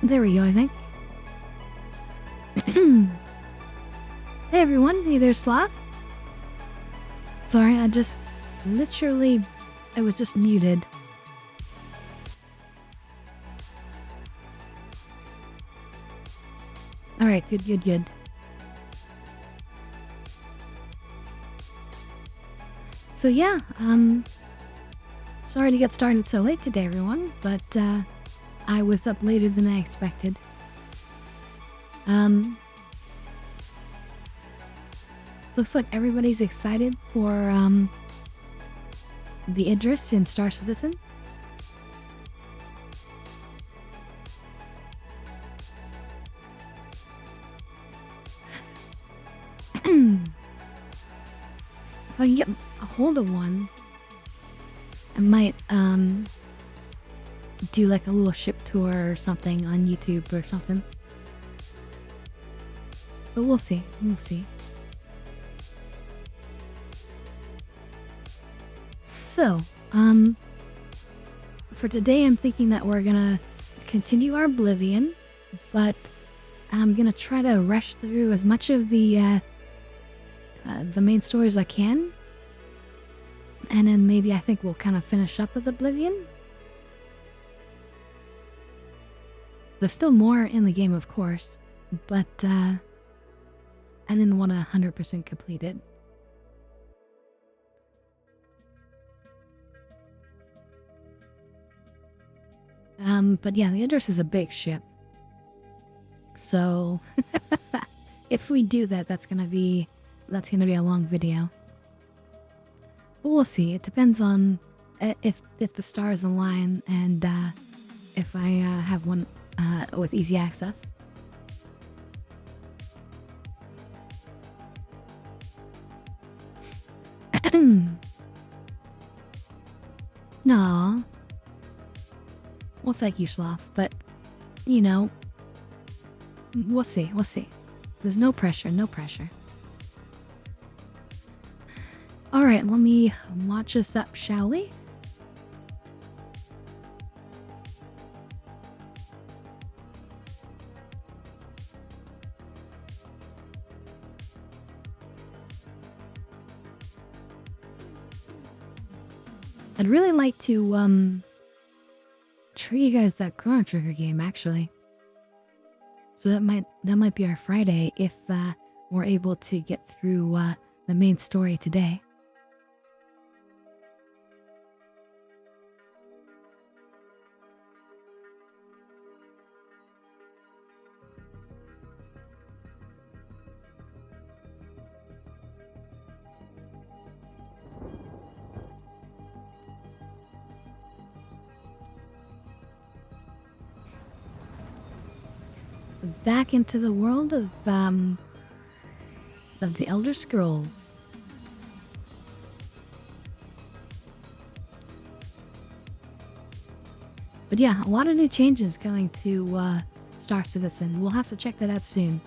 There we go, I think. Hey everyone, hey there Sloth. Sorry, I just literally, I was just muted. Alright, good. So yeah, sorry to get started so late today everyone, but I was up later than I expected. Looks like everybody's excited for the Idris in Star Citizen. If I can get a hold of one, I might do like a little ship tour or something on YouTube or something. But we'll see. So, for today I'm thinking that we're gonna continue our Oblivion, but I'm gonna try to rush through as much of the main story as I can. And then maybe I think we'll kind of finish up with Oblivion. There's still more in the game, of course, but I didn't want to 100% complete it. But yeah, the Idris is a big ship. So if we do that, that's gonna be a long video. But we'll see. It depends on if the stars align and if I have one with easy access. No. Well, thank you, Sloth, but, you know, we'll see. There's no pressure. Alright, let me watch us up, shall we? I'd really like to, show you guys that Chrono Trigger game, actually. So that might be our Friday if we're able to get through the main story today. Back into the world of the Elder Scrolls. But yeah, a lot of new changes coming to Star Citizen. We'll have to check that out soon.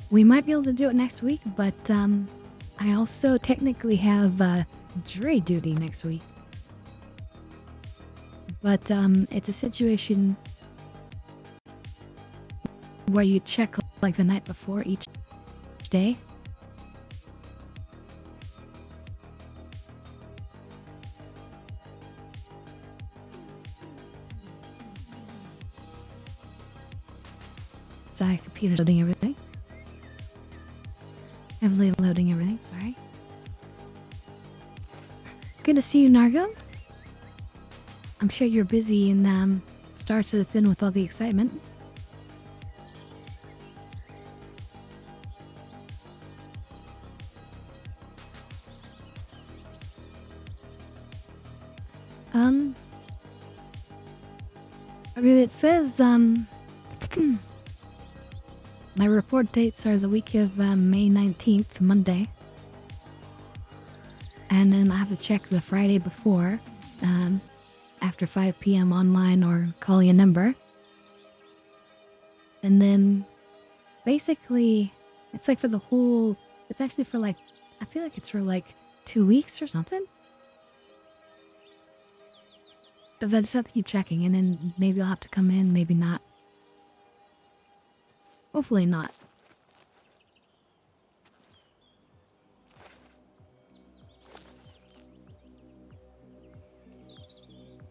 We might be able to do it next week, but I also technically have jury duty next week. But it's a situation where you check like the night before each day. Sorry, computer's loading everything. Heavily loading everything, sorry. Good to see you, Nargo. I'm sure you're busy in Star Citizen with all the excitement. I mean, it says my report dates are the week of May 19th, Monday. And then I have to check the Friday before, after 5 p.m. online or call your number. And then basically it's like for the whole, it's actually for like, I feel like it's for like 2 weeks or something. I just have to keep checking, and then maybe I'll have to come in, maybe not. Hopefully not.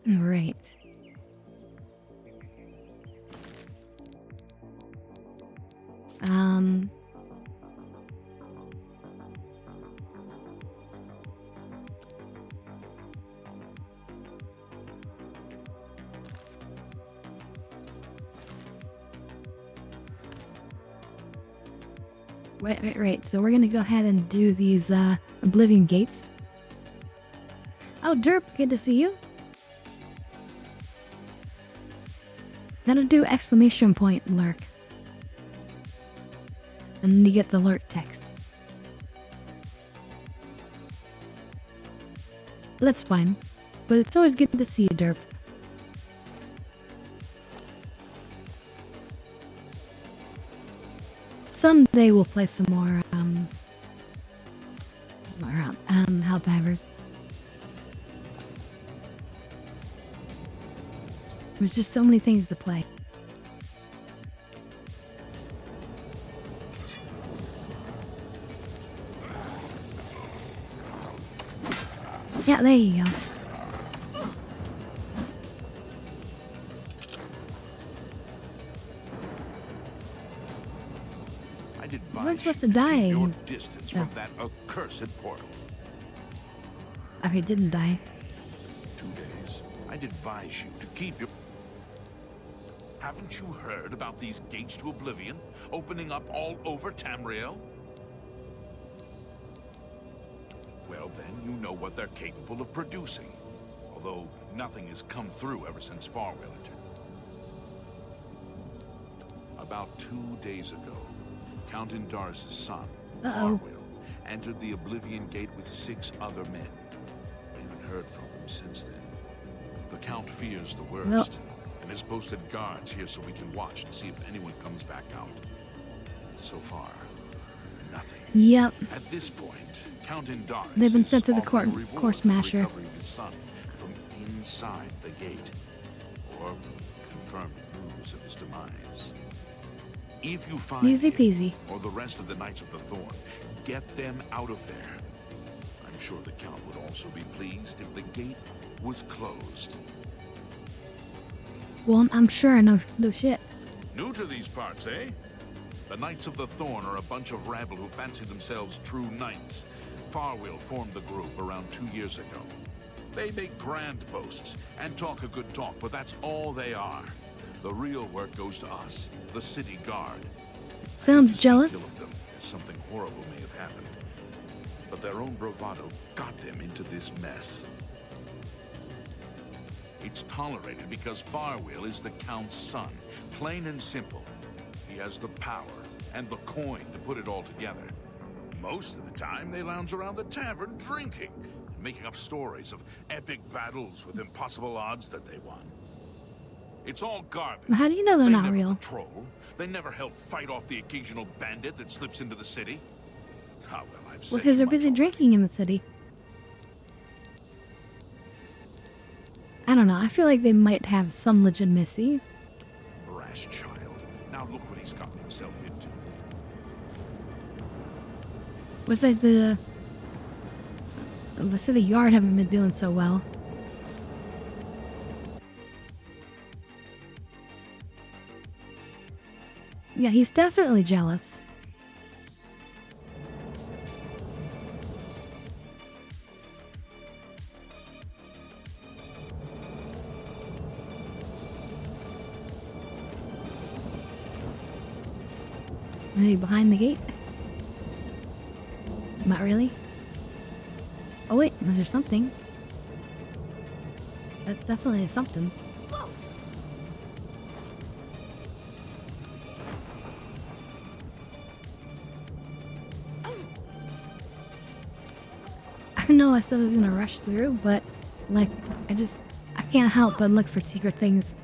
Right. Right. So we're gonna go ahead and do these, Oblivion gates. Oh, Derp, good to see you. Gotta do exclamation point lurk. And then you get the lurk text. That's fine. But it's always good to see you, Derp. Someday we'll play some more, Helldivers. There's just so many things to play. Yeah, there you go. I'm supposed to die. Keep your distance from that accursed portal. Oh, he didn't die. 2 days. I'd advise you to keep your... Haven't you heard about these gates to Oblivion opening up all over Tamriel? Well, then you know what they're capable of producing. Although nothing has come through ever since Farwell entered. About 2 days ago, Count Indaris' son, Farwell, entered the Oblivion Gate with 6 other men. We haven't heard from them since then. The Count fears the worst, and has posted guards here so we can watch and see if anyone comes back out. So far, nothing. Yep. At this point, Count Indaris They've been sent to the course smasher. Recovering his son from inside the gate, or confirming news of his demise. If you find Easy peasy. him, or the rest of the Knights of the Thorn, get them out of there. I'm sure the Count would also be pleased if the gate was closed. Well, I'm sure. No shit. New to these parts, eh? The Knights of the Thorn are a bunch of rabble who fancy themselves true knights. Farwell formed the group around 2 years ago. They make grand boasts and talk a good talk, but that's all they are. The real work goes to us, the city guard. Sounds jealous. Of them, as something horrible may have happened. But their own bravado got them into this mess. It's tolerated because Farwell is the Count's son. Plain and simple. He has the power and the coin to put it all together. Most of the time, they lounge around the tavern drinking and making up stories of epic battles with impossible odds that they won. It's all garbage. How do you know they're not never real? Patrol. They never help fight off the occasional bandit that slips into the city. Ah, well, I've said Because they're too busy much drinking in the city. I don't know. I feel like they might have some legitimacy. Brash child. Now look what he's gotten himself into. Looks like the city yard haven't been doing so well. Yeah, he's definitely jealous. Maybe behind the gate? Not really. Oh wait, is there something? That's definitely something. I don't know if I was gonna rush through, but like, I can't help but look for secret things.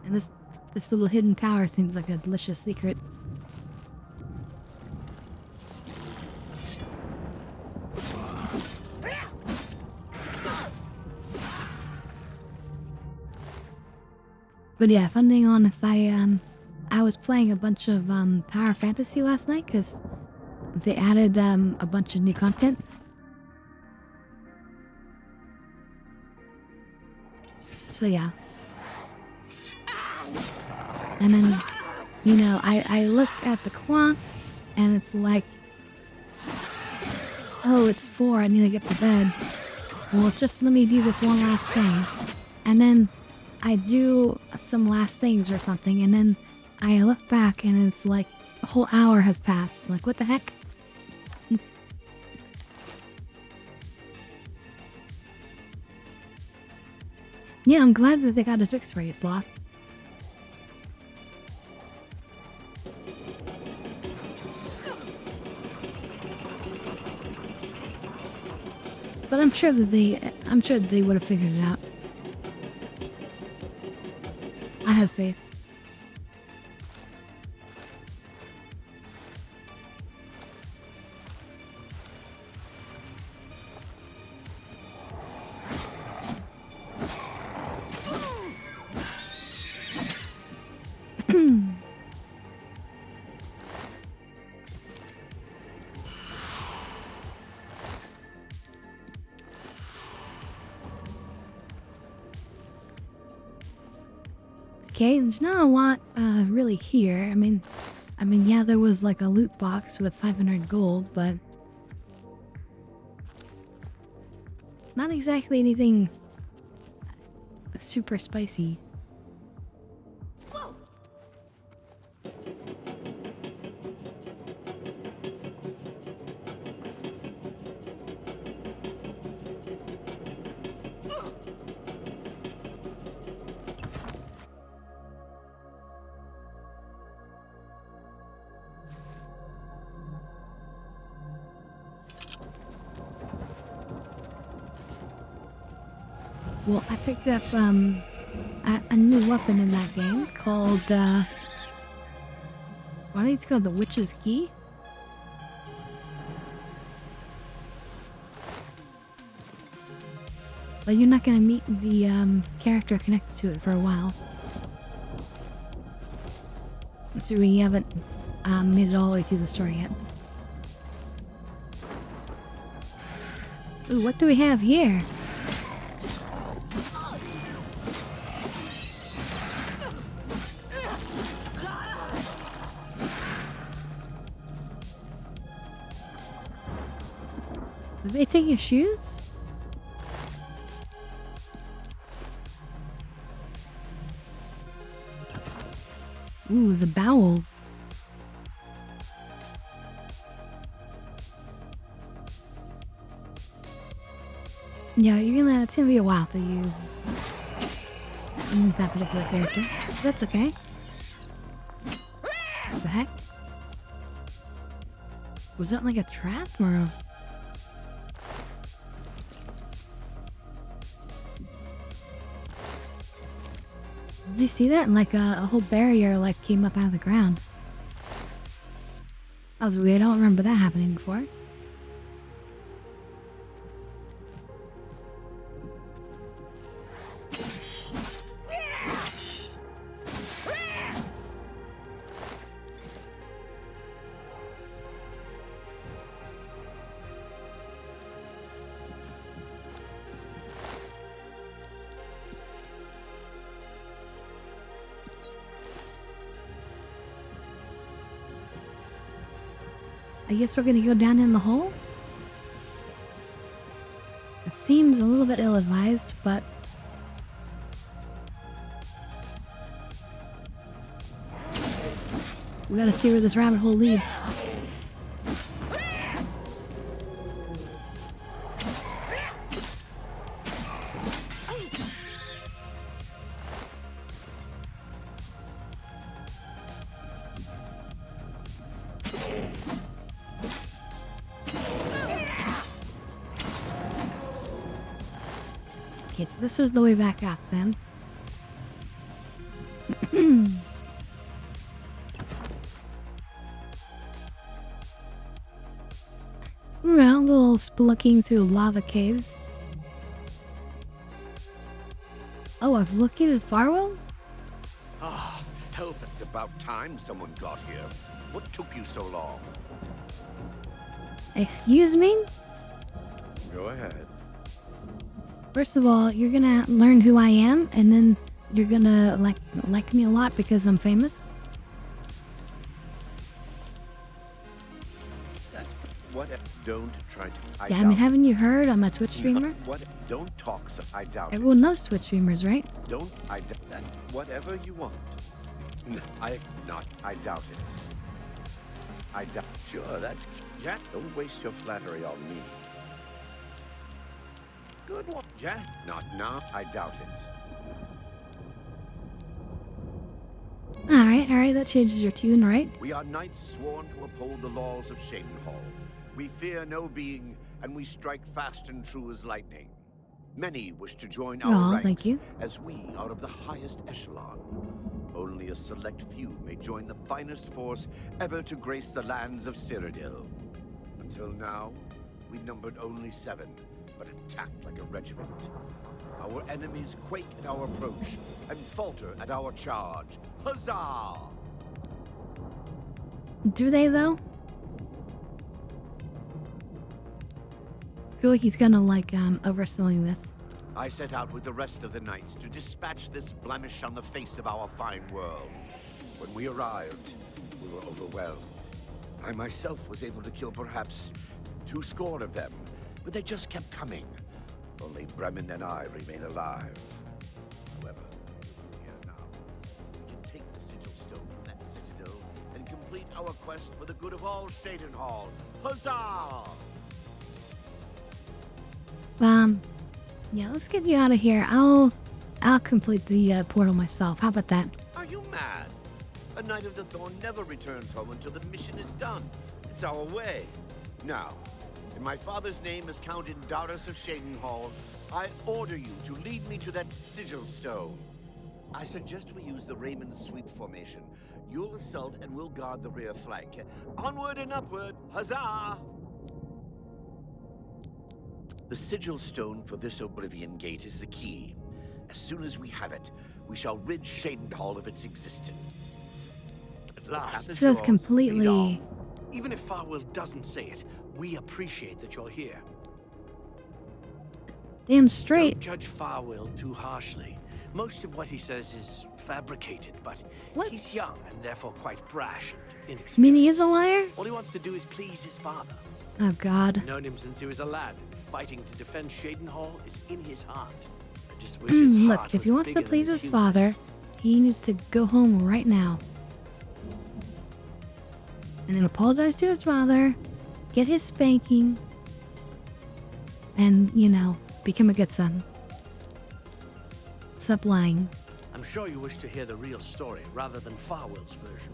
And this little hidden tower seems like a delicious secret. But yeah, if I'm being honest, I was playing a bunch of Power Fantasy last night because they added a bunch of new content. So yeah. And then, you know, I look at the clock and it's like, oh, it's 4, I need to get to bed. Well, just let me do this one last thing. And then I do some last things or something, and then I look back and it's like a whole hour has passed. Like, what the heck? Yeah, I'm glad that they got a fix for you, Sloth. But I'm sure that they would have figured it out. I have faith. Okay, there's not a lot really here. I mean, yeah, there was like a loot box with 500 gold, but not exactly anything super spicy. Well, I picked up a new weapon in that game called what I think it's called the Witch's Key. But you're not gonna meet the character connected to it for a while. So we haven't made it all the way through the story yet. Ooh, what do we have here? Did they take your shoes? Ooh, the bowels. Yeah, it's gonna be a while for you meet that particular character. That's okay. What the heck? Was that like a trap or a... Did you see that? Like a whole barrier like came up out of the ground. That was weird. I don't remember that happening before. I guess we're gonna go down in the hole? It seems a little bit ill-advised, but... we gotta see where this rabbit hole leads. Okay, so this was the way back up then. Well, a little spelunking through lava caves. Oh, I've located Farwell? Ah, help. It's about time someone got here. What took you so long? Excuse me? Go ahead. First of all, you're gonna learn who I am, and then you're gonna like me a lot because I'm famous. That's what. Don't try to. Yeah, I mean, haven't you heard I'm a Twitch streamer? What? Don't talk. So I doubt Everyone loves Twitch streamers, right? it. Don't. That. Whatever you want. No, I doubt it. I doubt. Sure, that's. Yeah. Don't waste your flattery on me. Good one. Yeah. Not now. I doubt it. Alright, that changes your tune, right? We are knights sworn to uphold the laws of Shadenhall. We fear no being, and we strike fast and true as lightning. Many wish to join our ranks, thank you. as we are of the highest echelon. Only a select few may join the finest force ever to grace the lands of Cyrodiil. Until now, we numbered only 7, but attacked like a regiment. Our enemies quake at our approach and falter at our charge. Huzzah! Do they, though? I feel like he's gonna, overselling this. I set out with the rest of the knights to dispatch this blemish on the face of our fine world. When we arrived, we were overwhelmed. I myself was able to kill perhaps 200 of them, but they just kept coming. Only Bremen and I remain alive. However, here now, we can take the sigil stone from that citadel and complete our quest for the good of all Shadenhall. Huzzah! Yeah, let's get you out of here. I'll complete the portal myself. How about that? Are you mad? A Knight of the Thorn never returns home until the mission is done. It's our way. Now, in my father's name as Count Darius of Shadenhall, I order you to lead me to that sigil stone. I suggest we use the Raymond sweep formation. You'll assault and we'll guard the rear flank. Onward and upward, huzzah! The sigil stone for this Oblivion gate is the key. As soon as we have it, we shall rid Shadenhall of its existence. At last, Just completely. Even if Farwell doesn't say it, we appreciate that you're here. Damn straight. Don't judge Farwell too harshly. Most of what he says is fabricated, but What? he's young and therefore quite brash and inexperienced. You mean he is a liar? All he wants to do is please his father. Oh, God. I've known him since he was a lad, and fighting to defend Shadenhall is in his heart. I just wish his Look, heart if was he wants to bigger please than his father, humanness. he needs to go home right now. And then apologize to his father, get his spanking, and, become a good son. Stop lying. I'm sure you wish to hear the real story rather than Farwell's version.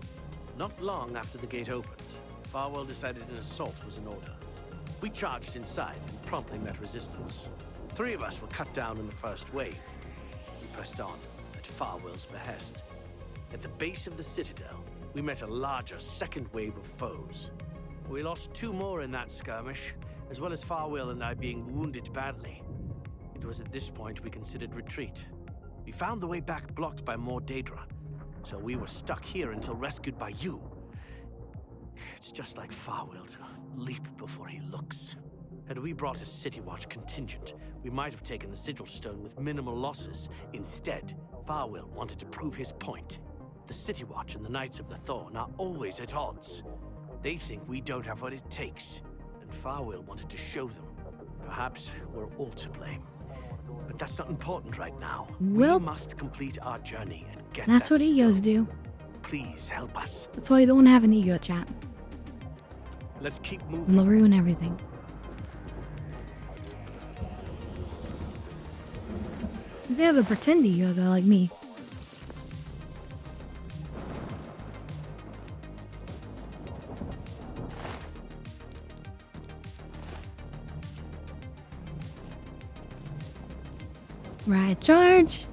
Not long after the gate opened, Farwell decided an assault was in order. We charged inside and promptly met resistance. 3 of us were cut down in the first wave. We pressed on at Farwell's behest. At the base of the citadel, we met a larger second wave of foes. We lost 2 more in that skirmish, as well as Farwell and I being wounded badly. It was at this point we considered retreat. We found the way back blocked by more Daedra, so we were stuck here until rescued by you. It's just like Farwell to leap before he looks. Had we brought a City Watch contingent, we might have taken the Sigil Stone with minimal losses. Instead, Farwell wanted to prove his point. The City Watch and the Knights of the Thorn are always at odds. They think we don't have what it takes, and Farwell wanted to show them. Perhaps we're all to blame. But that's not important right now. Well, we must complete our journey and get That's that what egos stone. do. Please help us. That's why you don't have an ego, chat. Let's keep moving. It'll ruin everything. They have a pretend ego, though, like me. Right, charge!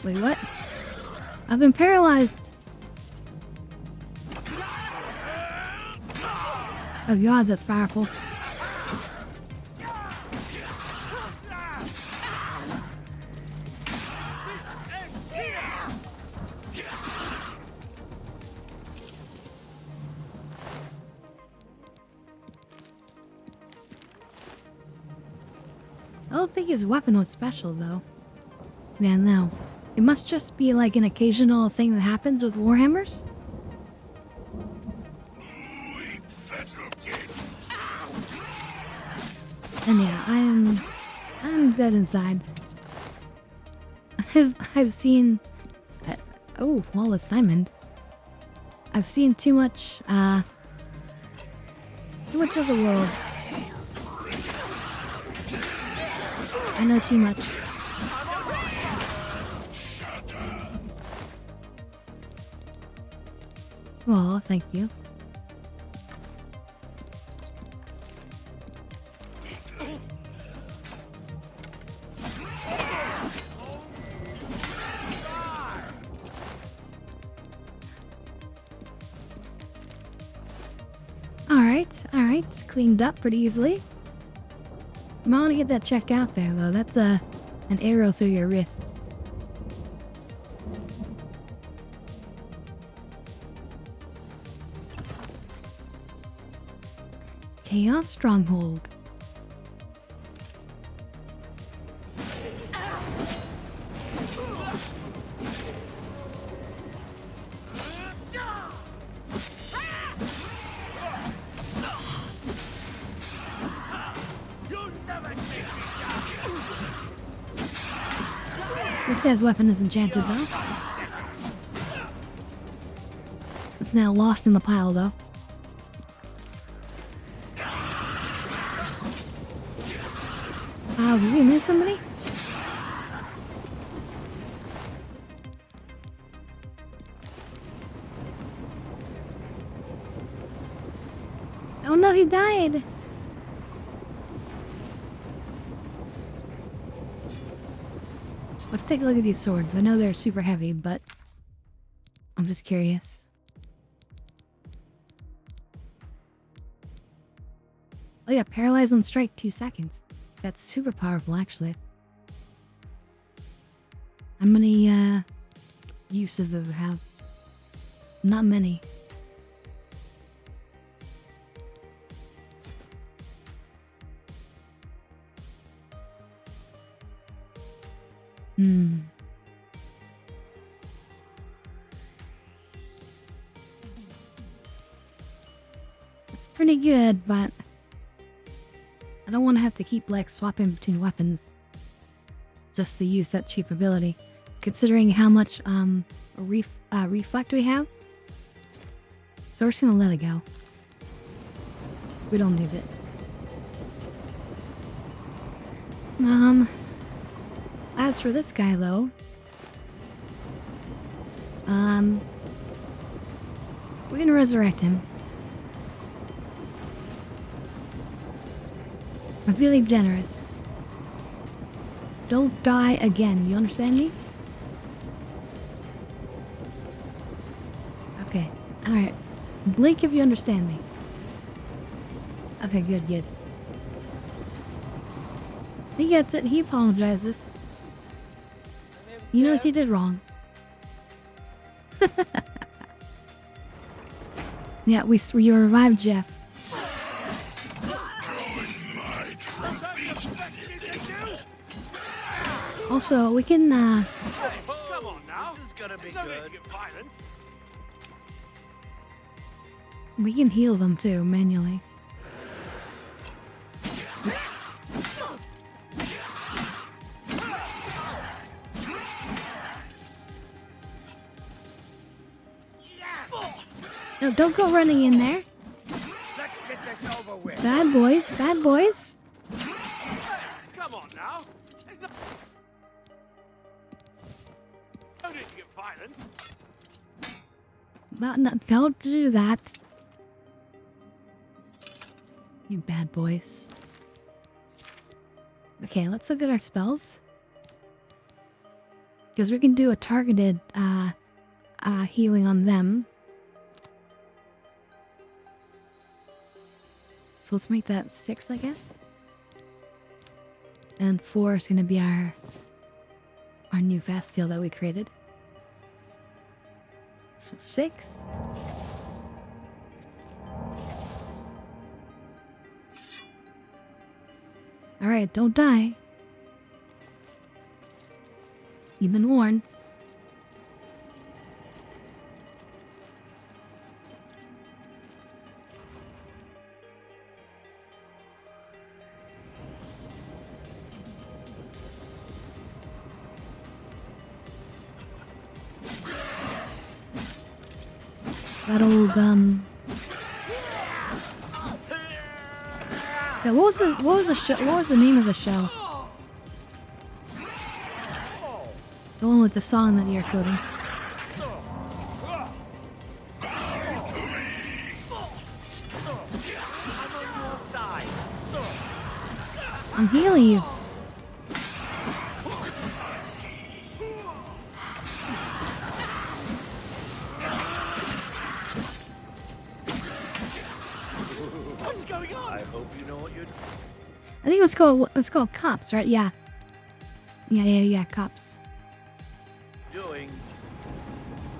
Wait, what? I've been paralyzed! Oh god, that's powerful. I don't think his weapon was special, though. Man, no. It must just be like an occasional thing that happens with Warhammers. And yeah, I'm dead inside. I've seen... oh, Wallace Diamond. I've seen too much of the world. I know too much. Well, thank you. Alright, cleaned up pretty easily. I want to get that check out there, though. That's an arrow through your wrist. Chaos Stronghold. This guy's weapon is enchanted, though. It's now lost in the pile, though. Did we miss somebody? Oh no, he died! Let's take a look at these swords. I know they're super heavy, but I'm just curious. Oh yeah, paralyze on strike 2 seconds. That's super powerful, actually. How many uses does it have? Not many. It's pretty good, but I don't want to have to keep like swapping between weapons just to use that cheap ability, considering how much reflect we have. So we're just gonna let it go. We don't need it. As for this guy though, we're gonna resurrect him. I'm feeling generous. Don't die again, you understand me? Okay, alright. Blink if you understand me. Okay, good. He gets it, he apologizes. He knows he did wrong. Yeah, we revived Jeff. Also, we can Come on now. This is gonna be good. We can heal them too, manually. No, don't go running in there. Let's get this over with. Bad boys, bad boys. Come on now. Don't need to get violent. Well, no, don't do that. You bad boys. Okay, let's look at our spells. Because we can do a targeted healing on them. So let's make that 6, I guess. And 4 is gonna be our new fast heal that we created. So 6. Alright, don't die. You've been warned. That old, yeah, what was the name of the show? The one with the song that you're quoting. I'm healing you. What's going on? I hope you know what you're I think it was called Cops, right? Yeah. Yeah, Cops. doing.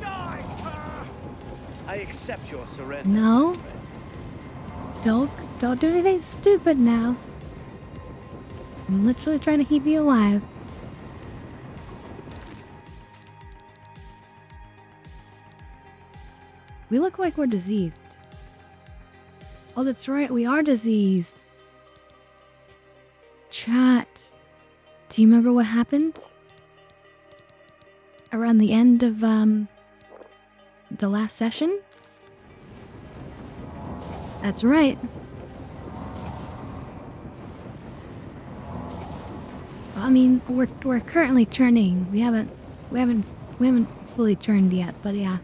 I accept your surrender. No. Don't do anything stupid now. I'm literally trying to keep you alive. We look like we're diseased. Oh, that's right, we are diseased. Chat. Do you remember what happened? Around the end of, the last session? That's right. I mean, we're currently turning. We haven't fully turned yet, but yeah.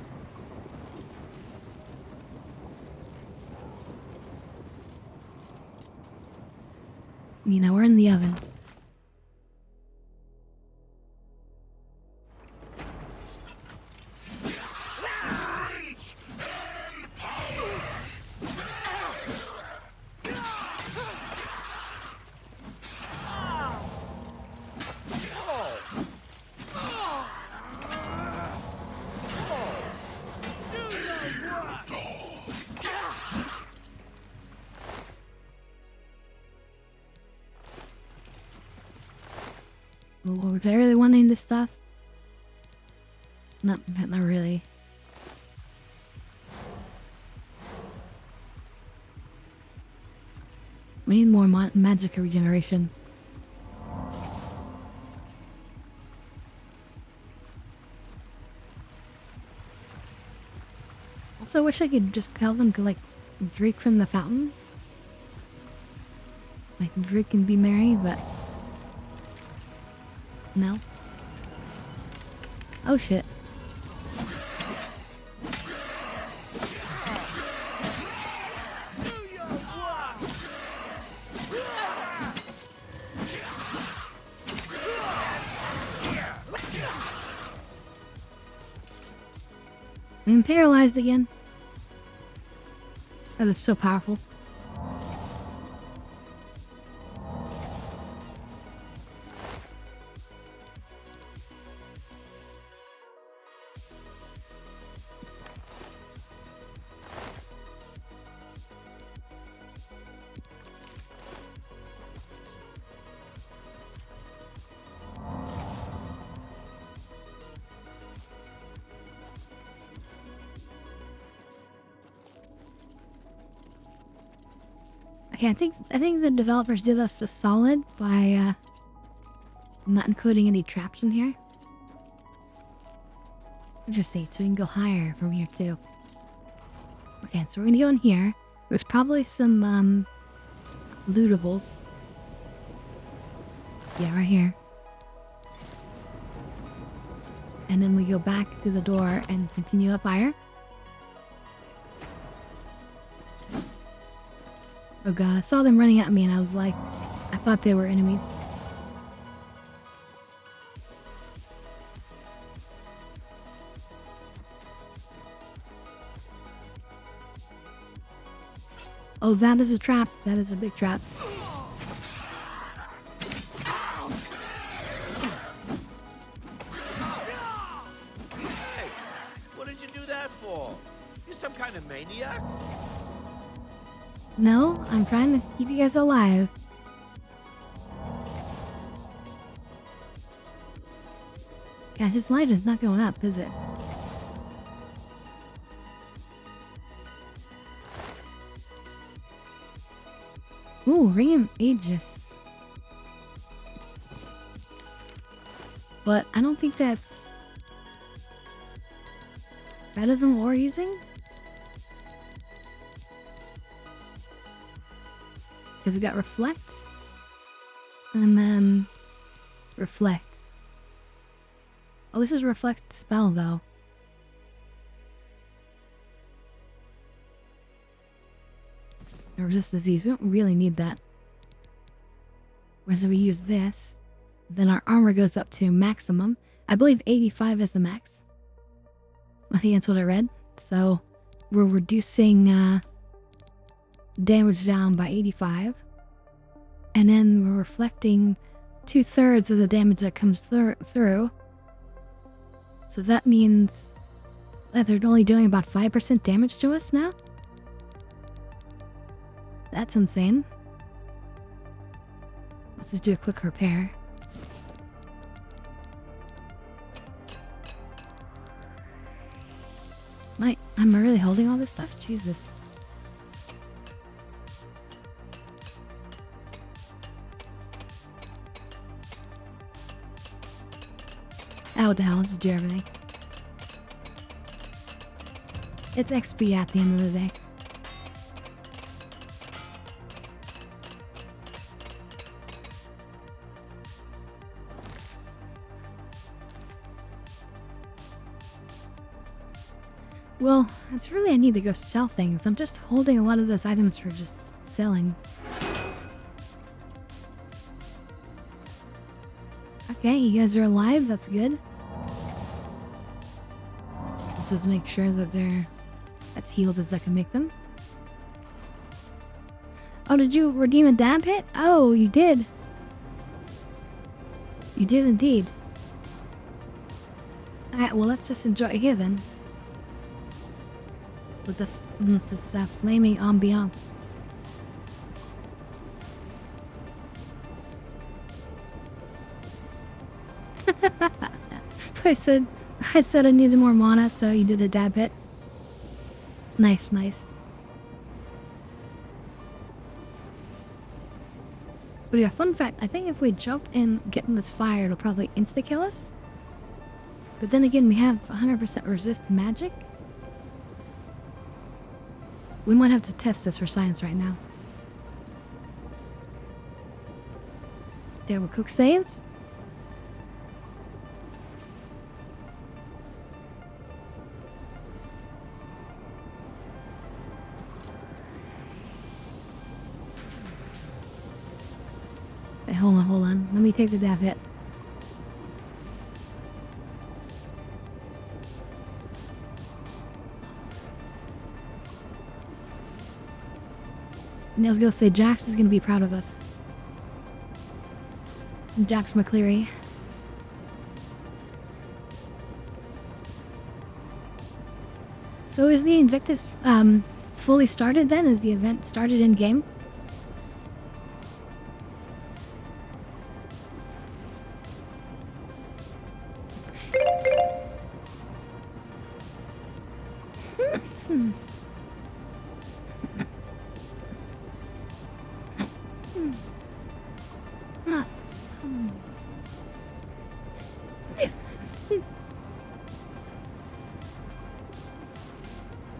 You know, we're in the oven. Was I really wanting this stuff? Not really. We need more magic regeneration. Also, I wish I could just tell them to, like, drink from the fountain. Like, drink and be merry, but... No? Oh shit. I'm paralyzed again. Oh, that's so powerful. Okay, I think the developers did us a solid by not including any traps in here. Interesting, so we can go higher from here too. Okay, so we're gonna go in here. There's probably some lootables. Yeah, right here. And then we go back to the door and continue up higher. Oh god, I saw them running at me and I was like, I thought they were enemies. Oh, that is a trap. That is a big trap. Hey, what did you do that for? You some kind of maniac? No, I'm trying to keep you guys alive. God, his light is not going up, is it? Ooh, Ring of Aegis. But I don't think that's better than what we're using. Because we got Reflect. And then Reflect. Oh, this is a Reflect spell, though. Resist disease. We don't really need that. Whereas we use this, then our armor goes up to maximum. I believe 85 is the max. I think that's what I read. So we're reducing damage down by 85. And then we're reflecting 2/3 of the damage that comes through. So that means that they're only doing about 5% damage to us now? That's insane. Let's just do a quick repair. Am I really holding all this stuff? Jesus. Oh, what the hell? Just do everything. It's XP at the end of the day. Well, it's really I need to go sell things. I'm just holding a lot of those items for just selling. Okay, you guys are alive. That's good. Just make sure that they're as healed as I can make them. Oh, did you redeem a dab hit? Oh, you did. You did indeed. Alright, well, let's just enjoy it here then. With this flaming ambiance. I said I needed more mana, so you did a dab hit. Nice, nice. But yeah, fun fact, I think if we jump and get in this fire, it'll probably insta-kill us. But then again, we have 100% resist magic. We might have to test this for science right now. There, we're cook saved. Wait, hold on. Let me take the dab hit. And I was gonna say, Jax is gonna be proud of us. Jax McCleary. So is the Invictus fully started then? Is the event started in game?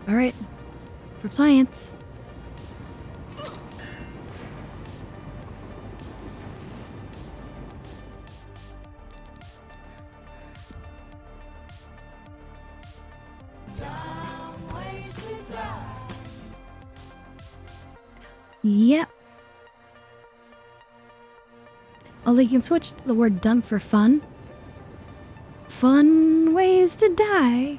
Alright, for science. Yep. Although you can switch to the word dumb for fun. Fun ways to die.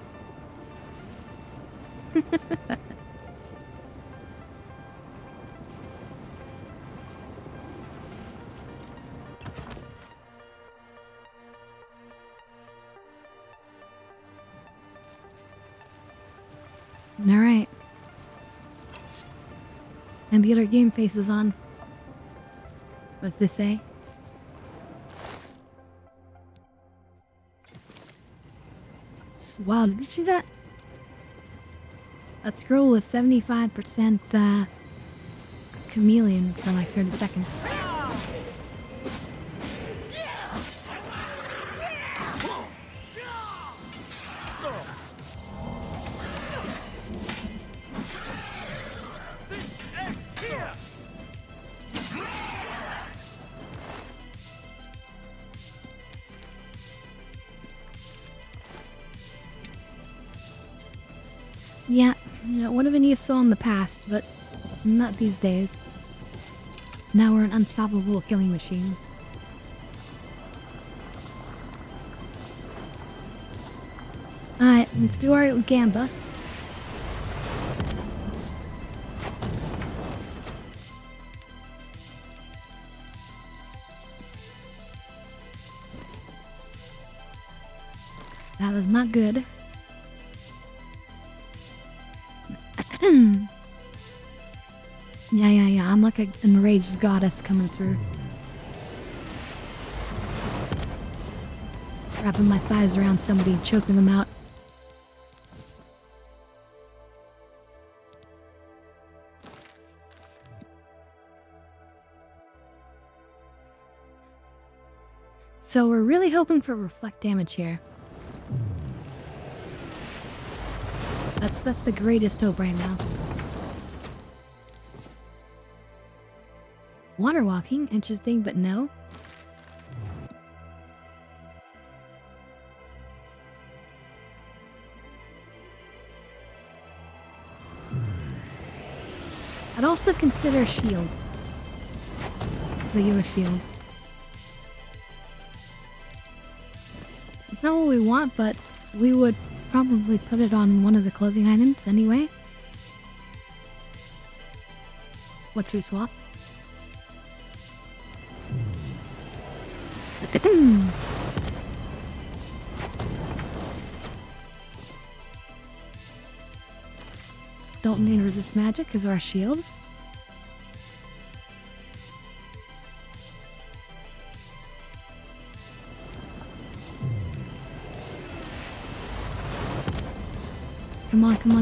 Alright. Computer game face is on. What's this say? Wow, did you see that? That scroll was 75% chameleon for like 30 seconds. Yeah, you know, would have been useful in the past, but not these days. Now we're an unstoppable killing machine. Alright, let's do our gamba. That was not good. Yeah. I'm like an enraged goddess coming through. Wrapping my thighs around somebody and choking them out. So we're really hoping for reflect damage here. That's the greatest hope right now. Water walking, interesting, but no. I'd also consider a shield. So you a shield. It's not what we want, but we would probably put it on one of the clothing items anyway. What should we swap? Don't need resist magic because our shield.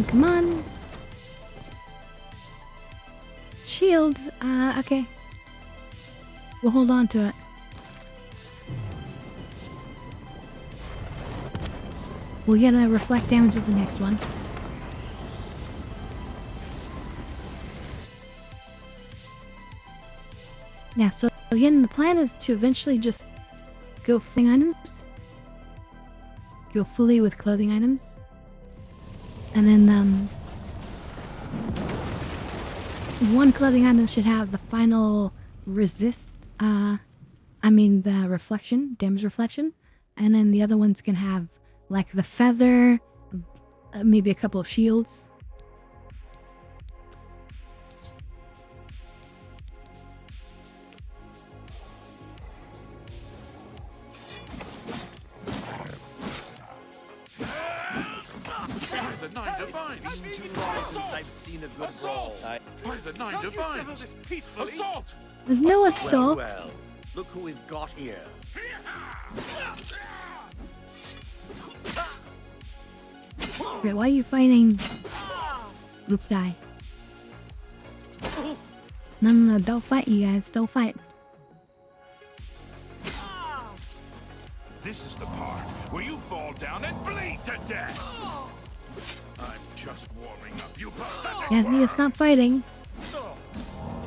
Come on. Shield, okay. We'll hold on to it. We'll get a reflect damage of the next one. Yeah, so again, the plan is to eventually just go clothing items. Go fully with clothing items. And then, one clothing item should have the final resist, the reflection, damage reflection. And then the other ones can have, like, the feather, maybe a couple of shields. The Nine Divines! It's been too long since I've seen a good brawl. By the Nine Divines! Assault! There's no assault. Well, look who we've got here. Wait, why are you fighting this guy? No, don't fight, you guys. Don't fight. This is the part where you fall down and bleed to death! I'm just warming up, you pathetic You guys need to worm. stop fighting.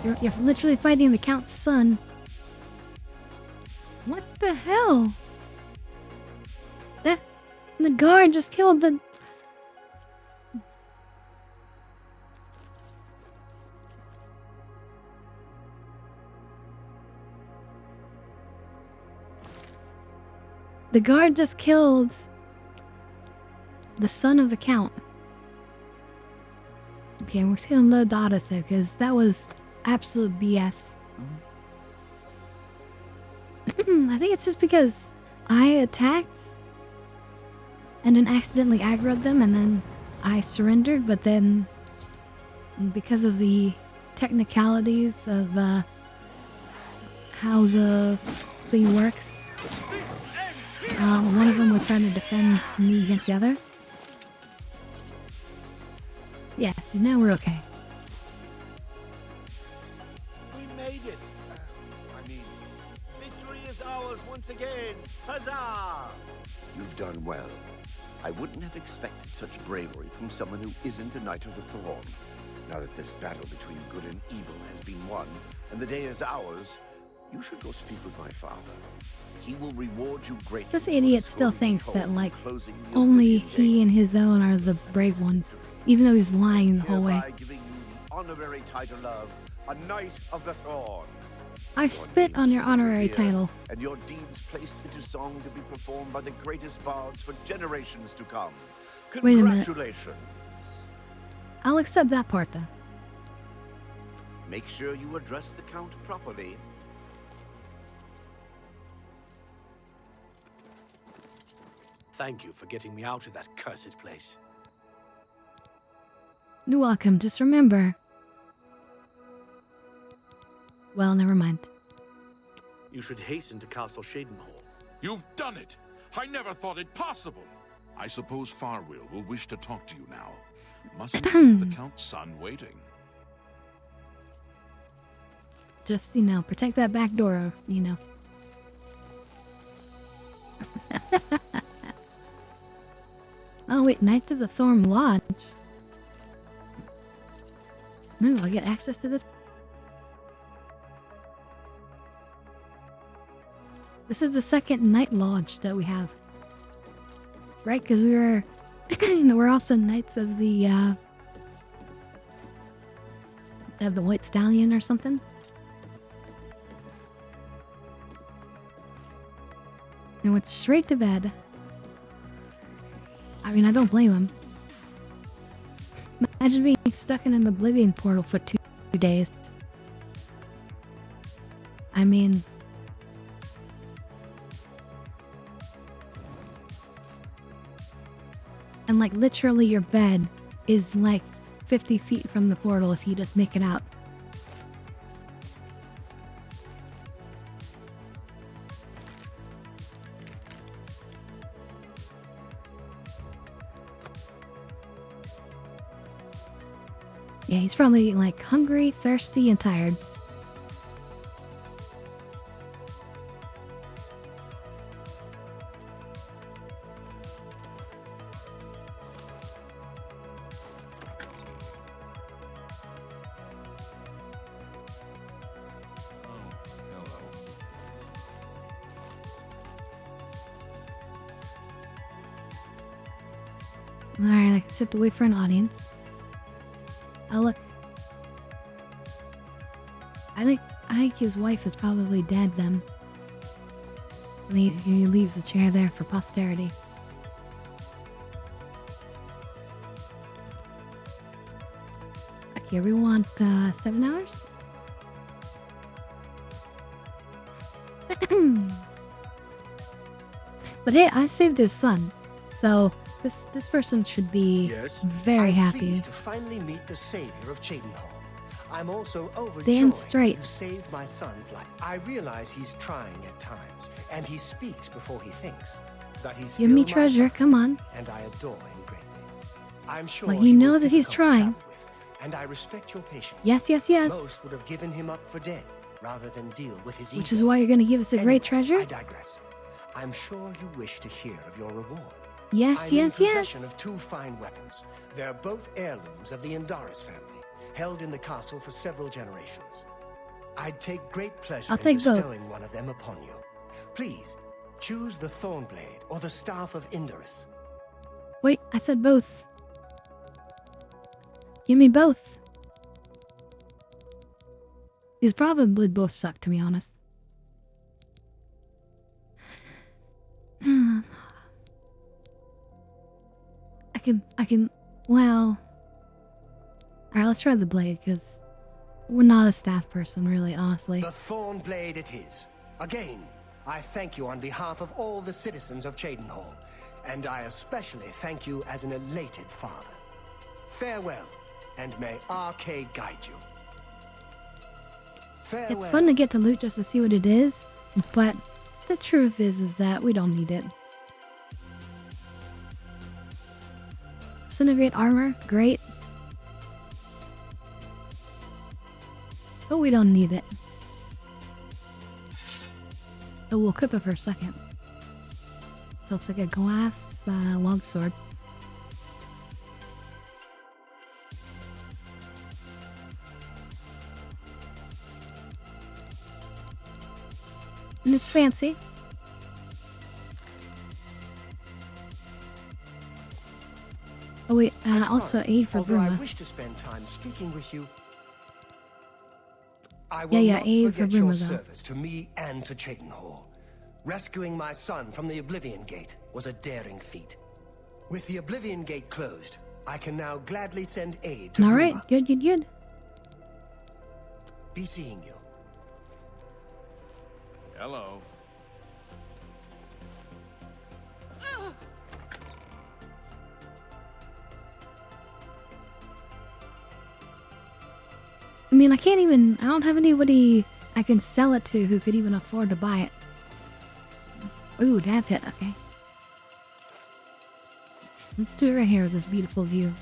You're literally fighting the Count's son. What the hell? The guard just killed the... The guard just killed the son of the Count. Okay, we're just gonna load the autosave because that was absolute BS. I think it's just because I attacked and then accidentally aggroed them and then I surrendered, but then because of the technicalities of how the thing works, one of them was trying to defend me against the other. Yeah, so now we're okay. We made it. I mean, victory is ours once again. Huzzah! You've done well. I wouldn't have expected such bravery from someone who isn't a Knight of the Thorn. Now that this battle between good and evil has been won, and the day is ours, you should go speak with my father. He will reward you greatly. This for idiot still escorting me thinks that, home like, and closing the only Oblivion he Gate. and his own are the brave ones, even though he's lying the whole way. Hereby giving you the honorary title of a Knight of the Thorn. I Your spit name on your shall be honorary revered, title. and your deeds placed into song to be performed by the greatest bards for generations to come. Wait a minute. Congratulations. I'll accept that part, though. Make sure you address the Count properly. Thank you for getting me out of that cursed place. You're welcome, just remember. Well, never mind. You should hasten to Castle Shadenhall. You've done it! I never thought it possible! I suppose Farwell will wish to talk to you now. Mustn't keep the Count's son waiting. Just, protect that back door, Oh, wait, Knight of the Thorn Lodge. Maybe I'll get access to this. This is the second Night Lodge that we have. Right, because we were... we're also Knights of the White Stallion or something. And went straight to bed. I mean, I don't blame him. Imagine being stuck in an Oblivion portal for 2 days. I mean... And like literally your bed is like 50 feet from the portal if you just make it out. Yeah, he's probably like hungry, thirsty, and tired. Alright, I just have to wait for an audience. Oh look. I think his wife is probably dead then. And he leaves the chair there for posterity. Okay, we want 7 hours? But hey, I saved his son, so this person should be very I'm happy. Pleased to finally meet the savior of Chadenhall. I'm also overjoyed Damn that straight. you saved my son's life. I realize he's trying at times, and he speaks before he thinks. But he's Give me still my treasure, son, come on. and I adore him greatly. I'm sure Like, he you know was that he's difficult to trying. travel with, and I respect your patience. Yes, yes, yes. Most would have given him up for dead rather than deal with his Which ego. is why you're gonna give us a Anyway, great treasure? I digress. I'm sure you wish to hear of your reward. Yes, I'm yes, in yes. possession of 2 fine weapons. They're both heirlooms of the Indaris family, held in the castle for several generations. I'd take great pleasure I'll in take both. bestowing one of them upon you. Please, choose the Thornblade or the Staff of Indaris. Wait, I said both. Give me both. These probably both suck, to be honest. I can, wow. Alright, let's try the blade, because we're not a staff person, really, honestly. The Thornblade it is. Again, I thank you on behalf of all the citizens of Chadenhall, and I especially thank you as an elated father. Farewell, and may Arcade guide you. Farewell. It's fun to get the loot just to see what it is, but the truth is that we don't need it. Disintegrate armor, great. but we don't need it. So we'll equip it for a second. So it's like a glass longsword. And it's fancy. Oh wait, I'm also sorry, aid for although I Bruma. wish to spend time speaking with you, I will Yeah, not aid for forget your Bruma, though. service to me and to Cheydinhal. Rescuing my son from the Oblivion Gate was a daring feat. With the Oblivion Gate closed, I can now gladly send aid to Alright, Bruma. good. Be seeing you. Hello. I mean, I don't have anybody I can sell it to who could even afford to buy it. Ooh, dab hit, okay. Let's do it right here with this beautiful view.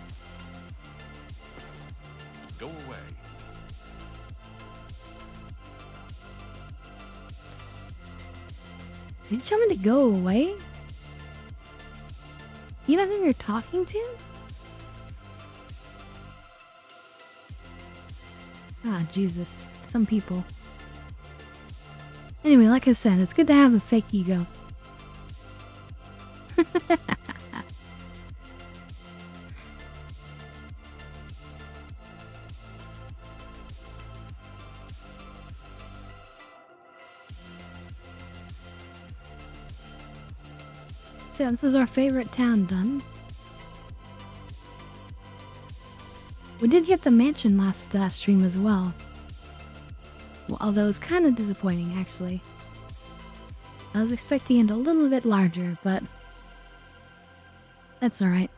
Go away. Did you tell me to go away? You know who you're talking to? Ah, Jesus. Some people. Anyway, like I said, it's good to have a fake ego. So this is our favorite town done. We did get the mansion last stream as well. Although it's kind of disappointing, actually. I was expecting it a little bit larger, but that's alright.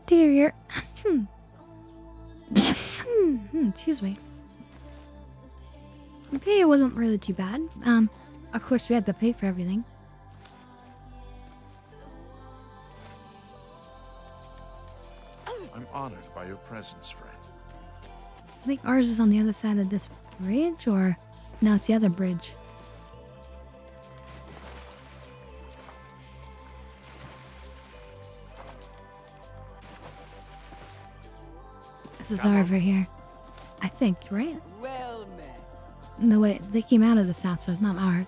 Dear, excuse me. Okay, it wasn't really too bad. Of course we had to pay for everything. I'm honored by your presence, friend. I think ours is on the other side of this bridge, or no, it's the other bridge. This is our over here. I think, right? Well met. No, wait, they came out of the south, so it's not ours.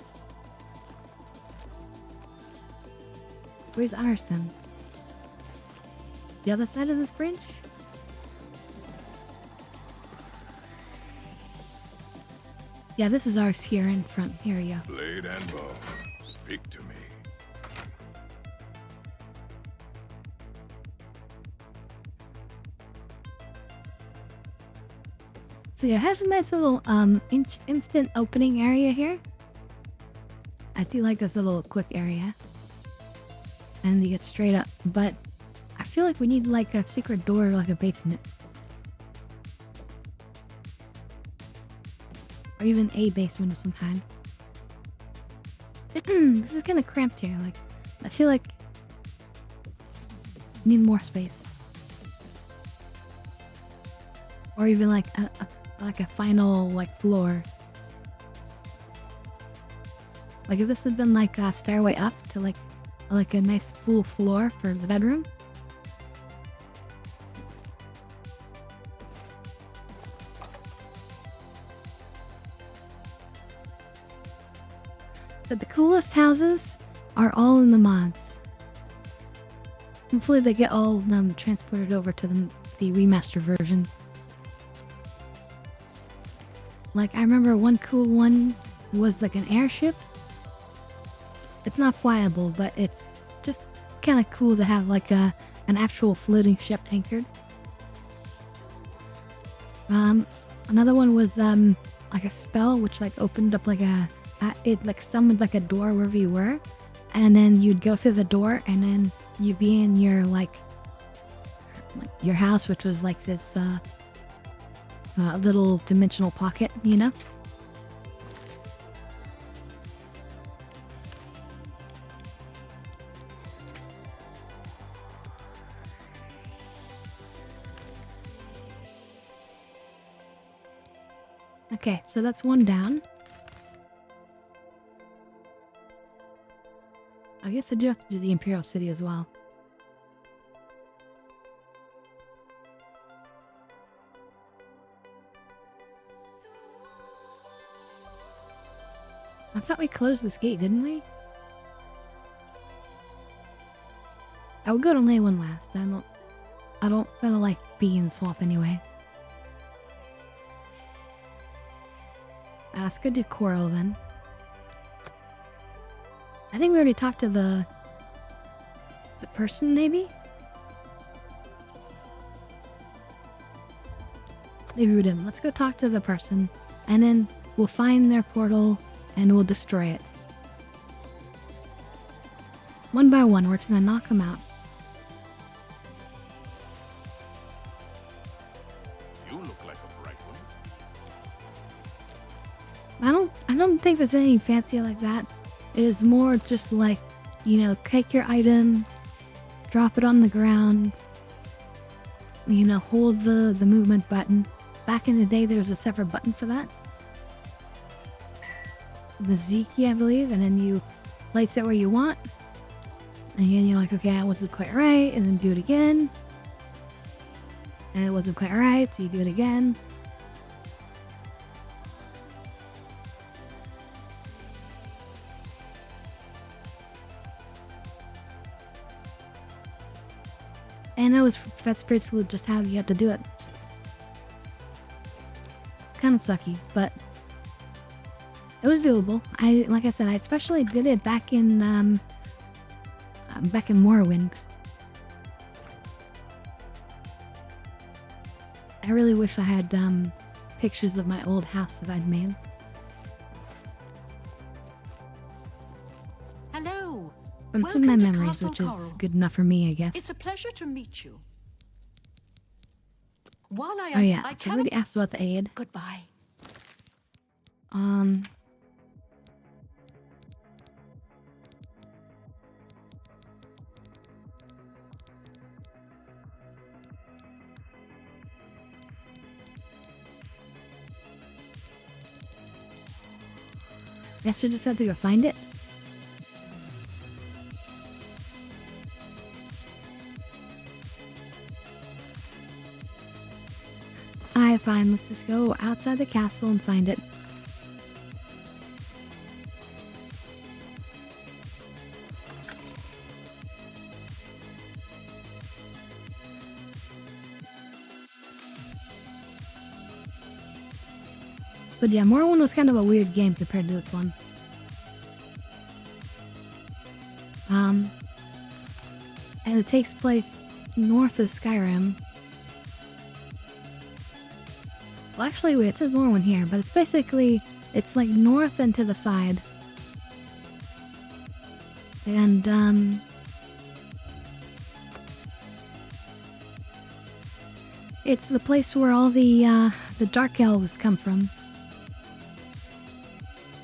Where's ours then? The other side of this bridge? Yeah, this is ours here in front. Here we go. Blade and bow, speak to me. So yeah, it has a nice little instant opening area here. I do like this little quick area. And you get straight up, but I feel like we need like a secret door or like a basement. Or even a basement of some kind. This is kind of cramped here, like I feel like need more space. Or even like a final like floor. Like if this had been like a stairway up to like a nice full floor for the bedroom. But the coolest houses are all in the mods. Hopefully they get all of them transported over to the remaster version. Like, I remember one cool one was like an airship. It's not flyable, but it's just kind of cool to have like an actual floating ship anchored. Another one was like a spell which like opened up like it like summoned like a door wherever you were, and then you'd go through the door and then you'd be in your like your house, which was like this little dimensional pocket, you know? Okay, so that's one down. I guess I do have to do the Imperial City as well. I thought we closed this gate, didn't we? I will go to lay one last. I don't feel like being swap anyway. Let's go do Coral then. I think we already talked to the person, maybe? Maybe we didn't. Let's go talk to the person, and then we'll find their portal and we'll destroy it. One by one, we're gonna knock them out. You look like a bright one. I don't think there's anything fancy like that. It is more just like, you know, take your item, drop it on the ground, you know, hold the movement button. Back in the day, there was a separate button for that. The Z key, I believe, and then you place it where you want. And then you're like, okay, I wasn't quite right, and then do it again. And it wasn't quite right, so you do it again. And I was Pet Spirit School just how you have to do it. Kind of sucky, but it was doable. Like I said, I especially did it back in Morrowind. I really wish I had pictures of my old house that I'd made. Hello. From Welcome my to memories, Castle which is Coral. good enough for me, I guess. It's a pleasure to meet you. While I Oh yeah, I I cannot... already asked about the aid. Goodbye. Guess we just have to go find it. Alright, fine. Let's just go outside the castle and find it. But yeah, Morrowind was kind of a weird game compared to this one. And it takes place north of Skyrim. Well, actually, wait, it says Morrowind here, but it's basically, it's like north and to the side. And, it's the place where all the Dark Elves come from.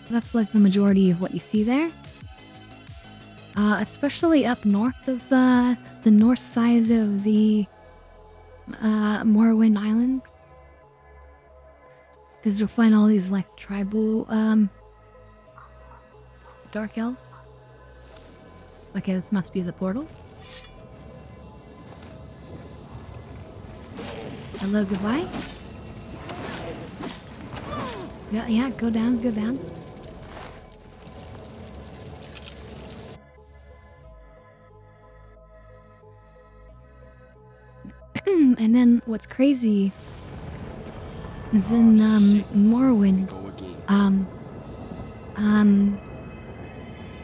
That's like the majority of what you see there. Especially up north of the north side of the Morrowind Island. Because you'll find all these like tribal Dark Elves. Okay, this must be the portal. Hello, goodbye. Yeah, go down, go down. And then what's crazy It's in Morrowind.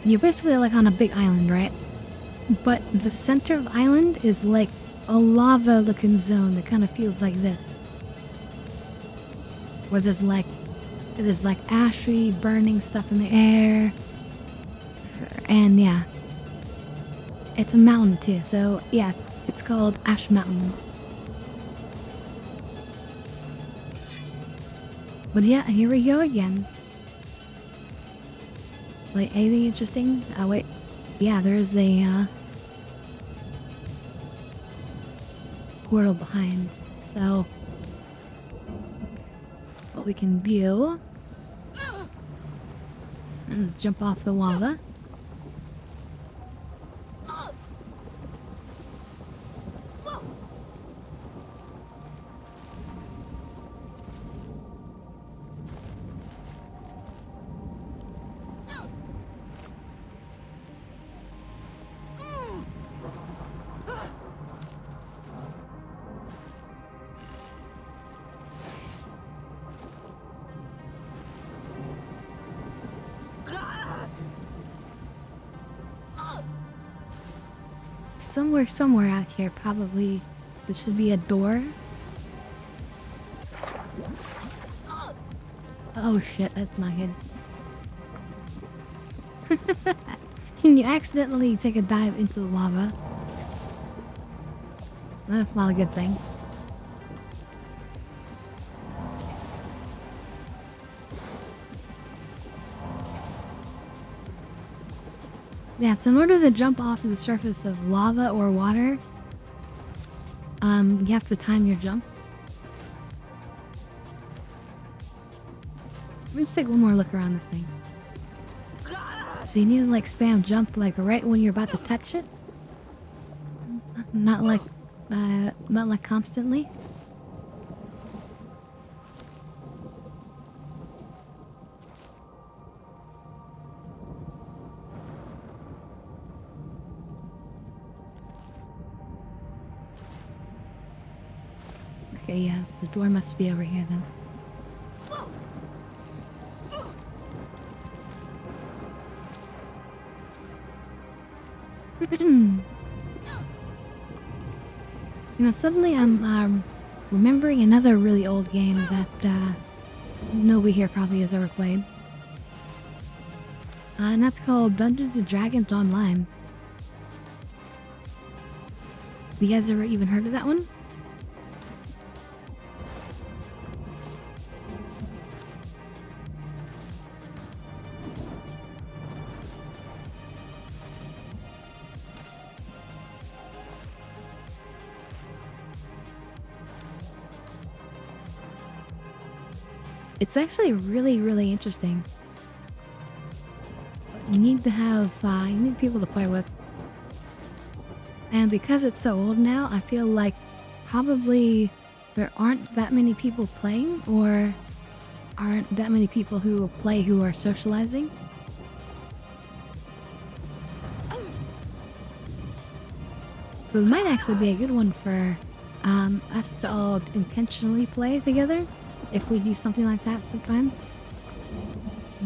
You're basically like on a big island, right? But the center of the island is like a lava-looking zone that kind of feels like this, where there's like ashy, burning stuff in the air, and yeah, it's a mountain too. So yeah, it's called Ash Mountain. But yeah, here we go again. Like anything interesting? Oh wait, yeah, there is a portal behind. So what we can view. Let's jump off the lava. Somewhere out here, probably, there should be a door. Oh shit, that's not good. Can you accidentally take a dive into the lava? That's not a good thing. Yeah, so in order to jump off of the surface of lava or water, you have to time your jumps. Let me just take one more look around this thing. So you need to like spam jump like right when you're about to touch it. Not like constantly. Okay, yeah, the door must be over here then. You know, suddenly I'm remembering another really old game that nobody here probably has ever played. And that's called Dungeons & Dragons Online. You guys ever even heard of that one? It's actually really, really interesting. But you need to have, you need people to play with. And because it's so old now, I feel like probably there aren't that many people playing, or aren't that many people who play who are socializing. So it might actually be a good one for us to all intentionally play together, if we do something like that sometime.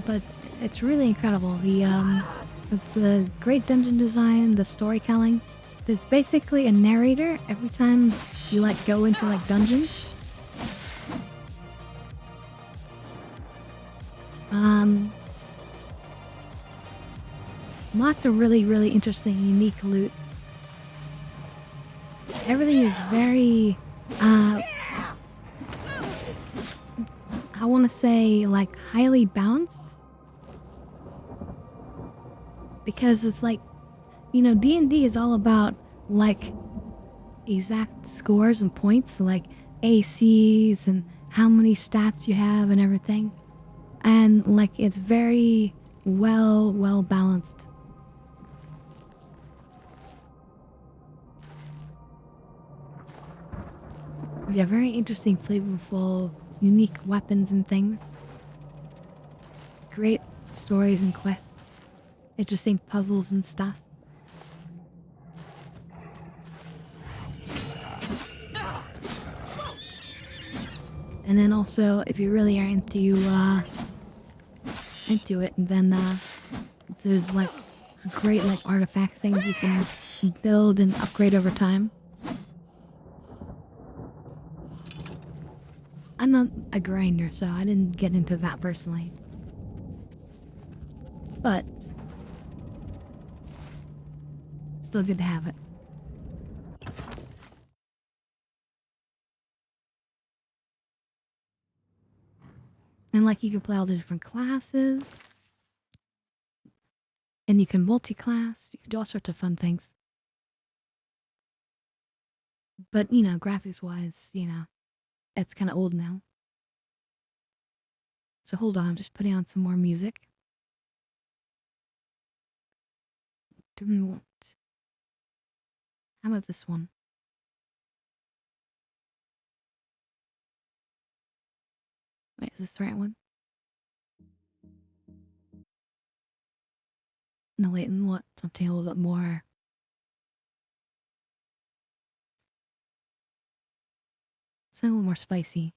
But it's really incredible. It's a great dungeon design, the storytelling. There's basically a narrator every time you like go into like dungeons. Lots of really, really interesting, unique loot. Everything is very, I want to say, like, highly balanced. Because it's like, you know, D&D is all about, like, exact scores and points, like ACs and how many stats you have and everything. And, like, it's very well balanced. Yeah, very interesting, flavorful, unique weapons and things. Great stories and quests. Interesting puzzles and stuff. And then also, if you really are into it, then there's like great like artifact things you can build and upgrade over time. I'm not a grinder, so I didn't get into that personally. But still good to have it. And like you can play all the different classes. And you can multi-class. You can do all sorts of fun things. But, you know, graphics-wise, you know, it's kind of old now. So hold on, I'm just putting on some more music. How about this one? Wait, is this the right one? No, wait, and what? Something a little bit more. Something a little more spicy.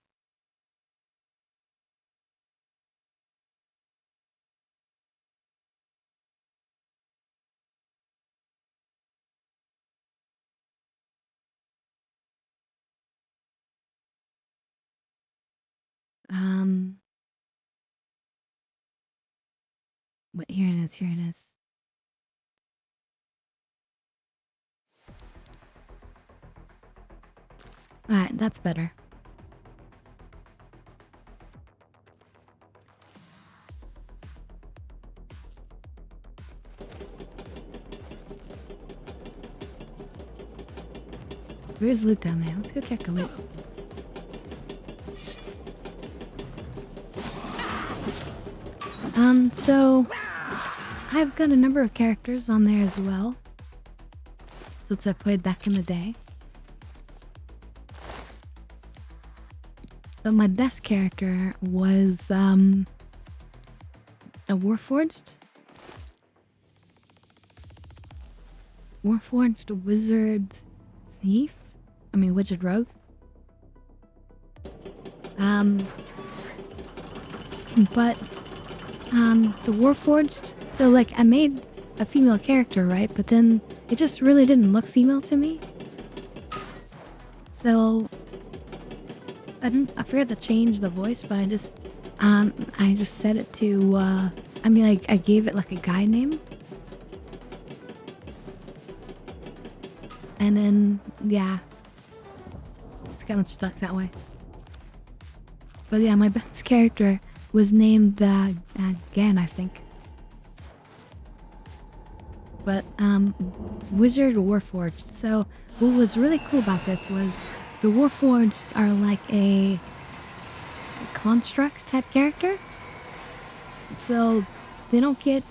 Wait, here it is, here it is. Alright, that's better. Where's loot down there? Let's go check the loot. So I've got a number of characters on there as well, since I played back in the day. So my best character was a Warforged Wizard Thief. I mean Wizard Rogue. But the Warforged, so like I made a female character, right? But then it just really didn't look female to me. So I forgot to change the voice, but I just set it to I gave it like a guy name. And then yeah, it's kind of stuck that way. But yeah, my best character was named Gan, I think. But Wizard Warforged. So what was really cool about this was the Warforged are like a construct type character. So they don't get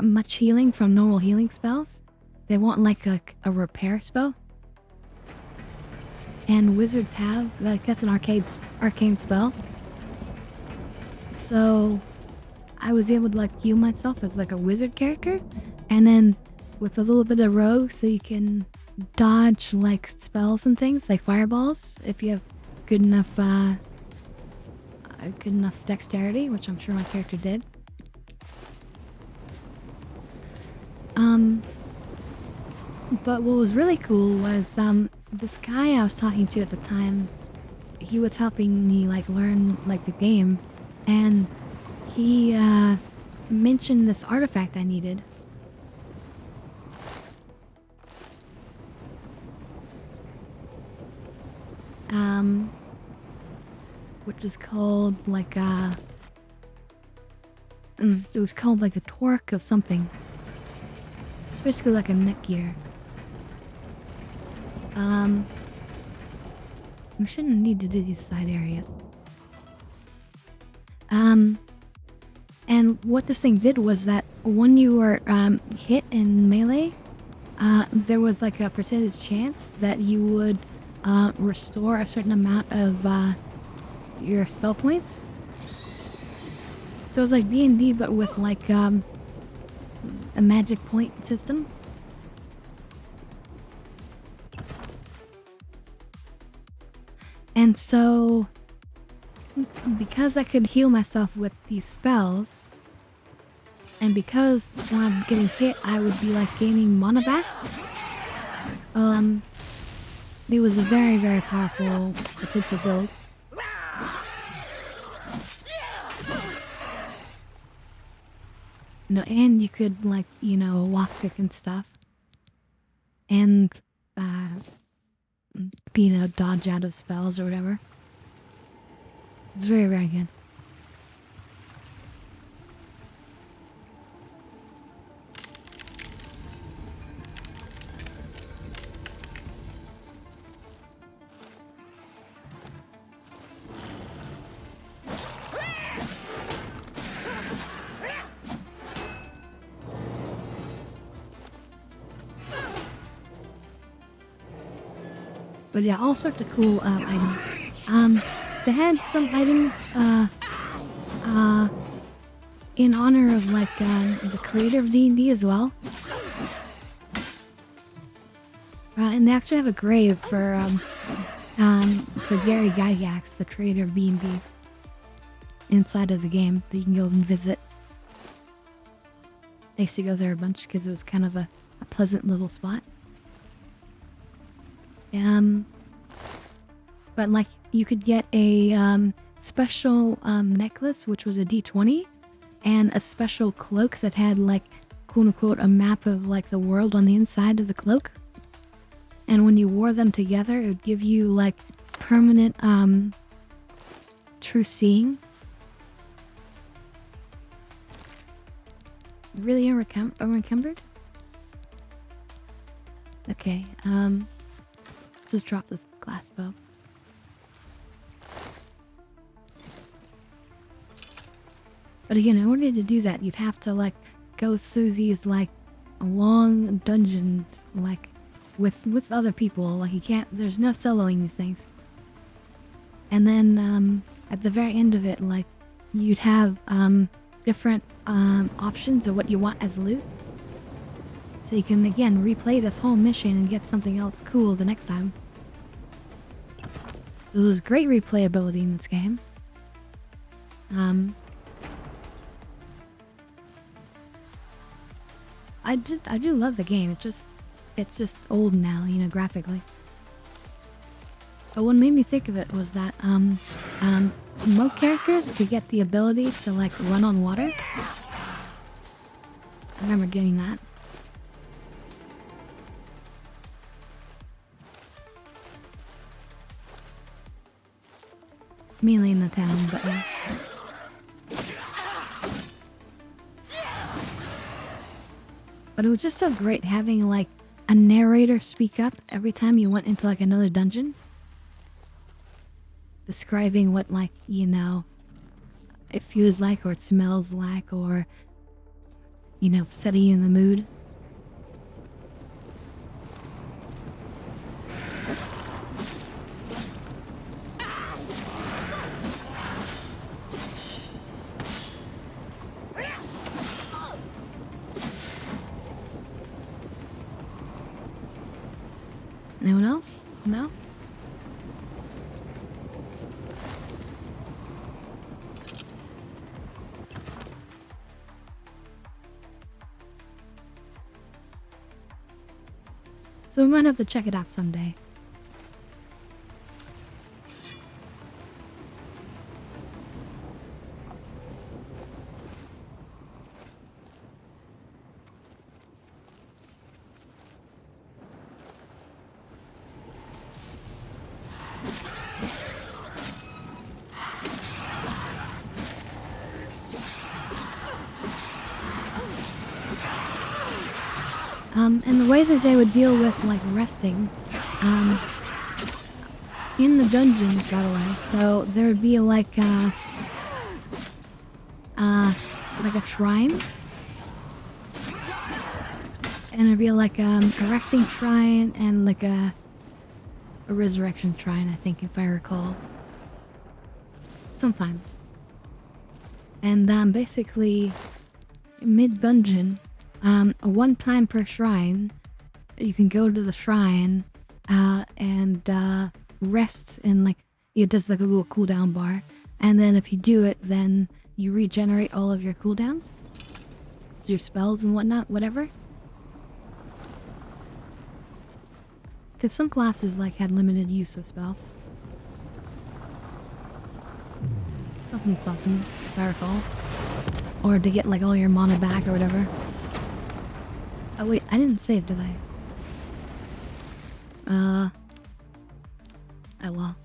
much healing from normal healing spells. They want like a repair spell. And wizards have, like, that's an arcane spell. So I was able to like heal myself as like a wizard character, and then with a little bit of rogue, so you can dodge like spells and things like fireballs if you have good enough dexterity, which I'm sure my character did. But what was really cool was this guy I was talking to at the time, he was helping me like learn like the game, and he mentioned this artifact I needed. Which is called like it was called like a torque of something. It's basically like a neck gear. We shouldn't need to do these side areas. And what this thing did was that when you were hit in melee, there was like a percentage chance that you would restore a certain amount of your spell points. So it was like D&D, but with like a magic point system. And so, because I could heal myself with these spells, and because when I'm getting hit, I would be like gaining mana back. It was a very, very powerful potential build. No, and you could like, you know, walk kick and stuff. And, you know, dodge out of spells or whatever. It's very, very good. But yeah, all sorts of cool items. They had some items in honor of like the creator of D&D as well. And they actually have a grave for Gary Gygax, the creator of D&D, inside of the game that you can go and visit. I used to go there a bunch because it was kind of a pleasant little spot. But like you could get a special necklace, which was a D20, and a special cloak that had like quote unquote a map of like the world on the inside of the cloak. And when you wore them together, it would give you like permanent true seeing. Really unencumbered? Okay, let's just drop this glass bow. But again, in order to do that, you'd have to like go through these like long dungeons, like with other people. Like you can't. There's no soloing these things. And then at the very end of it, like you'd have different options of what you want as loot. So you can again replay this whole mission and get something else cool the next time. So there's great replayability in this game. I do love the game. It's just old now, you know, graphically. But what made me think of it was that most characters could get the ability to like run on water. I remember getting that. Mainly in the town, but yeah. But it was just so great having like a narrator speak up every time you went into like another dungeon. Describing what like, you know, it feels like or it smells like or, you know, setting you in the mood. Anyone else? No? So we might have to check it out someday. And the way that they would deal with like resting, in the dungeons, by the way. So there would be like a shrine, and it'd be like a resting shrine and like a resurrection shrine, I think, if I recall. Sometimes. And basically, mid-dungeon, one time per shrine, you can go to the shrine and rest and like it does like a little cooldown bar. And then if you do it, then you regenerate all of your cooldowns. Your spells and whatnot, whatever. Because some classes like had limited use of spells. Something, if I recall. Or to get like all your mana back or whatever. Oh wait, I didn't save, did I? Oh well.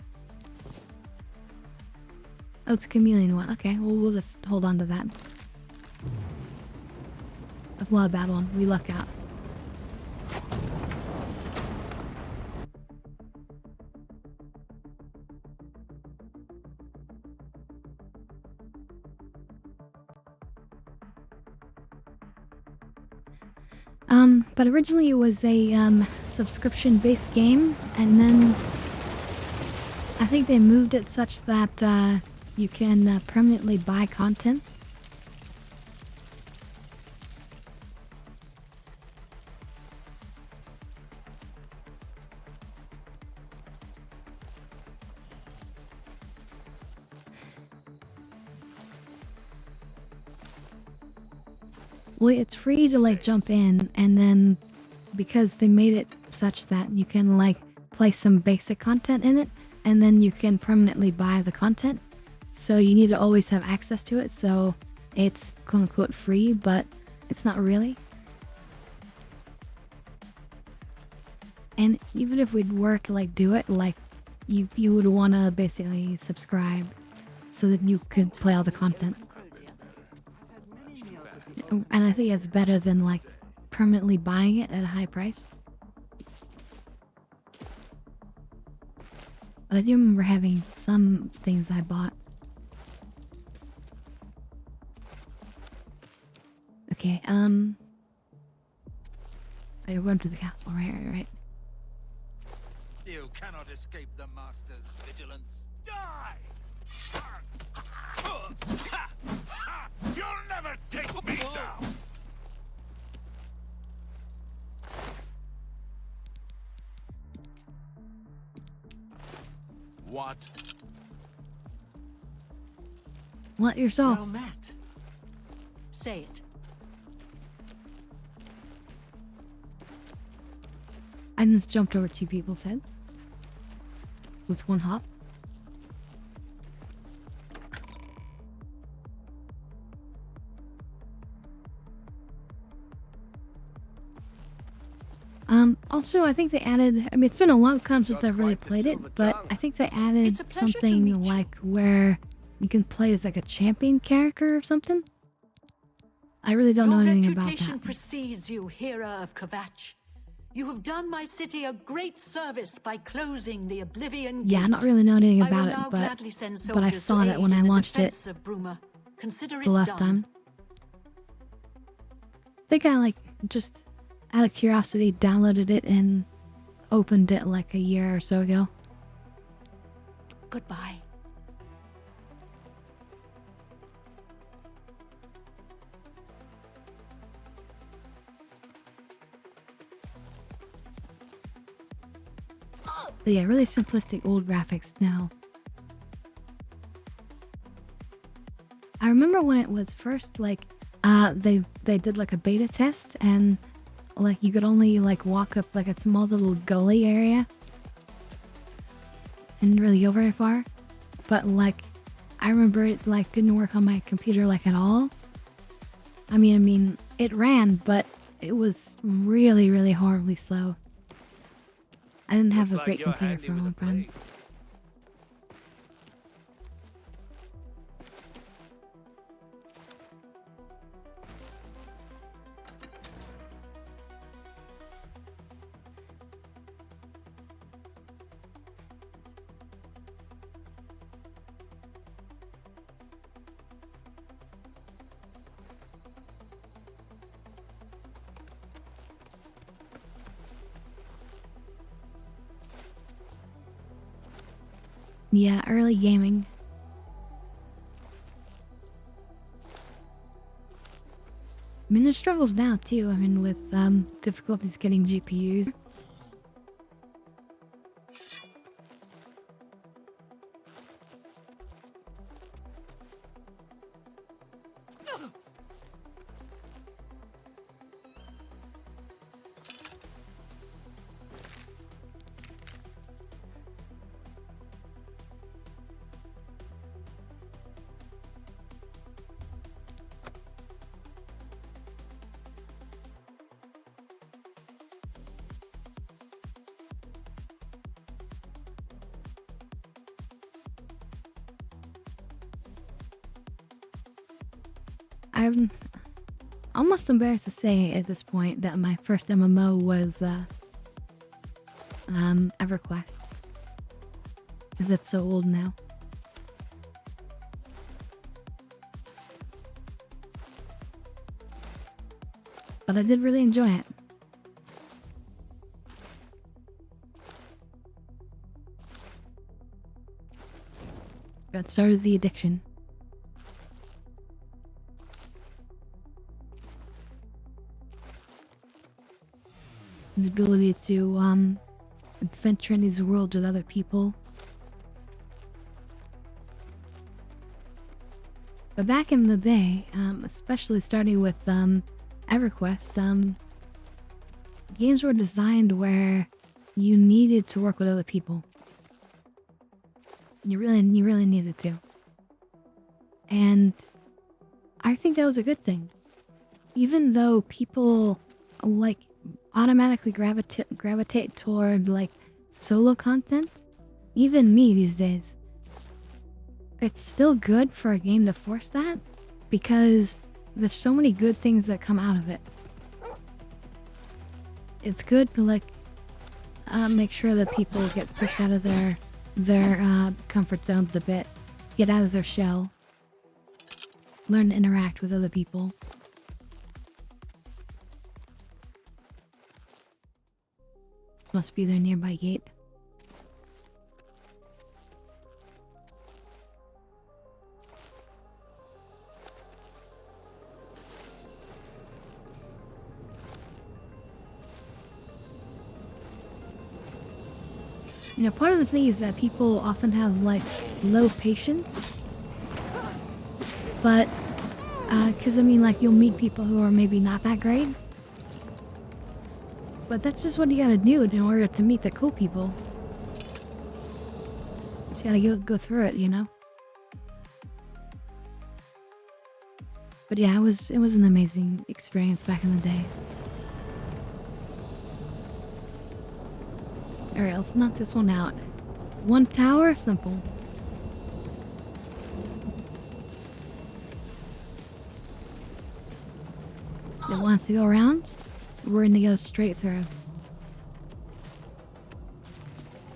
Oh, it's a chameleon one. Okay, well we'll just hold on to that. Well, a bad one. We luck out. But originally it was a subscription-based game, and then I think they moved it such that you can permanently buy content. Well, it's free to like jump in, and then because they made it such that you can like place some basic content in it, and then you can permanently buy the content. So you need to always have access to it, so it's quote unquote free, but it's not really. And even if we'd work like do it, like you would want to basically subscribe so that you could play all the content. And I think it's better than like permanently buying it at a high price. But I do remember having some things I bought. Okay, I run to the castle, right. You cannot escape the Master's vigilance. Die! You'll never take me down! What? What yourself? Well met. Say it. I just jumped over two people's heads with one hop. Also, I think they added, I mean, it's been a long time since I've really played it, but I think they added It's a pleasure to something meet you. like where you can play as like a champion character or something. I really don't know Your anything about reputation that. precedes you, Hera of Kvatch. You have done my city a great service by closing the Oblivion Yeah, I Gate. don't really know anything I will about now it, gladly send but I soldiers saw to that when aid I in the launched it defense of Bruma. Consider the it last done. time. I think I like just out of curiosity downloaded it and opened it like a year or so ago. Goodbye. But yeah, really simplistic old graphics now. I remember when it was first like they did like a beta test, and like you could only like walk up like a small little gully area and didn't really go very far. But like I remember it like didn't work on my computer like at all. I mean it ran, but it was really, really horribly slow. I didn't have Looks a great like you're computer handy for a with long a time. blade. Yeah, early gaming. I mean, there's struggles now too. I mean, with difficulties getting GPUs. I'm almost embarrassed to say at this point that my first MMO was EverQuest. Because it's so old now. But I did really enjoy it. Got started the addiction. The ability to adventure in these worlds with other people. But back in the day, especially starting with EverQuest, games were designed where you needed to work with other people. You really needed to. And I think that was a good thing. Even though people like automatically gravitate toward like solo content, even me these days, it's still good for a game to force that because there's so many good things that come out of it. It's good to like make sure that people get pushed out of their comfort zones a bit, get out of their shell, learn to interact with other people. This must be their nearby gate. You know, part of the thing is that people often have, like, low patience. But, because, I mean, like, you'll meet people who are maybe not that great. But that's just what you gotta do in order to meet the cool people. Just gotta go through it, you know? But yeah, it was an amazing experience back in the day. Alright, let's knock this one out. One tower? Simple. It wants to go around? We're gonna go straight through.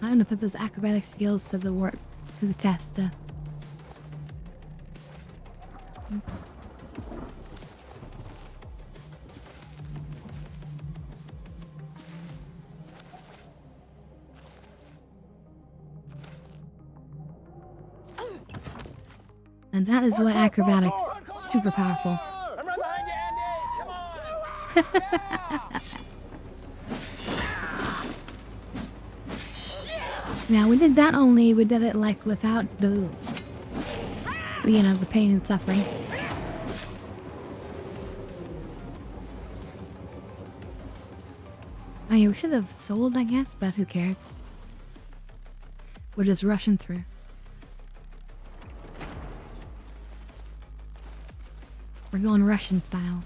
I'm gonna put those acrobatic skills to the test. And that is why acrobatics super powerful. I'm right behind you, Andy. Come on. Now we did that only, we did it like without the, you know, the pain and suffering. I mean, we should have sold, I guess, but who cares? We're just rushing through. We're going Russian style.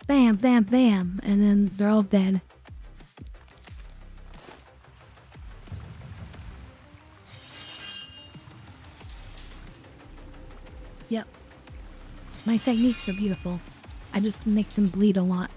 Bam, bam, bam, and then they're all dead. Yep. My techniques are beautiful. I just make them bleed a lot.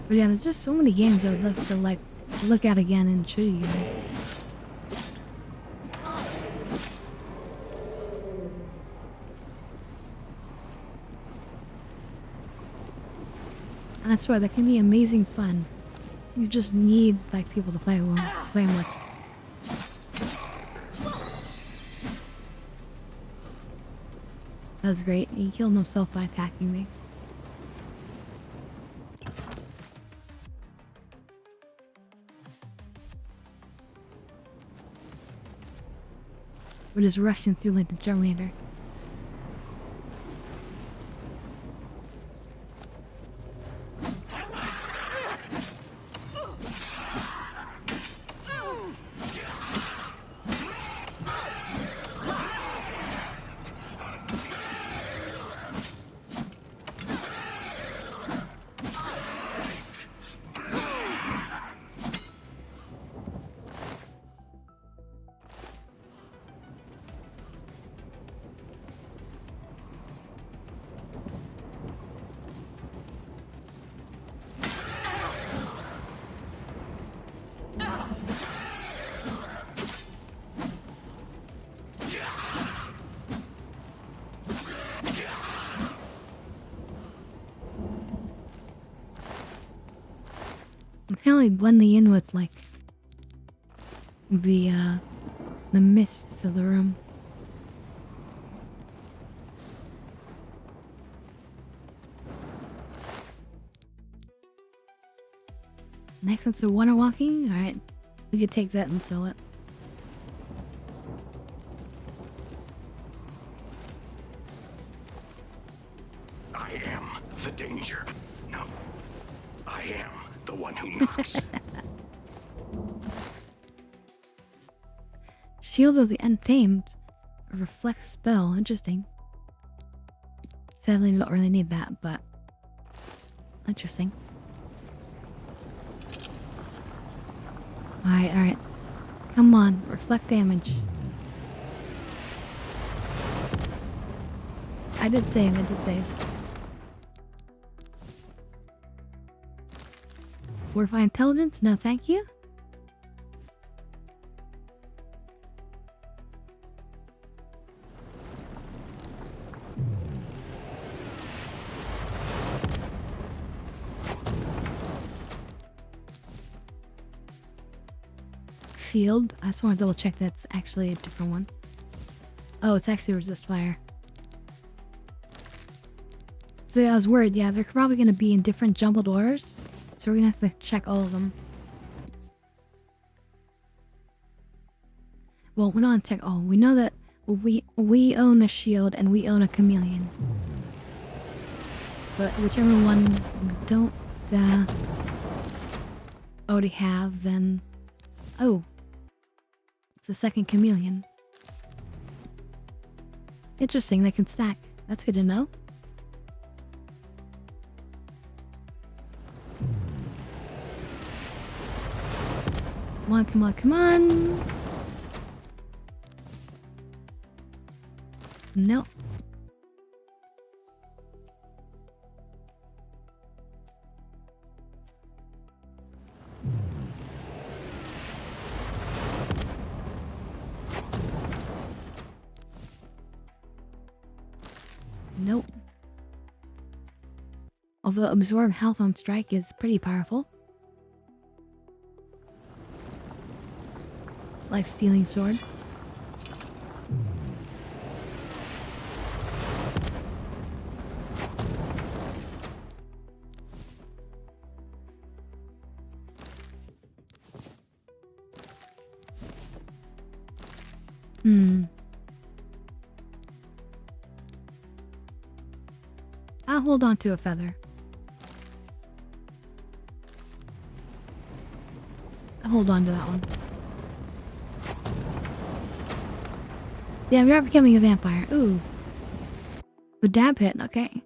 But yeah, there's just so many games I would love to like look at again and show you guys. And I swear, that can be amazing fun. You just need like people to play them with. That was great. He killed himself by attacking me. We're just rushing through like the Terminator. I'm kind of like blending in with like the mists of the room. Next one's the water walking. All right, we could take that and sell it. I am the danger. No, I am the one who knocks. Shield of the Untamed. A reflect spell. Interesting. Sadly, we don't really need that, but interesting. Alright. Come on, reflect damage. I did save. Fortify intelligence? No, thank you. Field. I just want to double check that's actually a different one. Oh, it's actually resist fire. So I was worried. Yeah, they're probably going to be in different jumbled orders. So we're going to have to check all of them. Well, we don't have to check all. We know that we own a shield and we own a chameleon. But whichever one we don't already have, then... Oh. It's the second chameleon. Interesting, they can stack. That's good to know. Come on. No. Nope. Although absorb health on strike is pretty powerful. Life-stealing sword. I'll hold on to a feather. I'll hold on to that one. Yeah, we are becoming a vampire. Ooh. A dab hit, okay.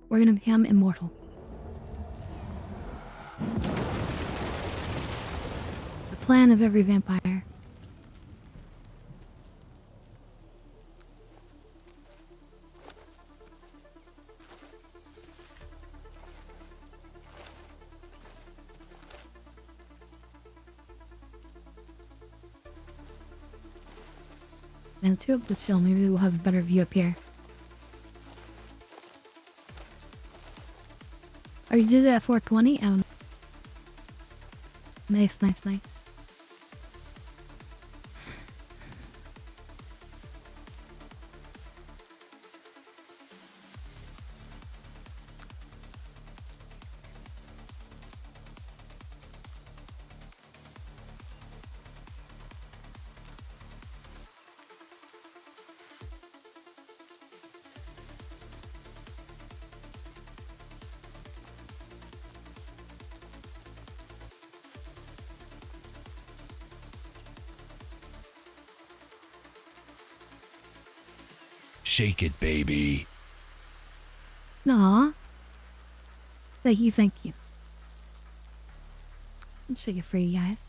We're gonna become immortal. The plan of every vampire. Man, let's go up this hill. Maybe we'll have a better view up here. Oh, you did it at 420? Nice, nice, nice. Shake it, baby. Aw. Thank you, thank you. I'll shake it for you guys.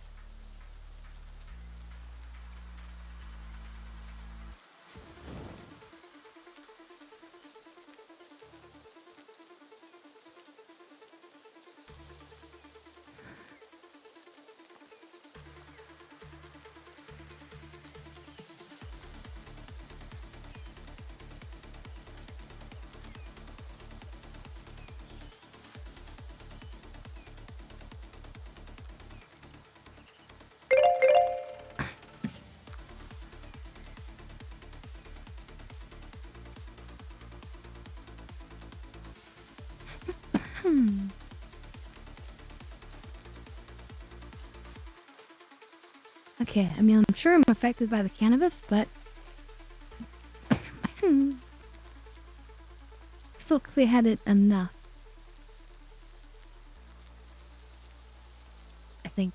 Okay, I mean, I'm sure I'm affected by the cannabis, but I still clear headed enough. I think.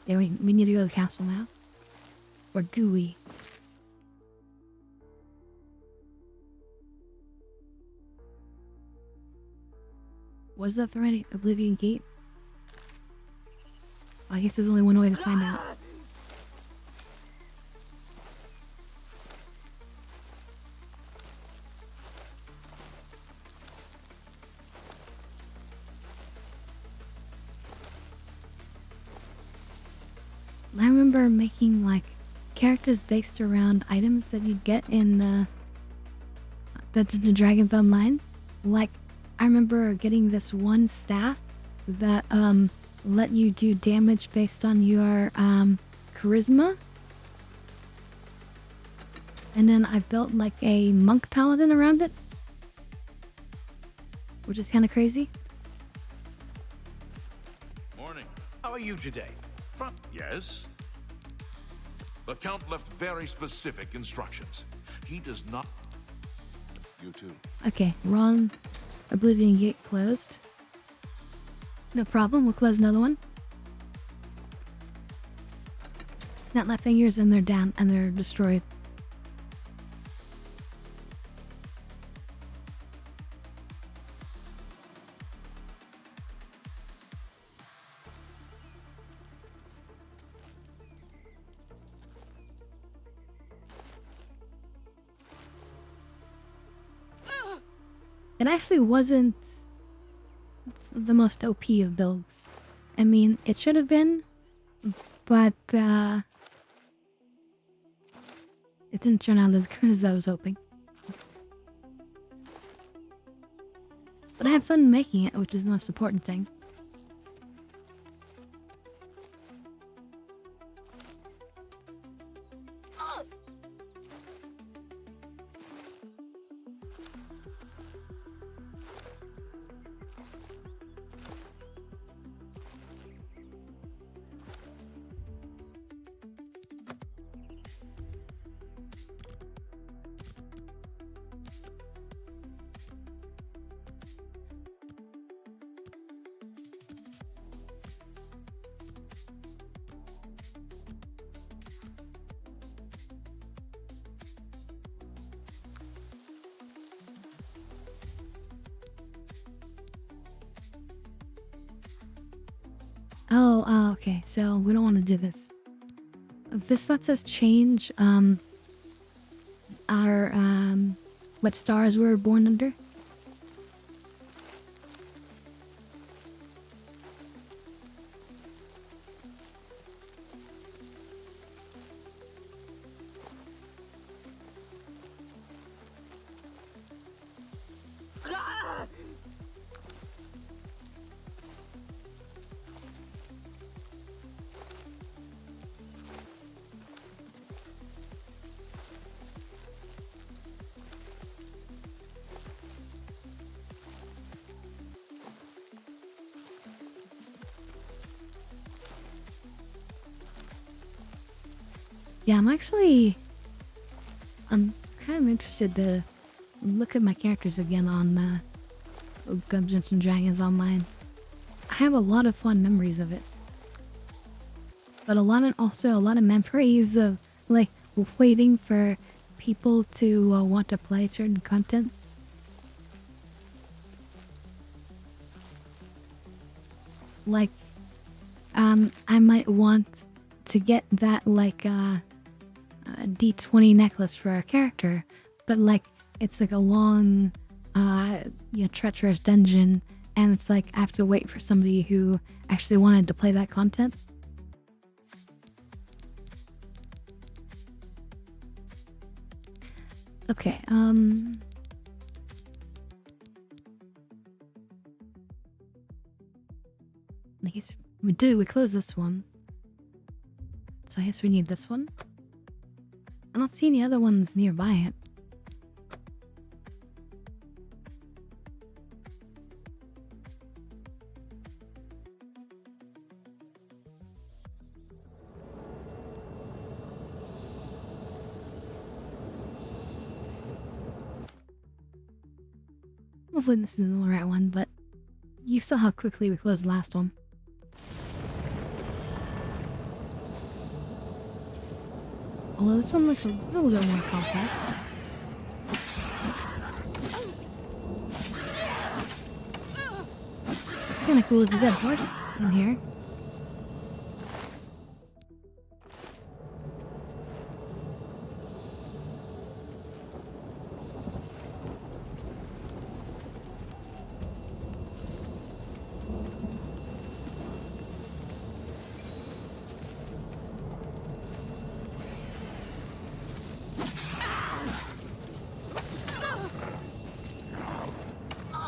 Yeah, we need to go to the castle now. Or do we? Was that the right Oblivion gate? I guess there's only one way to find out. I remember making like characters based around items that you'd get in the Dragon Thumb line. Like, I remember getting this one staff that let you do damage based on your charisma. And then I built like a monk paladin around it, which is kind of crazy. Morning. How are you today? Yes? The Count left very specific instructions. He does not... You too. Okay, wrong Oblivion gate closed. No problem, we'll close another one. Snap my fingers and they're down and they're destroyed. It actually wasn't the most OP of builds. I mean, it should have been, but it didn't turn out as good as I was hoping. But I had fun making it, which is the most important thing. Oh, okay, so we don't want to do this. This lets us change, our, what stars we were born under. Yeah, I'm kind of interested to look at my characters again on Dungeons and Dragons Online. I have a lot of fond memories of it, but also a lot of memories of like waiting for people to want to play certain content. Like, I might want to get that like D20 necklace for a character, but like it's like a long, treacherous dungeon, and it's like I have to wait for somebody who actually wanted to play that content. Okay, I guess we close this one. So I guess we need this one. I don't see any other ones nearby it. Hopefully this isn't the right one, but you saw how quickly we closed the last one. Although this one looks a little bit more complex. It's kinda cool, there's a dead horse in here.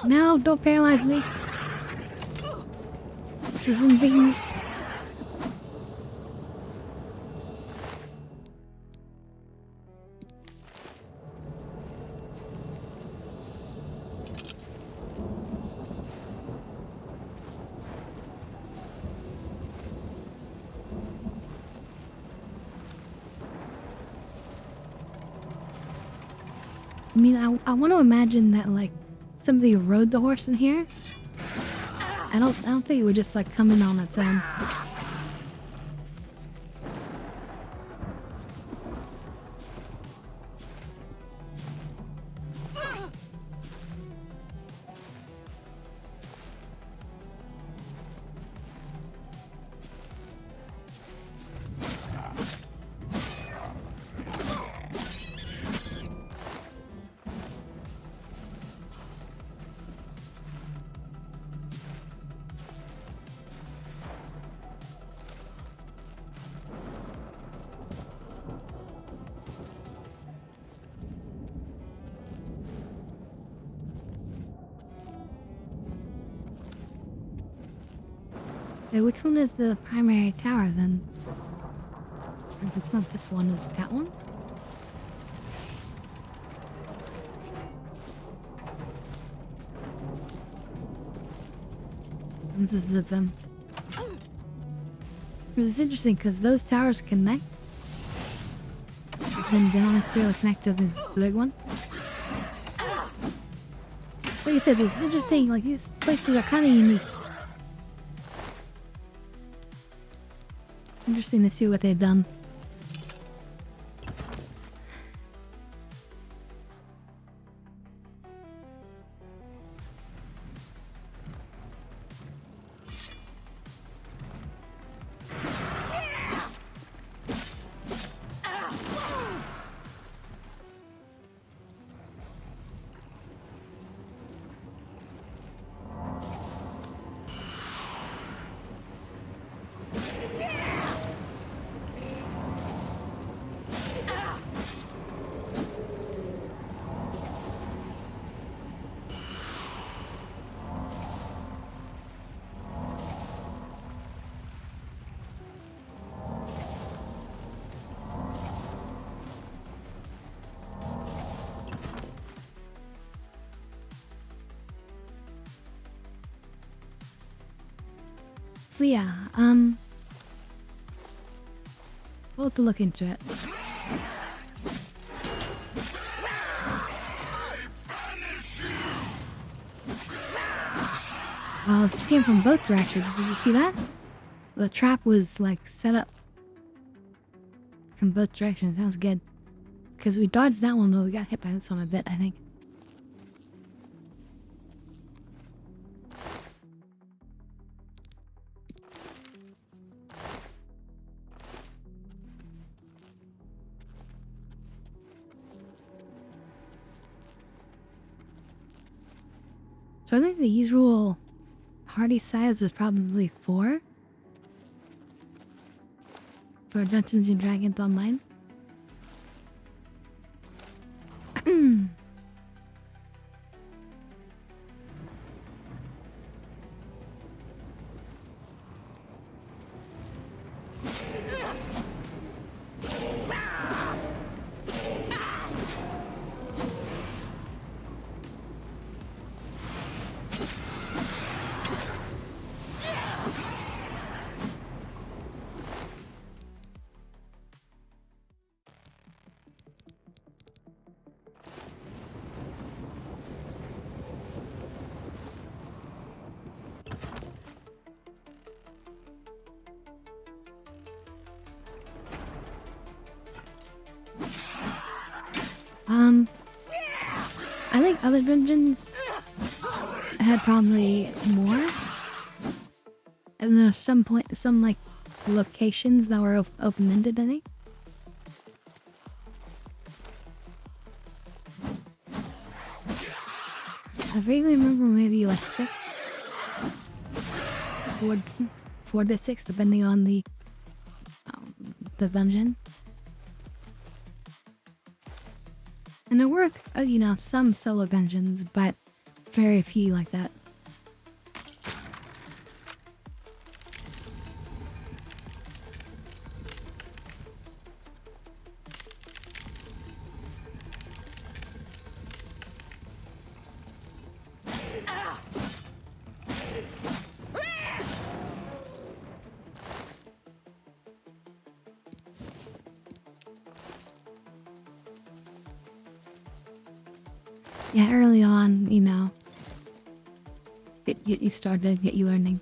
No, don't paralyze me. This isn't being... I mean, I want to imagine that, like, somebody rode the horse in here. I don't think it would just, like, come in on its own. Okay, which one is the primary tower then? If it's not this one, is it that one? This is them. It's interesting because those towers connect, but then they don't necessarily connect to the big one. Like I said, it's interesting, like these places are kind of unique. Interesting to see what they've done. But yeah, We'll have to look into it. Well, this came from both directions. Did you see that? The trap was like set up from both directions. That was good. Because we dodged that one, but we got hit by this one a bit, I think. So I think the usual party size was probably 4 for Dungeons and Dragons Online. I think other dungeons had probably more. And there's some like locations that were open-ended, I think. I vaguely remember maybe like 6. 4 to 6, depending on the dungeon. And there were, you know, some solo dungeons, but very few like that. Yeah, early on, you know, you started to get you learning.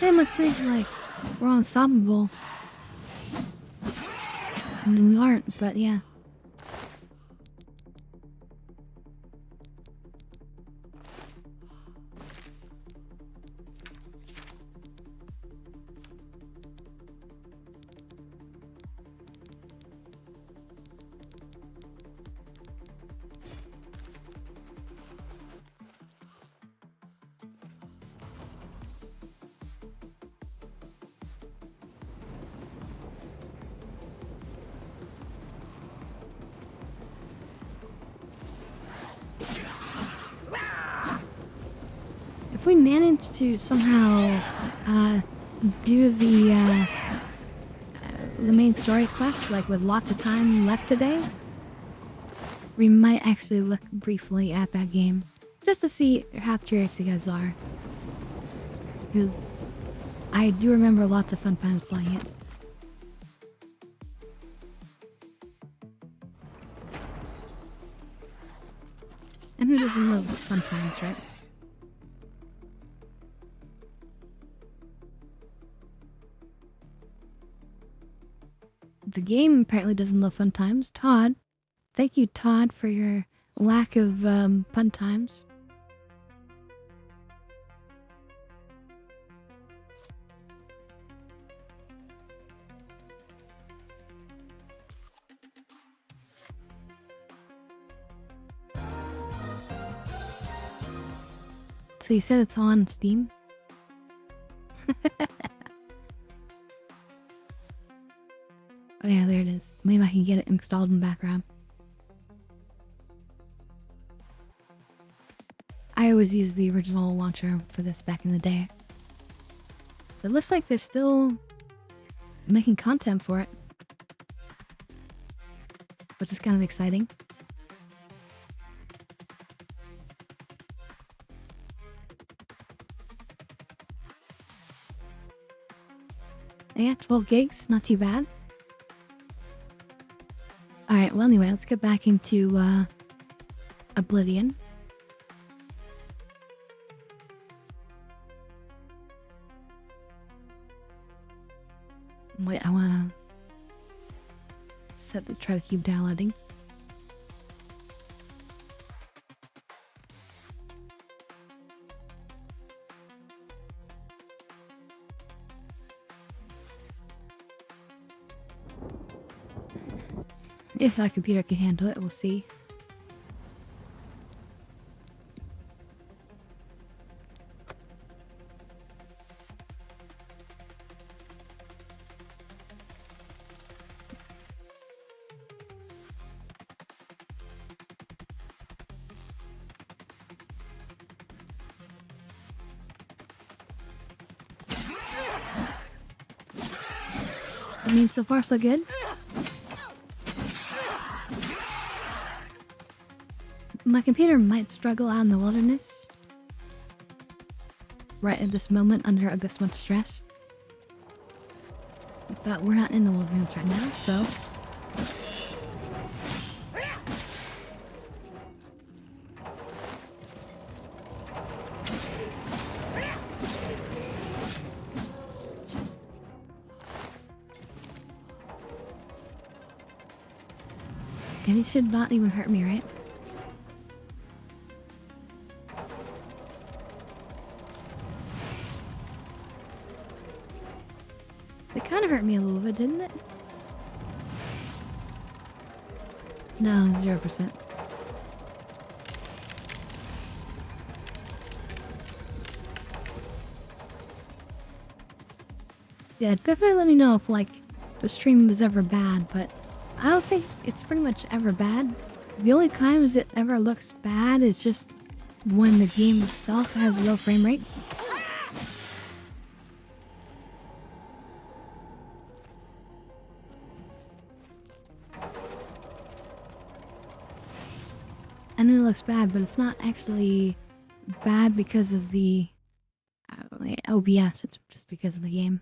They must think like we're unstoppable. And we aren't, but yeah. If we manage to somehow do the main story quest, like with lots of time left today, we might actually look briefly at that game, just to see how curious you guys are. Because I do remember lots of fun times playing it. And who doesn't love fun times, right? The game apparently doesn't love fun times. Todd. Thank you, Todd, for your lack of fun times. so you said it's on Steam? Oh yeah, there it is. Maybe I can get it installed in the background. I always used the original launcher for this back in the day. It looks like they're still making content for it, which is kind of exciting. Yeah, 12 gigs, not too bad. Alright, well anyway, let's get back into Oblivion. Wait, I wanna set the try to keep downloading. If my computer can handle it, we'll see. I mean, so far so good. My computer might struggle out in the wilderness right at this moment under this much stress. But we're not in the wilderness right now, so... And it should not even hurt me, right? It kind of hurt me a little bit, didn't it? No, 0%. Yeah, definitely let me know if, like, the stream was ever bad, but I don't think it's pretty much ever bad. The only times it ever looks bad is just when the game itself has low frame rate. I know it looks bad, but it's not actually bad because of the OBS. It's just because of the game.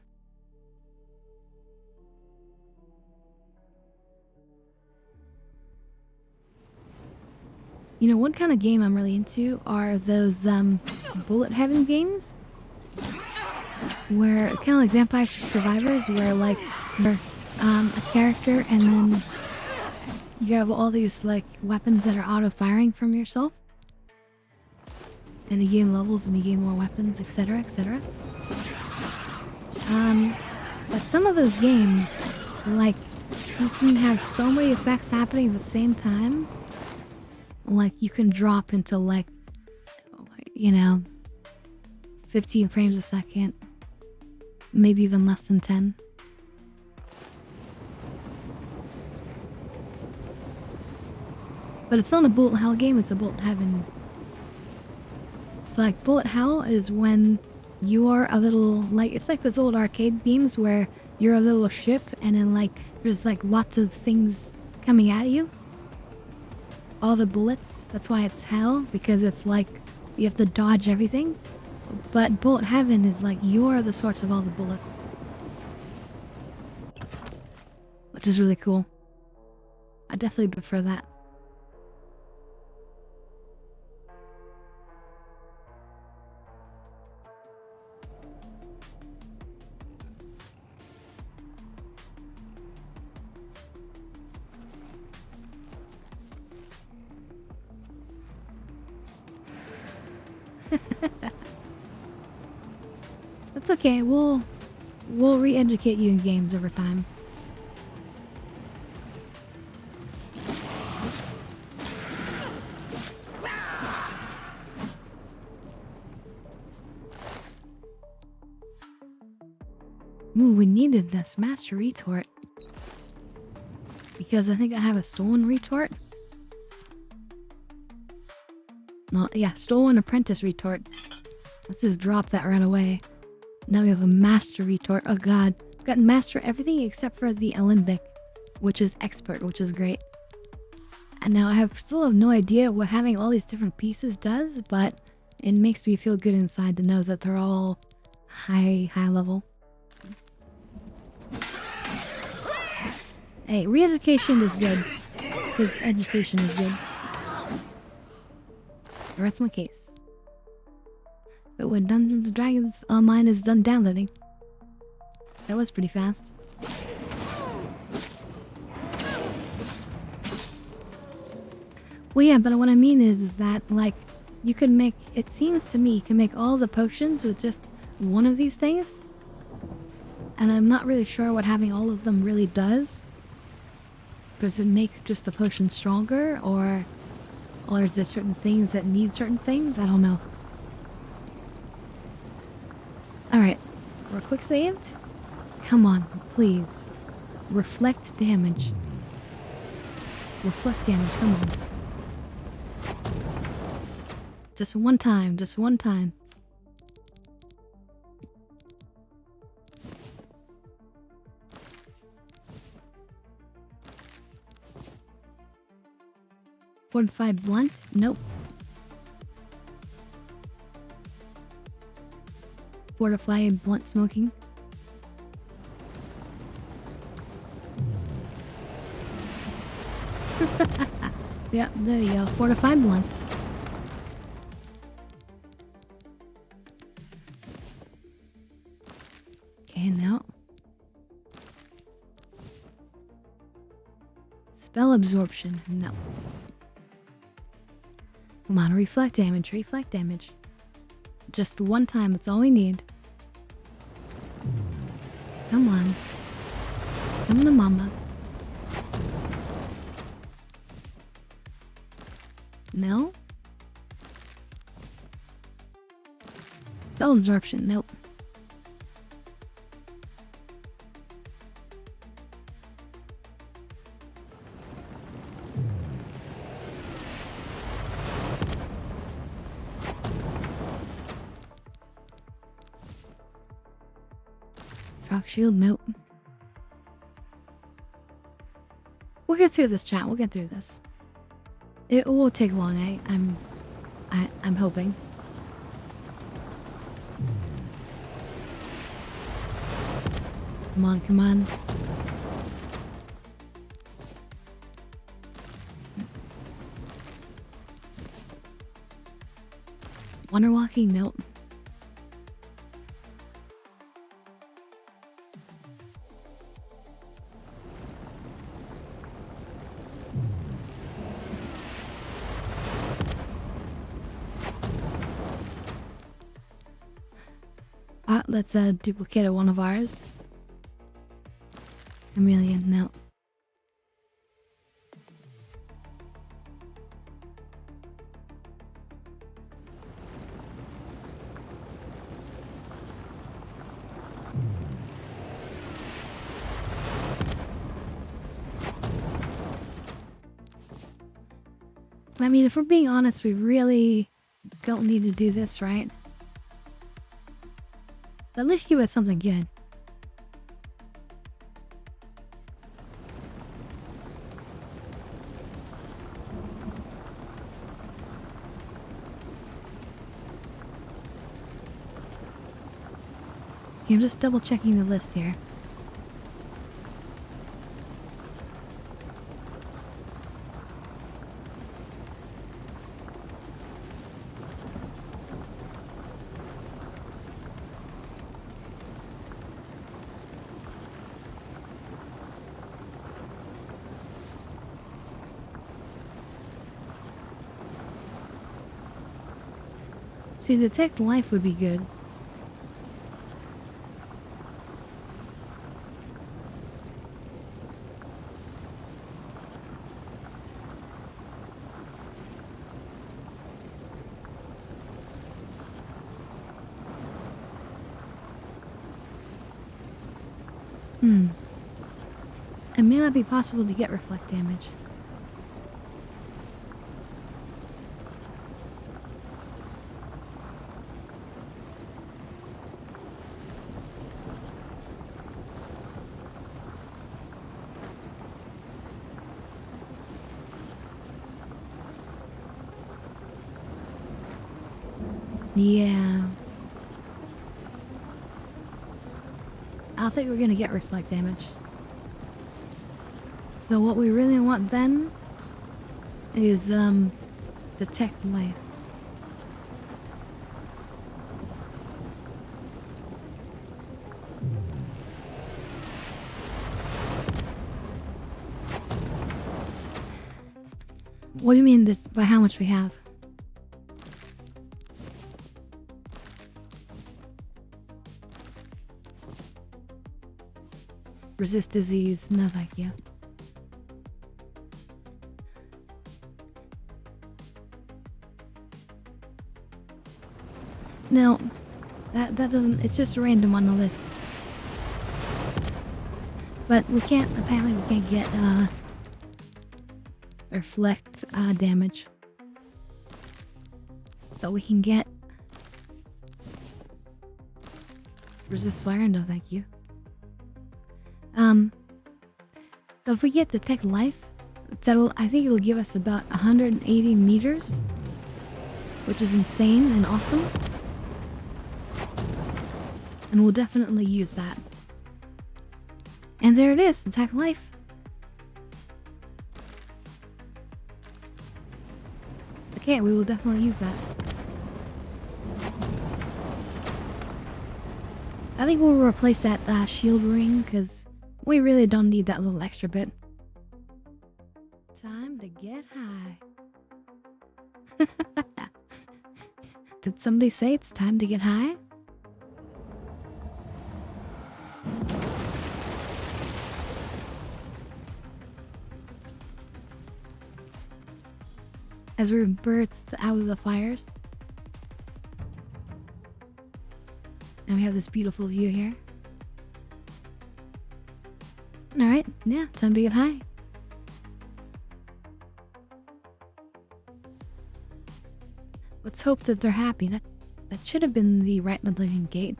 You know, one kind of game I'm really into are those bullet heaven games, where kind of like Vampire Survivors, where like you're a character and then you have all these like weapons that are auto-firing from yourself, and you gain levels and you gain more weapons, etc., etc. But some of those games, like, you can have so many effects happening at the same time. Like, you can drop into, like, you know, 15 frames a second. Maybe even less than 10. But it's not a bullet hell game, it's a bullet heaven. So, like, bullet hell is when you're a little, like, it's like those old arcade games where you're a little ship and then, like, there's, like, lots of things coming at you. All the bullets, that's why it's hell, because it's like you have to dodge everything. But bullet heaven is like you're the source of all the bullets, which is really cool. I definitely prefer that. That's okay, we'll re-educate you in games over time. we needed this master retort. Because I think I have a stolen retort. No, yeah, stolen apprentice retort. Let's just drop that right away. Now we have a master retort. Oh god. We've got master everything except for the Olympic, which is expert, which is great. And now I still have no idea what having all these different pieces does, but it makes me feel good inside to know that they're all high level. Hey, re-education is good. Because education is good. Rest my case. But when Dungeons & Dragons Online is done downloading. That was pretty fast. Well, yeah, but what I mean is that, like, you could make, it seems to me, you can make all the potions with just one of these things. And I'm not really sure what having all of them really does. Does it make just the potion stronger, or is there certain things that need certain things? I don't know. Alright, we're quick saved. Come on, please. Reflect damage. Reflect damage, come on. Just one time, just one time. Fortified blunt? Nope. Fortified blunt smoking? Yep, there you go. Fortified blunt. Okay, now. Spell absorption? No. Come on, reflect damage, reflect damage. Just one time, that's all we need. Come on. Come to mama. No? Spell absorption, nope. Rock shield, nope. We'll get through this, chat. We'll get through this. It won't take long. I'm hoping. Come on, come on. Wonder walking, nope. Let's duplicate one of ours. Chameleon, no. I mean, if we're being honest, we really don't need to do this, right? But at least give us something good. Okay, I'm just double checking the list here. See, detect life would be good. It may not be possible to get reflect damage. Yeah. I think we're gonna get reflect damage. So what we really want then is detect life. What do you mean this by how much we have? Resist disease, no thank you. No, that doesn't, it's just random on the list. But we can't, apparently we can't get, reflect, damage. But we can get resist fire, no thank you. So if we get detect life, I think it'll give us about 180 meters, which is insane and awesome. And we'll definitely use that. And there it is, detect life. Okay, we will definitely use that. I think we'll replace that shield ring, because we really don't need that little extra bit. Time to get high. Did somebody say it's time to get high? As we burst out of the fires. And we have this beautiful view here. Alright, yeah, time to get high. Let's hope that they're happy. That should have been the right Oblivion gate.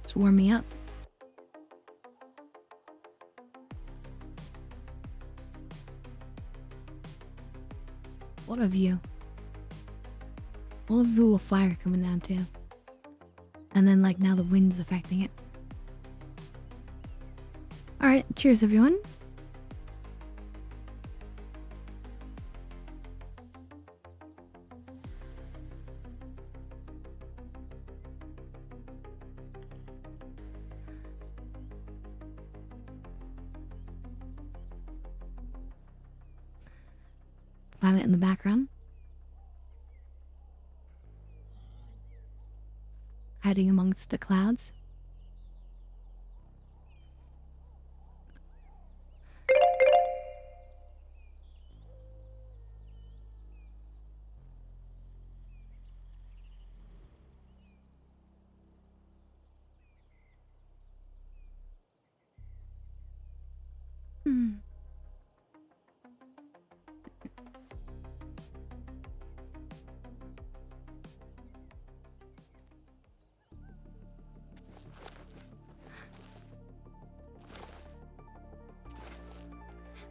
It's warm me up. What a view. What a view of fire coming down too. And then like now the wind's affecting it. Alright, cheers everyone. Climate in the background. Hiding amongst the clouds.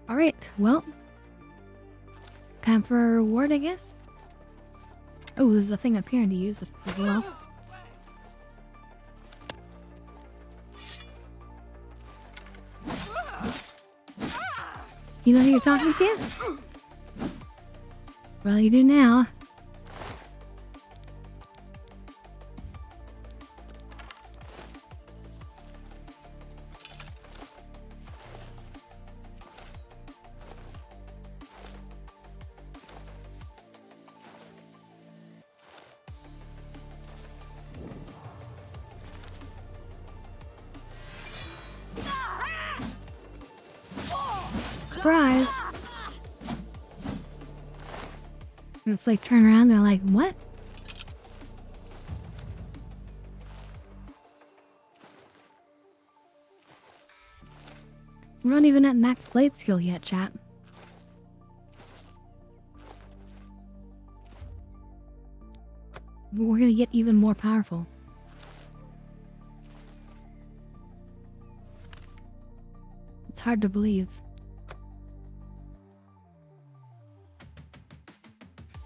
Alright, well. Time for a reward, I guess? Oh, there's a thing up here to use as well. You know who you're talking to? Well, you do now. surprise. And it's like turn around, they're like, what? We're not even at max blade skill yet, chat. But we're gonna get even more powerful. It's hard to believe.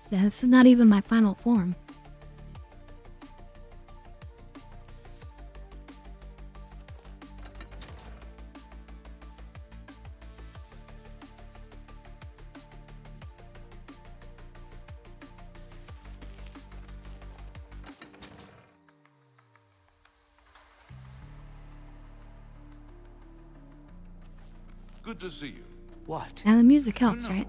Yeah, this is not even my final form. Good to see you. What? And the music helps, No, right?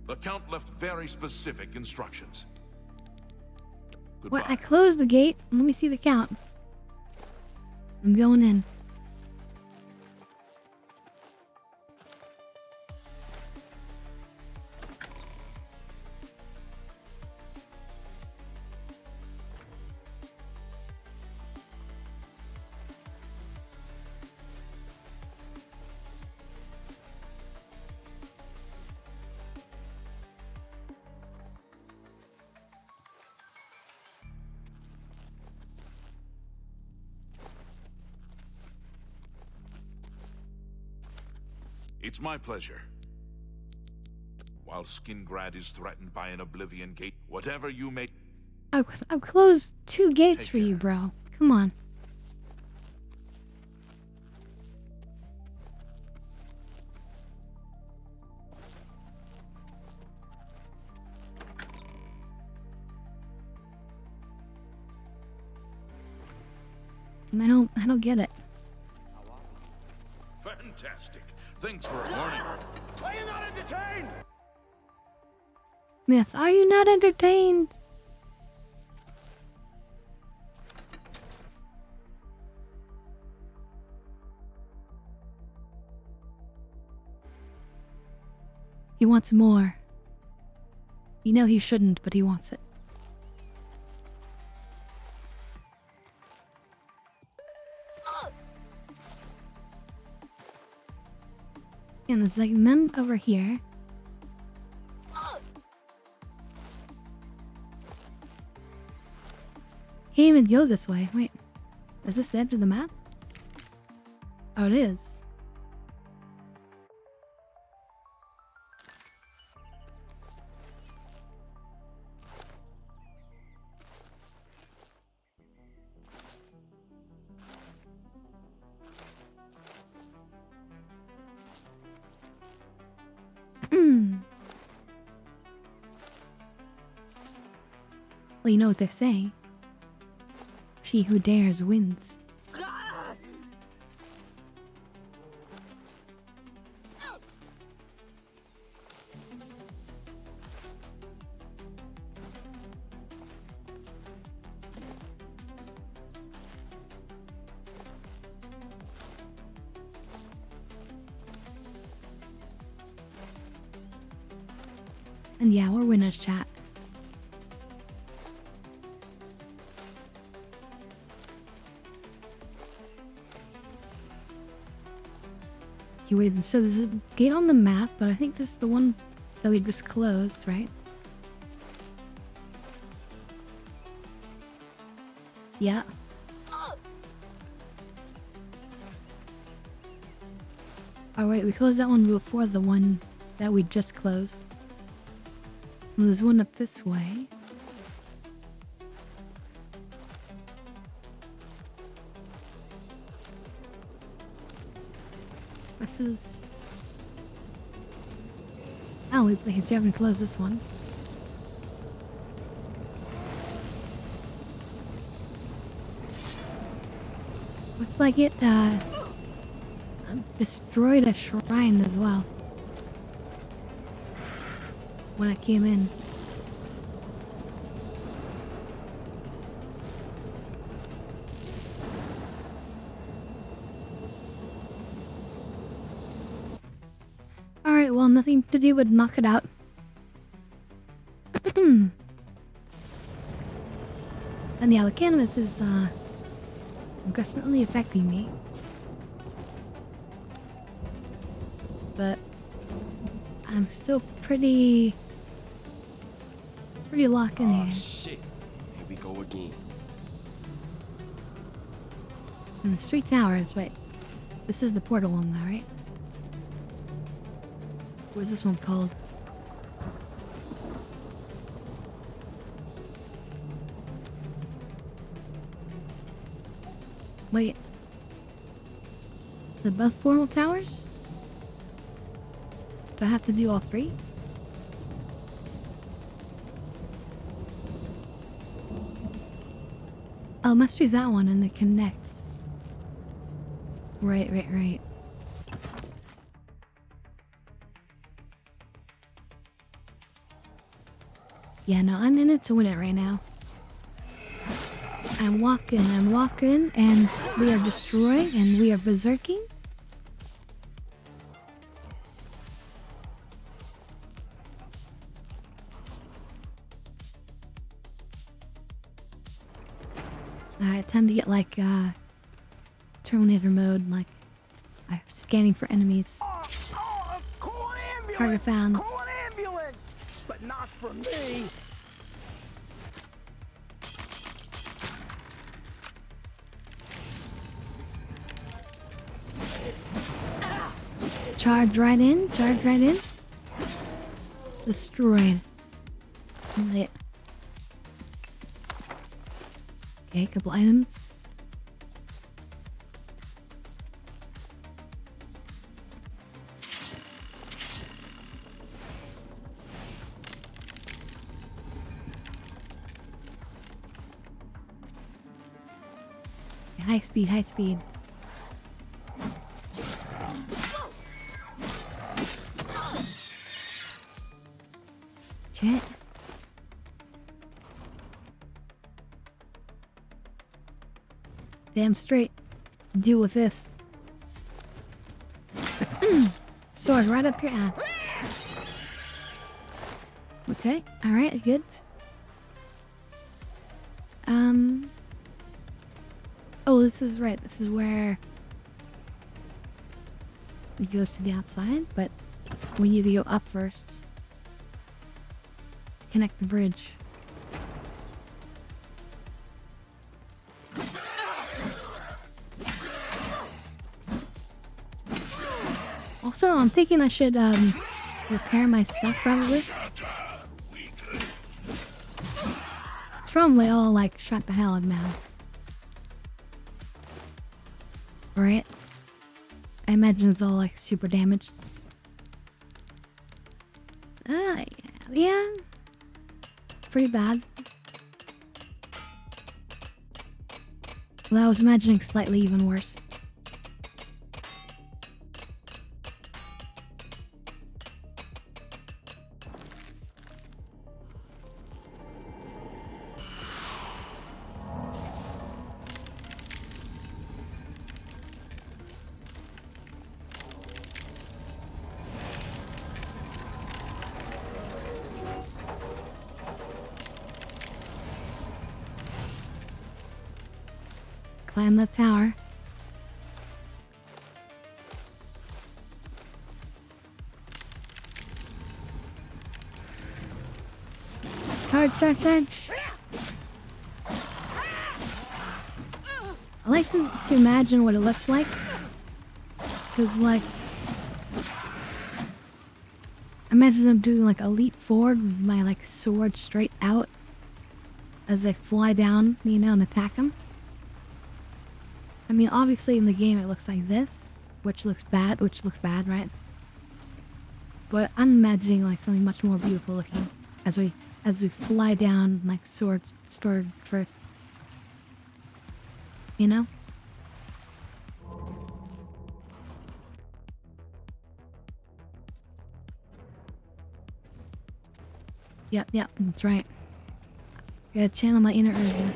The Count left very specific instructions. What? Goodbye. I closed the gate. Let me see the count. I'm going in. It's my pleasure. While Skingrad is threatened by an Oblivion gate, whatever you may... I've closed 2 gates Take for you, care. bro. Come on. And I don't get it. Fantastic. Thanks for warning. Are you not entertained? Myth, are you not entertained? He wants more. You know he shouldn't, but he wants it. And there's like Mem over here. Can't even go this way. Wait. Is this the edge of the map? Oh, it is. Well, you know what they say. She who dares wins. And yeah, we're winners, chat. Okay, wait, so there's a gate on the map, but I think this is the one that we just closed, right? Yeah. Oh wait, we closed that one before the one that we just closed. Well, there's one up this way. This is... Oh, we haven't closed this one. Looks like it, destroyed a shrine as well. When I came in. nothing to do but knock it out. And yeah, the cannabis is definitely affecting me. But I'm still pretty locked in here. Shit. Here we go again. And the street towers, wait. This is the portal one though, right? What's this one called? Wait. The both portal towers? Do I have to do all three? Oh, it must be that one and it connects. Right. Yeah, no, I'm in it to win it right now. I'm walking, and we are destroying, and we are berserking. Alright, time to get like, Terminator mode, like, I'm scanning for enemies. Call an ambulance! Target found. Call an ambulance! But not for me! Charge right in. Destroyed. Lit. Okay, couple items. High speed. Shit. Damn straight. Deal with this. Sword right up your ass. Okay, alright, good. Oh, this is right. This is where you go to the outside, but we need to go up first. Connect the bridge. Also, I'm thinking I should repair my stuff probably. It's probably all like shut the hell up now. Right? I imagine it's all like super damaged. Yeah. Pretty bad. Well, I was imagining slightly even worse. Climb the tower. Charge. I like to imagine what it looks like. Cause like, imagine them doing like a leap forward with my like sword straight out as they fly down, you know, and attack them. I mean, obviously in the game it looks like this, which looks bad, right? But I'm imagining like something much more beautiful looking as we fly down like sword first. You know? Yep, that's right. Gotta channel my inner Urza.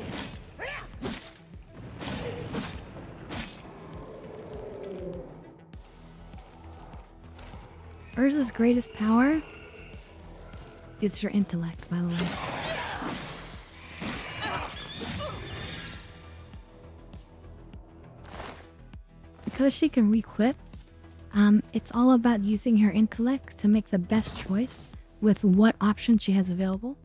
Urza's greatest power? It's your intellect, by the way. Because she can re-equip, it's all about using her intellect to make the best choice with what option she has available.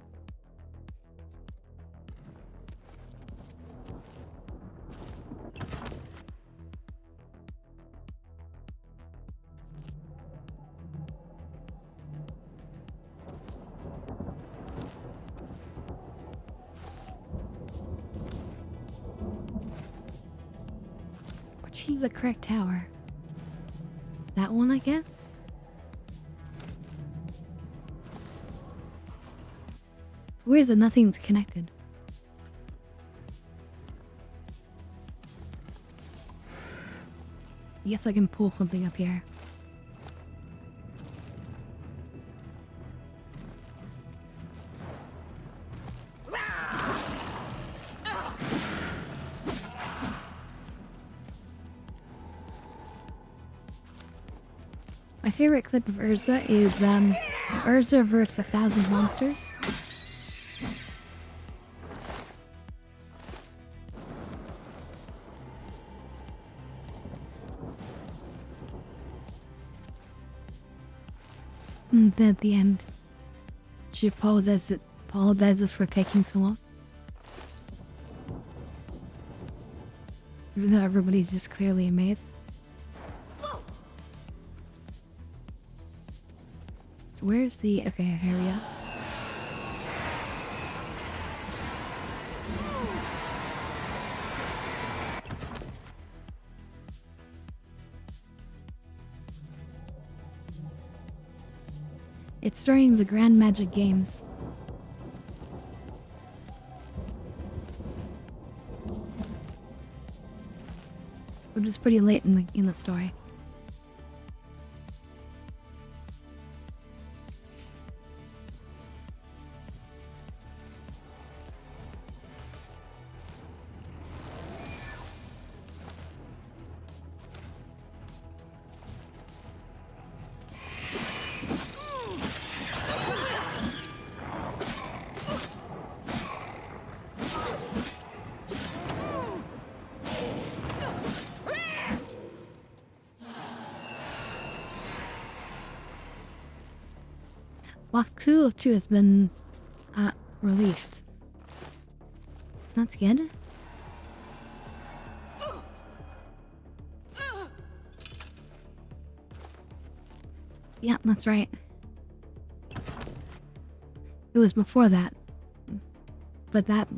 She's the correct tower. That one, I guess? Where is it? Nothing's connected. Yes, I can pull something up here. My favorite clip of Urza is Urza versus 1,000 monsters. And then at the end, she apologizes for taking so long. Even though everybody's just clearly amazed. Where's the... Okay, here we go. It's during the Grand Magic Games. Which is pretty late in the story. Walk 2 of 2 has been released. It's not scared? Yeah, that's right. It was before that. But that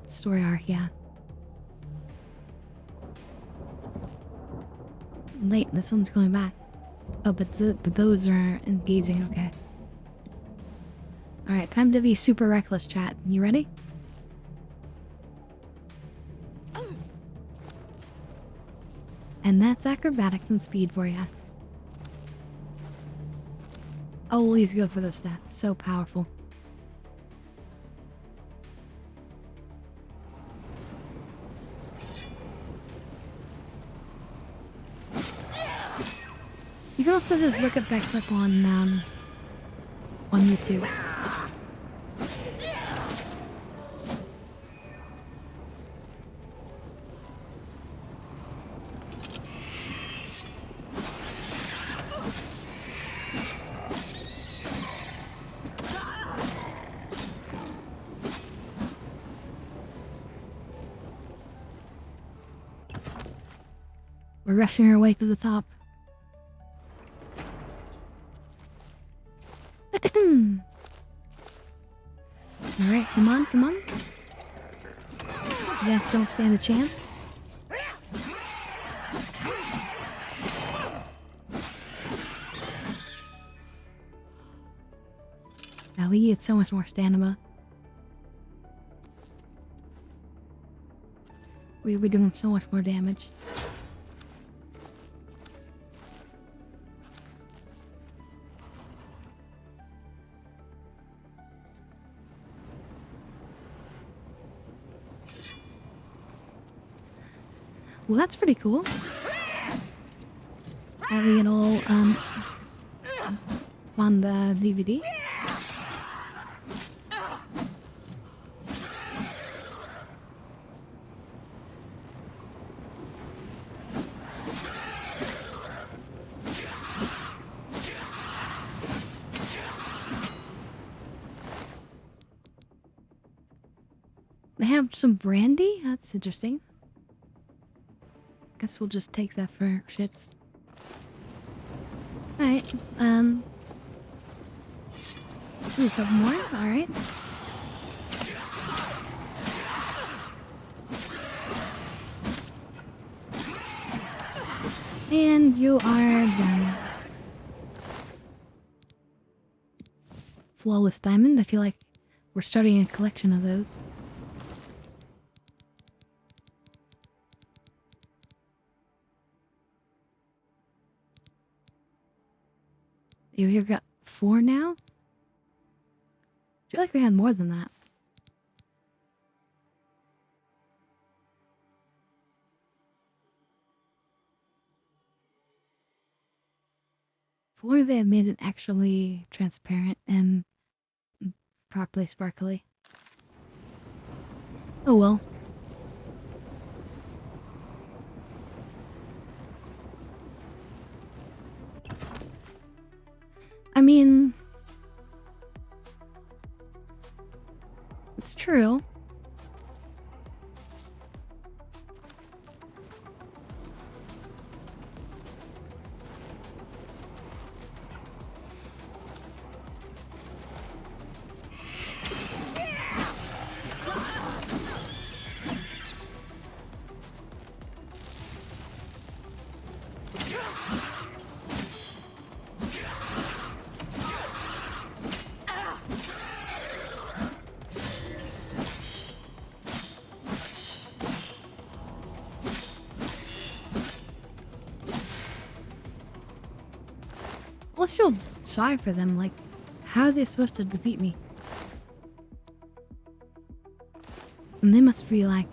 story arc, yeah. Late, this one's going back. Oh, but those are engaging, okay. Alright, time to be super reckless, chat. You ready? And that's acrobatics and speed for ya. Always go for those stats. So powerful. You can also just look up that clip on YouTube. We're rushing our way to the top. Alright, come on, come on. You guys don't stand a chance. Now we get so much more stamina. We're doing so much more damage. Well, that's pretty cool. Having it all, on the DVD. They have some brandy? That's interesting. Guess we'll just take that for shits. Alright, ooh, a couple more, alright. And you are done. Flawless diamond, I feel like we're starting a collection of those. You've got 4 now? I feel like we had more than that. Before they have made it actually transparent and properly sparkly. Oh well. I mean, it's true. Let's feel sorry for them, like, how are they supposed to defeat me? And they must be, like,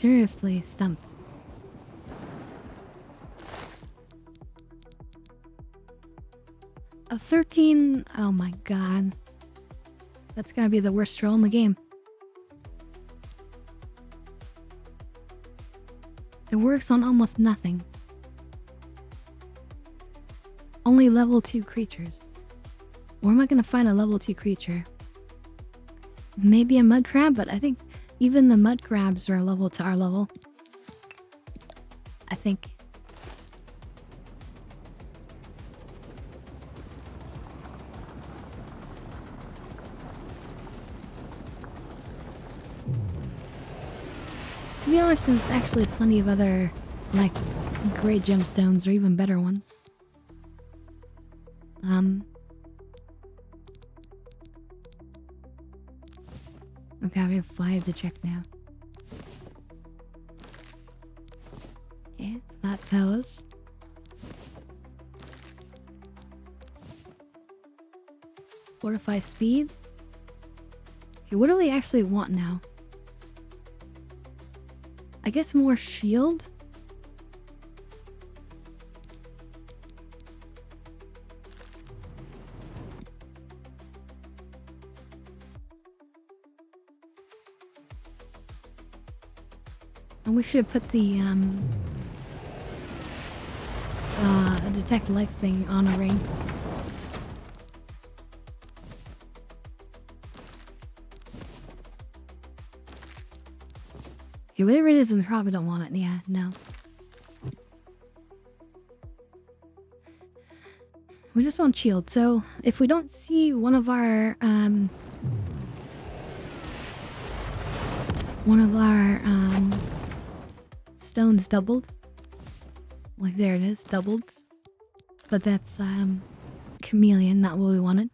seriously stumped. A 13, oh my god. That's gonna be the worst roll in the game. It works on almost nothing. Only level 2 creatures. Where am I gonna find a level 2 creature? Maybe a mud crab, but I think even the mud crabs are a level to our level. I think. To be honest, there's actually plenty of other, like, great gemstones or even better ones. Okay, we have 5 to check now. Yeah, that goes. Fortify speed. Okay, what do we actually want now? I guess more shield? And we should put the detect life thing on a ring. Okay, whatever it is, we probably don't want it. Yeah, no. We just want shield. So if we don't see one of our stones doubled. Like there it is, doubled. But that's chameleon, not what we wanted.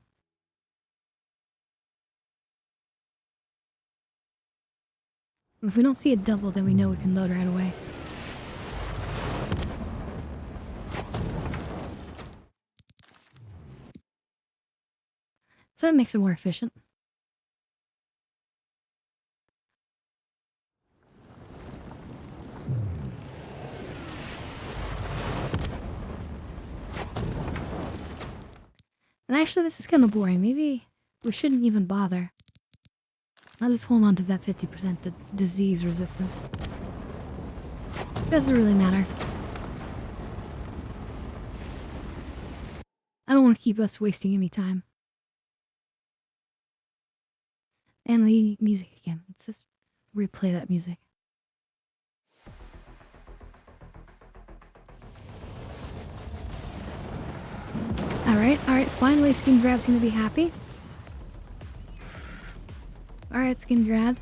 If we don't see it double, then we know we can load right away. So it makes it more efficient. And actually, this is kind of boring. Maybe we shouldn't even bother. I'll just hold on to that 50% disease resistance. Doesn't really matter. I don't want to keep us wasting any time. And the music again. Let's just replay that music. Alright, finally Skin Grab's gonna be happy. Alright, Skin Grab.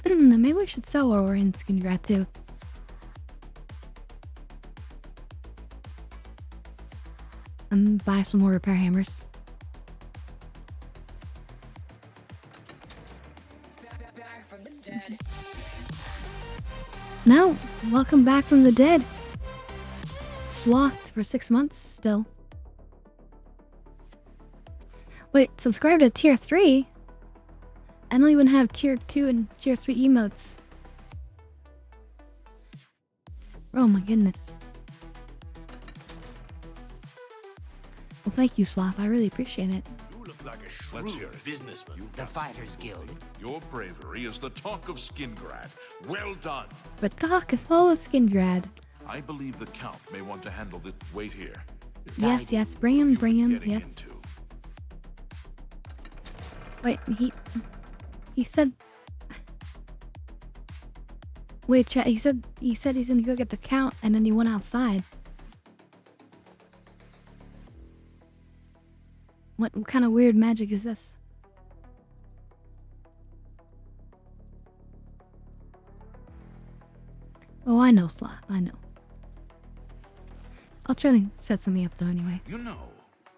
Maybe we should sell while we're in Skin Grab too. And buy some more repair hammers. No, welcome back from the dead. Sloth for 6 months still. Wait, subscribe to tier 3? I don't even have tier 2 and tier 3 emotes. Oh my goodness. Well, thank you, Sloth. I really appreciate it. You look like a Let's hear shrewd it. businessman. You've The got Fighters something Guild. for you. Your bravery is the talk of Skingrad. Well done. But Doc, follow Skingrad. I believe the Count may want to handle this. Wait here. Yes, bring him, Getting yes. into. Wait, he said... Wait, chat, he said he's gonna go get the Count, and then he went outside. What kind of weird magic is this? Oh, I know, Sloth, I know. I'll try to set something up though anyway. You know,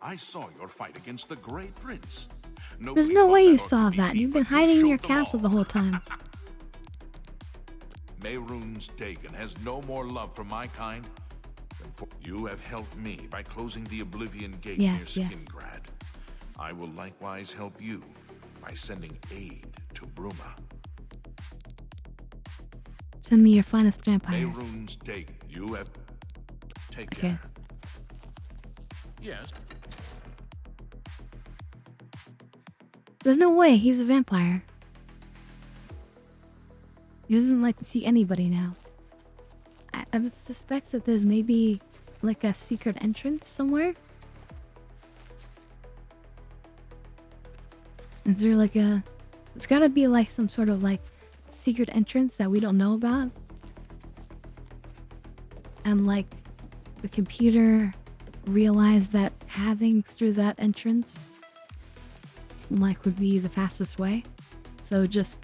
I saw your fight against the Great Prince. There's Nobody no thought way that you ought to saw be that. me, You've been but you hiding in your showed them castle all. the whole time. Mehrunes Dagon has no more love for my kind than for you have helped me by closing the Oblivion Gate near Yes, yes. Skingrad. I will likewise help you by sending aid to Bruma. Send me your finest vampires. Mehrunes Dagon, you have... Take Okay. care. Yes. There's no way, he's a vampire. He doesn't like to see anybody now. I suspect that there's maybe like a secret entrance somewhere. Is there like a... There's gotta be like some sort of like secret entrance that we don't know about. And like the computer realized that having through that entrance like would be the fastest way. So just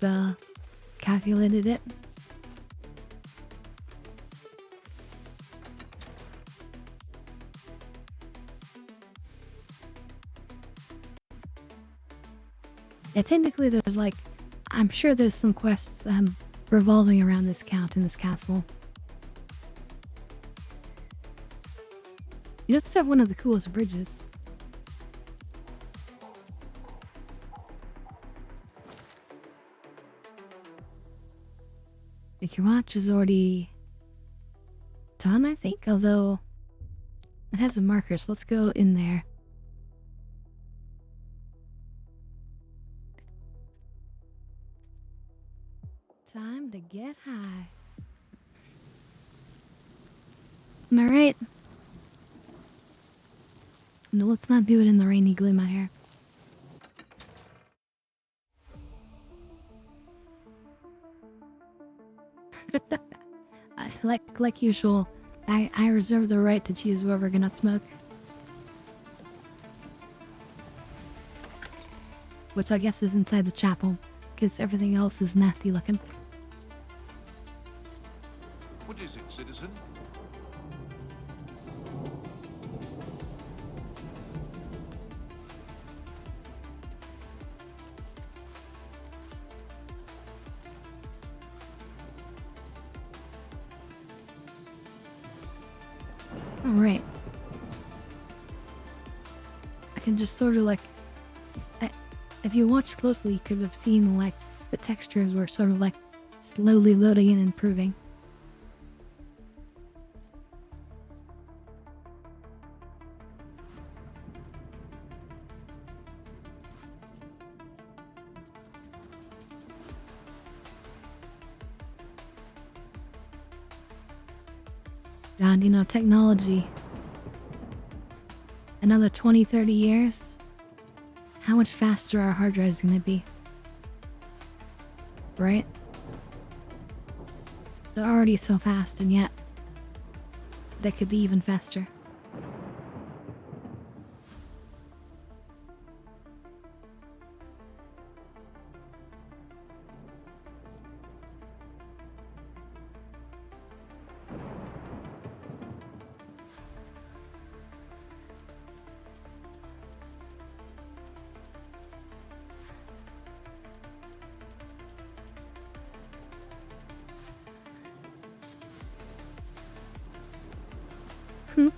calculated it. Yeah, technically there's like, I'm sure there's some quests revolving around this count in this castle. You know, it's one of the coolest bridges. Your watch is already done, I think, although it has a marker, so let's go in there. Time to get high. Am I right? No, let's not do it in the rainy Glima here. Like usual, I reserve the right to choose where we're gonna smoke. Which I guess is inside the chapel, because everything else is nasty looking. What is it, citizen? Can can just sort of like, if you watch closely, you could have seen like the textures were sort of like slowly loading and improving. God, you know, technology. Another 20, 30 years? How much faster our hard drives gonna be? Right? They're already so fast, and yet they could be even faster.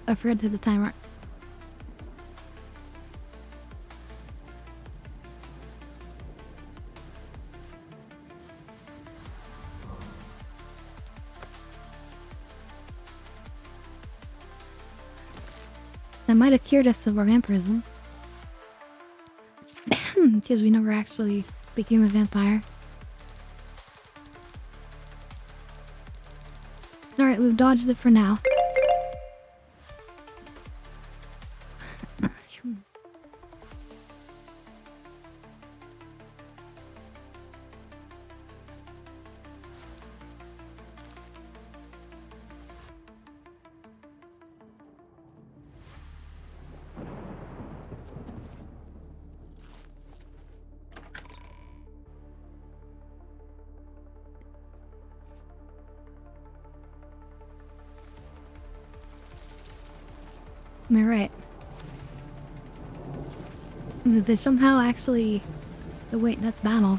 I forgot to hit the timer. That might have cured us of our vampirism. Because we never actually became a vampire. Alright, we've dodged it for now. Am I right? They somehow actually... Oh wait, that's battle.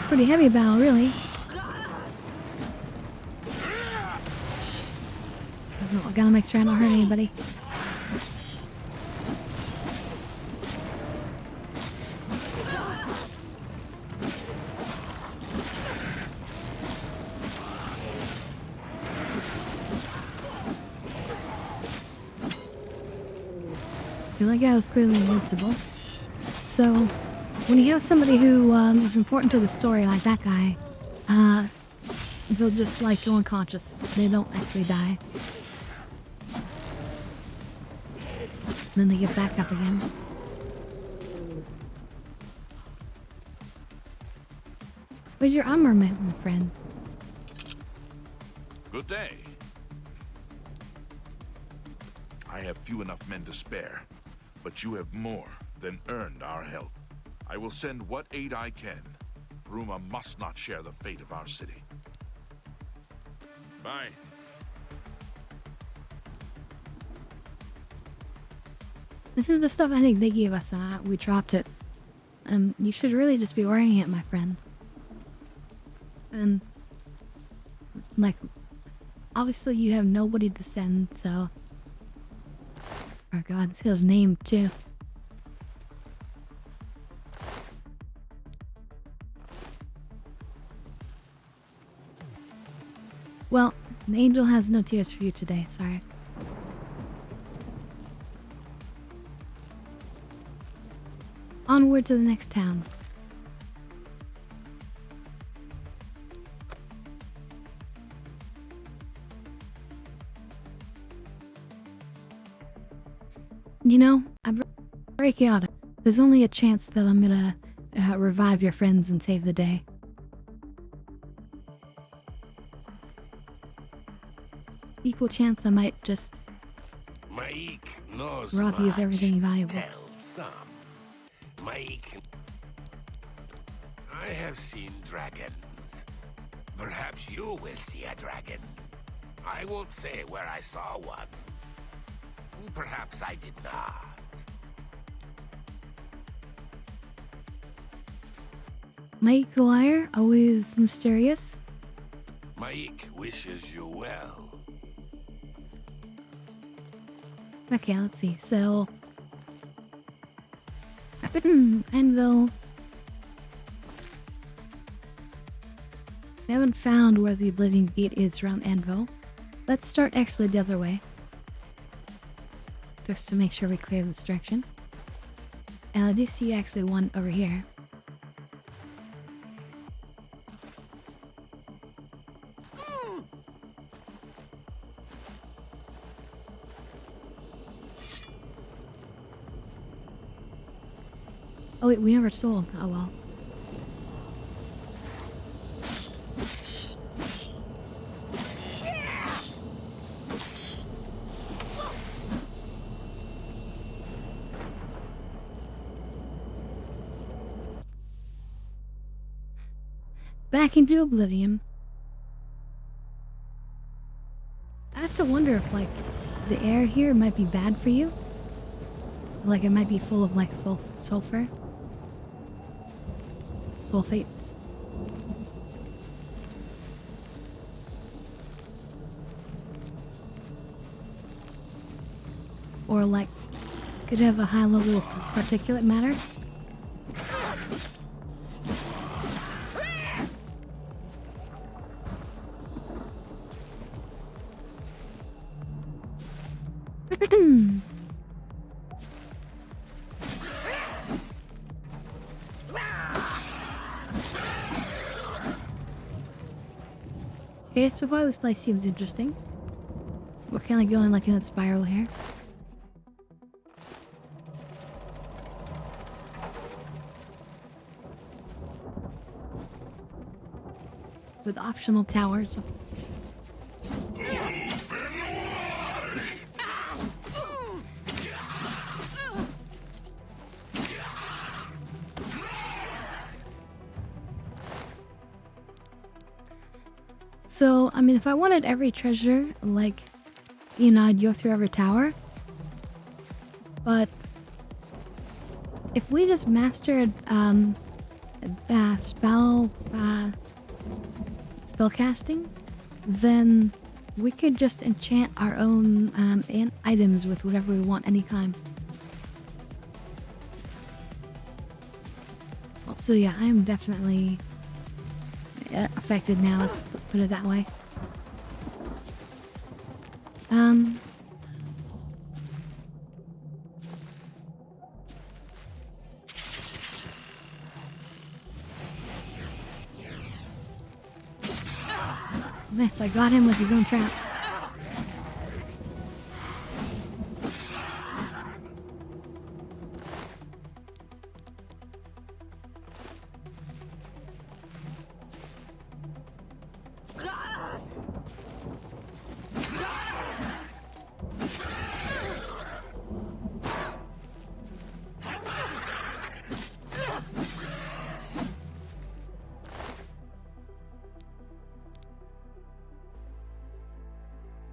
Pretty heavy battle, really. I gotta make sure I don't hurt anybody. I feel like I was clearly invincible. So, when you have somebody who is important to the story like that guy, they'll just like go unconscious. They don't actually die. Then they get back up again. Where's your armament, my friend? Good day. I have few enough men to spare, but you have more than earned our help. I will send what aid I can. Bruma must not share the fate of our city. Bye. This is the stuff I think they gave us. We dropped it. You should really just be wearing it, my friend. And, like, obviously you have nobody to send, so... Oh god, this his name, too. Well, the angel has no tears for you today, sorry. Onward to the next town. You know, I'm very chaotic. There's only a chance that I'm gonna revive your friends and save the day. Equal chance I might just rob you of everything valuable. Tell some. I have seen dragons. Perhaps you will see a dragon. I won't say where I saw one. Perhaps I did not. Mike Wire, always mysterious. Mike wishes you well. Okay, let's see. So, Anvil. We haven't found where the Oblivion Gate is around Anvil. Let's start actually the other way. Just to make sure we clear this direction. And I do see actually one over here. Oh wait, we never sold. Oh well. Back into Oblivion. I have to wonder if, like, the air here might be bad for you. Like, it might be full of, like, sulfur. Sulfates. Or, like, could have a high level of particulate matter. Okay, so far this place seems interesting. We're kind of going like in a spiral here. With optional towers. So, I mean, if I wanted every treasure, like, you know, I'd go through every tower. But if we just mastered spellcasting, then we could just enchant our own items with whatever we want anytime. Well, so yeah, I am definitely affected now. Let's put it that way. Nice, I got him with his own trap.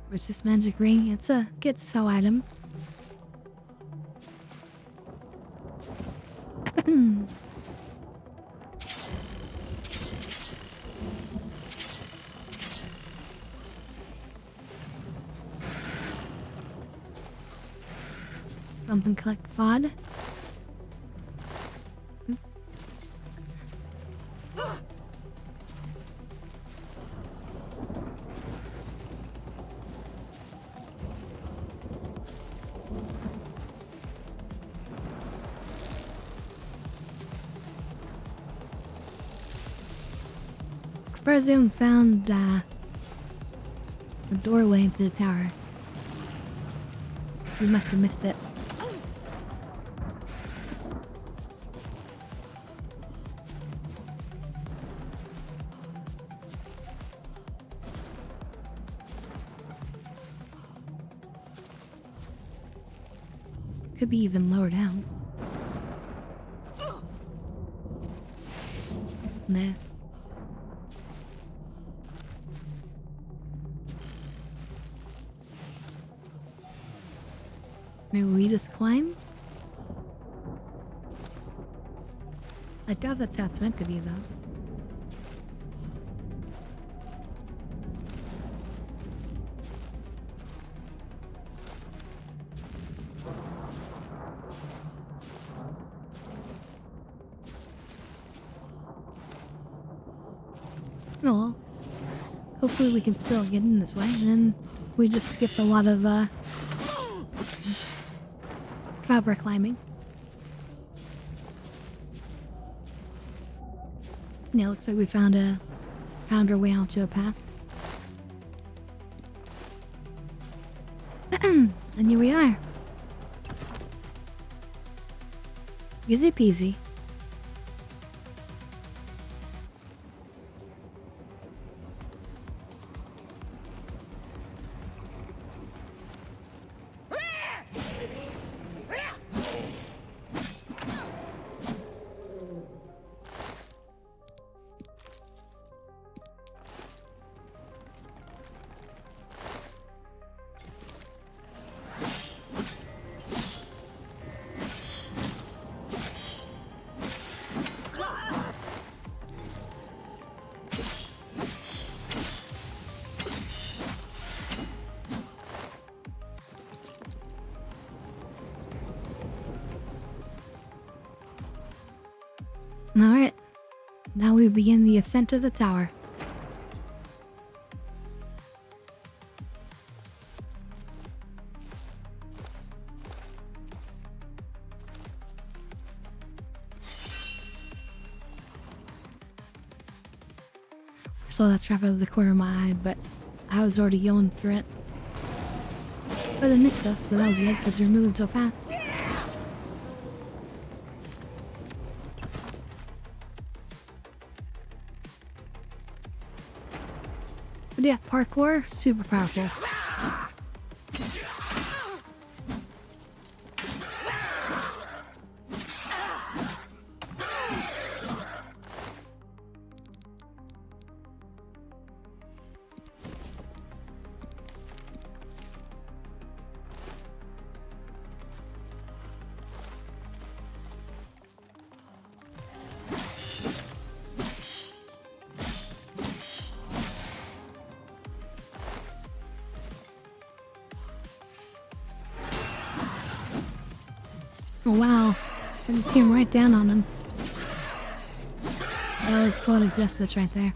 Where's this magic ring? It's a get so item. Bump and collect pod. President found the doorway into the tower. We must have missed it. Could be even lower down. Nah. Maybe we just climb? I doubt that's how it's meant to be, though. hopefully we can still get in this way, and then we just skipped a lot of cobra climbing. Yeah, looks like we found our way onto a path. And here we are. Easy peasy. Alright, now we begin the ascent to the tower. I saw that trap out of the corner of my eye, but I was already going through it. But it missed us, so that was good because we were moving so fast. But yeah, parkour, super powerful. Oh wow, I just came right down on him. That was poetic justice right there.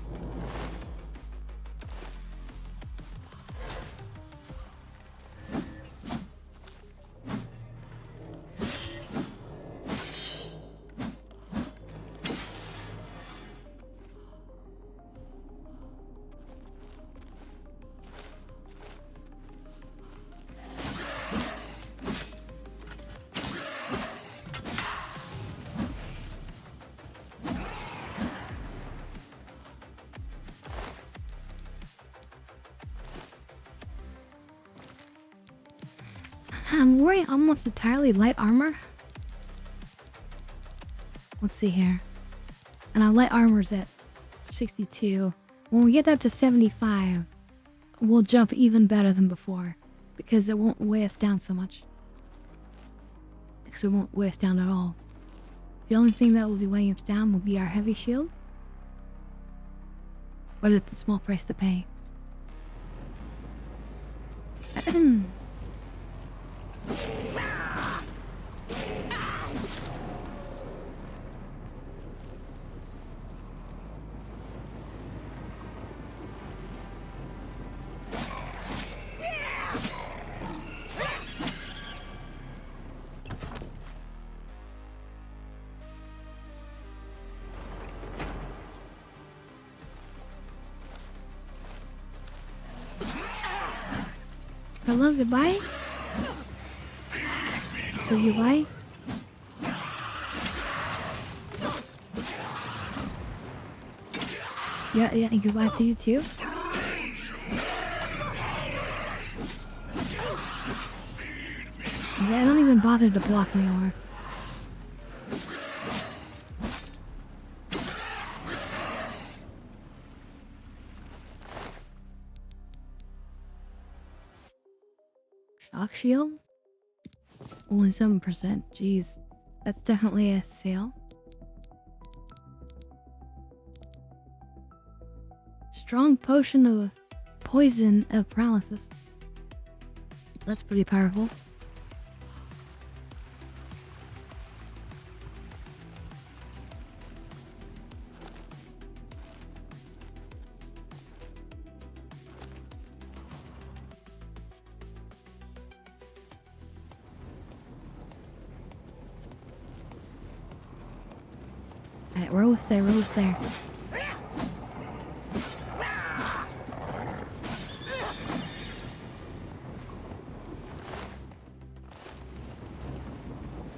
I'm wearing almost entirely light armor. Let's see here. And our light armor's at 62. When we get up to 75, we'll jump even better than before. Because it won't weigh us down so much. Because it won't weigh us down at all. The only thing that will be weighing us down will be our heavy shield. But it's a small price to pay. Hello, goodbye. Will you buy? Yeah, and goodbye to you too. Yeah, I don't even bother to block anymore. Shock shield? Only 7%. Jeez. That's definitely a sale. Strong potion of poison of paralysis. That's pretty powerful. Alright, we're almost there, we're almost there.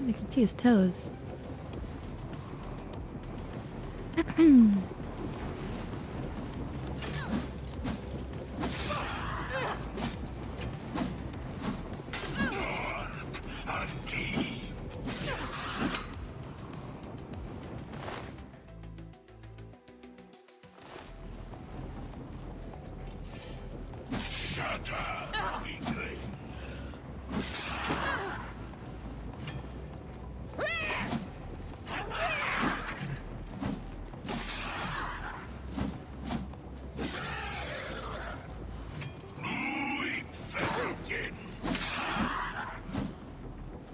You can see his toes.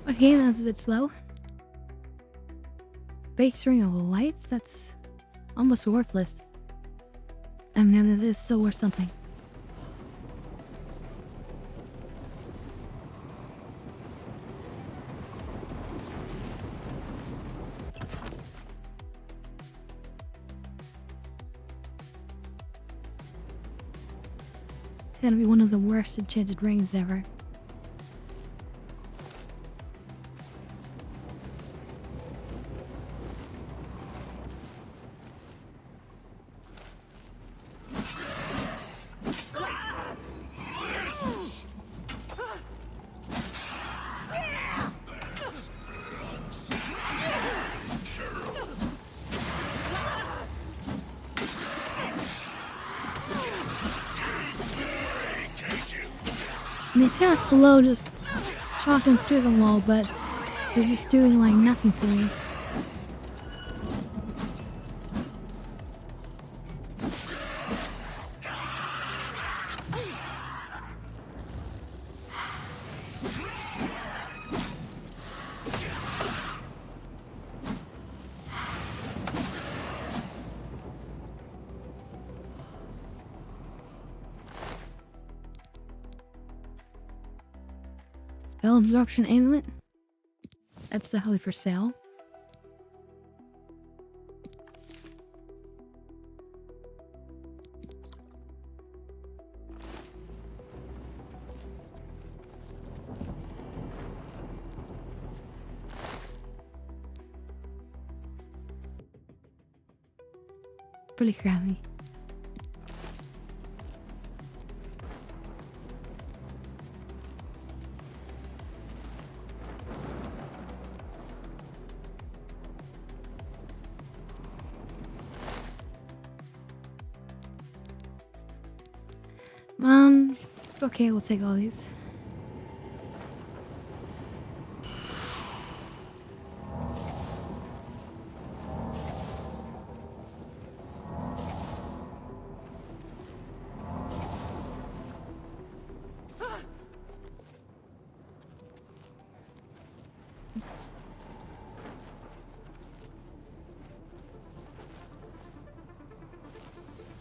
Okay, that's a bit slow. Base ring of lights? That's almost worthless. I mean, it is still worth something. It's gonna be one of the worst enchanted rings ever. And it's kind of slow just chalking through them all, but they're just doing like nothing for me. Spell absorption amulet. That's definitely for sale. Pretty crappy. Okay, we'll take all these.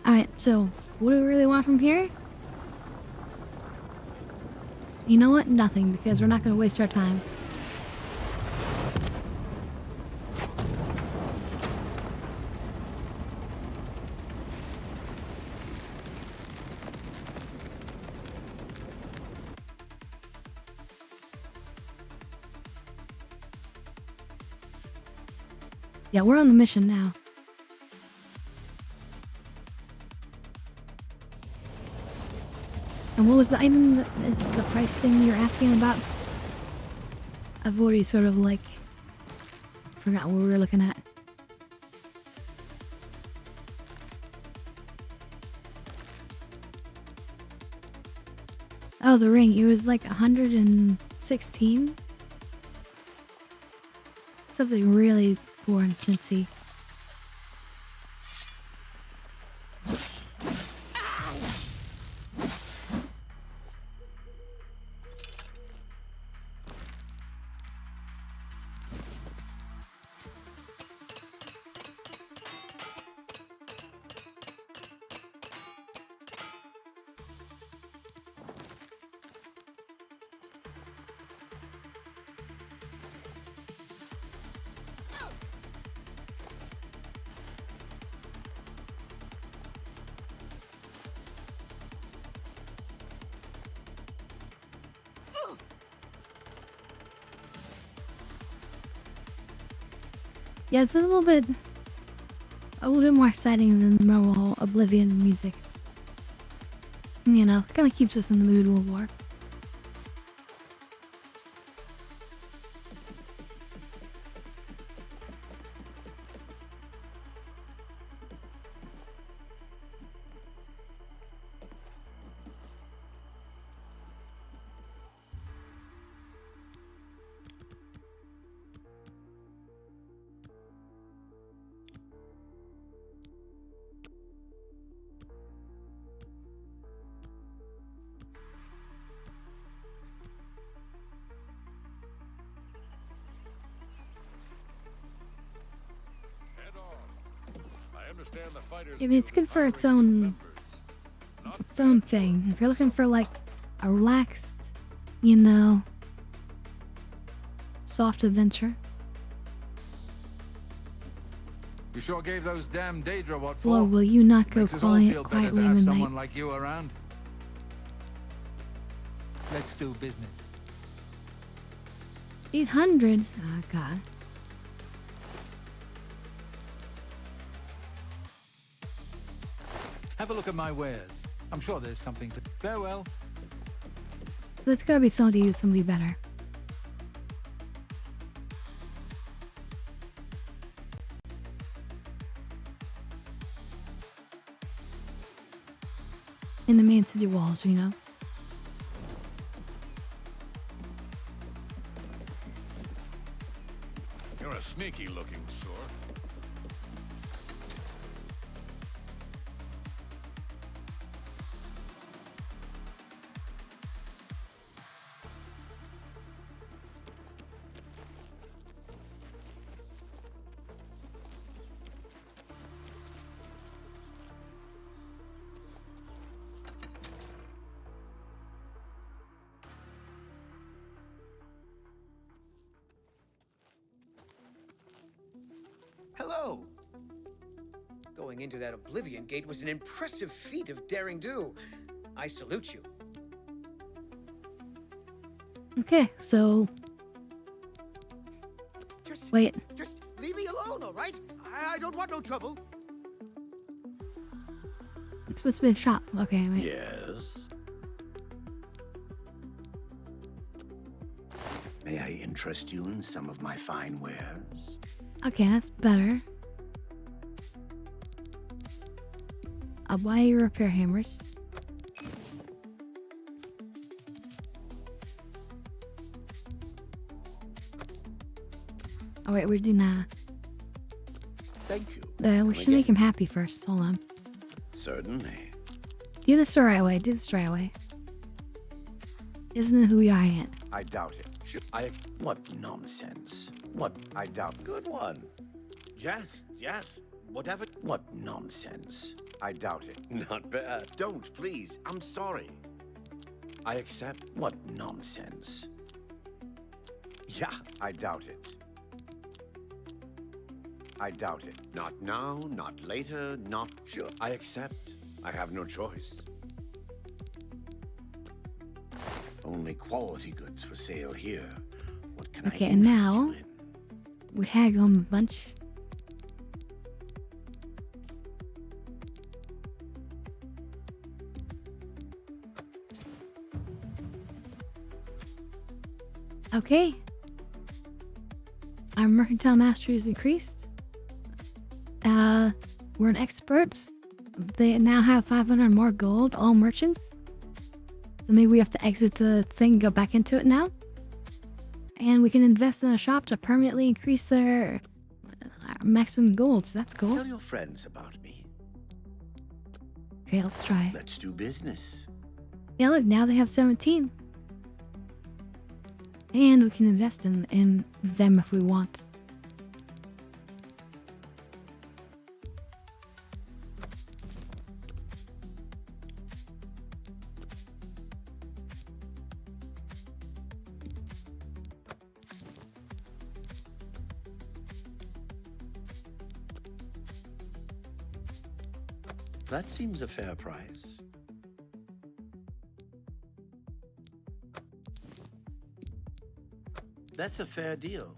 Alright, so what do we really want from here? You know what? Nothing, because we're not going to waste our time. Yeah, we're on the mission now. And what was the item that is the price thing you're asking about? I've already sort of like forgot what we were looking at. Oh, the ring. It was like 116. Something really poor and chintzy. Yeah, it's a little bit more exciting than the normal Oblivion music. You know, kind of keeps us in the mood of war. I mean, it's good for its own thing. If you're looking for like a relaxed, you know, soft adventure. You sure gave those damn Daedra what for? Well, will you not go Makes us all feel better quietly to in have the someone night? like you around. Let's do business. 800? Oh, God. Have a look at my wares. I'm sure there's something to... Farewell. There's gotta be somebody who's gonna be better. In the main city walls, you know? You're a sneaky looking sort. Hello! Going into that Oblivion gate was an impressive feat of daring do. I salute you. Okay, so... Wait. Just leave me alone, all right? I don't want no trouble. It's supposed to be a shop. Okay, wait. Yes. May I interest you in some of my fine wares? Okay, that's better. I'll buy you repair hammers. Oh wait, we're doing Thank you. we should make him happy first. Hold on. Certainly. Do this the right way. Do this the right way. Isn't it who we are yet? I doubt it. What nonsense. What? I doubt. Good one. Yes, yes. Whatever. What nonsense. I doubt it. Not bad. Don't, please. I'm sorry. I accept. What nonsense. Yeah, I doubt it. I doubt it. Not now, not later, not sure. I accept. I have no choice. Only quality goods for sale here. What can Okay, I and interest now you in? we haggle him a bunch. Okay. Our mercantile mastery is increased. We're an expert. They now have 500 more gold, all merchants. So maybe we have to exit the thing, go back into it now. And we can invest in a shop to permanently increase their maximum gold. So that's cool. Tell your friends about me. Okay, let's try. Let's do business. Yeah, look, now they have 17. And we can invest in them if we want. That seems a fair price. That's a fair deal.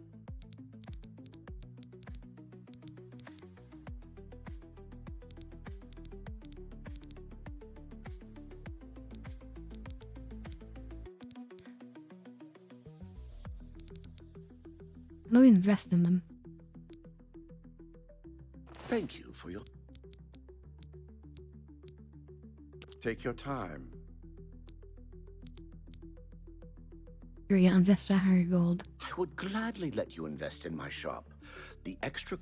don't invest in them. Thank you for your... Take your time. Here you invest 100 gold. I would gladly let you invest in my shop. The extra...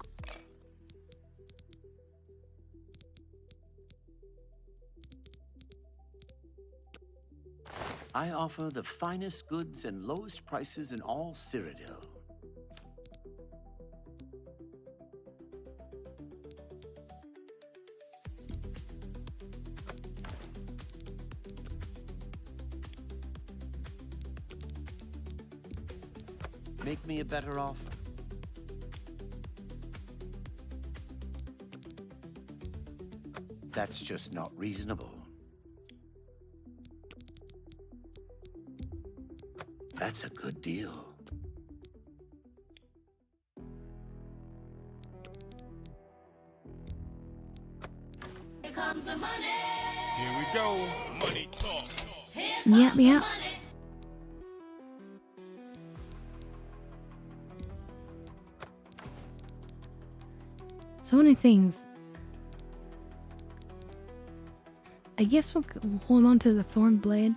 I offer the finest goods and lowest prices in all Cyrodiil. Make me a better offer. That's just not reasonable. That's a good deal. Here comes the money. Here we go. Money talk. Yep. So many things. I guess we'll hold on to the Thorn Blade.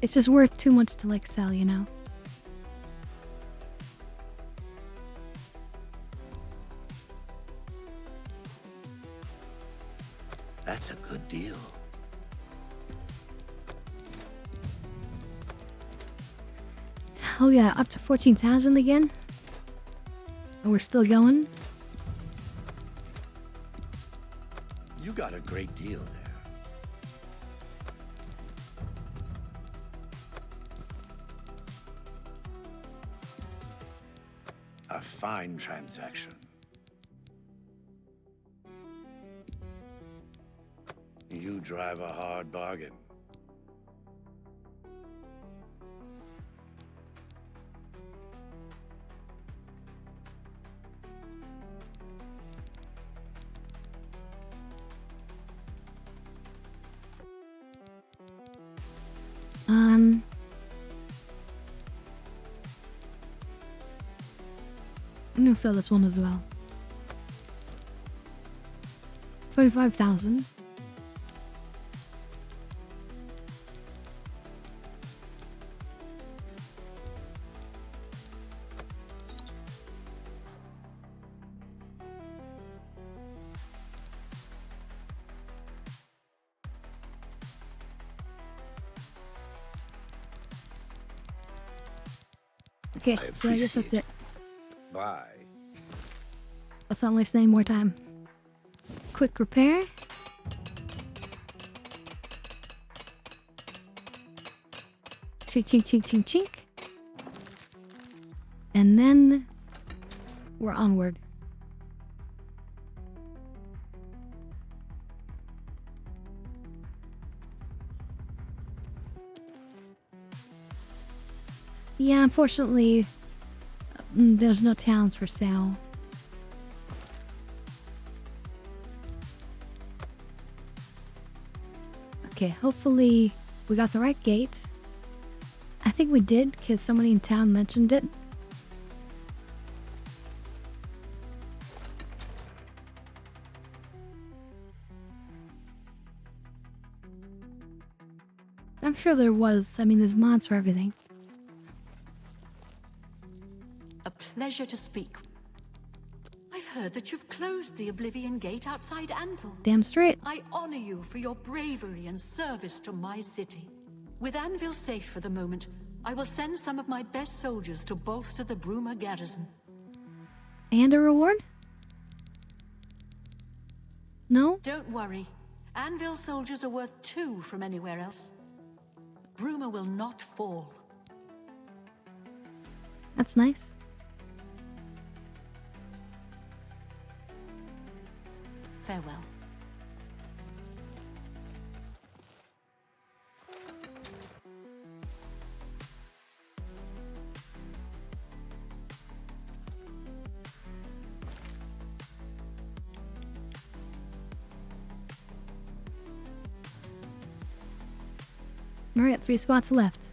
It's just worth too much to like sell, you know? That's a good deal. Oh yeah, up to 14,000 again. And we're still going. You got a great deal there. A fine transaction. You drive a hard bargain. I'm gonna sell this one as well. 25,000. Okay, so I guess that's it. Bye. Let's not waste any more time. Quick repair. Chink, chink, chink, chink, chink. And then we're onward. Yeah, unfortunately, there's no towns for sale. Okay, hopefully we got the right gate. I think we did, because somebody in town mentioned it. I'm sure there was. I mean, there's mods for everything. A pleasure to speak. I've heard that you've closed the Oblivion Gate outside Anvil. Damn straight. I honor you for your bravery and service to my city. With Anvil safe for the moment, I will send some of my best soldiers to bolster the Bruma garrison. And a reward? No? Don't worry. Anvil's soldiers are worth 2 from anywhere else. Bruma will not fall. That's nice. Farewell. We're at 3 spots left.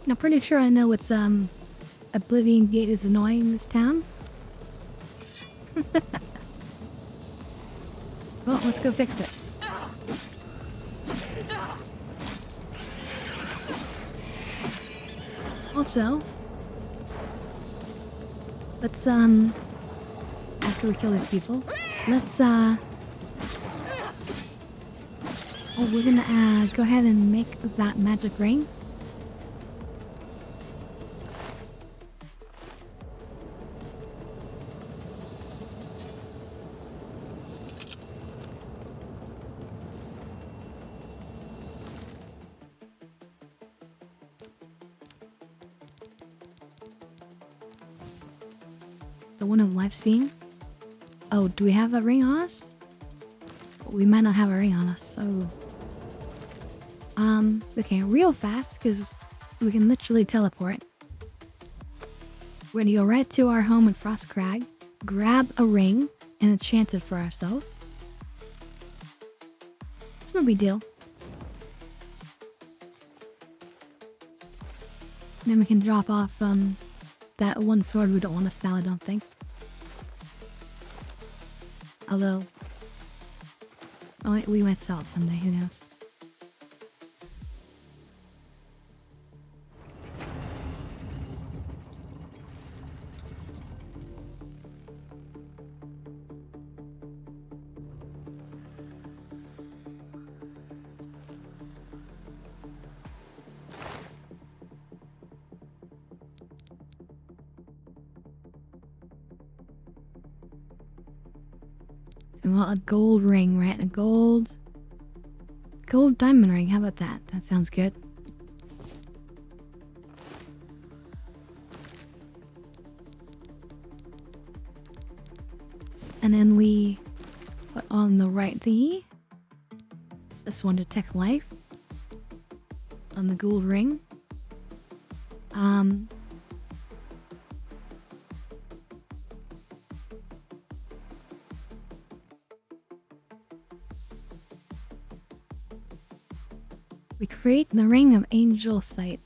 I'm pretty sure I know what's Oblivion Gate is annoying in this town. Well, let's go fix it. Also, let's after we kill these people, let's oh, we're gonna go ahead and make that magic ring. The one of life seeing. Oh, do we have a ring on us? We might not have a ring on us, so... Okay, real fast, because we can literally teleport. We're gonna go right to our home in Frost Crag, grab a ring, and enchant it for ourselves. It's no big deal. Then we can drop off, that one sword we don't want to sell, I don't think. Although... Oh, we might sell it someday, who knows. Well, a gold ring, right? A gold diamond ring. How about that? That sounds good. And then we put on the right thingy. This one, detect life. On the gold ring. We create the ring of angel sight.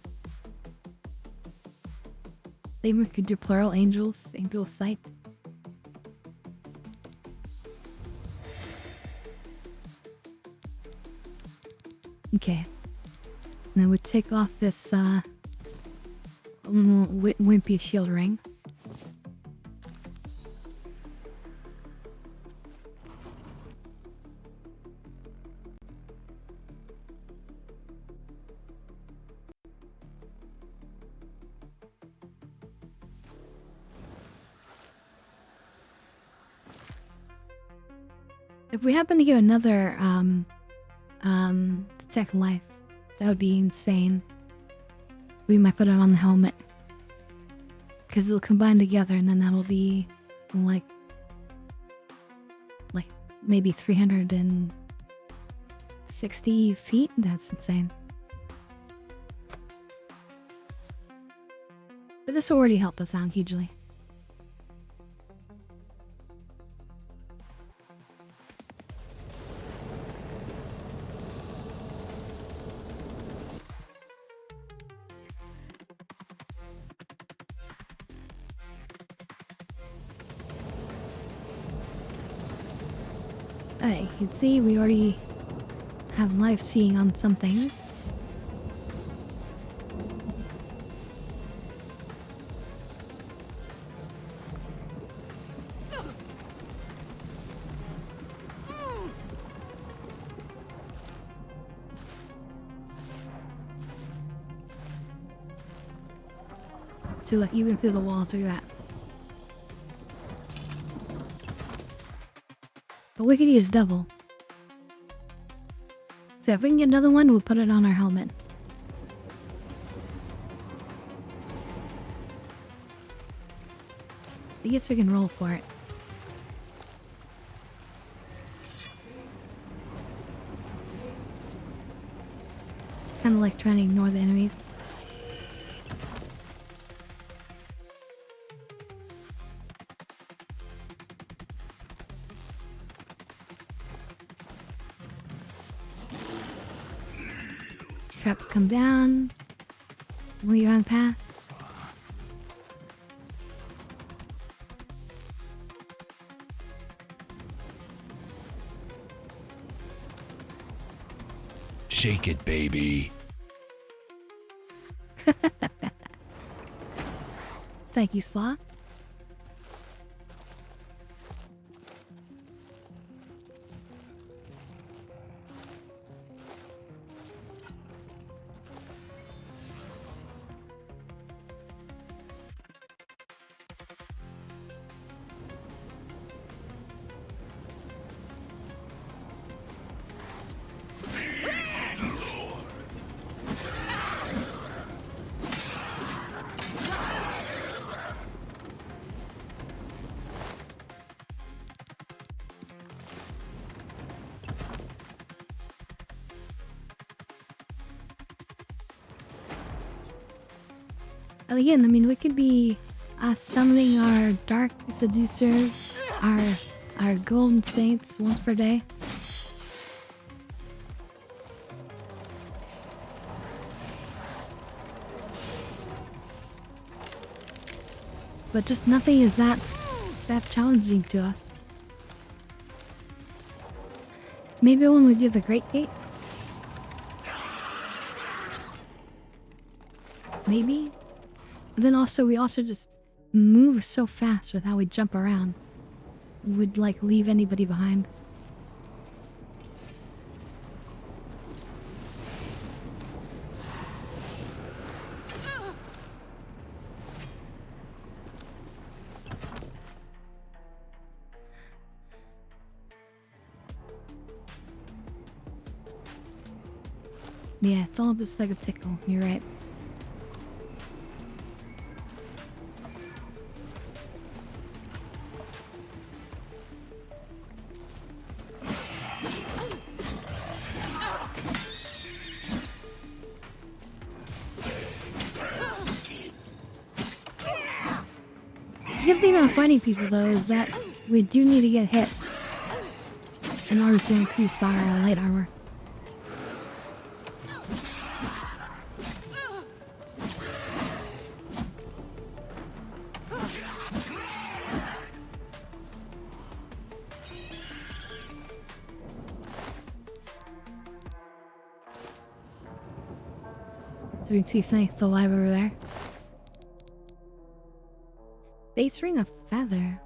Maybe we could do plural angels, angel sight. Okay. And then we take off this wimpy shield ring. If we happen to get another detect life, that would be insane. We might put it on the helmet. Because it'll combine together and then that'll be like maybe 360 feet? That's insane. But this will already help us out hugely. Okay, you can see we already have life seeing on some things. So like even through the walls, look at that. But we could use double. So if we can get another one, we'll put it on our helmet. I guess we can roll for it. Kind of like trying to ignore the enemies. Traps come down. We ran past. Shake it, baby. Thank you, Slaw. Again, I mean, we could be summoning our dark seducers, our golden saints once per day. But just nothing is that challenging to us. Maybe when we do the Great Gate? Maybe? But then also, we also just move so fast with how we jump around. We would, like, leave anybody behind. Yeah, it's all just like a tickle. You're right. The good thing about fighting people, though, is that we do need to get hit in order to increase our light armor. So we can see the live over there. Base ring of feather.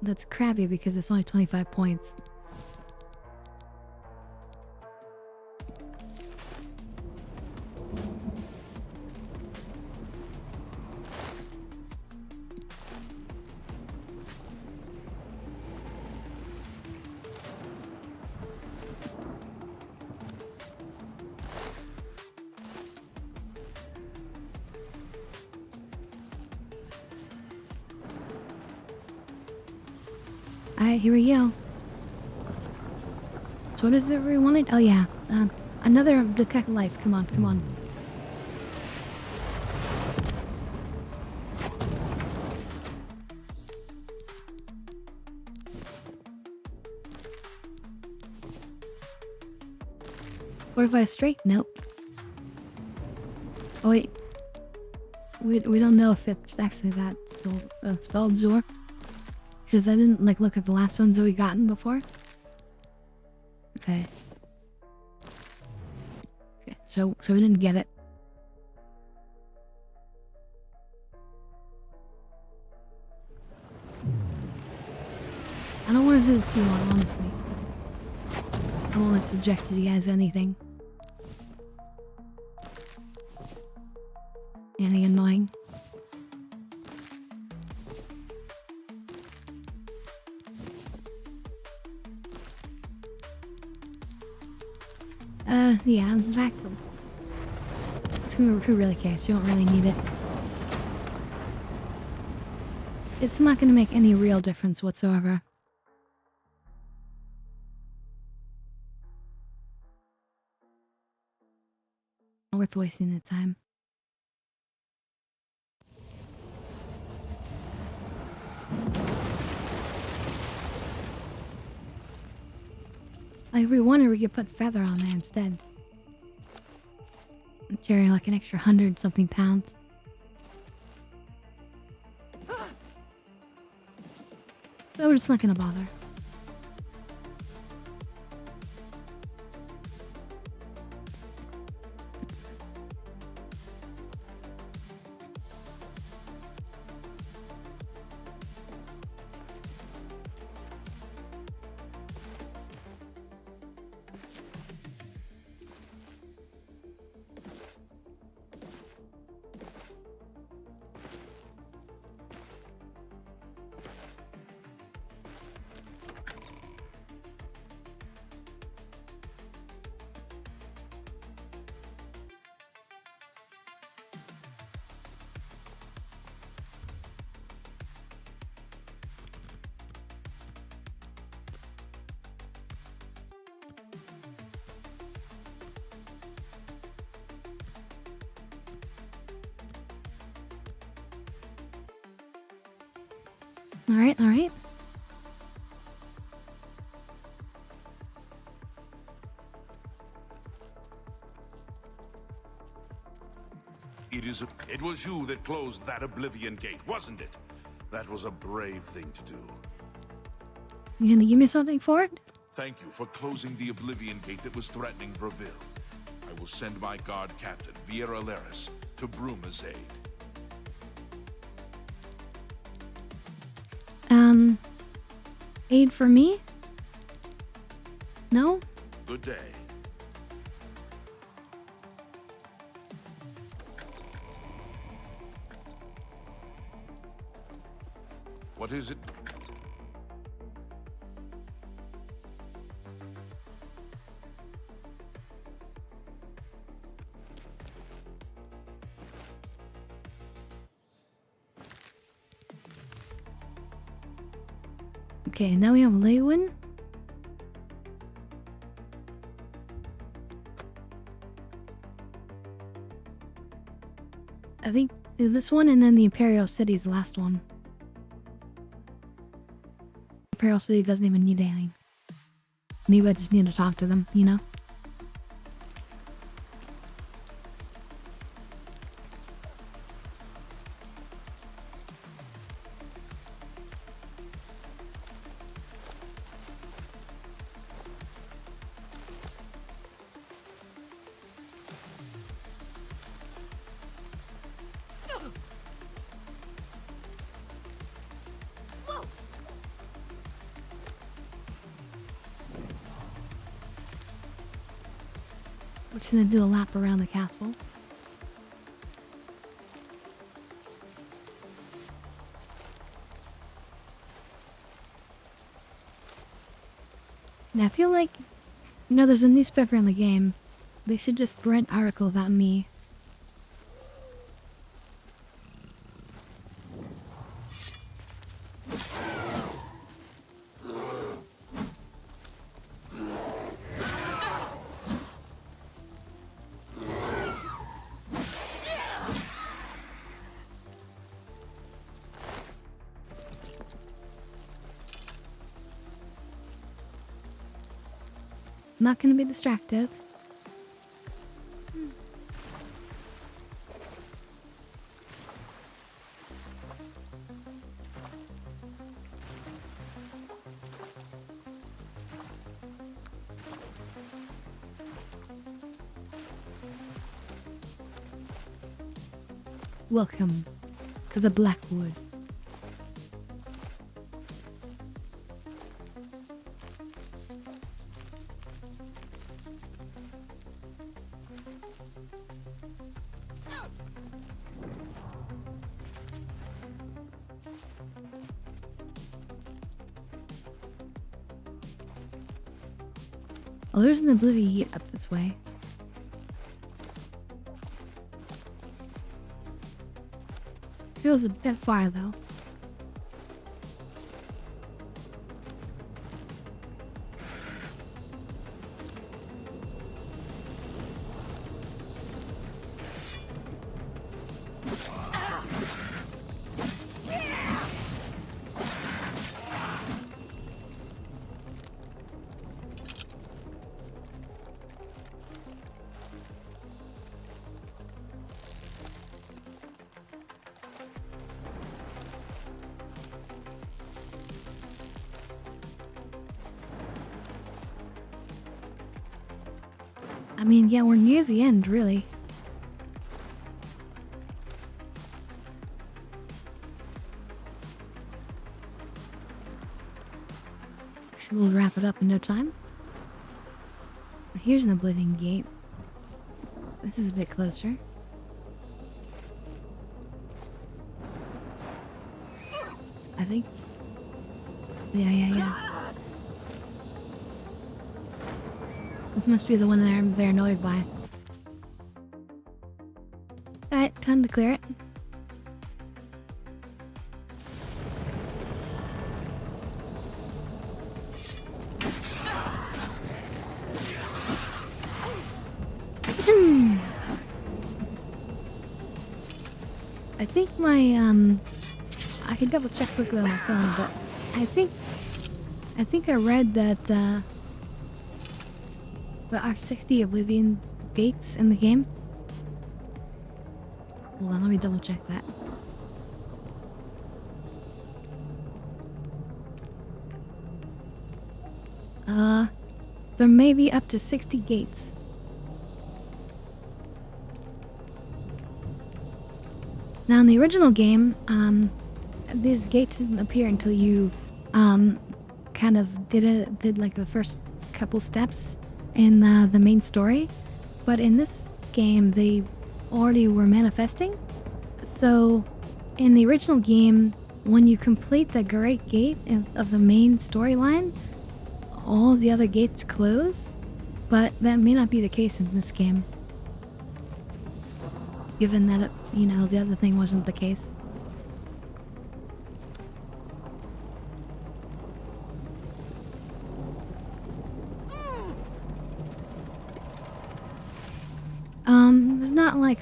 That's crappy because it's only 25 points. Alright, here we go. So what is it we wanted? Oh yeah, another detect life. Come on, come on. Fortify straight? Nope. Oh wait. We don't know if it's actually that spell absorb. Because I didn't like look at the last ones that we gotten before. Okay. Okay, so we didn't get it. I don't want to do this too long, honestly. I don't want to subject you guys to anything. Anything annoying. Yeah, in fact, who really cares? You don't really need it. It's not going to make any real difference whatsoever. Not worth wasting the time. Like, if we wanted, we could put feather on there instead. carry like an extra 100-something pounds. So we're just not gonna bother. Alright, alright. It was you that closed that Oblivion gate, wasn't it? That was a brave thing to do. You gonna give me something for it? Thank you for closing the Oblivion gate that was threatening Breville. I will send my guard captain, Viera Laris, to Bruma's aid. Aid for me? No? Good day. What is it? Okay, now we have Leywin. I think this one and then the Imperial City's the last one. Imperial City doesn't even need anything. Maybe I just need to talk to them, you know? We're just gonna do a lap around the castle. Now I feel like, you know, there's a newspaper in the game. They should just write an article about me. I'm not gonna be distracted. Welcome to the Blackwood. Oh, there's an Oblivion up this way. Feels a bit far though. I mean, yeah, we're near the end, really. We'll wrap it up in no time. Here's an Oblivion gate. This is a bit closer. I think. Yeah. This must be the one they're annoyed by. Alright, time to clear it. I think my I can double check quickly on my phone, but I think I read that there are 60 Oblivion gates in the game. Hold on, let me double check that. There may be up to 60 gates. Now in the original game, these gates didn't appear until you kind of did like the first couple steps in the main story, but in this game they already were manifesting. So in the original game, when you complete the Great Gate of the main storyline, all the other gates close, but that may not be the case in this game, given that the other thing wasn't the case. There's not like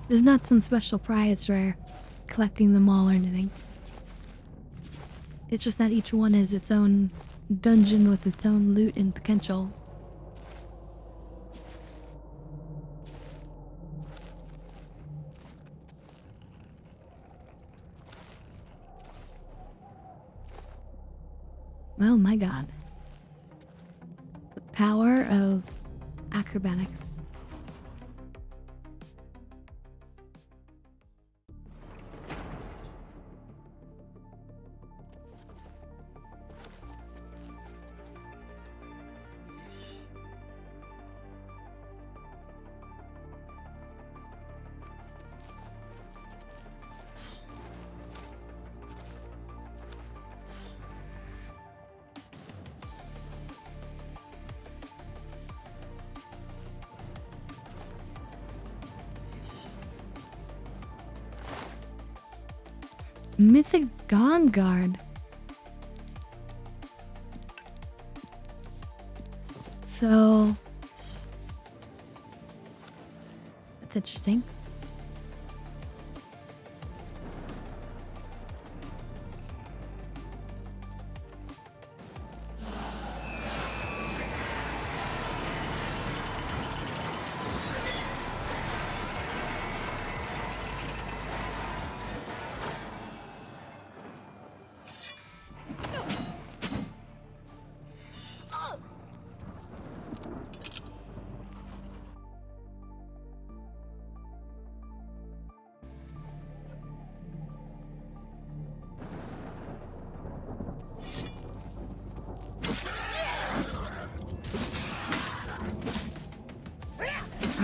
there's not some special prize for collecting them all or anything. It's just that each one is its own dungeon with its own loot and potential. Oh my god. The power of acrobatics. Mythic Gone Guard. So that's interesting.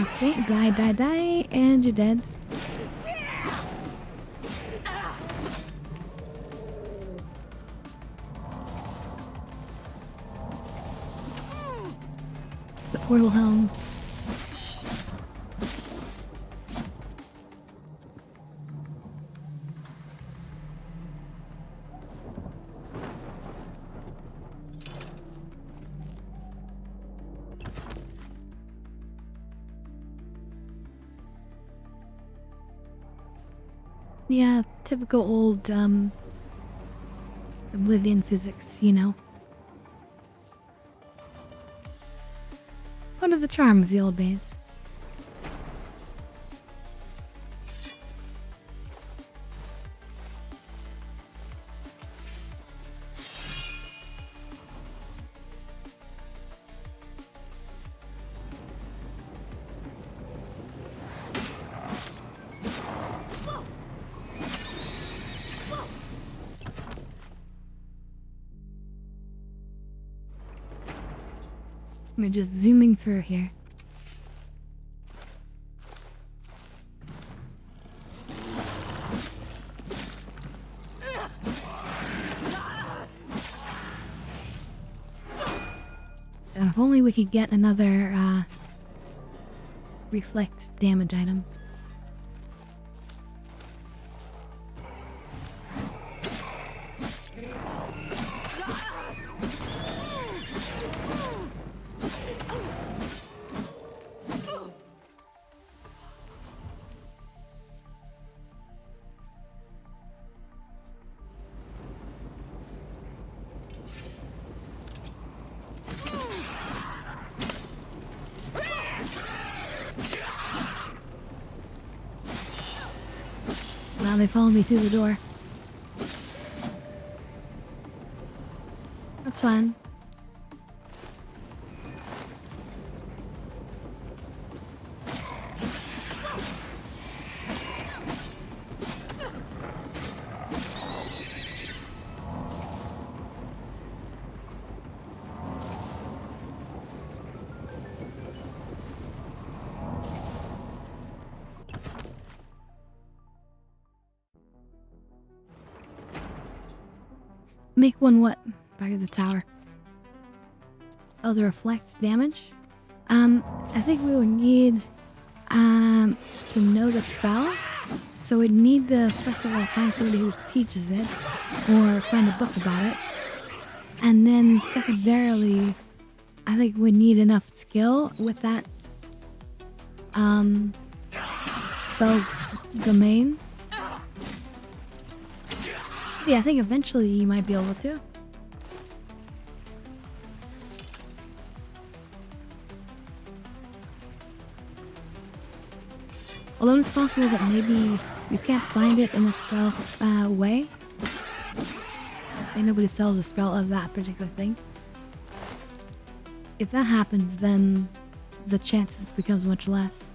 Okay, die, and you're dead. The portal helm. Yeah, typical old, Oblivion physics, you know. Part of the charm of the old base. We're just zooming through here. And if only we could get another reflect damage item. Now they follow me through the door. That's fine. Make one what? By the tower. Oh, the reflects damage? I think we would need, to know the spell. So we'd need to, first of all, find somebody who teaches it, or find a book about it. And then, secondarily, I think we need enough skill with that, spell's domain. Yeah, I think eventually you might be able to. Although it's possible that maybe you can't find it in the spell way. And nobody sells a spell of that particular thing. If that happens, then the chances becomes much less.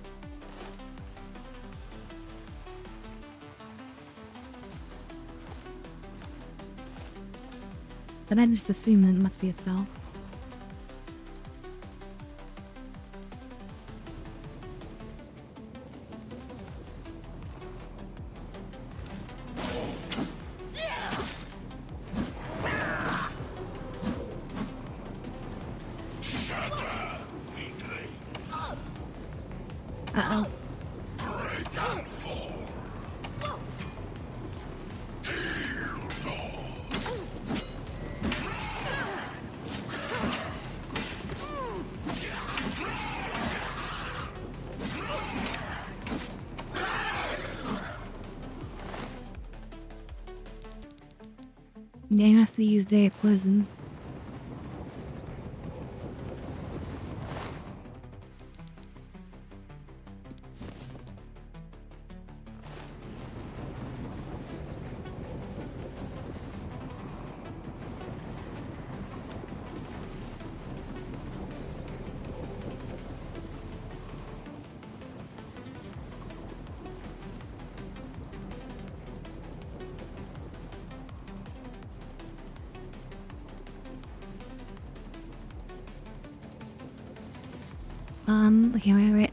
Then I just assume that it must be a spell. Uh-oh. Break and fall. Yeah, you have to use their poison. Okay, wait.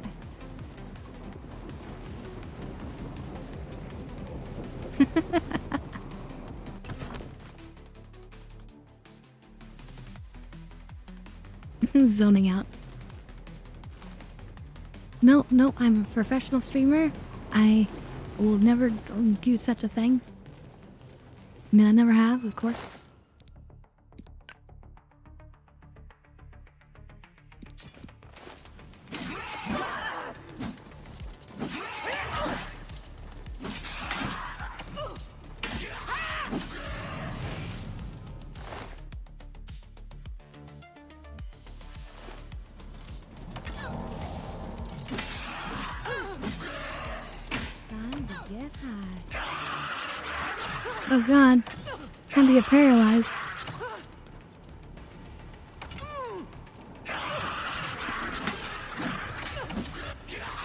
Zoning out. No, I'm a professional streamer. I will never do such a thing. I mean, I never have, of course. Oh god, time to get paralyzed.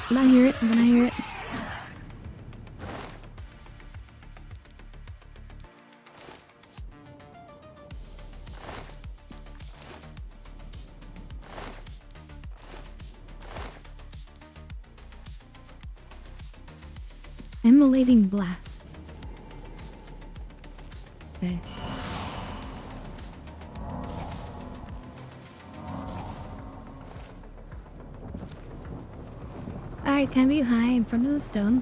When I hear it. Immolating blast. Okay. Alright, can I be high in front of the stone?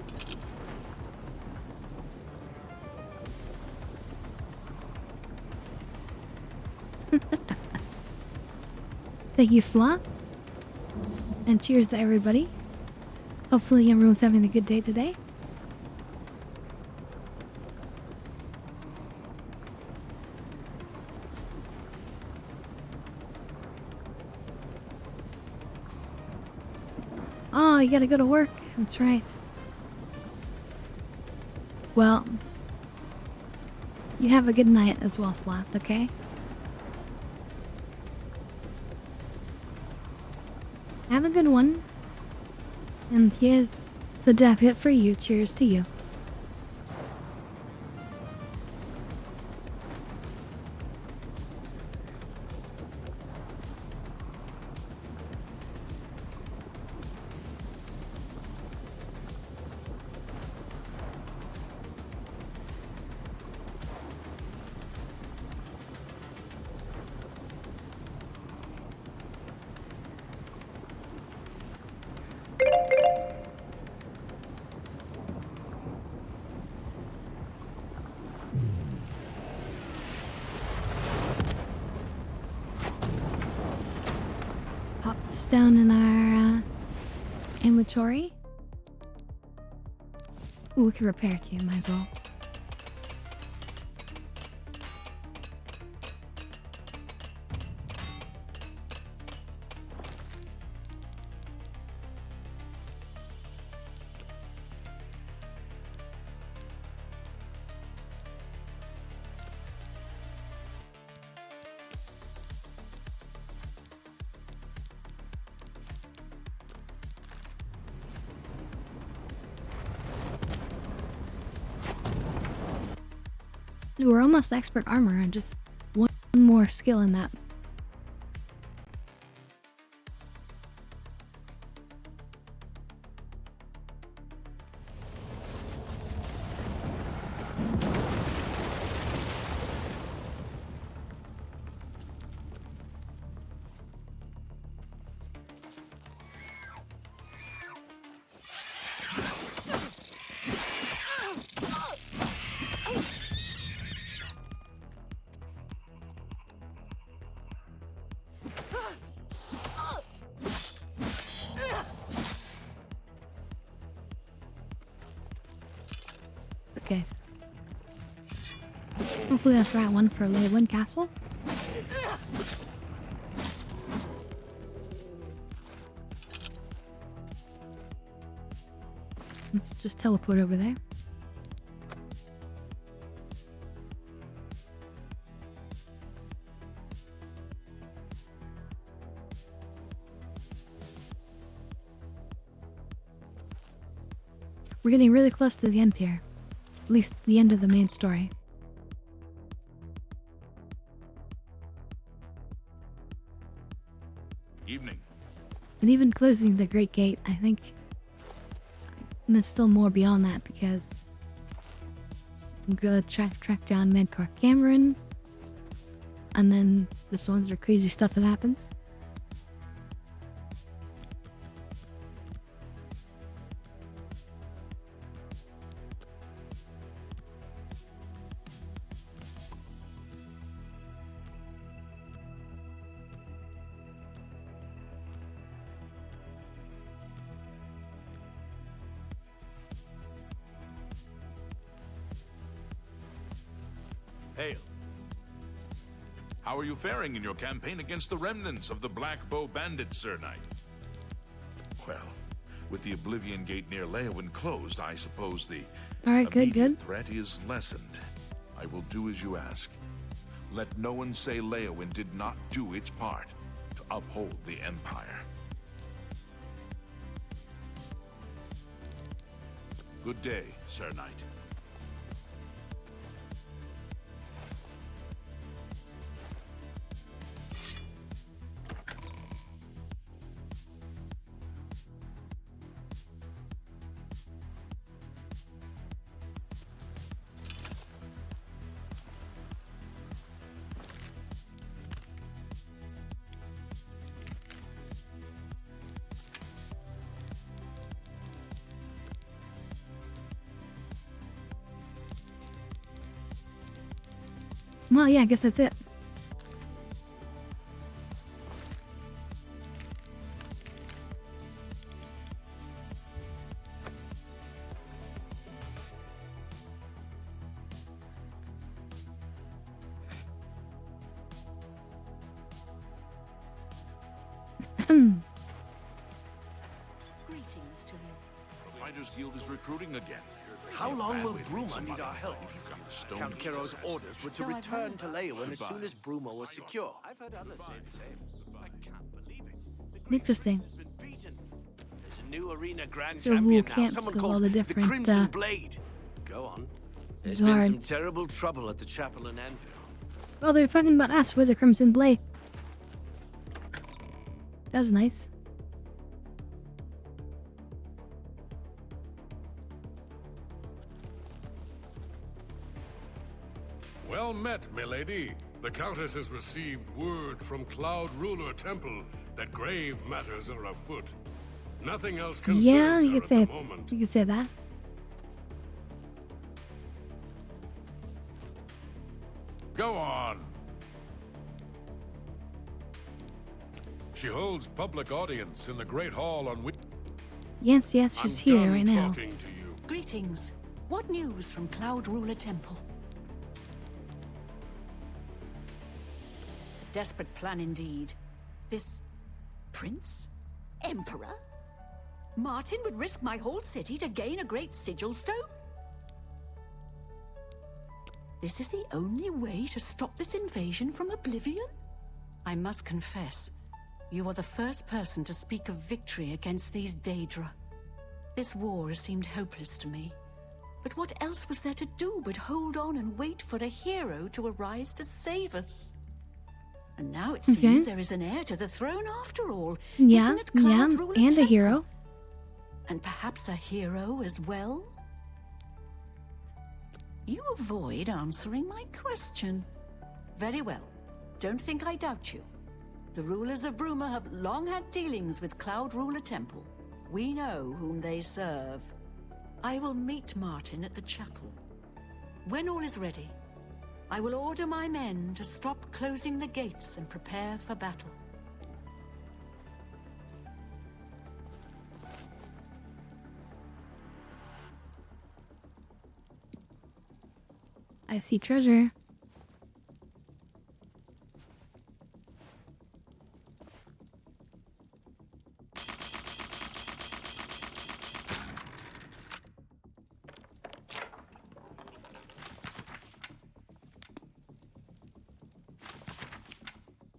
Thank you, Slot. And cheers to everybody. Hopefully everyone's having a good day today. Oh, you gotta go to work. That's right. Well, you have a good night as well, Sloth, okay? Have a good one. And here's the dab hit for you. Cheers to you. Pop this down in our inventory. Ooh, we can repair too, might as well. Ooh, we're almost expert armor and just one more skill in that. Okay. Hopefully that's the right one for Leyland Castle. Let's just teleport over there. We're getting really close to the end here. At least the end of the main story. Evening. And even closing the Great Gate, I think there's still more beyond that because I'm gonna track down Mancor Cameron, and then there's one of the crazy stuff that happens. Hail. How are you faring in your campaign against the remnants of the Black Bow Bandits, Sir Knight? Well, with the Oblivion Gate near Leowin closed, I suppose the immediate threat is lessened. I will do as you ask. Let no one say Leowin did not do its part to uphold the Empire. Good day, Sir Knight. Well, yeah, I guess that's it. Greetings to you. The Fighters Guild is recruiting again. How long will Bruma Bruma need our help? If you've got the stone Count Kero's orders were to So I've return heard. to Leyawen as Goodbye. soon as Bruma was secure. I've heard others say the same. I can't believe it. The Great Interesting. Prince has been beaten. There's a new arena grand So we'll champion now. camp Someone of all called the the different, Crimson Blade. Go on. There's been some guards. terrible trouble at the chapel in Anvil. Well, they're talking about us with the Crimson Blade. That's nice. Well met, milady. The Countess has received word from Cloud Ruler Temple that grave matters are afoot. Nothing else concerns Yeah, you her could say at the moment. you could say that. Go on. She holds public audience in the Great Hall on which... Yes, yes, she's here done right now. talking to you. Greetings. What news from Cloud Ruler Temple? Desperate plan indeed. This prince? Emperor? Martin would risk my whole city to gain a great sigil stone? This is the only way to stop this invasion from Oblivion? I must confess, you are the first person to speak of victory against these Daedra. This war has seemed hopeless to me. But what else was there to do but hold on and wait for a hero to arise to save us? And now it seems there is an heir to the throne after all. Yeah, hidden at Cloud yeah, Ruler and a Temple. hero. And perhaps a hero as well? You avoid answering my question. Very well. Don't think I doubt you. The rulers of Bruma have long had dealings with Cloud Ruler Temple. We know whom they serve. I will meet Martin at the chapel. When all is ready, I will order my men to stop closing the gates and prepare for battle. I see treasure.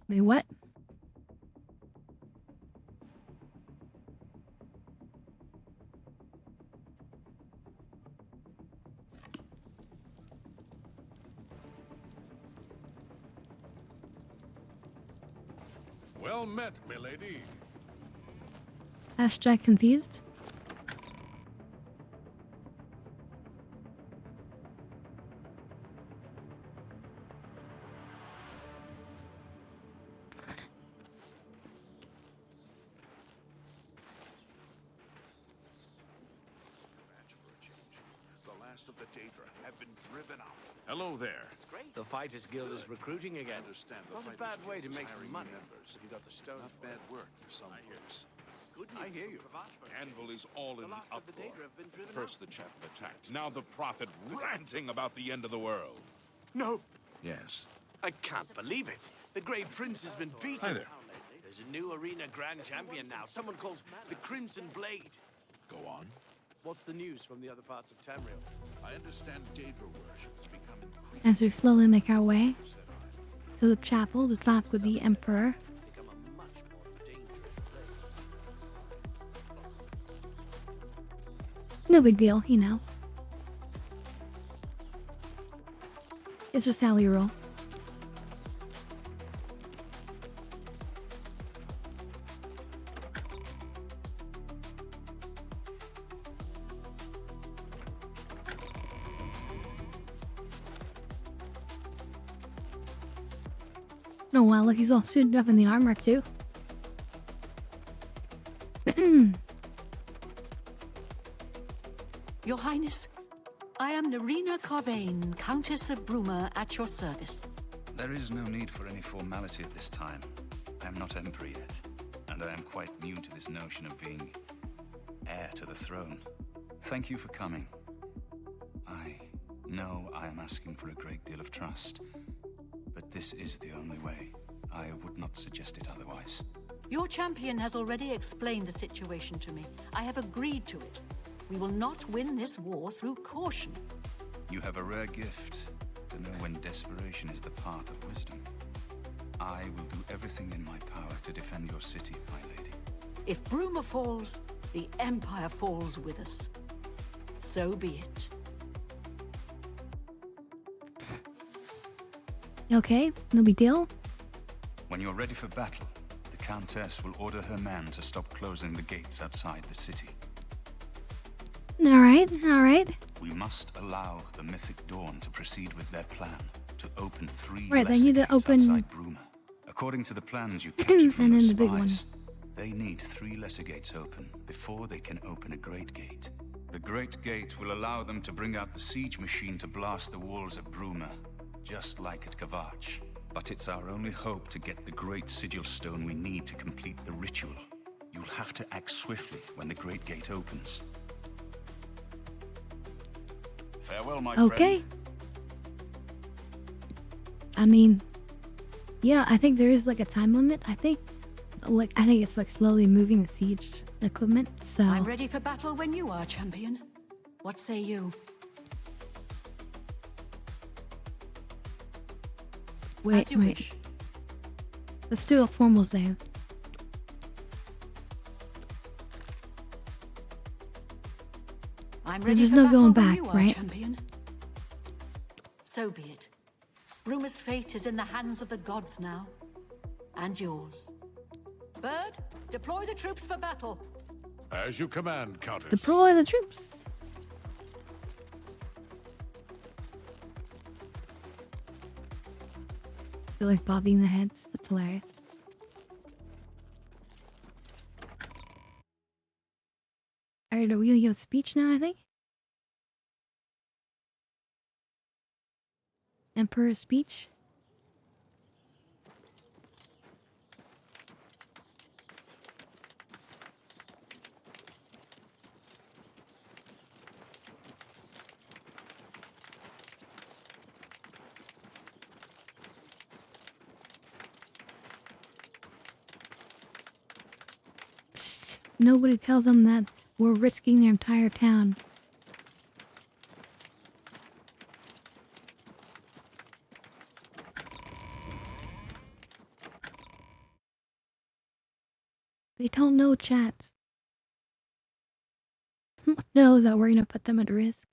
Wait, what? Well met, milady. Hashtag confused. The last of the Daedra have been driven out. Hello there. It's great. The Fighters Guild is recruiting again. Understand the Not a Fighters bad way to Guild is make some hiring money. new members. If you got the stone. Not bad work for some folks. I hear you. Anvil is all in an last of the uproar. Daedra have been driven First the chapel attacked, now the prophet ranting about the end of the world. No, Yes. I can't believe it. The Great Prince has been beaten. Hi there. There's a new arena grand champion now. Someone called the Crimson Blade. Go on. What's the news from the other parts of Tamriel? I understand Daedra worship has become increasingly As we slowly make our way to the chapel to talk with the Emperor. Become a much more dangerous place. No big deal, you know. It's just how we roll. Oh wow, look, he's all suited up in the armor too. Your Highness, I am Nerina Carvain, Countess of Bruma, at your service. There is no need for any formality at this time. I am not Emperor yet, and I am quite new to this notion of being heir to the throne. Thank you for coming. I know I am asking for a great deal of trust, but this is the only way. I would not suggest it otherwise. Your champion has already explained the situation to me. I have agreed to it. We will not win this war through caution. You have a rare gift to know when desperation is the path of wisdom. I will do everything in my power to defend your city, my lady. If Bruma falls, the Empire falls with us. So be it. Okay, no big deal. When you're ready for battle, the Countess will order her men to stop closing the gates outside the city. Alright, alright. We must allow the Mythic Dawn to proceed with their plan to open 3 Right, they lesser need to gates open- outside Bruma. According to the plans you captured from And then those the big one. spies, they need 3 lesser gates open before they can open a Great Gate. The Great Gate will allow them to bring out the siege machine to blast the walls of Bruma, just like at Kavach. But it's our only hope to get the great sigil stone we need to complete the ritual. You'll have to act swiftly when the Great Gate opens. Farewell, my Okay. friend. I mean, yeah, I think there is like a time limit. I think it's like slowly moving the siege equipment. So I'm ready for battle when you are, champion. What say you? wait, As you wait. wish. Let's do a formal save. I'm There's ready just for no battle going when back, you are, right? champion. So be it. Bruma's fate is in the hands of the gods now. And yours. Bird, deploy the troops for battle. As you command, Countess. Deploy the troops. They're like bobbing the heads. That's hilarious. Alright, are we gonna give a speech now, I think? Emperor's speech? Nobody tell them that we're risking their entire town. They don't know, chat. Know that we're gonna put them at risk.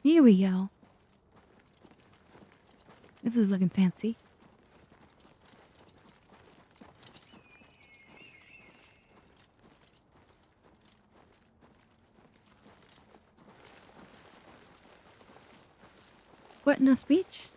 Here we go. This is looking fancy. What, no speech?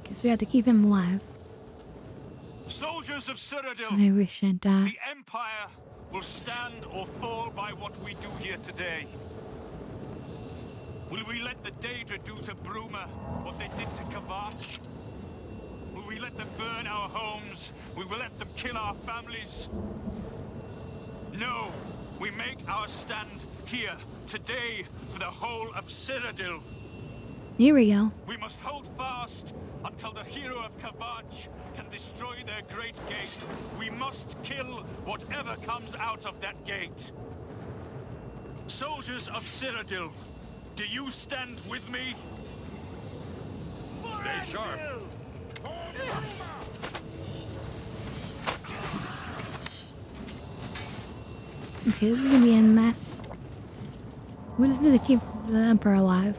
Guess we have to keep him alive. Soldiers of Cyrodiil, I wish I'd die. the Empire will stand or fall by what we do here today. Will we let the Daedra do to Bruma what they did to Kavach? Will we let them burn our homes? Will we let them kill our families? No, we make our stand here, today, for the whole of Cyrodiil. Here we go. We must hold fast until the hero of Kavach can destroy their great gate. We must kill whatever comes out of that gate. Soldiers of Cyrodiil, do you stand with me? Stay sharp. Okay, this is gonna be a mess. We just need to keep the Emperor alive.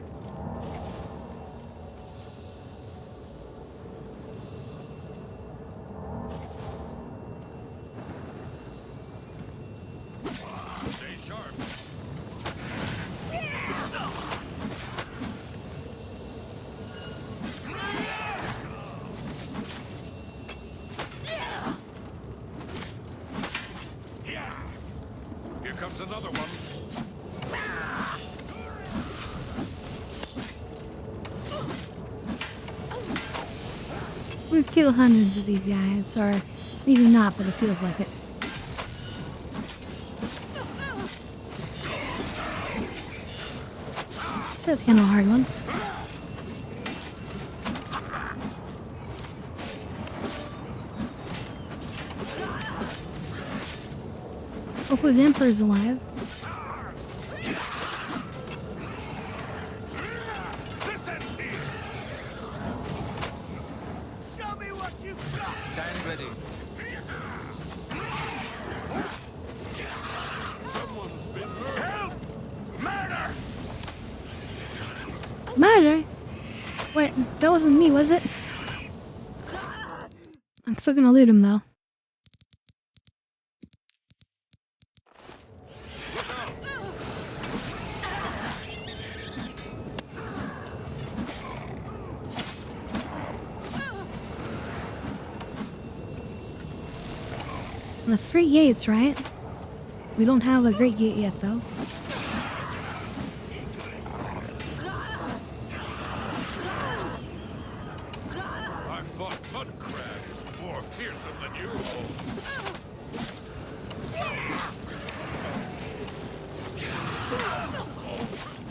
Stay sharp. Here comes another one. We've killed hundreds of these guys, or maybe not, but it feels like it. That's kind of a hard one. Hopefully the Emperor's alive. This ends here. Show me what you've got! Stand ready. Someone's been murdered. Help! Murder! Murder? Wait, that wasn't me, was it? I'm still gonna loot him though. The 3 gates, right? We don't have a great gate yet, though. I fought mud crabs more fearsome than you.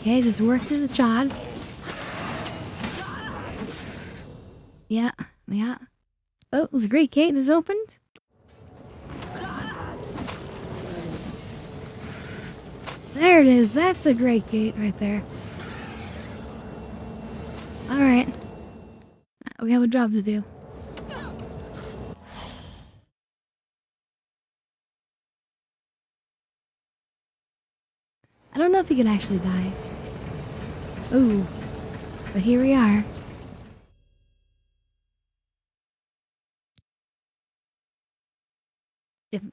Okay, just work through the chod. Yeah. Oh, the great gate is opened. There it is. That's a great gate right there. Alright. We have a job to do. I don't know if he can actually die. Ooh. But here we are.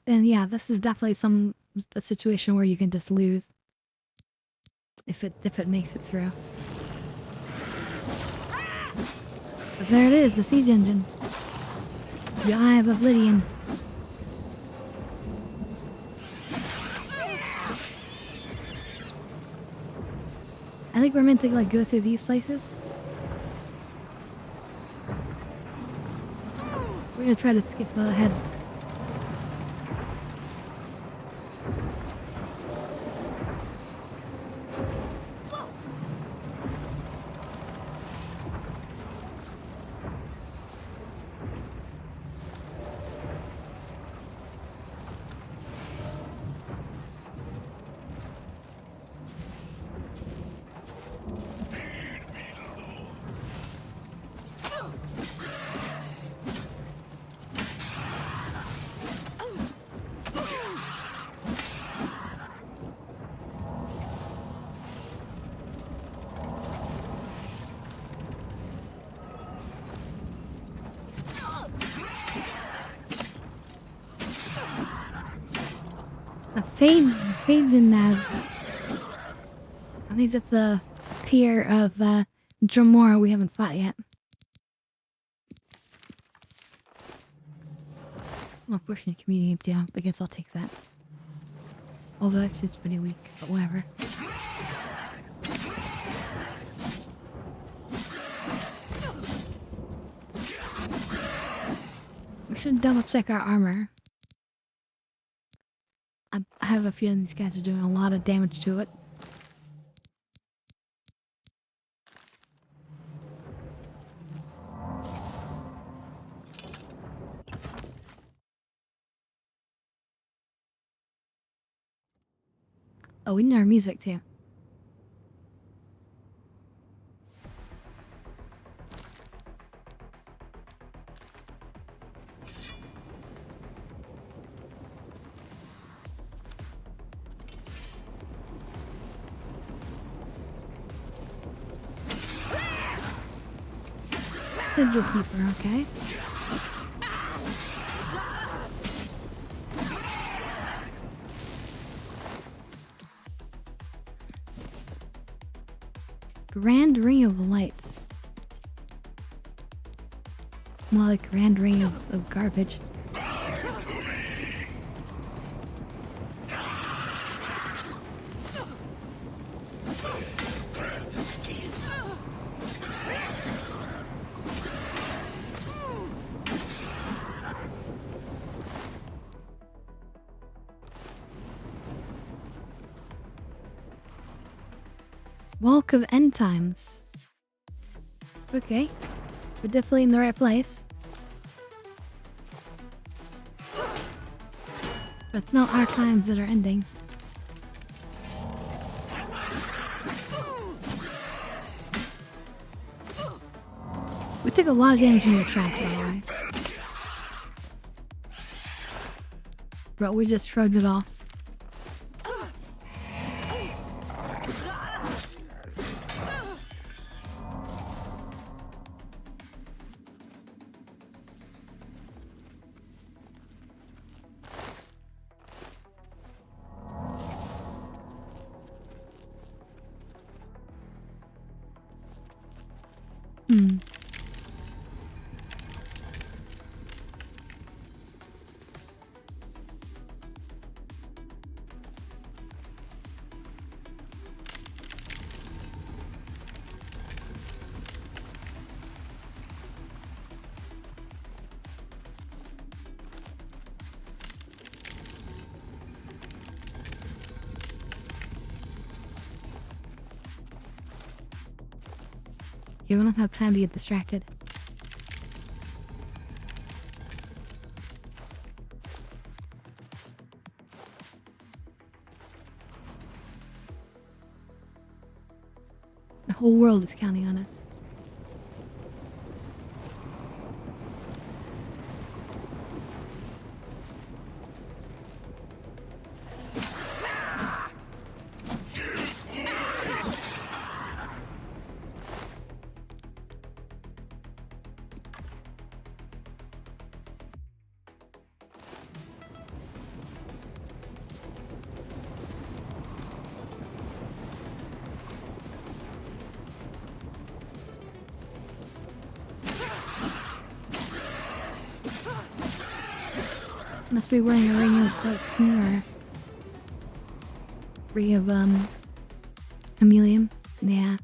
And yeah, this is definitely a situation where you can just lose. If it makes it through. But there it is, the siege engine. The Eye of Oblivion. I think we're meant to like go through these places. We're gonna try to skip ahead. Fade in as I think that's the tier of Dremora we haven't fought yet. Well, pushing community down, I guess I'll take that. Although actually it's pretty weak, but whatever. We should double check our armor. I have a feeling these guys are doing a lot of damage to it. Oh, we need our music too. Sigil Keeper, okay? Grand Ring of Light. More like Grand Ring of garbage. Walk of End Times. Okay, we're definitely in the right place. But it's not our times that are ending. We took a lot of damage from the track, by the way. But we just shrugged it off. Okay, we don't have time to get distracted. The whole world is counting on us. Must be wearing a ring of like or ring of chameleon. Yeah.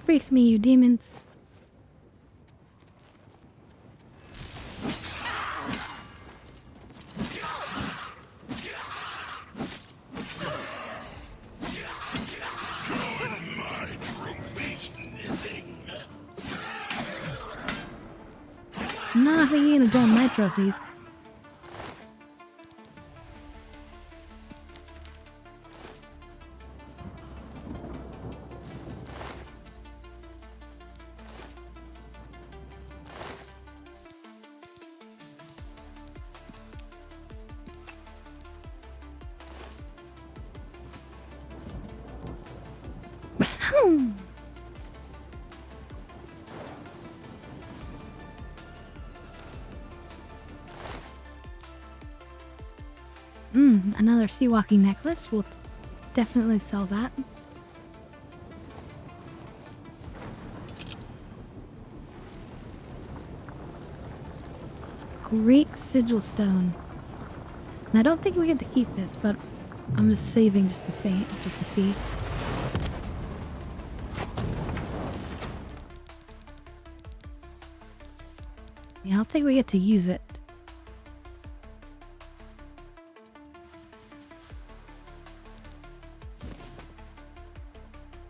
Freaks me, you demons. I'm not thinking of join my trophies. Another sea walking necklace. We'll definitely sell that. Greek sigil stone. And I don't think we get to keep this, but I'm just saving just to see. Yeah, I don't think we get to use it.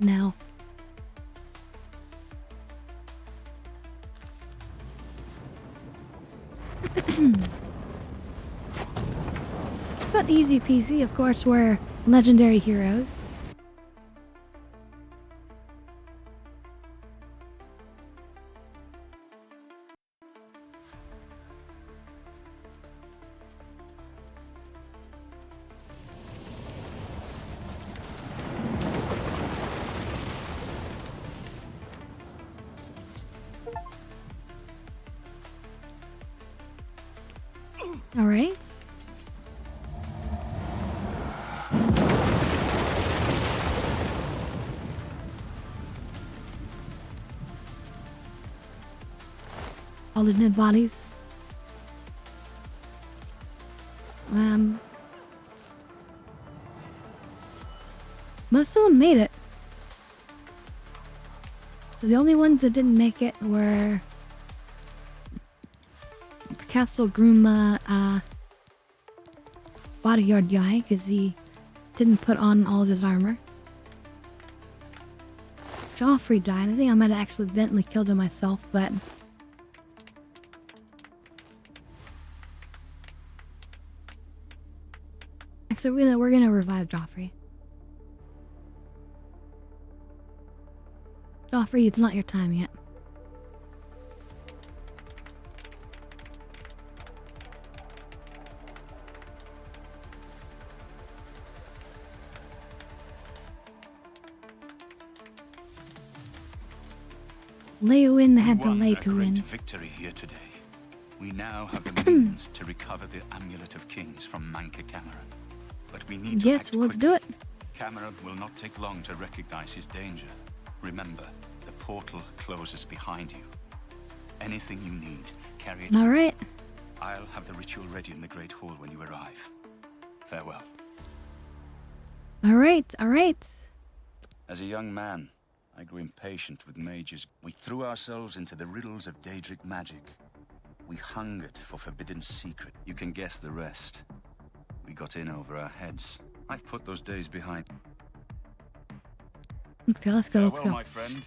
Now. not easy peasy. Of course, we're legendary heroes. All right. All the dead bodies. Most of them made it. So the only ones that didn't make it were Castle Gruma, bodyguard guy, because he didn't put on all of his armor. Joffrey died. I think I might have accidentally killed him myself, but actually we're gonna revive Joffrey. Joffrey, it's not your time yet. Leowyn had to lay to win. Victory here today. We now have the means to recover the Amulet of Kings from Manca Cameron. But we need to act let's do it. Cameron will not take long to recognize his danger. Remember, the portal closes behind you. Anything you need, carry it. All right. I'll have the ritual ready in the Great Hall when you arrive. Farewell. All right, all right. As a young man, I grew impatient with mages. We threw ourselves into the riddles of Daedric magic. We hungered for forbidden secret. You can guess the rest. We got in over our heads. I've put those days behind. Okay, let's go, Farewell, my friend.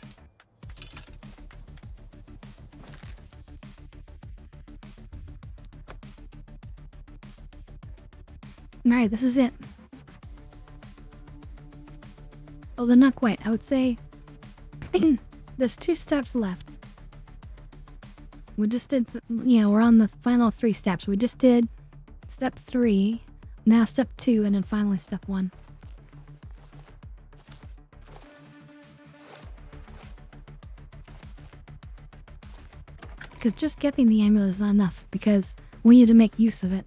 Alright, this is it. Oh, the not quite. I would say there's 2 steps left. We just did, we're on the final 3 steps. We just did step 3, now step 2, and then finally step 1. Because just getting the amulet is not enough, because we need to make use of it.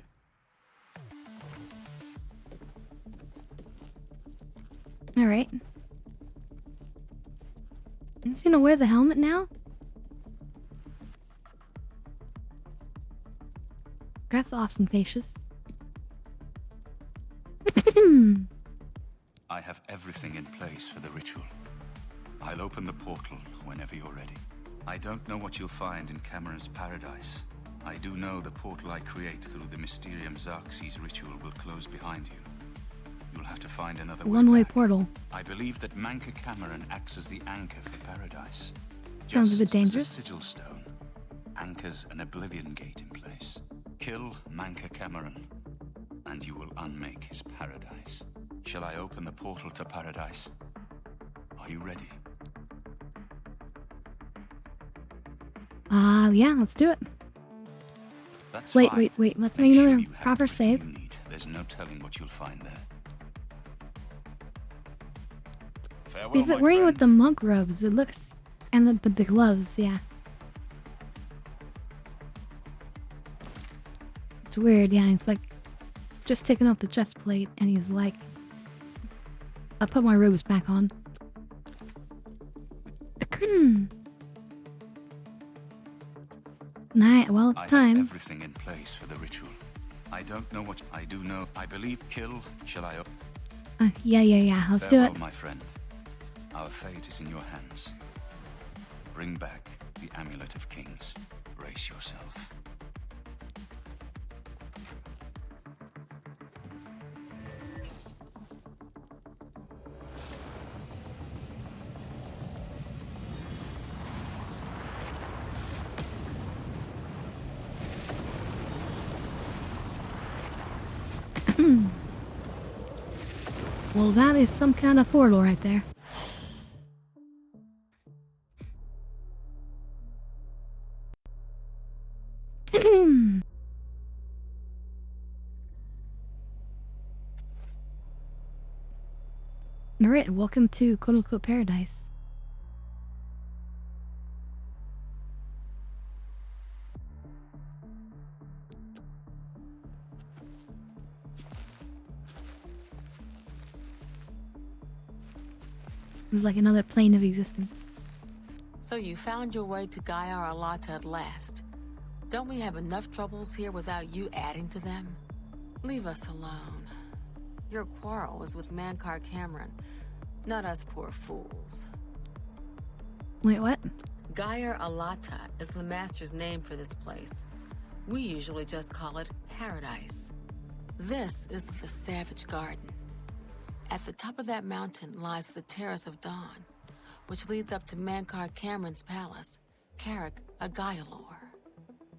Alright. I'm just gonna wear the helmet now. That's ostentatious. I have everything in place for the ritual. I'll open the portal whenever you're ready. I don't know what you'll find in Cameron's paradise. I do know the portal I create through the Mysterium Xarxes ritual will close behind you. You'll have to find another One-way back. portal. I believe that Manca Cameron acts as the anchor for paradise. Sounds a bit dangerous. As a sigil stone anchors an Oblivion gate in place. Kill Manca Cameron, and you will unmake his paradise. Shall I open the portal to paradise? Are you ready? Yeah, let's do it. That's wait, fine. wait. Let's Make make sure another you have proper everything save. you need. There's no telling what you'll find there. Farewell, He's my wearing friend. with the monk robes. It looks, and the gloves. Yeah. It's weird. Yeah, he's like just taking off the chest plate, and he's like, "I'll put my robes back on." Night. Well, it's I have time. everything in place for the ritual. I don't know what I do know. I believe kill. Shall I? Yeah. Let's do Farewell, it. my friend. Our fate is in your hands. Bring back the Amulet of Kings. Brace yourself. Well, that is some kind of portal right there. Alright, welcome to quote-unquote paradise. It's like another plane of existence. So you found your way to Gaia Arlata at last. Don't we have enough troubles here without you adding to them? Leave us alone. Your quarrel is with Mankar Cameron, not us poor fools. Wait, what? Gaia Arlata is the master's name for this place. We usually just call it Paradise. This is the Savage Garden. At the top of that mountain lies the Terrace of Dawn, which leads up to Mankar Cameron's palace, Carrick Agaialor.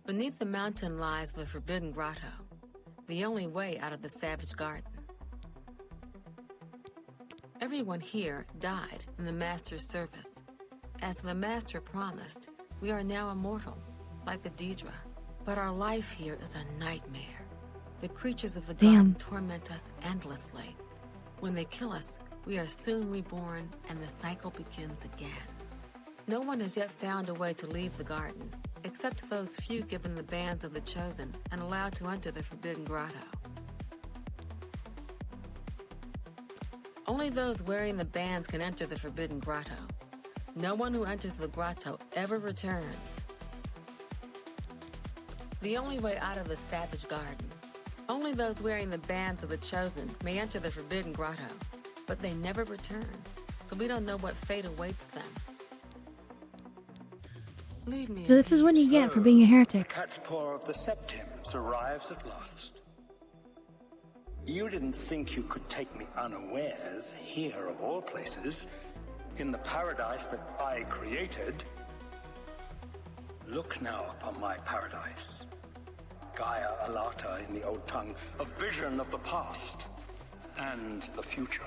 Beneath the mountain lies the Forbidden Grotto, the only way out of the Savage Garden. Everyone here died in the Master's service. As the Master promised, we are now immortal, like the Daedra. But our life here is a nightmare. The creatures of the garden torment us endlessly. When they kill us, we are soon reborn and the cycle begins again. No one has yet found a way to leave the garden, except those few given the bands of the Chosen and allowed to enter the Forbidden Grotto. Only those wearing the bands can enter the Forbidden Grotto. No one who enters the grotto ever returns. The only way out of the Savage Garden. Only those wearing the bands of the Chosen may enter the Forbidden Grotto, but they never return, so we don't know what fate awaits them. Leave me. So this is what you get for being a heretic. The cat's paw of the Septims arrives at last. You didn't think you could take me unawares here of all places, in the paradise that I created. Look now upon my paradise. Gaia Arlata in the old tongue, a vision of the past and the future.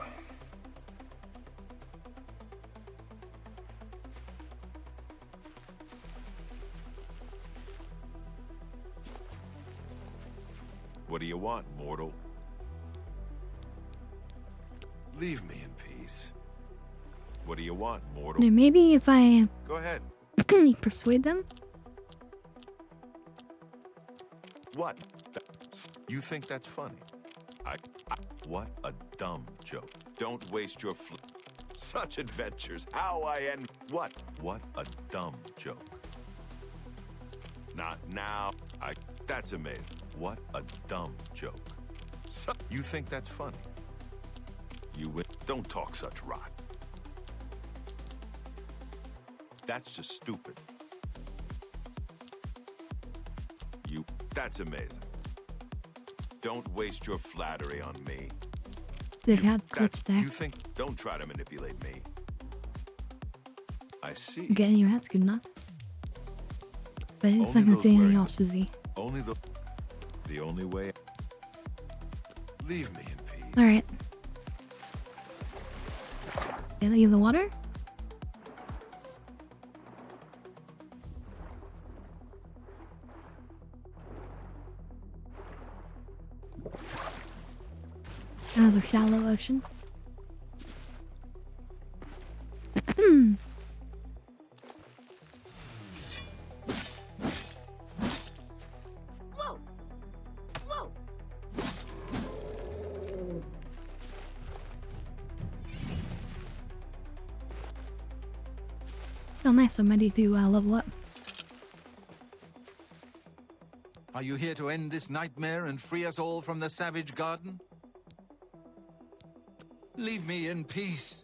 What do you want, mortal? Leave me in peace. What do you want, mortal? Now maybe if I Go ahead. persuade them. What? You think that's funny? What a dumb joke. Don't waste your such adventures. How I end. What? What a dumb joke. Not now. That's amazing. What a dumb joke. You think that's funny? Don't talk such rot. That's just stupid. That's amazing. Don't waste your flattery on me. They've had glitch there. You think? Don't try to manipulate me. I see. Getting your head's good enough. But it's not gonna say anything else, is he? Only the only way. Leave me in peace. Alright. They leave the water? Another shallow ocean. Whoa! Whoa! Oh nice, I'm ready to level up. Are you here to end this nightmare and free us all from the Savage Garden? Leave me in peace.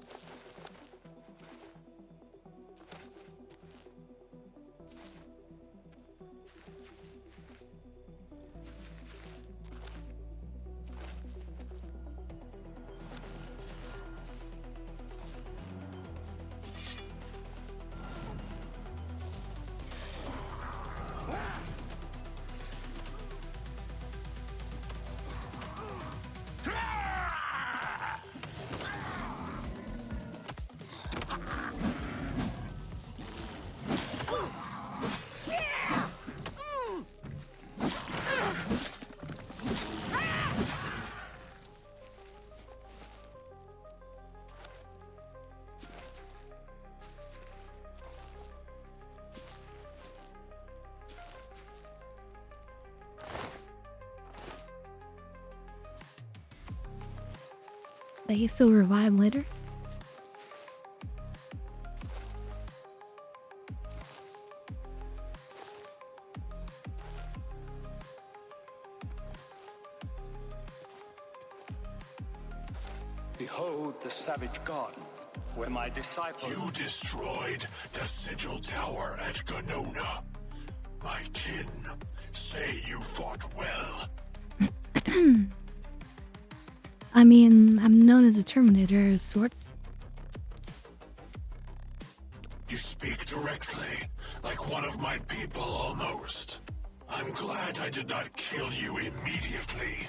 They still revive later. Behold the savage garden, where my disciples... You destroyed the Sigil Tower at Ganona. My kin say you fought well. I mean, I'm known as a Terminator of sorts. You speak directly, like one of my people almost. I'm glad I did not kill you immediately.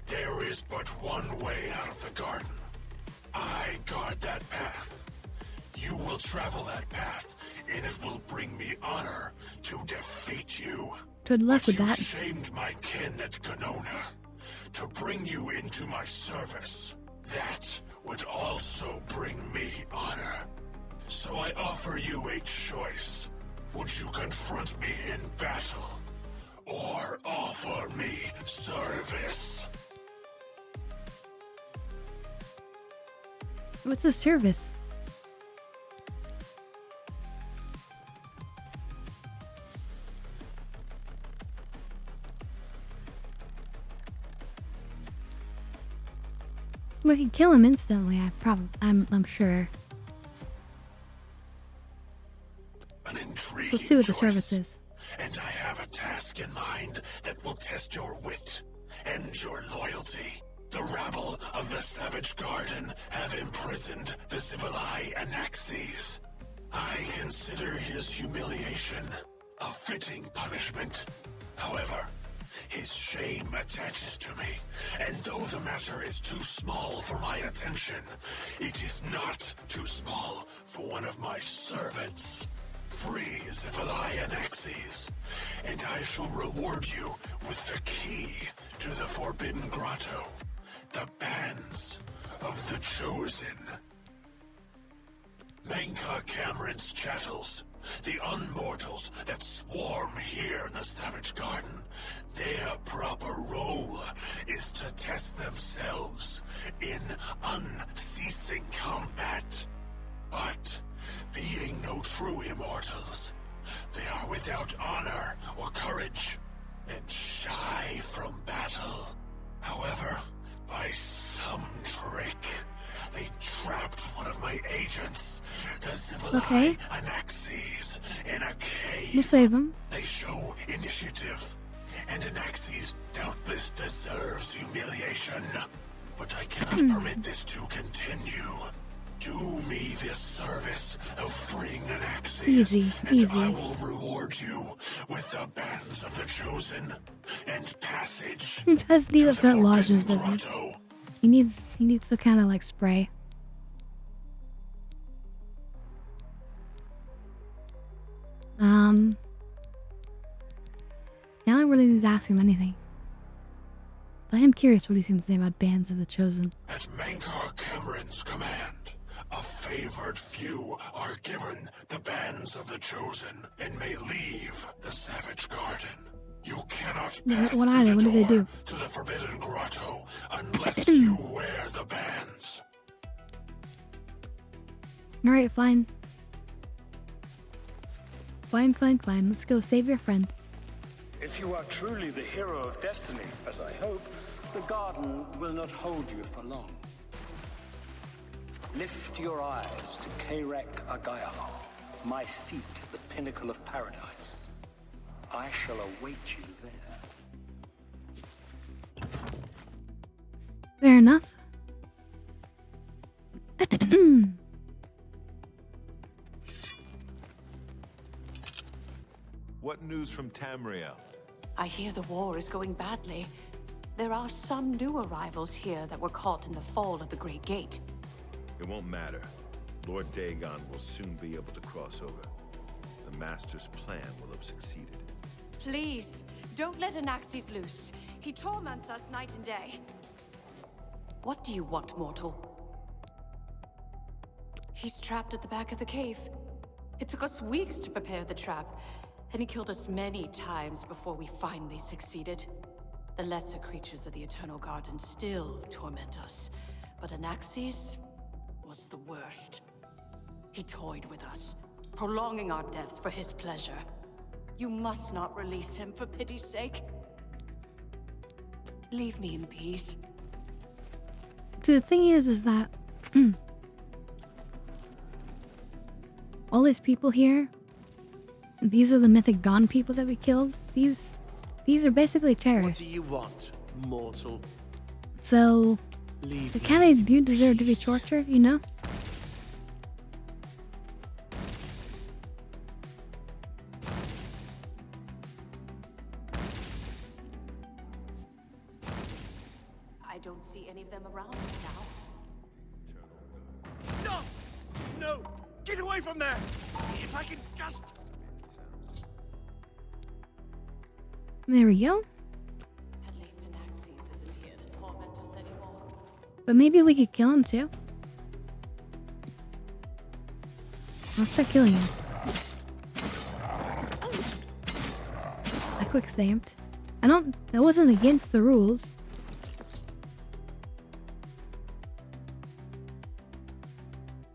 There is but one way out of the garden. I guard that path. You will travel that path, and it will bring me honor to defeat you. Good luck with that. You shamed my kin at Ganona. To bring you into my service, that would also bring me honor. So I offer you a choice. Would you confront me in battle, or offer me service? What's the service? We can kill him instantly. I'm sure. An intriguing Let's see what the choice. service is. And I have a task in mind that will test your wit and your loyalty. The rabble of the Savage Garden have imprisoned the Zivilai Anaxes. I consider his humiliation a fitting punishment. However, his shame attaches to me, and though the matter is too small for my attention, it is not too small for one of my servants. Free Zivilai Anaxes, and I shall reward you with the key to the Forbidden Grotto, the bands of the Chosen. Menka Cameron's chattels, the unmortals that swarm here in the Savage Garden, their proper role is to test themselves in unceasing combat. But being no true immortals, they are without honor or courage, and shy from battle. However, by some trick, they trapped one of my agents, the Zivilai Anaxes, in a cave. We'll save him. They show initiative, and Anaxes doubtless deserves humiliation. But I cannot permit this to continue. Do me this service of freeing Anaxes, and I will reward you with the bands of the Chosen and passage. He does need the lodges, doesn't he? He needs to kind of like spray. I don't really need to ask him anything. But I am curious what he's going to say about bands of the Chosen. At Mankar Cameron's command, a favored few are given the bands of the Chosen and may leave the Savage Garden. You cannot pass What are they? What do they do? to the Forbidden Grotto unless you wear the bands. Alright, fine. Fine. Let's go save your friend. If you are truly the hero of destiny, as I hope, the garden will not hold you for long. Lift your eyes to Karek Agayal, my seat at the pinnacle of paradise. I shall await you there. Fair enough. What news from Tamriel? I hear the war is going badly. There are some new arrivals here that were caught in the fall of the Great Gate. It won't matter. Lord Dagon will soon be able to cross over. The Master's plan will have succeeded. Please, don't let Anaxes loose. He torments us night and day. What do you want, mortal? He's trapped at the back of the cave. It took us weeks to prepare the trap, and he killed us many times before we finally succeeded. The lesser creatures of the Eternal Garden still torment us, but Anaxes was the worst. He toyed with us, prolonging our deaths for his pleasure. You must not release him for pity's sake. Leave me in peace. Dude, the thing is that all these people here, these are the mythic Gone people that we killed. These are basically terrorists. What do you want, mortal? So, Leave the kind of do deserve to be tortured, you know? I don't see any of them around now. Stop! No! Get away from there! If I can just... There we go. At least Anaxes isn't here to torment us anymore. But maybe we could kill him too. Let's try killing him. I quick saved. That wasn't against the rules.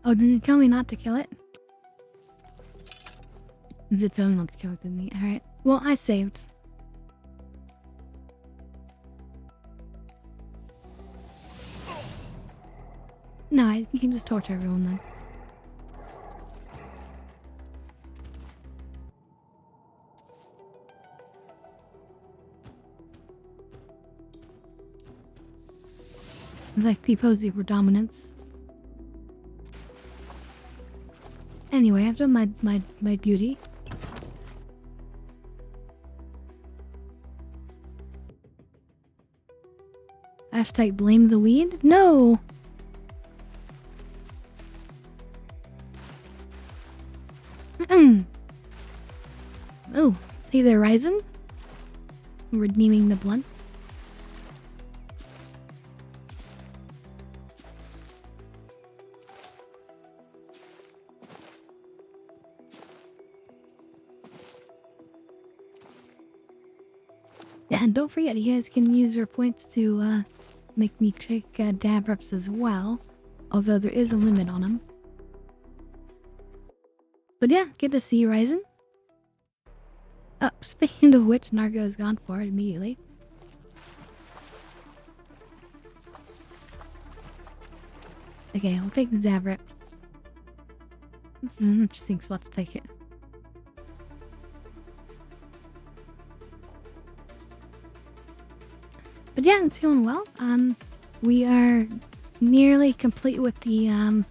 Oh, did you tell me not to kill it? You did tell me not to kill it, didn't you? Alright. Well, I saved. No, you can just torture everyone then. It's like the posy for dominance. Anyway, I've done my beauty. Hashtag blame the weed? No! Oh, hey there, Ryzen. Redeeming the blunt. Yeah, and don't forget, you guys can use your points to make me check dab reps as well. Although there is a limit on them. But yeah, good to see you, Ryzen. Oh, speaking of which, Nargo has gone for it immediately. Okay, I'll take the dab rep. This is an interesting spot to take it. But yeah, it's going well. We are nearly complete with the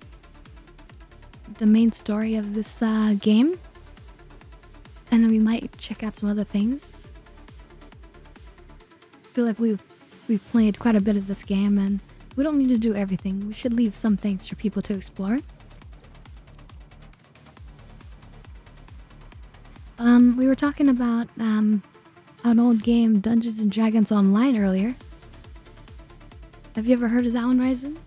main story of this game. And then we might check out some other things. I feel like we've played quite a bit of this game, and we don't need to do everything. We should leave some things for people to explore. We were talking about an old game, Dungeons and Dragons Online, earlier. Have you ever heard of that one, Ryzen?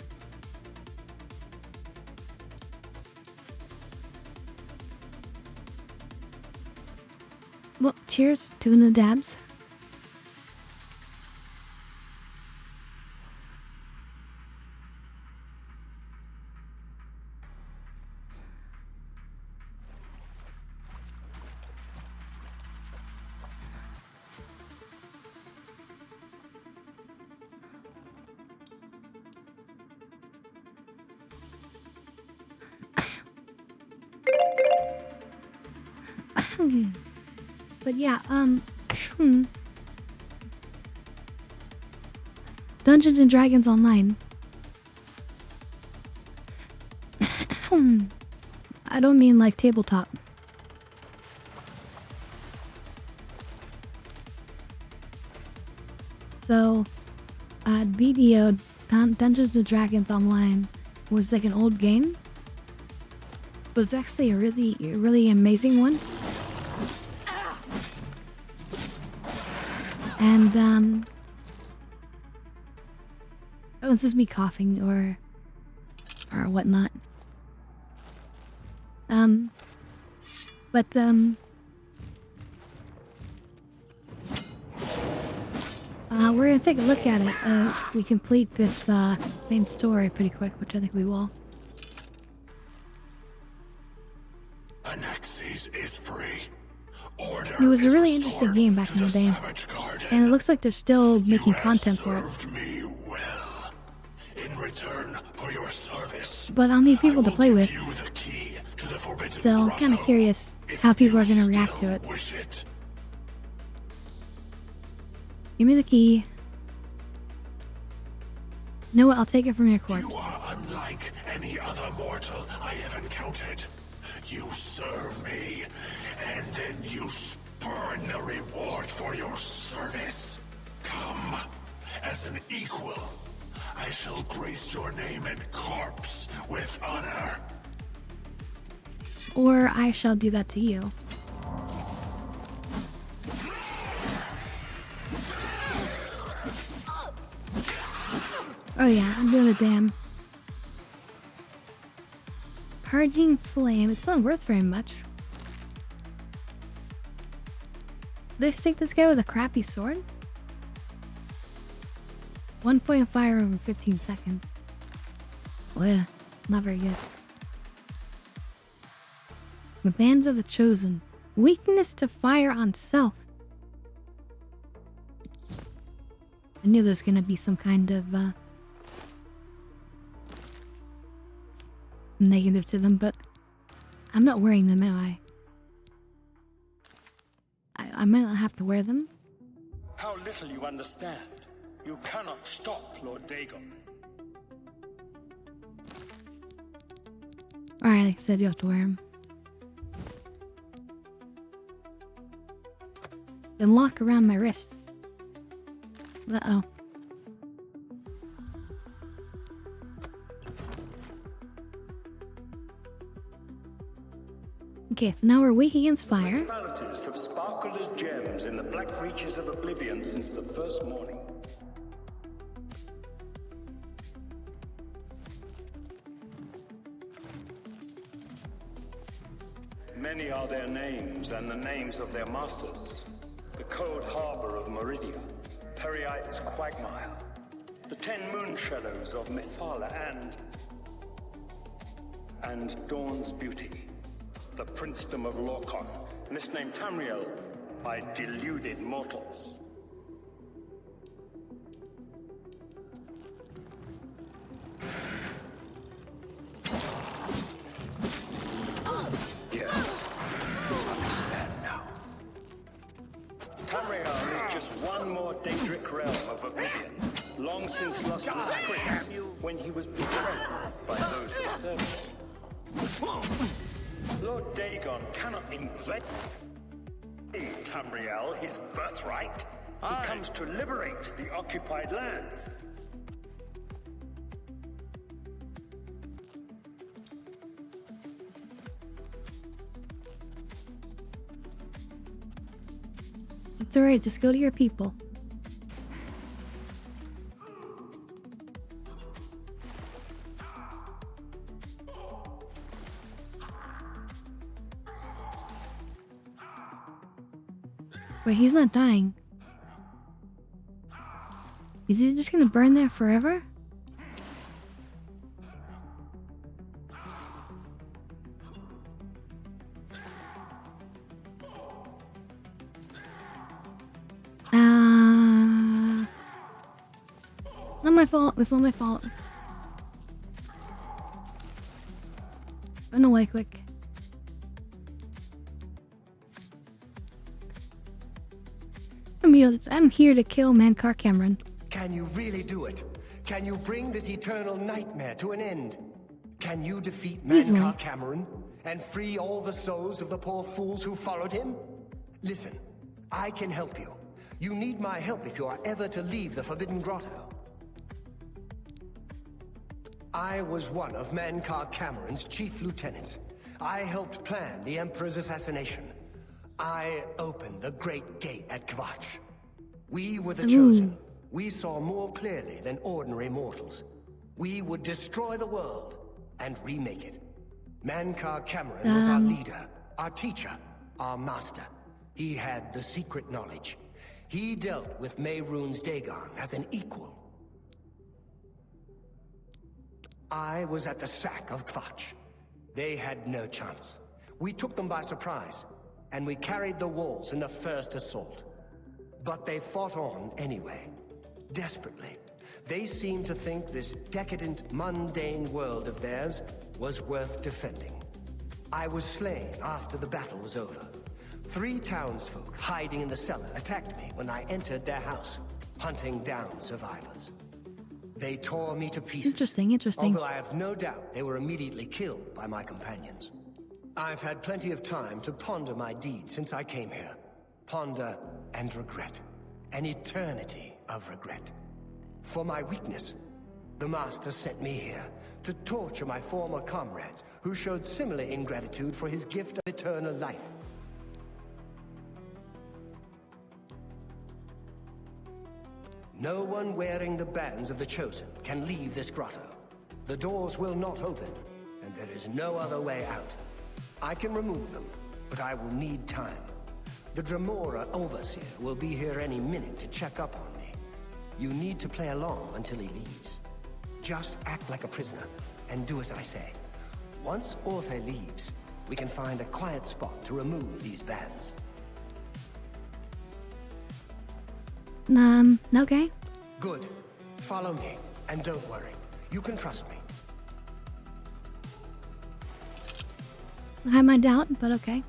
Well, cheers, doing the dabs. But yeah, Dungeons and Dragons Online. I don't mean like tabletop. So, BDO, Dungeons and Dragons Online, was like an old game. It was actually a really amazing one. And, oh, this is me coughing or whatnot. We're gonna take a look at it. We complete this main story pretty quick, which I think we will. Anaxes is free. Order It was a is really interesting game back in the day, and it looks like they're still making content for it. me well. In return for your service, But I'll need people to play with, you the key to the forbidden so I'm kind of curious how people are gonna react to it. wish it. Give me the key. No, I'll take it from your corpse. You are unlike any other mortal I have encountered. You serve me, and then you spurn a reward for your service. Come, as an equal, I shall grace your name and corpse with honor. Or I shall do that to you. Oh yeah, I'm doing a damn. Purging Flame. It's not worth very much. Did they stick this guy with a crappy sword? 1 point of fire over 15 seconds. Oh yeah, not very good. The Bands of the Chosen. Weakness to fire on self. I knew there was gonna be some kind of negative to them, but I'm not wearing them, am I? I might not have to wear them. How little you understand. You cannot stop Lord Dagon. Alright, like I said, you have to wear them. Then lock around my wrists. Uh-oh. Okay, so now we're weak against fire. Municipalities have sparkled as gems in the black reaches of Oblivion since the first morning. Many are their names and the names of their masters. The cold harbor of Meridia, Periite's quagmire, the 10 moon shadows of Mythala and Dawn's beauty, the princedom of Lorcon, misnamed Tamriel by deluded mortals. Yes, I understand now. Tamriel is just one more Daedric realm of Oblivion, long since lost to its prince when he was betrayed by those who served him. Lord Dagon cannot invade Tamriel, his birthright. He comes to liberate the occupied lands. It's alright, just go to your people. Wait, he's not dying. Is he just gonna burn there forever? Not my fault. It's not my fault. Run away quick. I'm here to kill Mankar Cameron. Can you really do it? Can you bring this eternal nightmare to an end? Can you defeat Mankar Cameron and free all the souls of the poor fools who followed him? Listen, I can help you. You need my help if you are ever to leave the Forbidden Grotto. I was one of Mankar Cameron's chief lieutenants. I helped plan the Emperor's assassination. I opened the Great Gate at Kvatch. We were the chosen. We saw more clearly than ordinary mortals. We would destroy the world and remake it. Mankar Cameron was our leader, our teacher, our master. He had the secret knowledge. He dealt with Mehrunes Dagon as an equal. I was at the sack of Kvatch. They had no chance. We took them by surprise, and we carried the walls in the first assault. But they fought on anyway, desperately. They seemed to think this decadent, mundane world of theirs was worth defending. I was slain after the battle was over. 3 townsfolk hiding in the cellar attacked me when I entered their house, hunting down survivors. They tore me to pieces. Interesting. Although I have no doubt they were immediately killed by my companions. I've had plenty of time to ponder my deeds since I came here. Ponder and regret. An eternity of regret. For my weakness, the Master sent me here to torture my former comrades who showed similar ingratitude for his gift of eternal life. No one wearing the bands of the Chosen can leave this grotto. The doors will not open, and there is no other way out. I can remove them, but I will need time. The Dremora Overseer will be here any minute to check up on me. You need to play along until he leaves. Just act like a prisoner, and do as I say. Once Orthe leaves, we can find a quiet spot to remove these bands. Okay. Good. Follow me, and don't worry. You can trust me. I have my doubt, but okay.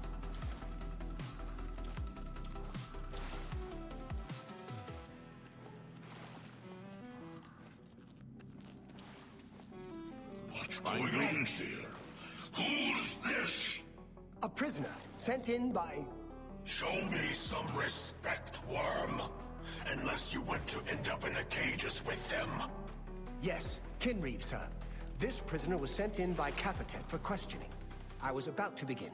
What's going on here? Who's this? A prisoner, sent in by... Show me some respect, worm. Unless you want to end up in the cages with them. Yes, Kinreeve, sir. This prisoner was sent in by Cathatet for questioning. I was about to begin.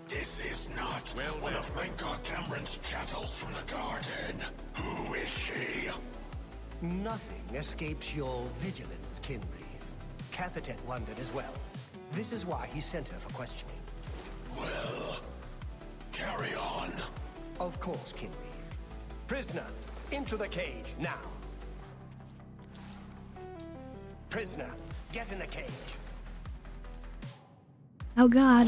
This is not one of Menkar Cameron's chattels from the garden. Who is she? Nothing escapes your vigilance, Kinreeve. Cathatet wondered as well. This is why he sent her for questioning. Well, carry on. Of course, Kinreeve. Prisoner, into the cage, now. Prisoner, get in the cage. Oh God.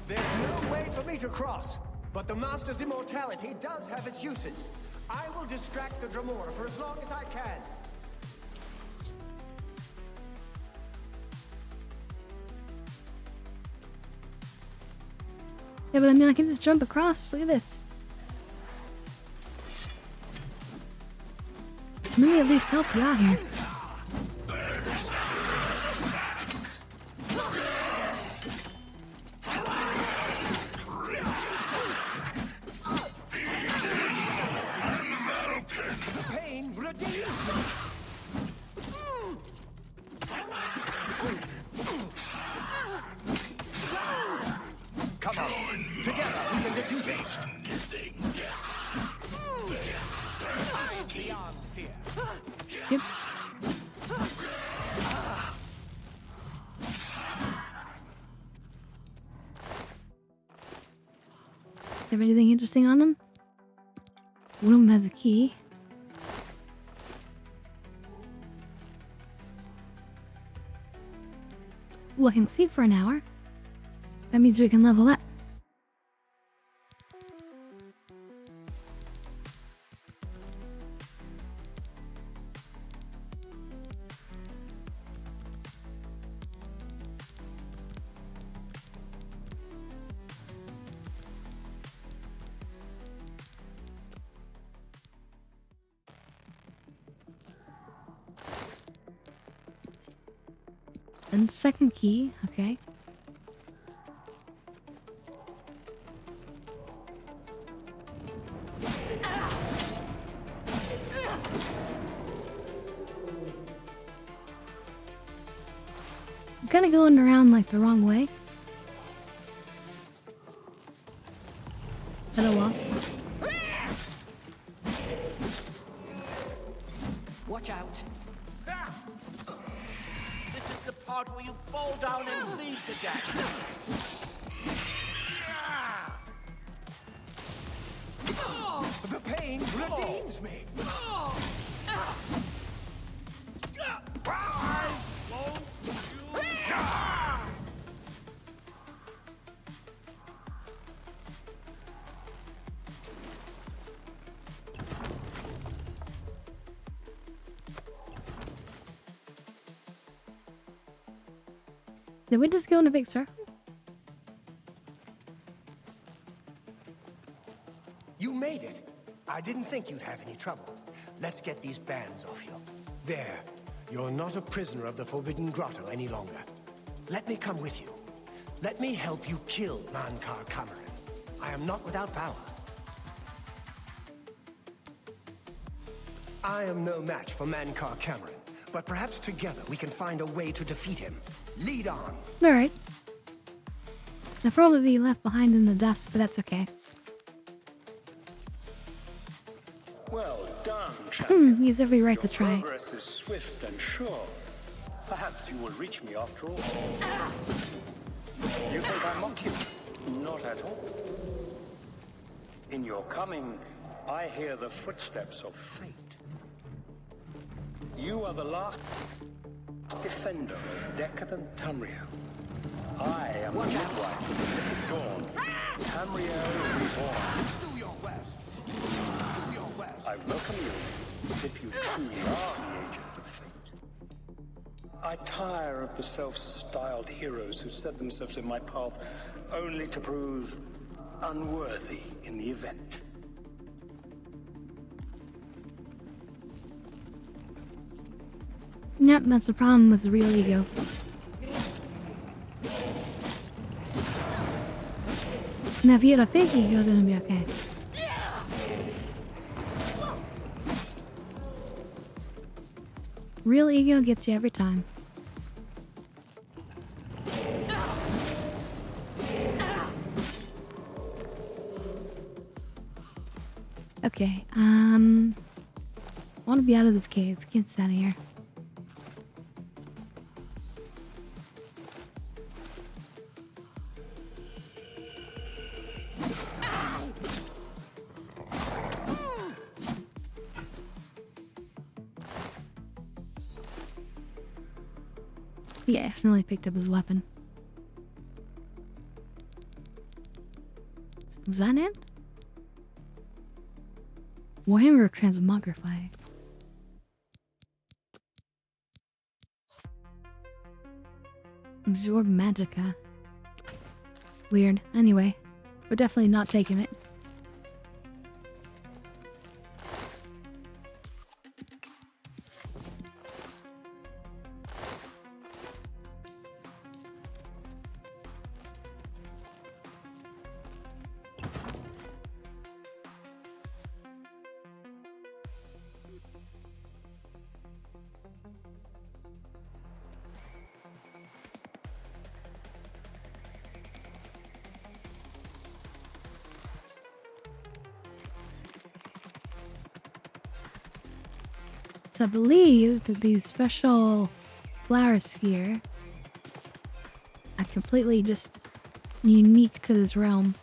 There's no way for me to cross, but the Master's immortality does have its uses. I will distract the Dremora for as long as I can. Yeah, but I mean, I can just jump across. Look at this. Let me at least help you out here. Come on, together we can defeat it. I'm beyond fear. Yep. Is there anything interesting on them? One of them has a key. Well, I can sleep for an hour. That means we can level up. And the second key, okay. kind of going around like the wrong way. But oh well. Watch out. This is the part where you fall down and bleed to death. The pain redeems me. Did we just go in a big circle? You made it. I didn't think you'd have any trouble. Let's get these bands off you. There. You're not a prisoner of the Forbidden Grotto any longer. Let me come with you. Let me help you kill Mankar Cameron. I am not without power. I am no match for Mankar Cameron, but perhaps together we can find a way to defeat him. Lead on. Alright. I'll probably be left behind in the dust, but that's okay. Well done, champion. He's every right to try. Progress is swift and sure. Perhaps you will reach me after all. You think I mock you? Not at all. In your coming, I hear the footsteps of fate. You are the last defender of decadent Tamriel. I am the midwife of the living dawn. Tamriel reborn. Do your best. Do your best. I welcome you, if you truly are the agent of fate. I tire of the self-styled heroes who set themselves in my path only to prove unworthy in the event. Yep, that's the problem with the real ego. Now, if you had a fake ego, then it'd be okay. Real ego gets you every time. Okay, I want to be out of this cave. Get us out of here. He accidentally picked up his weapon. Was that it? Warhammer Transmogrify. Absorb Magicka. Weird. Anyway, we're definitely not taking it. So I believe that these special flowers here are completely just unique to this realm.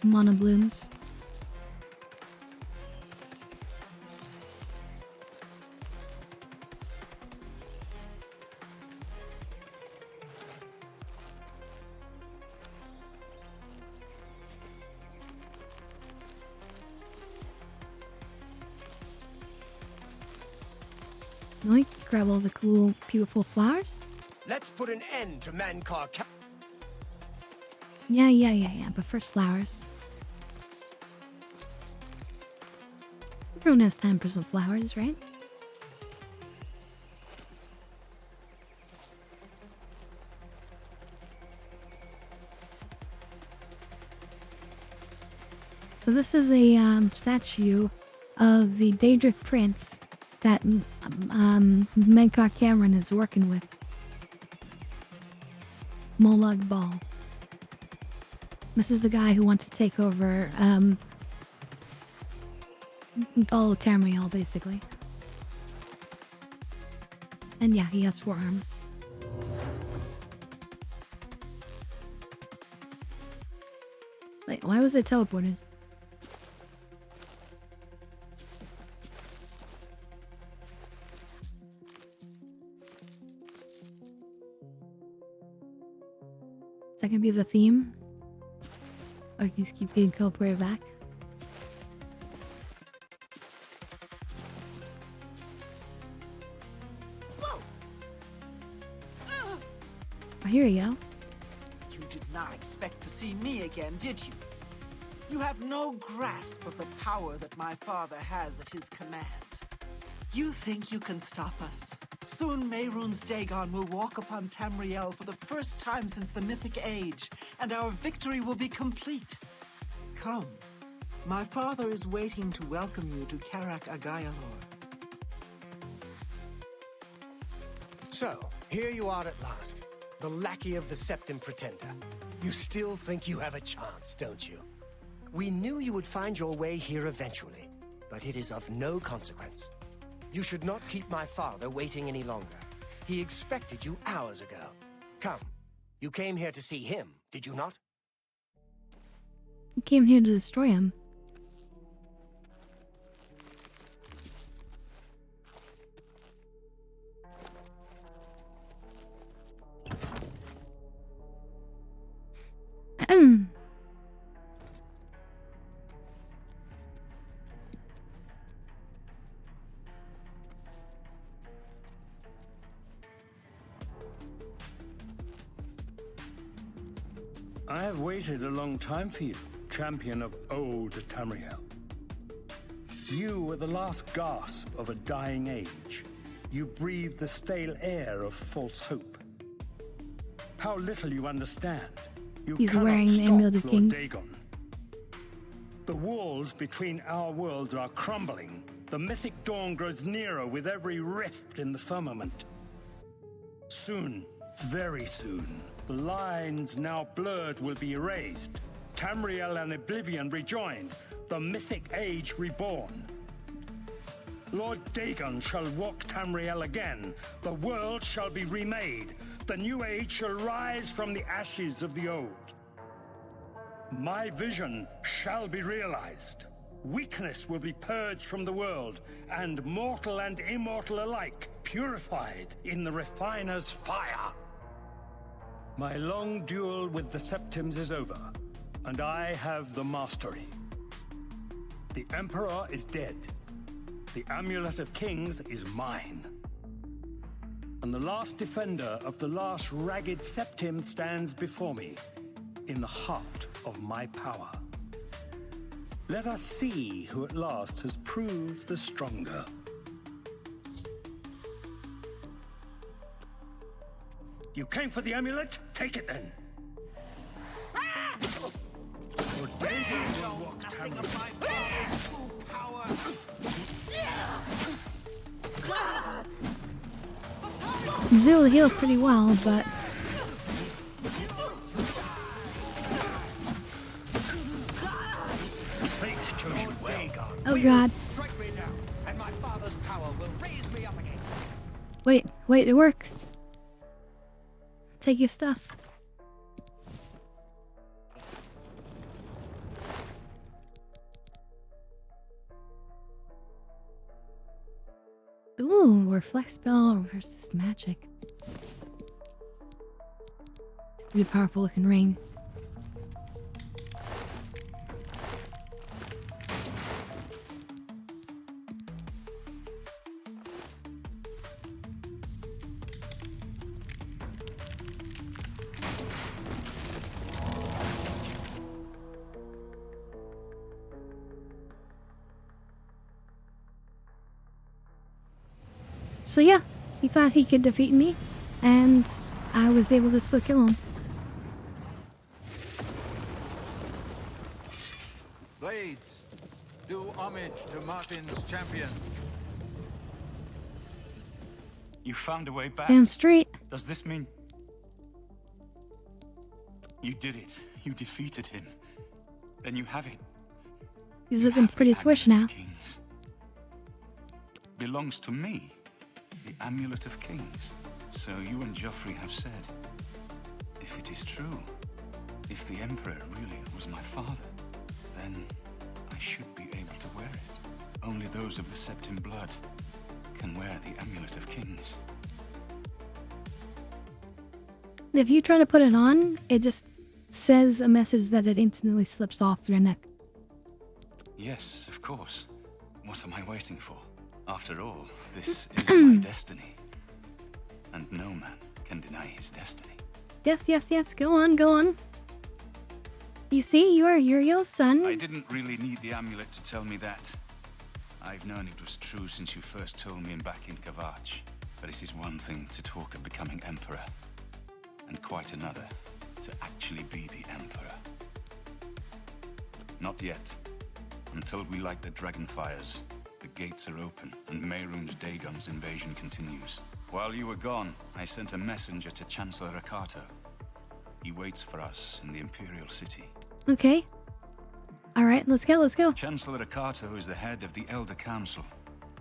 Mana blooms. Noik, grab all the cool, beautiful flowers. Let's put an end to Mankar Cameron. Yeah, but first flowers. Everyone has time for some flowers, right? So this is a statue of the Daedric prince that Mankar Cameron is working with. Molag Bal. This is the guy who wants to take over, all of Tamriel, basically. And yeah, he has 4 arms. Wait, why was it teleported? Is that gonna be the theme? Or you just keep getting teleported back? Oh, here we go. You did not expect to see me again, did you? You have no grasp of the power that my father has at his command. You think you can stop us? Soon Mehrunes Dagon will walk upon Tamriel for the first time since the Mythic Age, and our victory will be complete. Come. My father is waiting to welcome you to Karak Agayalor. So, here you are at last. The lackey of the Septim Pretender. You still think you have a chance, don't you? We knew you would find your way here eventually, but it is of no consequence. You should not keep my father waiting any longer. He expected you hours ago. Come, you came here to see him, did you not? You came here to destroy him. I have waited a long time for you, champion of old Tamriel. You were the last gasp of a dying age. You breathed the stale air of false hope. How little you understand. You He's cannot wearing the stop Amulet of Lord Kings. Dagon. The walls between our worlds are crumbling. The mythic dawn grows nearer with every rift in the firmament. Soon, very soon, the lines now blurred will be erased. Tamriel and Oblivion rejoined, the mythic age reborn. Lord Dagon shall walk Tamriel again. The world shall be remade. The new age shall rise from the ashes of the old. My vision shall be realized. Weakness will be purged from the world, and mortal and immortal alike purified in the refiner's fire. My long duel with the Septims is over, and I have the mastery. The Emperor is dead. The Amulet of Kings is mine. And the last defender of the last ragged Septim stands before me, in the heart of my power. Let us see who at last has proved the stronger. You came for the amulet? Take it then. For Dagon will walk He's able to heal pretty well, but oh god. And my father's power will raise me up again. Wait, it works. Take your stuff. Ooh, reflect spell versus magic. Pretty powerful looking ring. So yeah, he thought he could defeat me, and I was able to still kill him. Blades, do homage to Martin's champion. You found a way back. Damn straight. Does this mean... You did it. You defeated him. Then you have it. He's looking pretty swish now. Kings. Belongs to me. The Amulet of Kings. So you and Joffrey have said, if it is true, if the Emperor really was my father, then I should be able to wear it. Only those of the Septim blood can wear the Amulet of Kings. If you try to put it on, it just says a message that it instantly slips off your neck. Yes, of course. What am I waiting for? After all, this is my destiny. And no man can deny his destiny. Yes, yes, yes. Go on, go on. You see, you are Uriel's son. I didn't really need the amulet to tell me that. I've known it was true since you first told me back in Kavach. But it is one thing to talk of becoming Emperor, and quite another to actually be the Emperor. Not yet. Until we light the Dragonfires, the gates are open, and Meerun's Dagon's invasion continues. While you were gone, I sent a messenger to Chancellor Akato. He waits for us in the Imperial City. Okay. Alright, let's go, let's go. Chancellor Akato is the head of the Elder Council.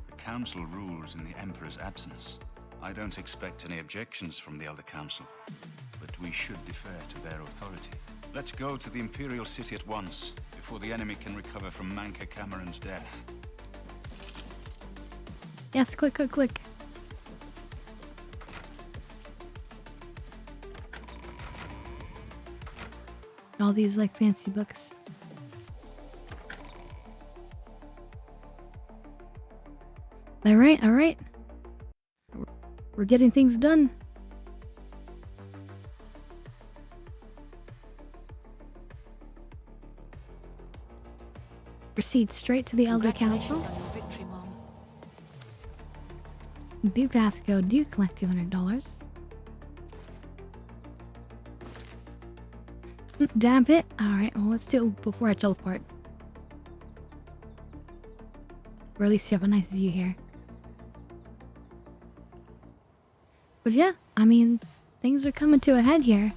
The Council rules in the Emperor's absence. I don't expect any objections from the Elder Council, but we should defer to their authority. Let's go to the Imperial City at once, before the enemy can recover from Manca Cameron's death. Yes, quick, quick, quick. All these, like, fancy books. Alright, alright. We're getting things done. Proceed straight to the Elder Council. Bukasco, do collect $200. Damn it. Alright, well, let's do it before I teleport. Or at least you have a nice view here. But yeah, I mean, things are coming to a head here.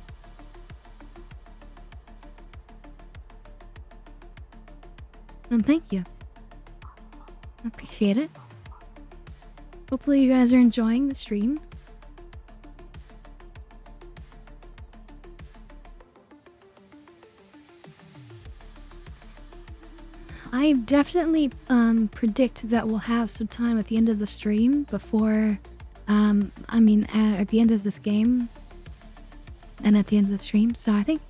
And thank you. I appreciate it. Hopefully you guys are enjoying the stream. I definitely predict that we'll have some time at the end of the stream before, at the end of this game and at the end of the stream. So I think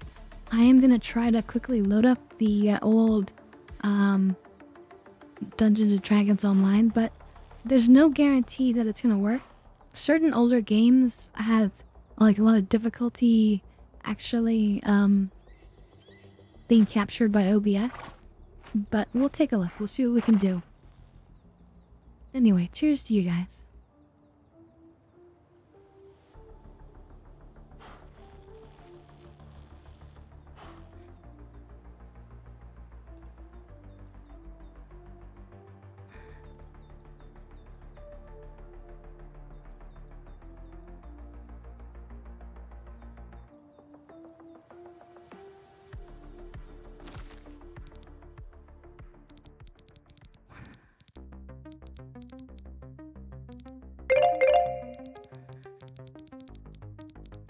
I am going to try to quickly load up the old Dungeons and Dragons Online, but there's no guarantee that it's going to work. Certain older games have like a lot of difficulty actually being captured by OBS. But we'll take a look. We'll see what we can do. Anyway, cheers to you guys.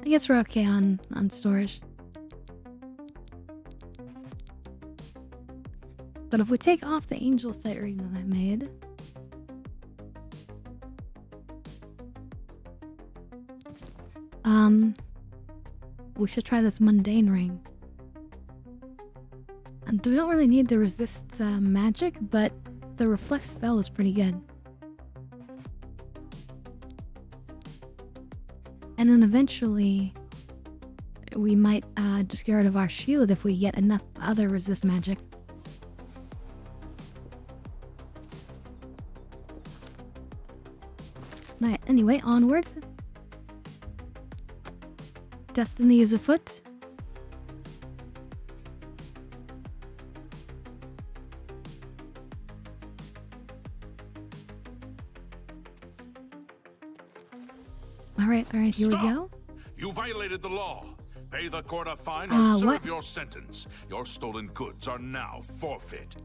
I guess we're okay on storage. But if we take off the angel sight ring that I made, we should try this mundane ring. And we don't really need to resist magic, but the reflect spell is pretty good. And then eventually, we might just get rid of our shield if we get enough other resist magic. Right, anyway, onward. Destiny is afoot. Alright, here we go. You violated the law. Pay the court a fine or serve what? your sentence. Your stolen goods are now forfeit.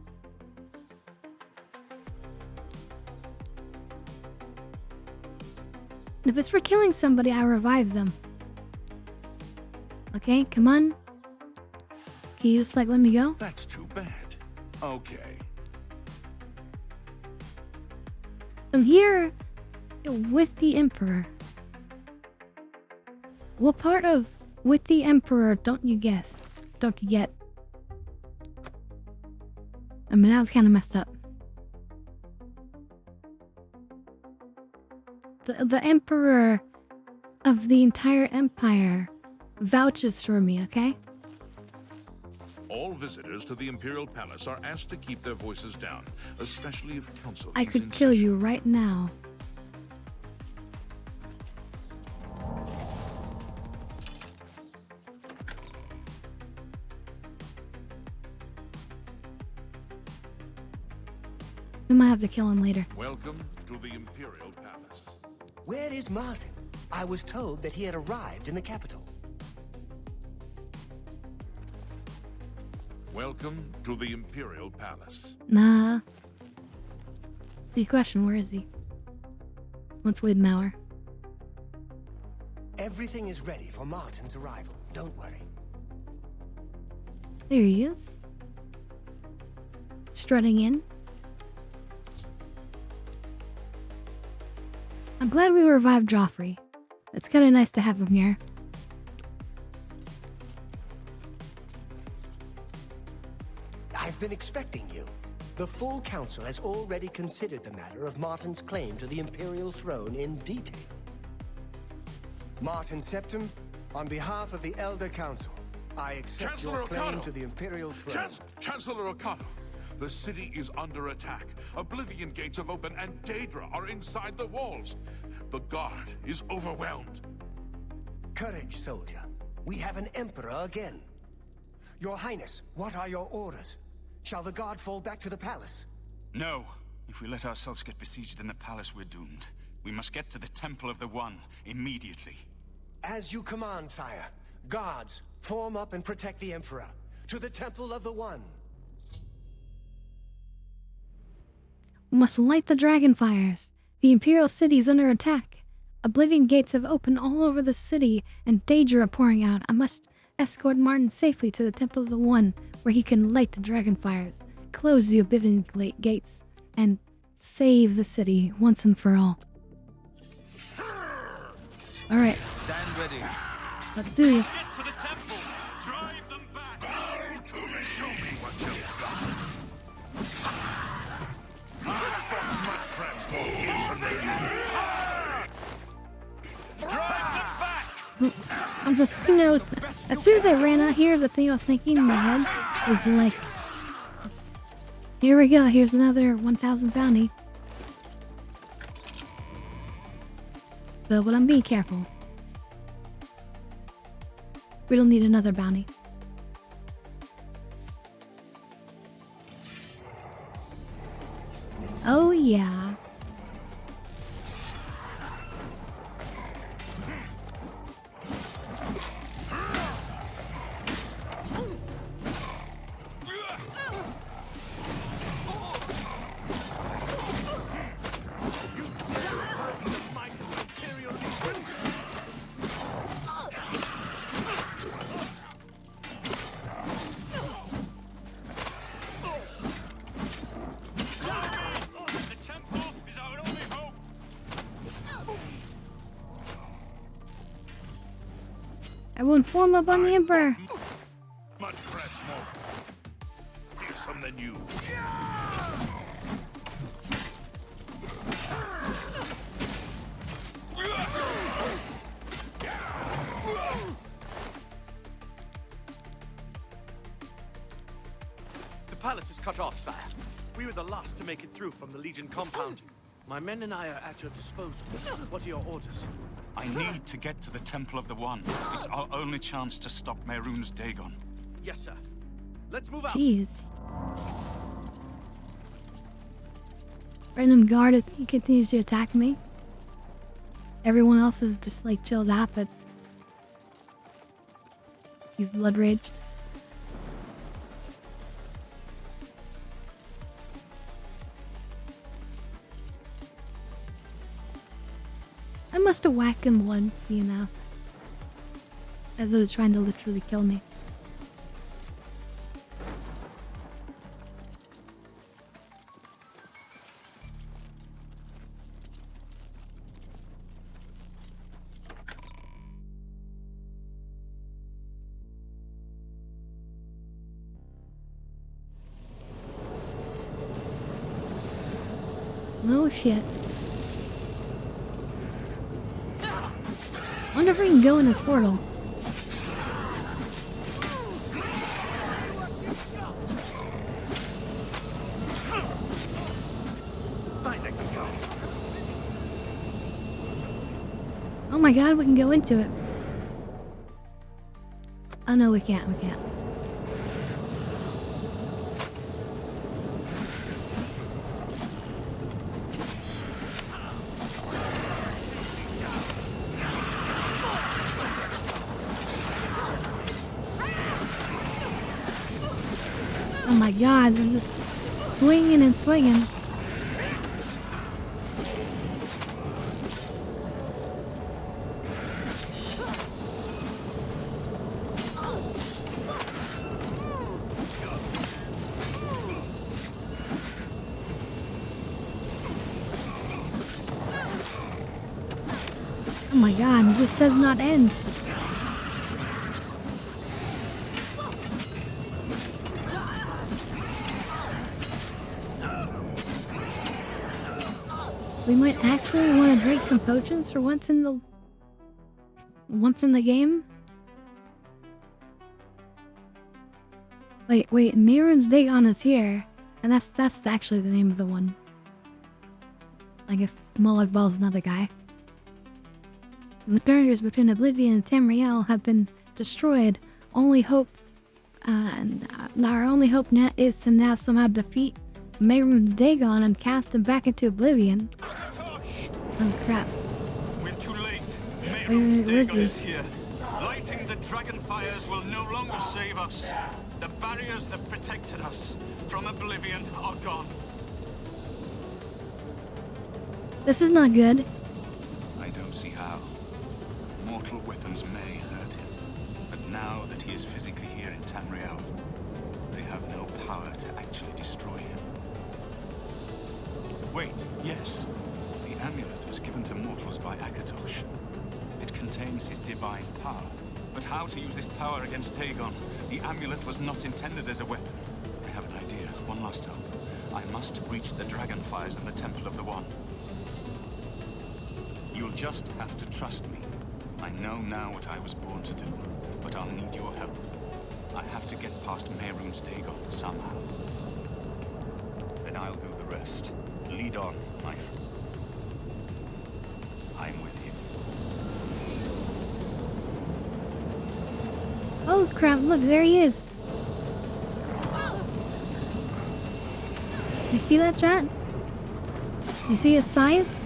If it's for killing somebody, I revive them. Okay, come on. Can you just like let me go? That's too bad. Okay. I'm here with the Emperor. What part of with the Emperor don't you guess? Don't you get? I mean, that was kind of messed up. The Emperor of the entire Empire vouches for me, okay? All visitors to the Imperial Palace are asked to keep their voices down, especially if council I is could in kill session. you right now. We might have to kill him later. Welcome to the Imperial Palace. Where is Martin? I was told that he had arrived in the capital. Welcome to the Imperial Palace. Nah. So you question, where is he? What's with Mauer? Everything is ready for Martin's arrival. Don't worry. There he is. Strutting in. I'm glad we revived Joffrey. It's kind of nice to have him here. I've been expecting you. The full council has already considered the matter of Martin's claim to the Imperial throne in detail. Martin Septim, on behalf of the Elder Council, I accept Chancellor your claim O'Connell. to the Imperial throne. Chancellor O'Connell, the city is under attack. Oblivion gates have opened and Daedra are inside the walls. The guard is overwhelmed. Courage, soldier. We have an emperor again. Your Highness, what are your orders? Shall the guard fall back to the palace? No. If we let ourselves get besieged in the palace, we're doomed. We must get to the Temple of the One immediately. As you command, sire. Guards, form up and protect the Emperor. To the Temple of the One. We must light the dragon fires. The Imperial city is under attack. Oblivion gates have opened all over the city, and Daedra are pouring out. I must escort Martin safely to the Temple of the One, where he can light the dragon fires, close the Oblivion gates, and save the city once and for all. Alright. Stand ready. Let's do this. Get to the temple! Drive them back! Bow to me! Show me what you've got! Drive them back! The thing I was, as soon as I ran out here, the thing I was thinking in my head was like, here we go, here's another 1,000 bounty. So, but I'm being careful. We don't need another bounty. Oh yeah. I will inform up on the Emperor. Mud crabs more fearsome than you. The palace is cut off, sire. We were the last to make it through from the Legion compound. My men and I are at your disposal. What are your orders? I need to get to the Temple of the One. It's our only chance to stop Mehrunes Dagon. Yes, sir. Let's move out. Jeez. Random guard as he continues to attack me. Everyone else is just like chilled out, but He's blood raged. I must have whacked him once, you know. As he was trying to literally kill me. Oh shit. I wonder if we can go in this portal. Oh my god, we can go into it. Oh no, we can't, we can't. Oh my god, they're just swinging and swinging. Oh my god, this does not end. We might actually want to drink some potions for once in the game. Wait, Mehrunes Dagon is here, and that's actually the name of the one. Like if Moloch Ball's another guy. The barriers between Oblivion and Tamriel have been destroyed. Our only hope now is to now somehow defeat Mehrunes Dagon and cast him back into Oblivion. Oh crap. We're too late. Where's Dagon is this? here. Lighting the dragon fires will no longer save us. The barriers that protected us from Oblivion are gone. This is not good. I don't see how. Mortal weapons may hurt him, but now that he is physically here in Tamriel, they have no power to actually destroy him. Wait, yes. The amulet was given to mortals by Akatosh. It contains his divine power. But how to use this power against Dagon? The amulet was not intended as a weapon. I have an idea. One last hope. I must reach the dragon fires in the Temple of the One. You'll just have to trust me. I know now what I was born to do, but I'll need your help. I have to get past Mehrunes Dagon somehow. Then I'll do the rest. Lead on, my friend. I'm with you. Oh crap, look, there he is. You see that, chat? You see his size?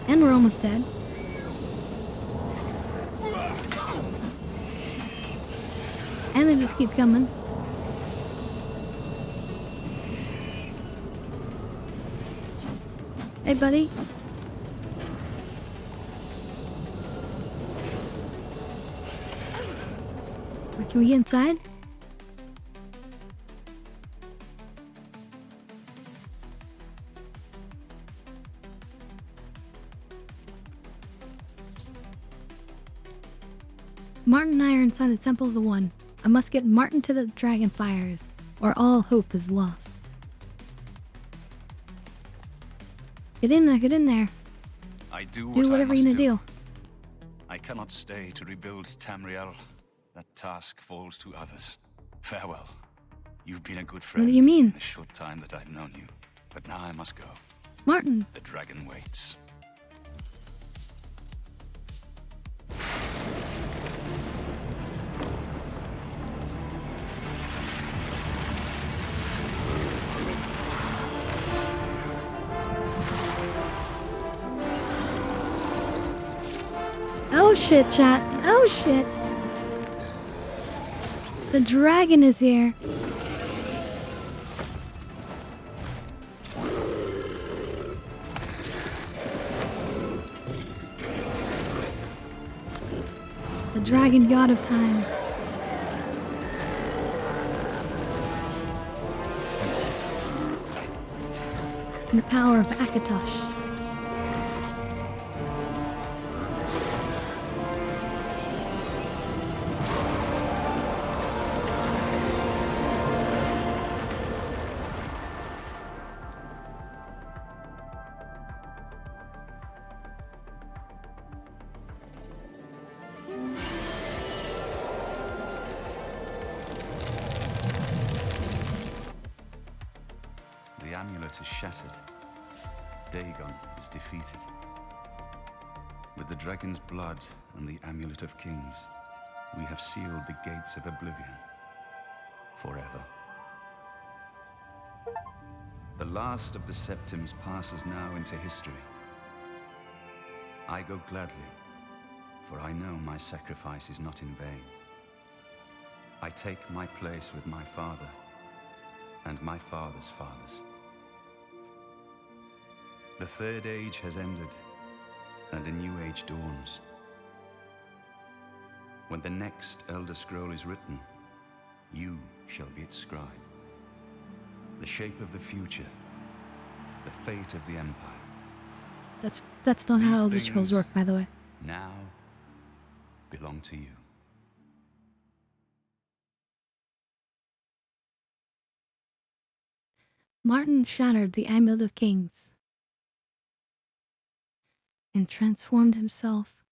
And we're almost dead. And they just keep coming. Hey, buddy. Can we get inside? Martin and I are inside the Temple of the One. I must get Martin to the dragon fires, or all hope is lost. Get in there, get in there. I do whatever you're gonna do. I cannot stay to rebuild Tamriel. That task falls to others. Farewell. You've been a good friend. What do you mean? In the short time that I've known you. But now I must go. Martin. The dragon waits. Oh shit, chat. Oh shit. The dragon is here. The dragon god of time. And the power of Akatosh. The amulet is shattered. Dagon is defeated. With the dragon's blood and the amulet of kings, we have sealed the gates of Oblivion forever. The last of the Septims passes now into history. I go gladly, for I know my sacrifice is not in vain. I take my place with my father and my father's fathers. The third age has ended, and a new age dawns. When the next Elder Scroll is written, you shall be its scribe. The shape of the future, the fate of the Empire. That's not how These Elder Scrolls things work, by the way. now belong to you. Martin shattered the Amulet of Kings and transformed himself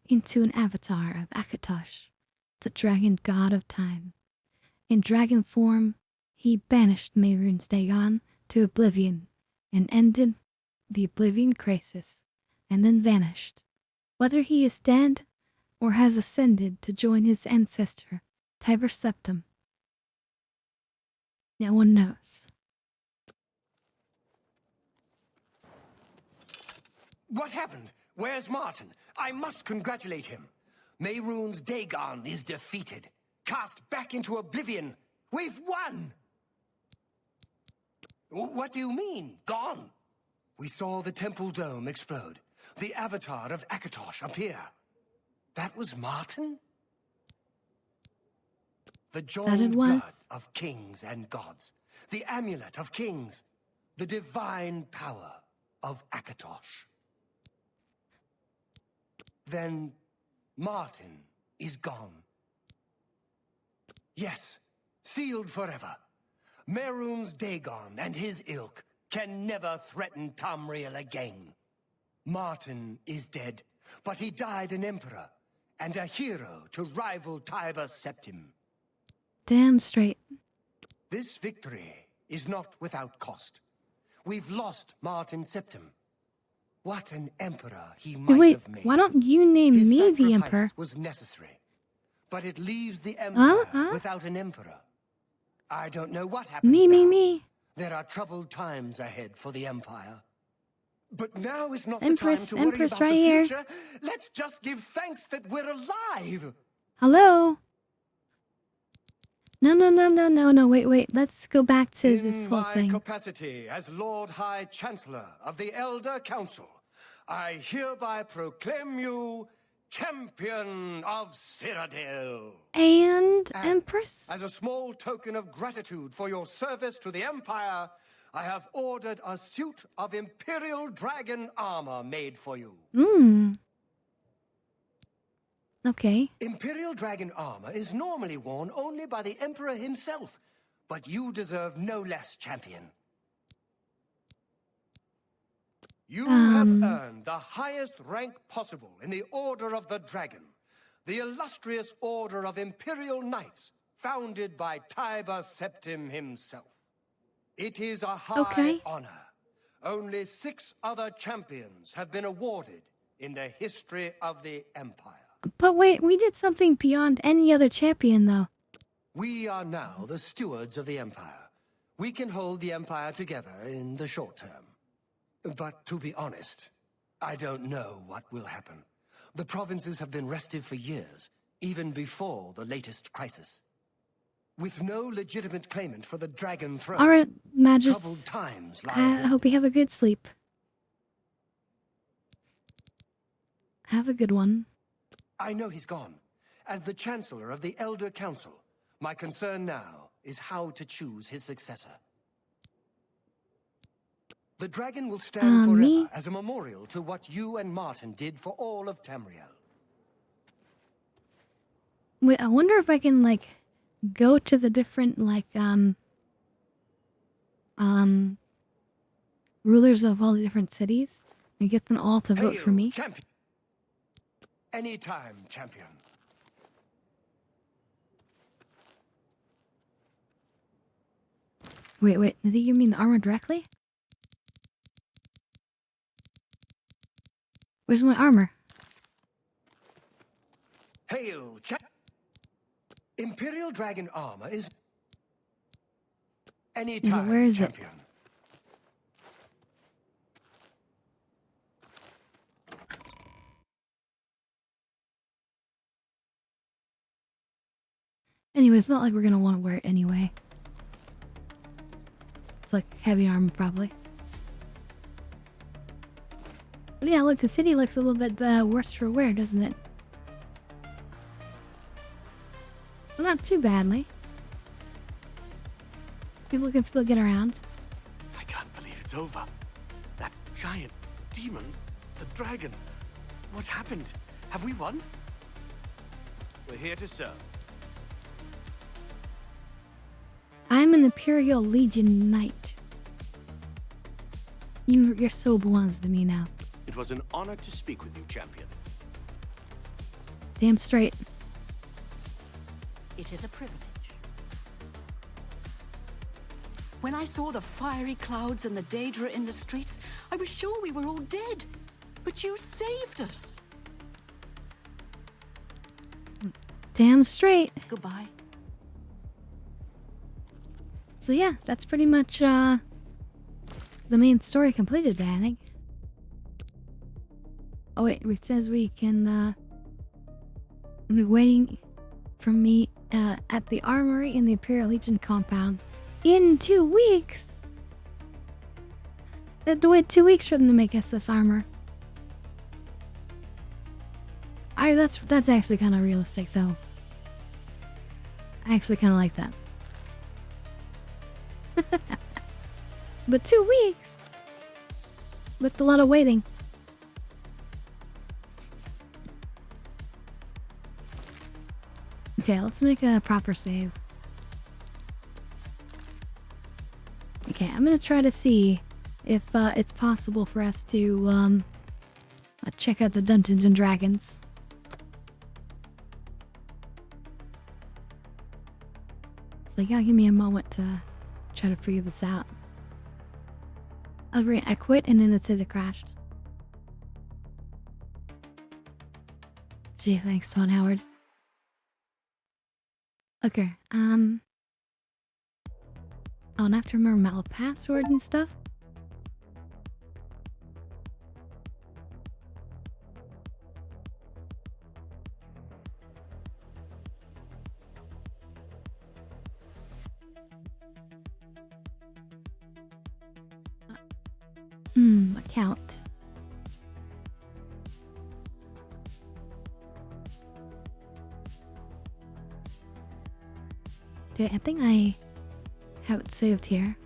into an avatar of Akatosh, the dragon god of time. In dragon form, he banished Mehrunes Dagon to Oblivion and ended the Oblivion crisis, and then vanished. Whether he is dead or has ascended to join his ancestor, Tiber Septim, no one knows. What happened? Where's Martin? I must congratulate him. Mehrunes Dagon is defeated. Cast back into Oblivion. We've won! What do you mean, gone? We saw the temple dome explode. The avatar of Akatosh appear. That was Martin? The joined blood of kings and gods. The amulet of kings. The divine power of Akatosh. Then Martin is gone. Yes, sealed forever. Mehrunes Dagon and his ilk can never threaten Tamriel again. Martin is dead, but he died an emperor and a hero to rival Tiber Septim. Damn straight. This victory is not without cost. We've lost Martin Septim. What an emperor he might have made. Why don't you name His me the sacrifice emperor? was necessary, but it leaves the empire Huh? without an emperor. I don't know what happens Me. There are troubled times ahead for the empire. But now is not Empress, the time to worry Empress about right the here. future. Let's just give thanks that we're alive. Hello? No, wait. Let's go back to this whole In my thing. capacity as Lord High Chancellor of the Elder Council, I hereby proclaim you Champion of Cyrodiil. And Empress? As a small token of gratitude for your service to the Empire, I have ordered a suit of Imperial Dragon armor made for you. Okay. Imperial Dragon armor is normally worn only by the Emperor himself, but you deserve no less, champion. You have earned the highest rank possible in the Order of the Dragon, the illustrious Order of Imperial Knights, founded by Tiber Septim himself. It is a high honor. Only 6 other champions have been awarded in the history of the Empire. But wait, we did something beyond any other champion, though. We are now the stewards of the Empire. We can hold the Empire together in the short term. But to be honest, I don't know what will happen. The provinces have been restive for years, even before the latest crisis. With no legitimate claimant for the dragon throne, Alright, Magus. troubled times lie I ahead. hope you have a good sleep. Have a good one. I know he's gone. As the Chancellor of the Elder Council, my concern now is how to choose his successor. The dragon will stand forever me? as a memorial to what you and Martin did for all of Tamriel. Wait, I wonder if I can, like, go to the different, like, rulers of all the different cities and get them all to vote for me. Champion. Anytime, champion. Wait, did he give me the armor directly? Where's my armor? Hail, Imperial Dragon armor is anytime, where is champion. Anyway, it's not like we're gonna want to wear it anyway. It's like heavy armor, probably. But yeah, look, the city looks a little bit worse for wear, doesn't it? Well, not too badly. People can still get around. I can't believe it's over. That giant demon, the dragon. What happened? Have we won? We're here to serve. I'm an Imperial Legion Knight. Your soul belongs to me now. It was an honor to speak with you, champion. Damn straight. It is a privilege. When I saw the fiery clouds and the Daedra in the streets, I was sure we were all dead. But you saved us. Damn straight. Goodbye. So yeah, that's pretty much the main story completed, I think. Oh wait, it says we can be waiting for me at the armory in the Imperial Legion compound in 2 weeks. I had to wait 2 weeks for them to make us this armor. That's actually kind of realistic, though. I actually kind of like that. But 2 weeks with a lot of waiting. Okay, let's make a proper save. Okay, I'm gonna try to see if it's possible for us to check out the Dungeons and Dragons. Like, yeah, give me a moment to try to figure this out. I quit and then it said it crashed. Gee, thanks, Todd Howard. Okay, oh, and I have to remember my password and stuff. Account. Okay, I think I have it saved here.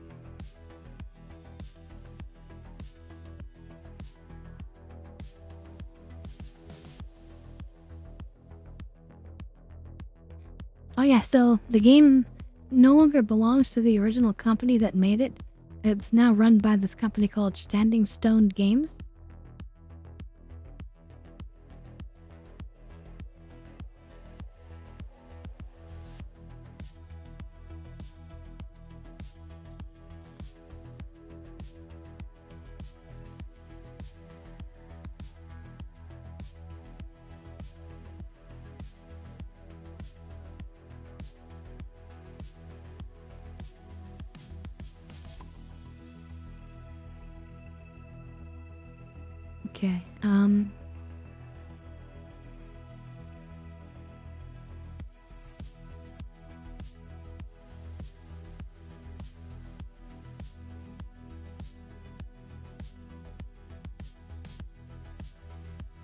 Oh yeah, so the game no longer belongs to the original company that made it. It's now run by this company called Standing Stone Games. Okay,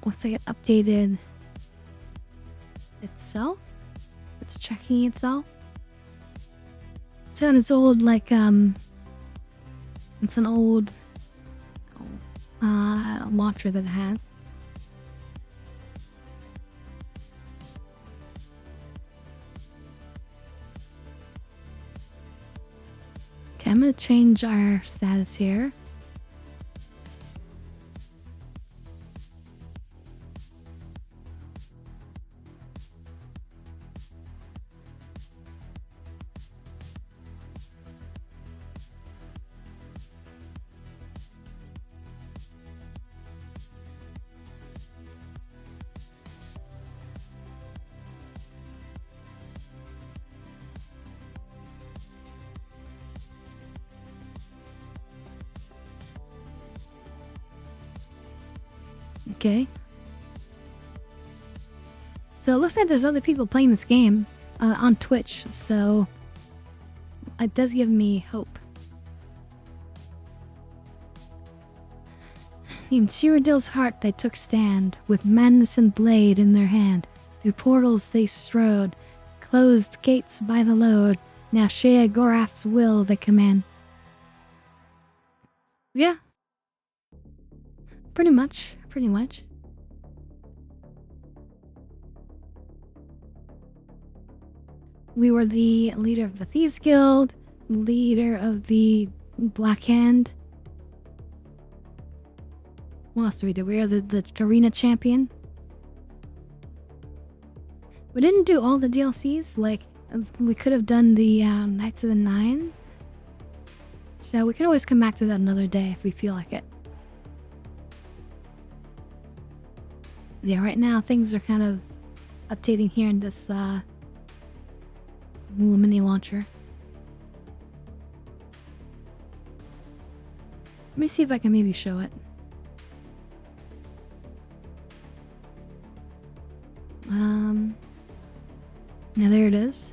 looks like it updated itself. It's checking itself. It's on its old, like, it's an old launcher that it has. Okay, I'm gonna change our status here. Okay. So it looks like there's other people playing this game on Twitch, so it does give me hope. In Cyrodiil's heart they took stand, with madness and blade in their hand. Through portals they strode, closed gates by the load. Now Shea Gorath's will they command. Yeah. Pretty much. We were the leader of the Thieves Guild, leader of the Black Hand. What else do we do? We are the arena champion. We didn't do all the DLCs, like, we could have done the Knights of the Nine. So we can always come back to that another day if we feel like it. Yeah, right now things are kind of updating here in this mini launcher. Let me see if I can maybe show it. Now there it is.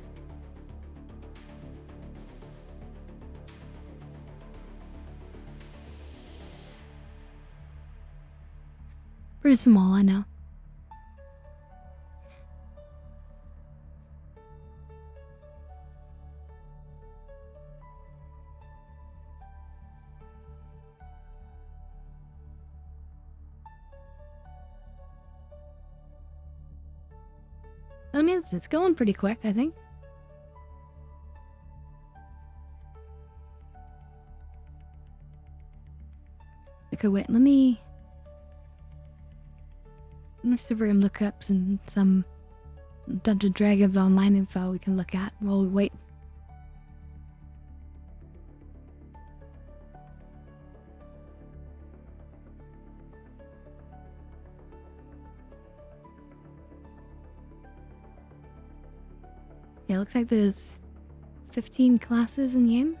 Pretty small, I know. I mean, it's going pretty quick, I think. Okay, wait, let me see if we can look up some Dungeon Dragons online info we can look at while we wait. Yeah, looks like there's 15 classes in game.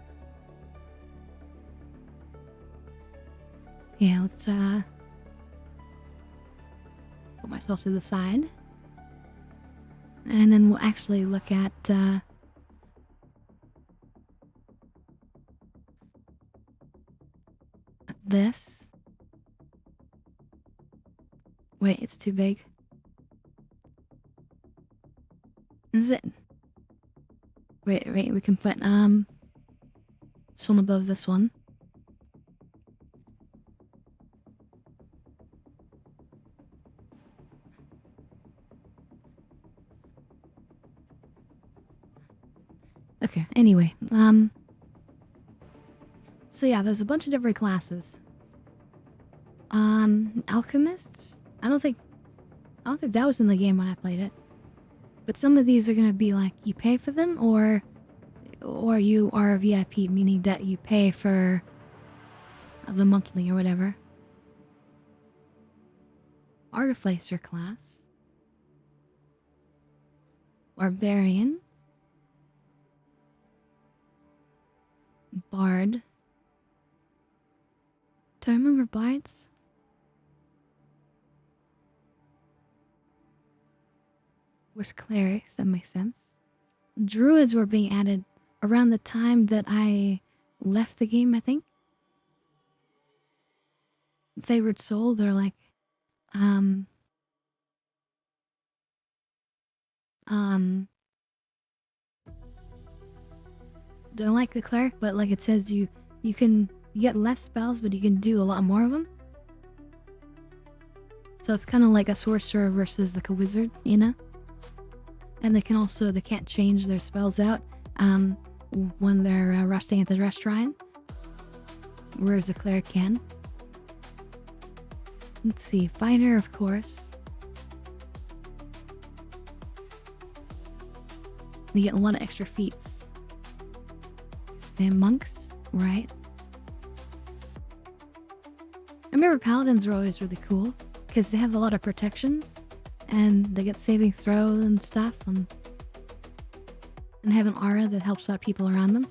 Yeah, let's put myself to the side. And then we'll actually look at this. Wait, it's too big. Is it? Wait, we can put this one above this one. Okay, anyway, so yeah, there's a bunch of different classes. Alchemist? I don't think that was in the game when I played it. But some of these are gonna be like, you pay for them, or you are a VIP, meaning that you pay for the monthly or whatever. Artificer class. Barbarian. Bard. Do I remember Bards? Where's clerics? That makes sense. Druids were being added around the time that I left the game, I think. Favored soul, they're like, Don't like the cleric, but like it says you get less spells, but you can do a lot more of them. So it's kind of like a sorcerer versus like a wizard, you know? And they can't change their spells out when they're resting at the rest shrine, whereas the cleric can. Let's see, fighter, of course. They get a lot of extra feats. They're monks, right? I remember paladins are always really cool because they have a lot of protections and they get saving throw and stuff and have an aura that helps out people around them.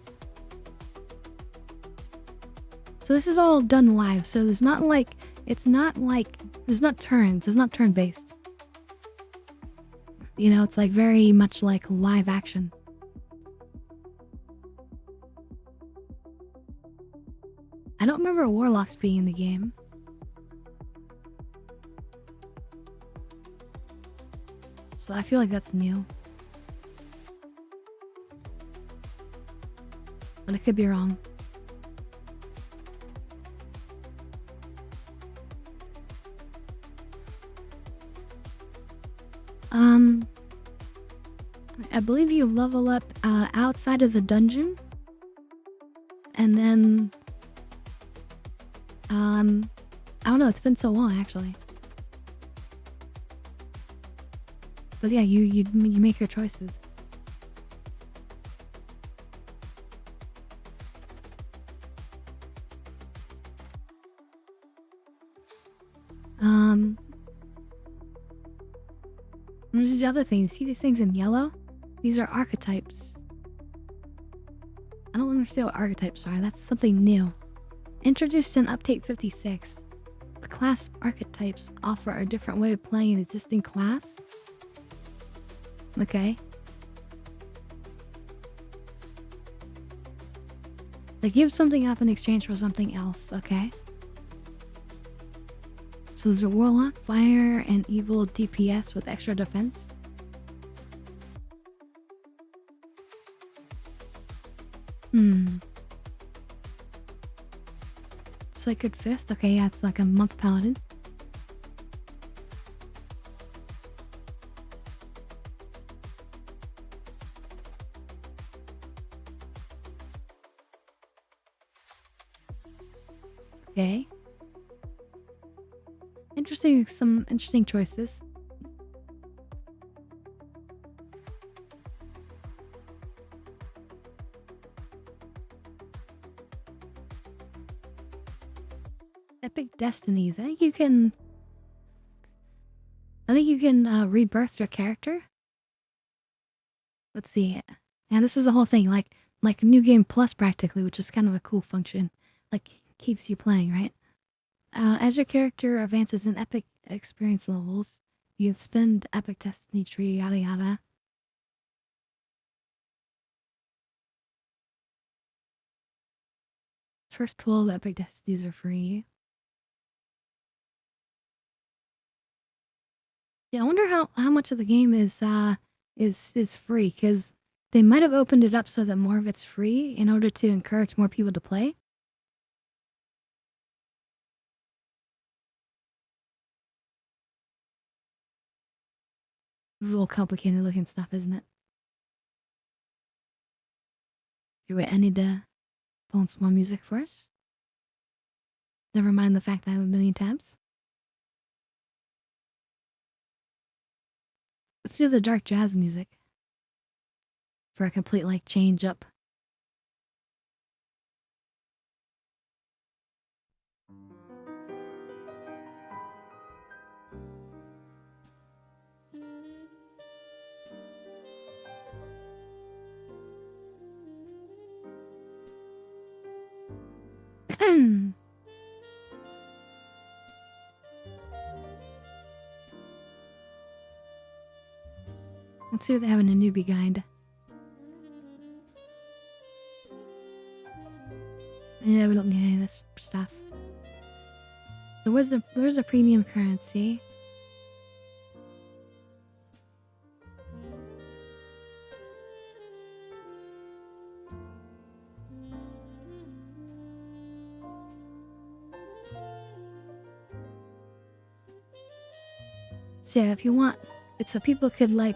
So this is all done live, so there's not turns, it's not turn based. You know, it's like very much like live action. I don't remember warlocks being in the game. So I feel like that's new. But I could be wrong. I believe you level up outside of the dungeon. And then I don't know, it's been so long actually. But yeah, you make your choices. There's the other thing. You see these things in yellow? These are archetypes. I don't understand what archetypes are. That's something new. Introduced in Update 56. The class archetypes offer a different way of playing an existing class. Okay. They give something up in exchange for something else, okay? So there's a warlock, fire, and evil DPS with extra defense. Sacred Fist, okay, yeah, it's like a monk paladin. Okay. Some interesting choices. Epic Destinies. I think you can rebirth your character. Let's see. And this is the whole thing, like New Game Plus practically, which is kind of a cool function. Like keeps you playing, right? As your character advances in epic experience levels, you can spend epic destiny tree, yada yada. First 12 epic destinies are free. Yeah, I wonder how much of the game is free, because they might have opened it up so that more of it's free in order to encourage more people to play. This is a little complicated looking stuff, isn't it? Wait, I need to pull in some more music first. Never mind the fact that I have a million tabs. Let's do the dark jazz music for a complete like change up. Let's see what they have in a newbie guide. Yeah, we don't need any of this stuff. There's a premium currency. So yeah, if you want, it's so people could like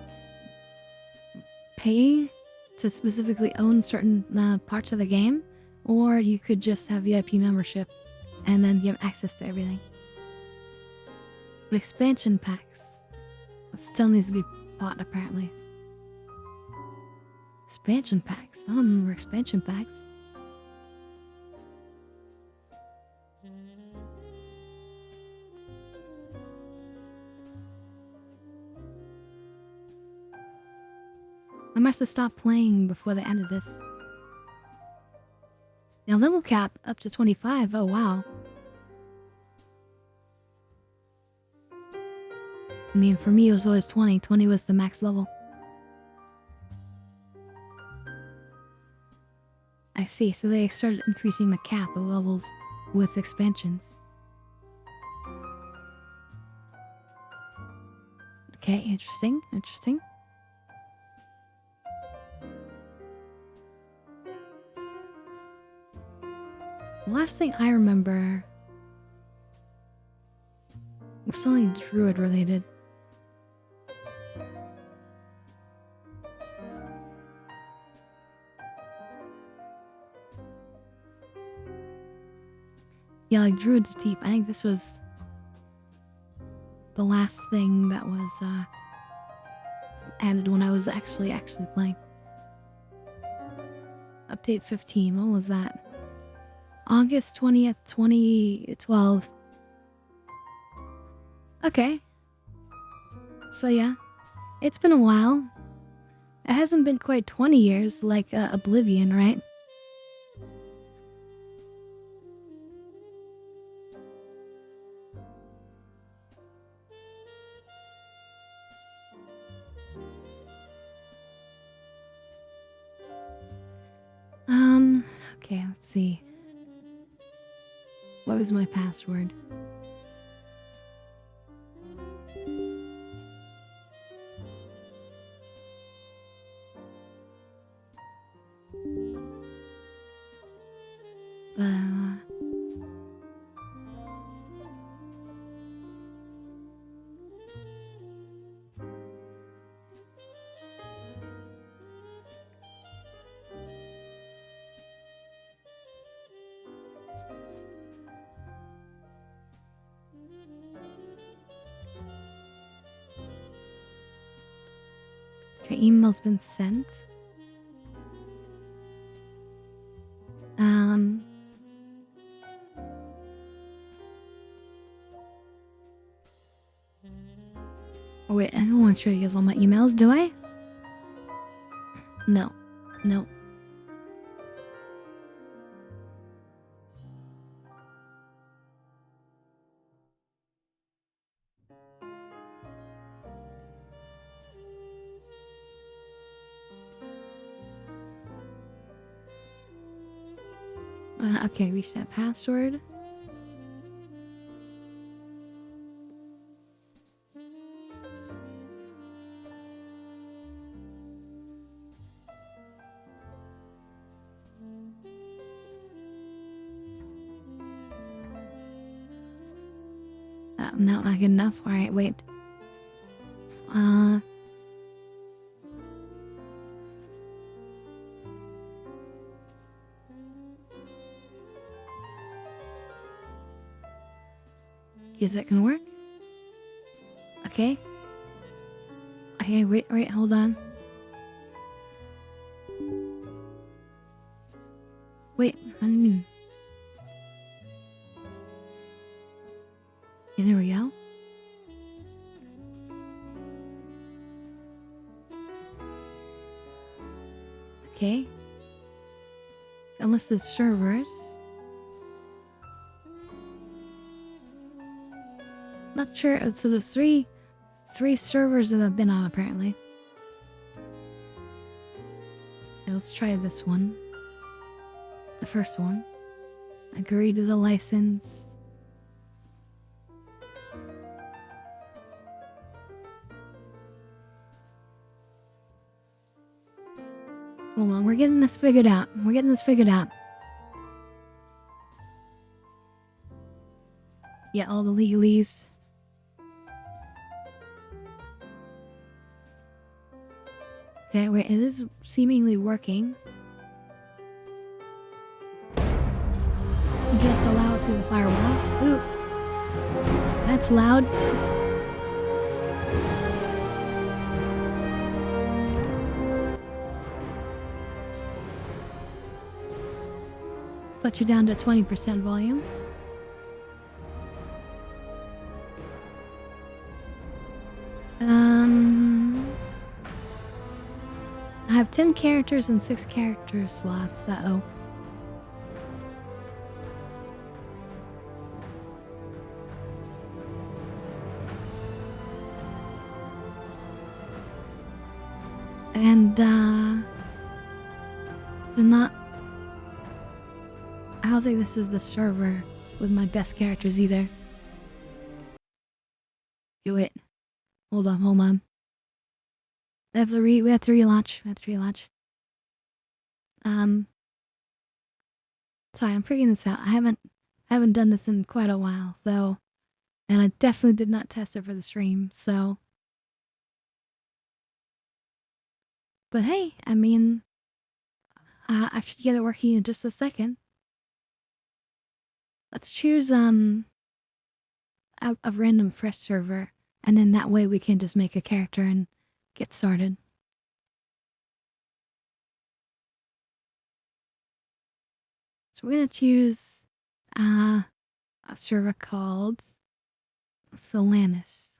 pay to specifically own certain parts of the game, or you could just have VIP membership and then you have access to everything. But expansion packs still needs to be bought apparently. Expansion packs. I don't remember expansion packs. I must have stopped playing before the end of this. Now level cap up to 25. Oh wow. I mean, for me it was always 20. 20 was the max level. I see, so they started increasing the cap of levels with expansions. Okay, interesting, interesting. The last thing I remember was something druid related. Yeah, like Druid's Deep. I think this was the last thing that was added when I was actually playing. Update 15. What was that? August 20th, 2012. Okay. So yeah, it's been a while. It hasn't been quite 20 years like Oblivion, right? Okay, let's see. What was my password? Okay, email's been sent. Oh wait, I don't want to show you guys all my emails, do I? No. No. Okay, reset password. No, not good enough. Alright, wait. Is that gonna work? Okay. Okay, wait, hold on. Wait, I mean... Okay, there we go. Okay. Unless there's servers. Not sure. So there's three servers that have been on apparently. Okay, let's try this one. The first one. Agree to the license. Hold on, we're getting this figured out. We're getting this figured out. Yeah, all the legalese. Okay, wait, it is seemingly working. Just allow it through the firewall. Ooh. That's loud. Put you down to 20% volume. I have 10 characters and 6 character slots. Uh-oh. And, it's not... I don't think this is the server with my best characters either. Do it. Hold on. We have to relaunch. Sorry, I'm figuring this out. I haven't done this in quite a while, so... And I definitely did not test it for the stream, so... But hey, I mean... I should get it working in just a second. Let's choose, a random fresh server, and then that way we can just make a character and get started. So we're gonna choose, a server called Thelanis.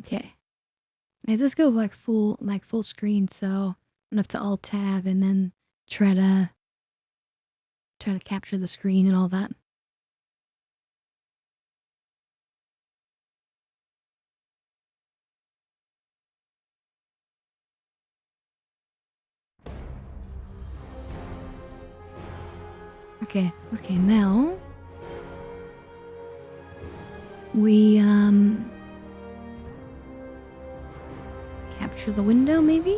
Okay. Let's go like full screen, so I'm gonna have to alt tab and then try to capture the screen and all that. Okay, now we capture the window maybe?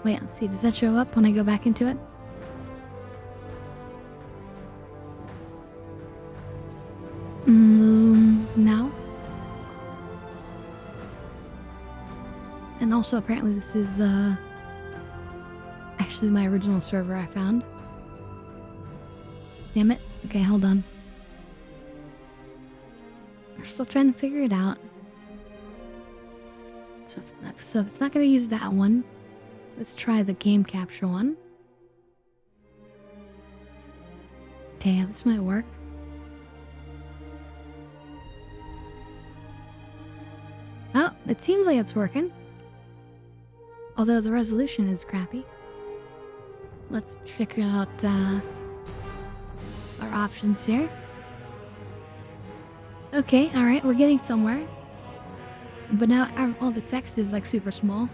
Wait, let's see, does that show up when I go back into it? No. And also apparently this is actually my original server I found. Damn it. Okay, hold on. We're still trying to figure it out. So it's not gonna use that one. Let's try the game capture one. Okay, this might work. Oh, it seems like it's working. Although the resolution is crappy. Let's check out our options here. Okay, alright, we're getting somewhere. But now all the text is like super small.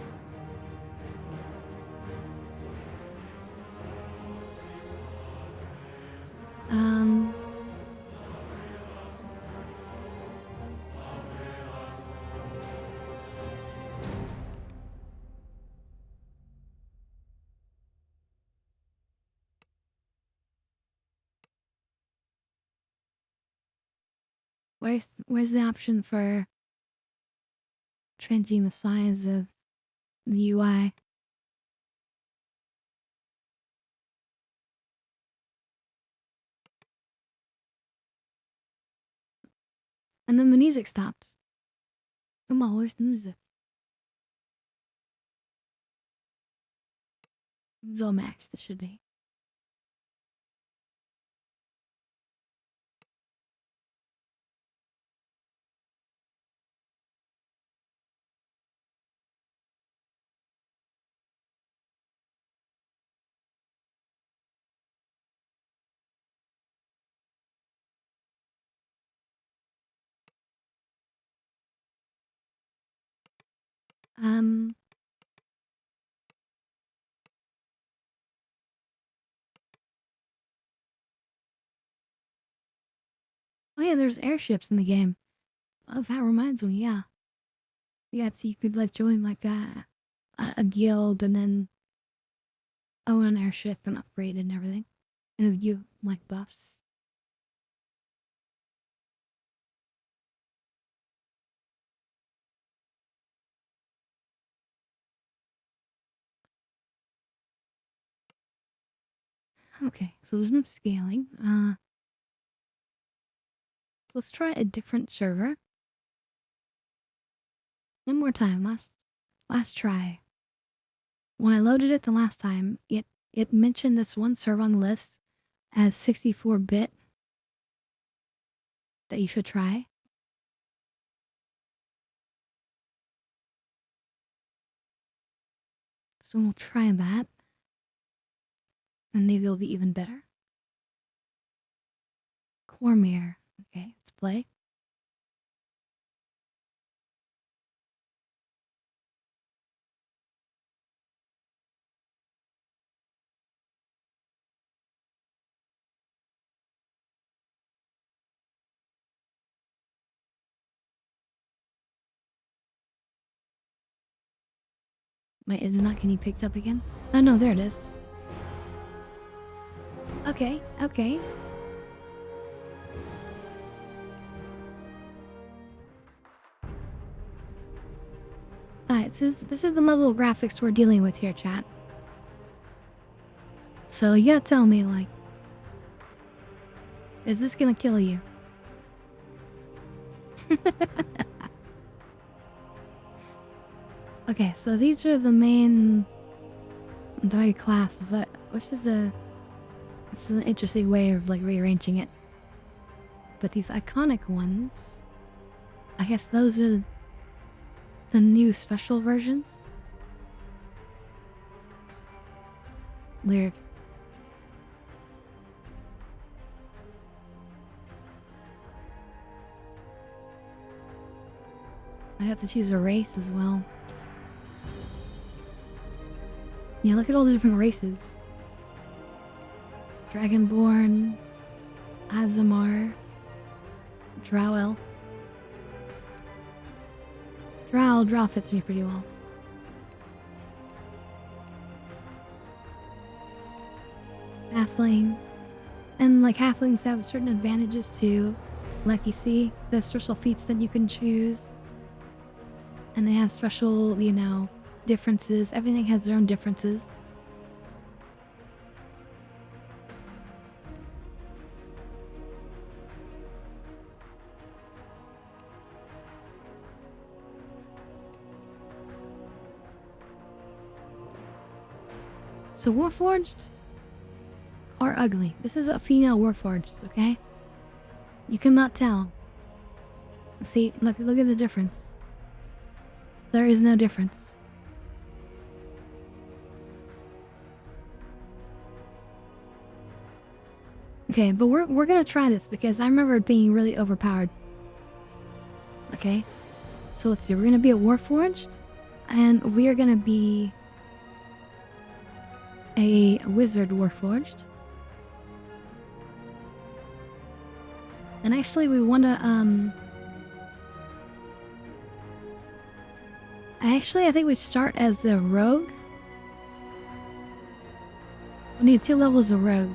Where's the option for changing the size of the UI? And then the music stops. Come on, where's the music? It's all maxed, this should be. Oh yeah, there's airships in the game. Oh, that reminds me, yeah. Yeah, so you could like join like a guild and then own an airship and upgrade and everything. And if you like buffs. Okay, so there's no scaling. Let's try a different server. One more time, last try. When I loaded it the last time, it mentioned this one server on the list as 64-bit that you should try. So we'll try that. And maybe it'll be even better. Cormier. Okay, let's play. Wait, is it not getting picked up again? Oh no, there it is. Okay, okay. Alright, so this is the level of graphics we're dealing with here, chat. So you gotta tell me, like, is this gonna kill you? Okay, so these are the main dog classes. Which is it's an interesting way of like rearranging it. But these iconic ones, I guess those are the new special versions. Weird. I have to choose a race as well. Yeah, look at all the different races. Dragonborn, Azamar, Drowel. Drow fits me pretty well. Halflings. And like halflings have certain advantages too. Like you see, they have special feats that you can choose. And they have special, you know, differences. Everything has their own differences. So Warforged are ugly. This is a female Warforged, okay? You cannot tell. See, look at the difference. There is no difference. Okay, but we're gonna try this because I remember it being really overpowered. Okay, so let's see. We're gonna be a Warforged, and we are gonna be a Wizard Warforged. And actually, we want to I think we start as the Rogue. We need 2 levels of Rogue.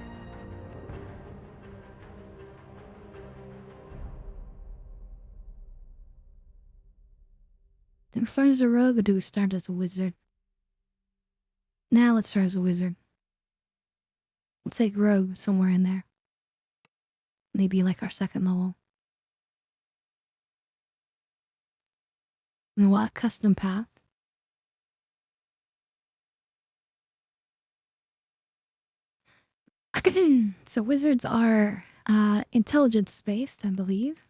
Do we start as a Rogue or do we start as a Wizard? Now let's start as a Wizard. Let's take Rogue somewhere in there. Maybe like our 2nd level. And what custom path? So wizards are intelligence based, I believe.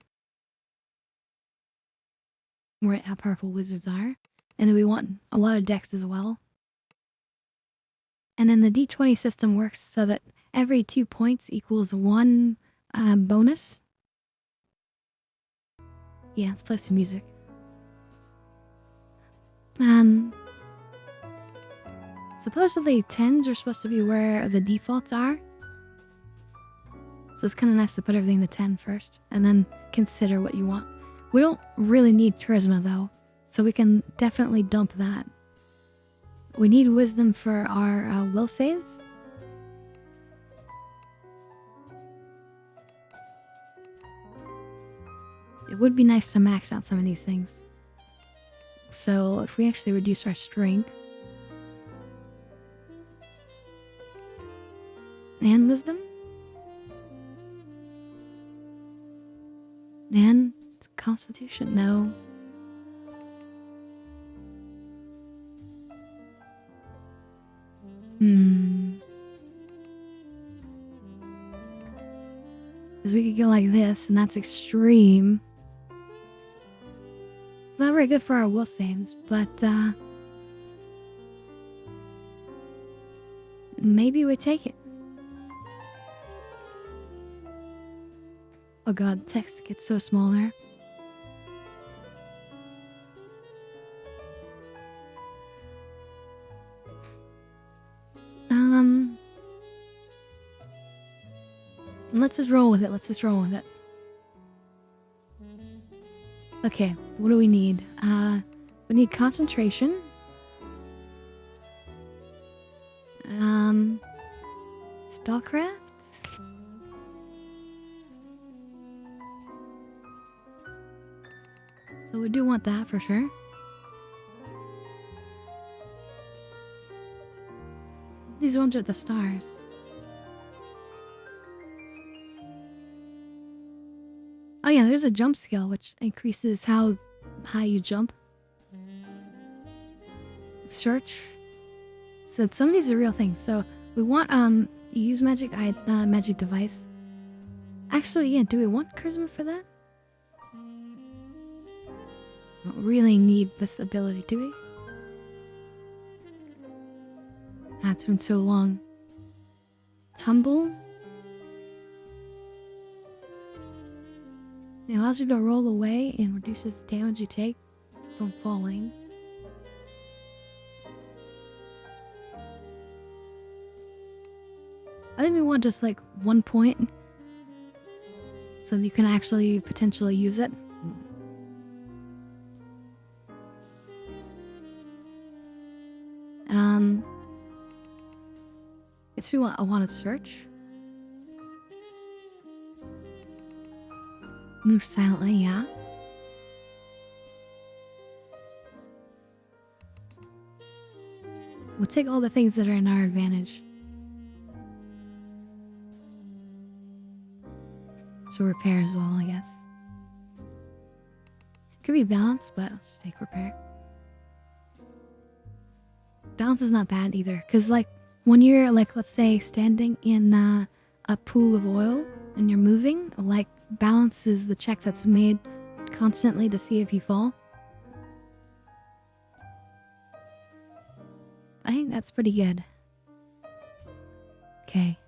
Right, how powerful wizards are. And then we want a lot of dex as well. And then the D20 system works so that every 2 points equals 1 bonus. Yeah, let's play some music. Supposedly 10s are supposed to be where the defaults are. So it's kind of nice to put everything to 10 first, and then consider what you want. We don't really need charisma though. So we can definitely dump that. We need wisdom for our will saves. It would be nice to max out some of these things. So if we actually reduce our strength and wisdom and constitution, no. Because we could go like this, and that's extreme. Not very good for our will saves, but maybe we take it. Oh god, the text gets so small there. Let's just roll with it. Let's just roll with it. Okay, what do we need? We need concentration. Spellcraft. So we do want that for sure. These ones are the stars. Oh yeah, there's a jump skill which increases how high you jump. Search. So some of these are real things. So we want use magic magic device. Actually, yeah, do we want charisma for that? Don't really need this ability, do we? It's been so long. Tumble. It allows you to roll away and reduces the damage you take from falling. I think we want just like 1 point so you can actually potentially use it. Guess I want to search. Move silently, yeah. We'll take all the things that are in our advantage. So repair as well, I guess. Could be balance, but I'll just take repair. Balance is not bad either, because like when you're like, let's say, standing in a pool of oil and you're moving, like balance is the check that's made constantly to see if you fall. I think that's pretty good. Okay.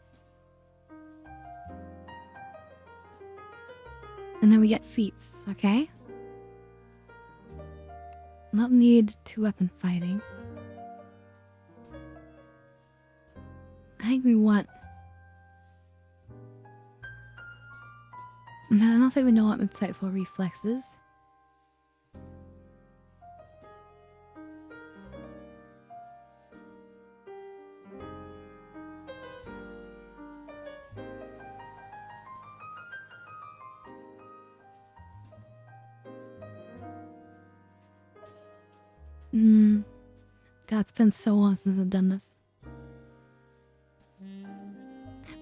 And then we get feats, okay? Not need 2-weapon fighting. I think we want... I don't think we know what insightful reflexes. God, it's been so long since I've done this.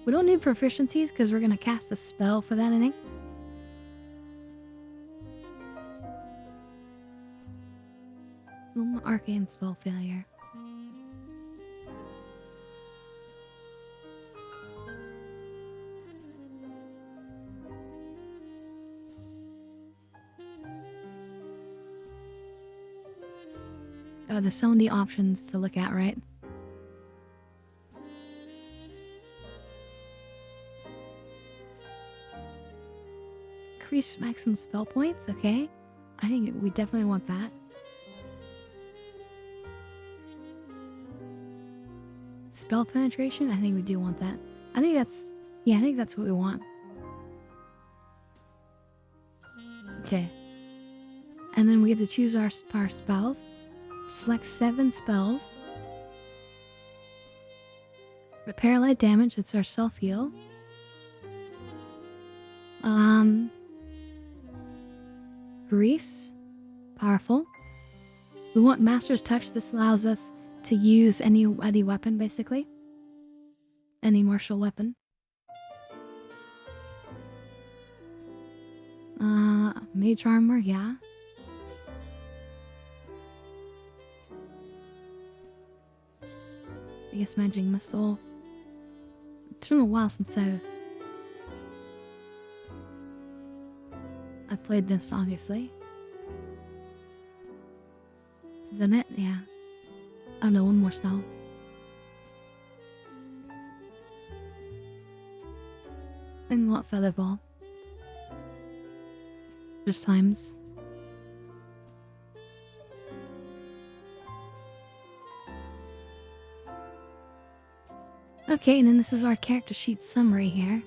We don't need proficiencies because we're gonna cast a spell for that, I think. Arcane spell failure. Oh, there's so many options to look at, right? Increase maximum spell points, okay. I think we definitely want that. Spell penetration, I think we do want that. I think that's what we want. Okay. And then we get to choose our spells. Select 7 spells. Repair light damage, it's our self-heal. Griefs. Powerful. We want Master's Touch. This allows us to use any weapon, basically. Any martial weapon. Mage armor, yeah. I guess magic missile. It's been a while since I've played this, obviously. The net, yeah. Oh no, one more spell. And what featherball? Just times. Okay, and then this is our character sheet summary here.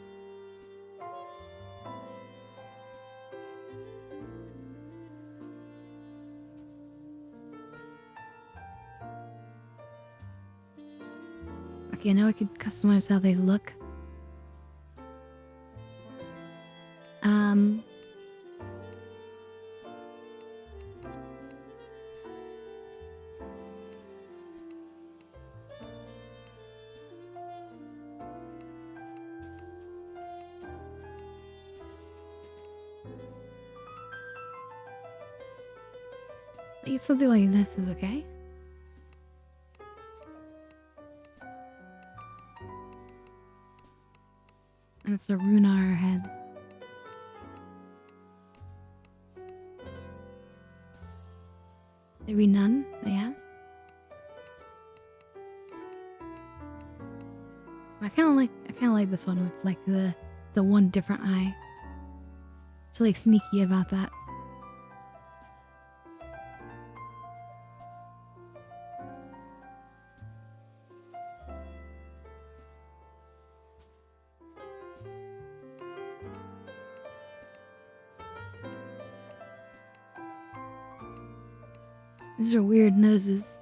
Okay, now I can customize how they look. Something like this is okay. And it's a rune on our head. Maybe none, yeah. I kinda like this one with like the one different eye. It's really sneaky about that. These are weird noses.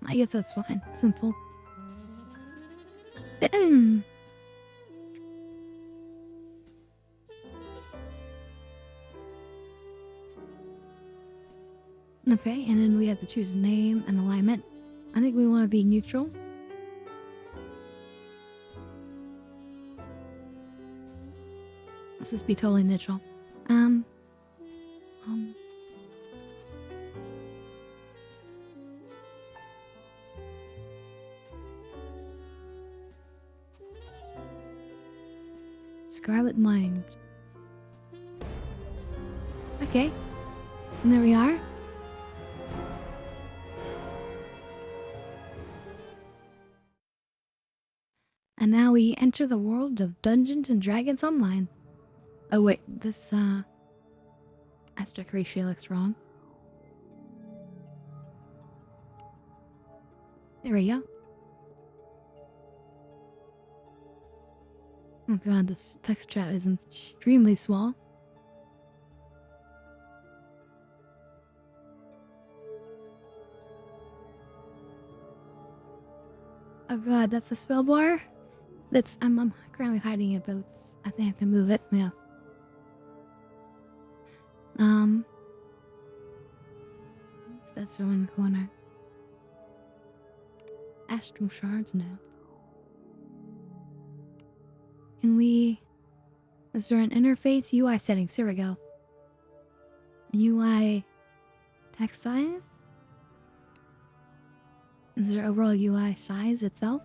I guess that's fine. Simple. Okay, and then we have to choose a name and alignment. I think we want to be neutral. Let's just be totally neutral. Scarlet Mind. Okay, and there we are. And now we enter the world of Dungeons and Dragons Online. Oh wait, this aspect ratio looks wrong. There we go. Oh god, this text chat is extremely small. Oh god, that's the spell bar? I'm currently hiding it, but I think I can move it. Yeah. That's the one in the corner. Astral shards now. Can we... Is there an interface? UI settings. Here we go. UI text size? Is there overall UI size itself?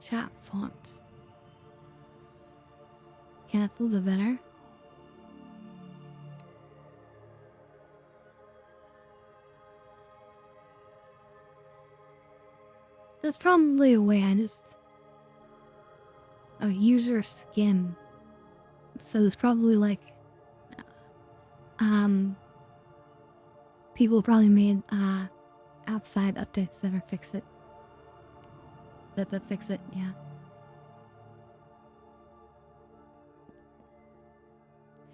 Chat font. Cancel the better. There's probably a way. A user skim. So there's probably like people probably made outside updates that fix it. That fix it, yeah.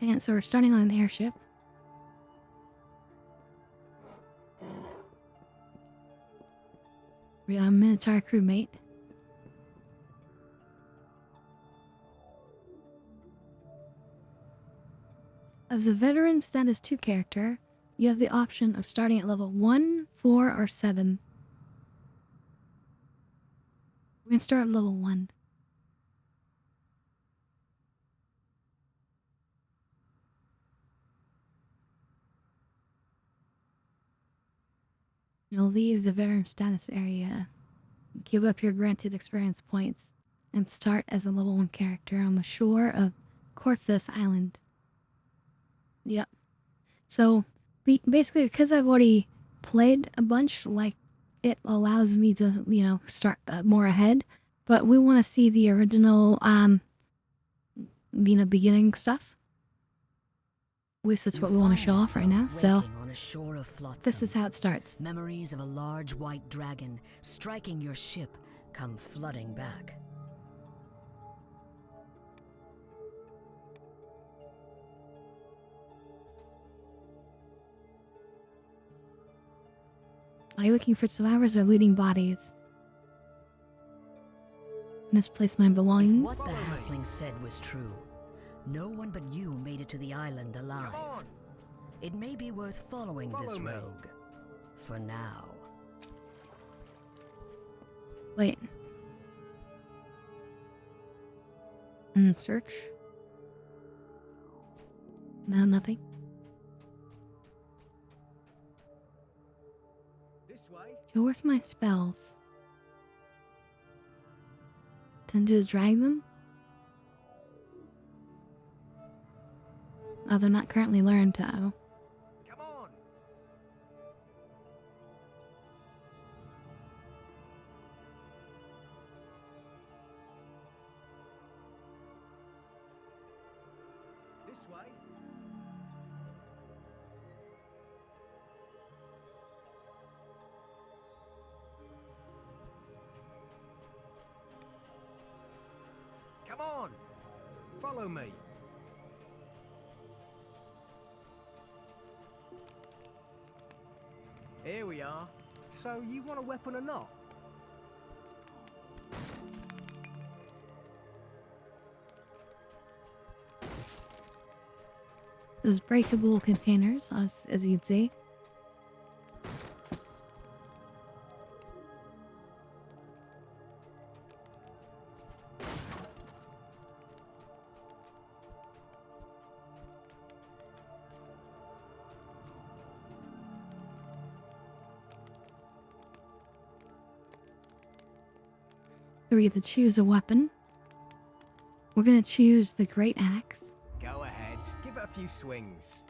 And so we're starting on an airship. We are a Minotaur crewmate. As a veteran status 2 character, you have the option of starting at level 1, 4, or 7. We're going to start at level 1. You'll leave the veteran status area, give up your granted experience points, and start as a level 1 character on the shore of Korthus Island. Yep. So, basically, because I've already played a bunch, like, it allows me to, you know, start more ahead. But we want to see the original, beginning stuff. At least that's what we want to show off right now. So, this is how it starts. Memories of a large white dragon striking your ship come flooding back. Are you looking for survivors or looting bodies? Misplaced my belongings. If what the halfling said was true, no one but you made it to the island alive. It may be worth following this rogue. For now. Wait. Search. No, nothing. Yo, where's my spells? Tend to drag them? Oh, they're not currently learned to. Come on. This way. Come on. Follow me. Here we are. So, you want a weapon or not? There's breakable containers, as you can see. We either choose a weapon. We're gonna choose the Great Axe. Go ahead, give it a few swings.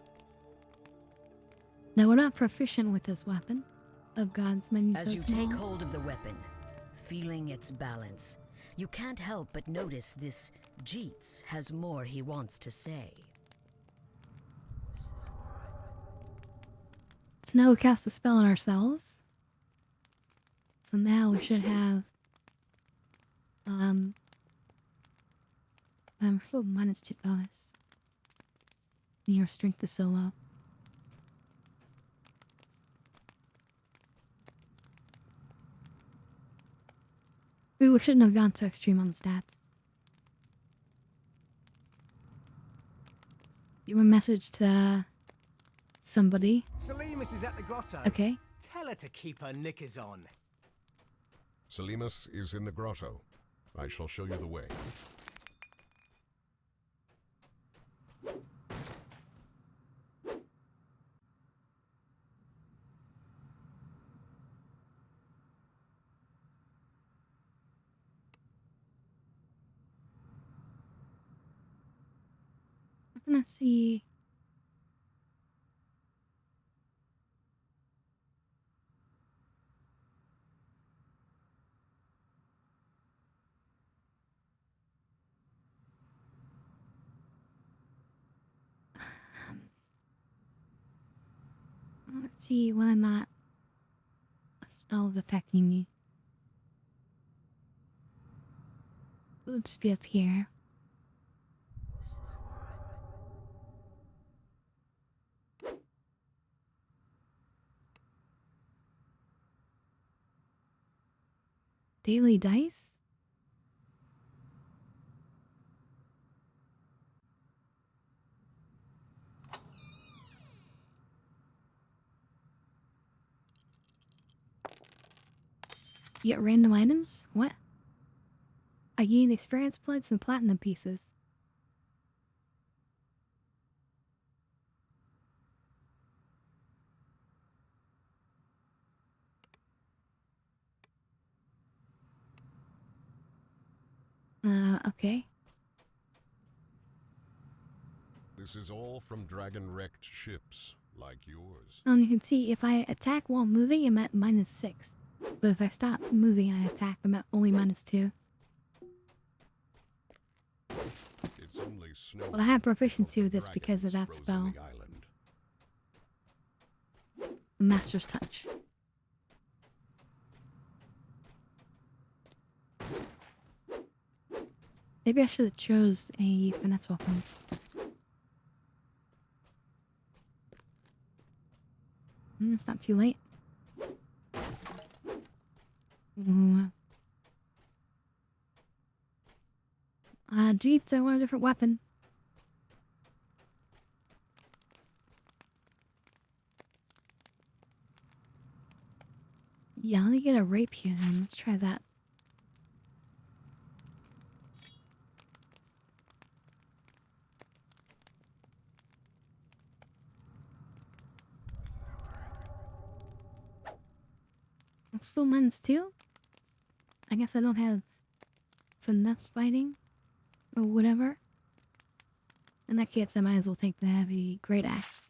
Now, we're not proficient with this weapon of God's menu. As you take hold of the weapon, feeling its balance, you can't help but notice this Jeets has more he wants to say. So now we cast a spell on ourselves. So now we should have minus 2 bonus. Your strength is so low. We shouldn't have gone so extreme on the stats. Give a message to somebody. Salimus is at the grotto. Okay. Tell her to keep her knickers on. Salimus is in the grotto. I shall show you the way. Let's see. Let's see whether or not a spell is affecting me. It'll just be up here. Daily dice? You get random items? What? I gained experience points and platinum pieces. Okay. This is all from dragon-wrecked ships, like yours. You can see if I attack while moving, I'm at -6. But if I stop moving and I attack, I'm at only -2. It's only snow. But I have proficiency with this because of that spell. Master's Touch. Maybe I should have chose a finesse weapon. It's not too late. Ooh. Jeez, I want a different weapon. Yeah, let me get a rapier then. Let's try that. I'm still -2? I guess I don't have finesse fighting or whatever. In that case, I might as well take the heavy great axe.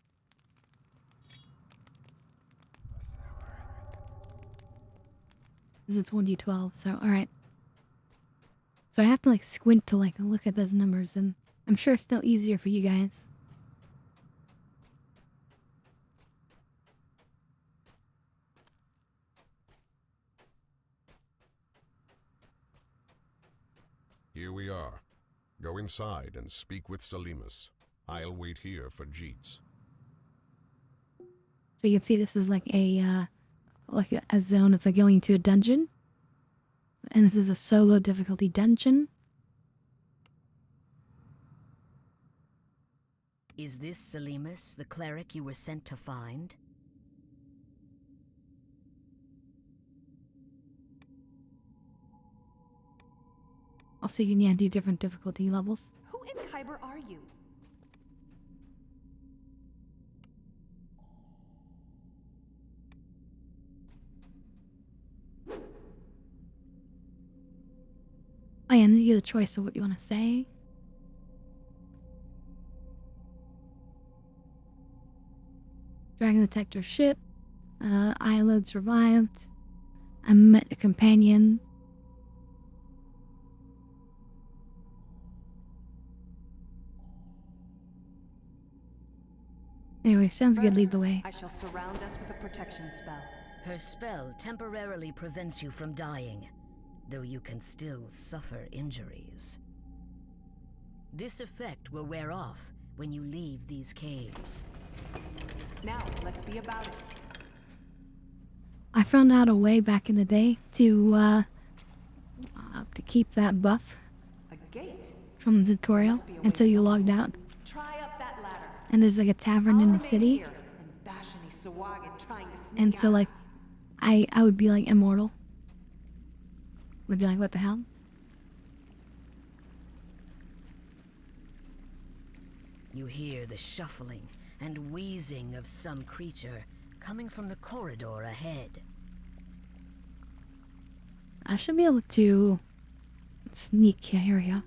This is 1d12, so alright. So I have to like squint to like look at those numbers, and I'm sure it's still easier for you guys. Here we are. Go inside and speak with Salimus. I'll wait here for Jeets. So you can see this is like a zone. It's like going to a dungeon. And this is a solo difficulty dungeon. Is this Salimus, the cleric you were sent to find? Also, you can do different difficulty levels. Who in Kyber are you? Oh yeah, and then you get a choice of what you want to say. Dragon detector ship. Eyelid survived. I met a companion. Anyway, sounds good. Lead the way. I shall surround us with a protection spell. Her spell temporarily prevents you from dying, though you can still suffer injuries. This effect will wear off when you leave these caves. Now, let's be about it. I found out a way back in the day to keep that buff A gate? from the tutorial until you logged out. Try up that ladder. And there's like a tavern in the city. Here and bash any Sawagan trying to sneak And so out. like I would be like immortal. Would be like, what the hell? You hear the shuffling and wheezing of some creature coming from the corridor ahead. I should be able to sneak here.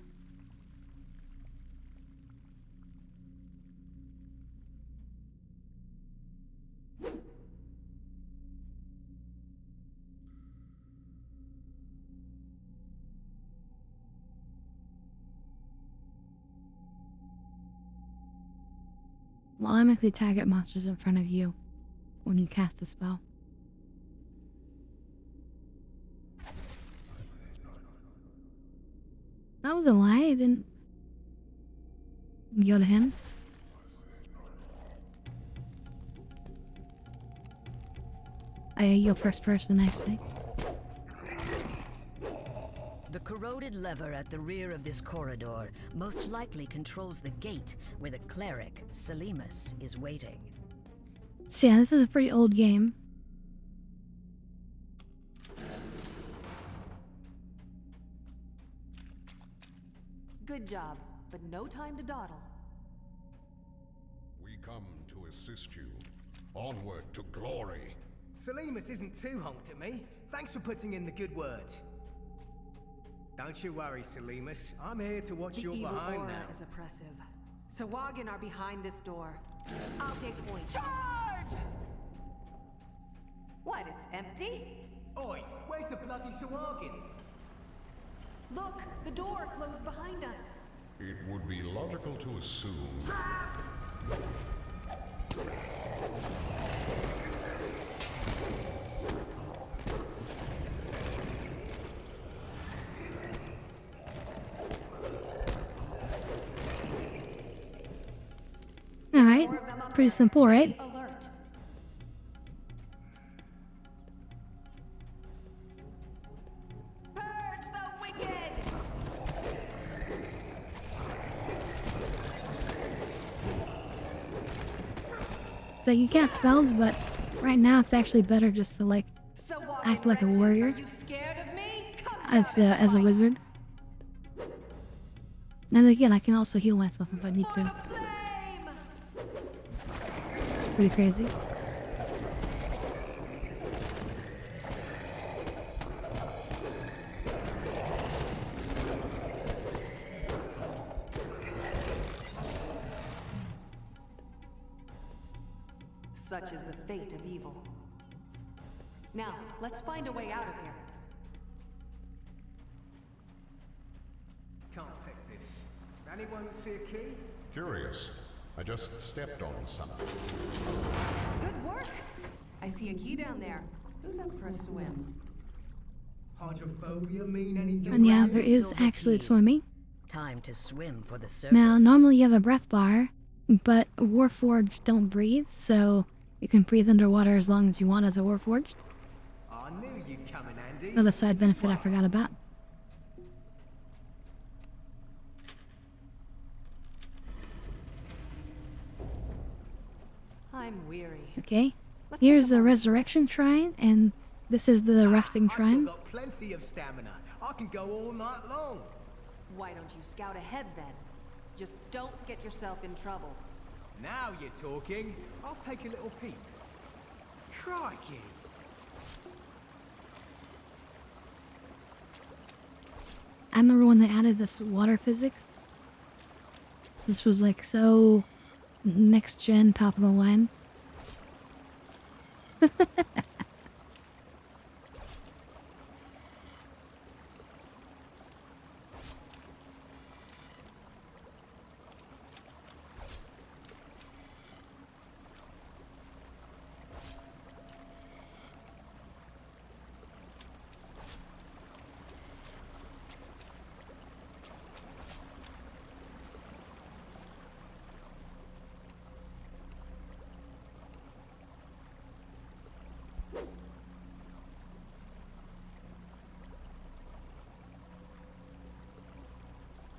will automatically target monsters in front of you when you cast a spell. That was a lie. I didn't go to him. I heal first person, actually. The corroded lever at the rear of this corridor most likely controls the gate where the cleric, Selimus, is waiting. So yeah, this is a pretty old game. Good job, but no time to dawdle. We come to assist you. Onward to glory. Selimus isn't too honked at me. Thanks for putting in the good word. Don't you worry, Selimus. I'm here to watch your evil behind aura now. is oppressive. Sawagin are behind this door. I'll take point. Charge! What, it's empty? Oi, where's the bloody Sawagin? Look, the door closed behind us. It would be logical to assume. Alright, pretty simple, right? Alert. Purge the wicked! So you cast spells, but right now it's actually better just to like act like a warrior Are you scared of me? Come as a wizard. And again, I can also heal myself if I need to. Pretty crazy. Such is the fate of evil. Now, let's find a way out of here. Can't pick this. Anyone see a key? Curious. I just stepped on something. Good work! I see a key down there. Who's up for a swim? Hydrophobia mean anything? And yeah, there is actually swimming. Time to swim for the surface. Now, normally you have a breath bar, but Warforged don't breathe, so you can breathe underwater as long as you want as a Warforged. I knew you'd come in handy. Another side benefit I forgot about. I'm weary. Okay, here's the Resurrection Shrine, and this is the Resting I've still Shrine. got plenty of stamina. I can go all night long. Why don't you scout ahead then? Just don't get yourself in trouble. Now you're talking. I'll take a little peek. Crikey. I remember when they added this water physics. This was like so next gen, top of the line.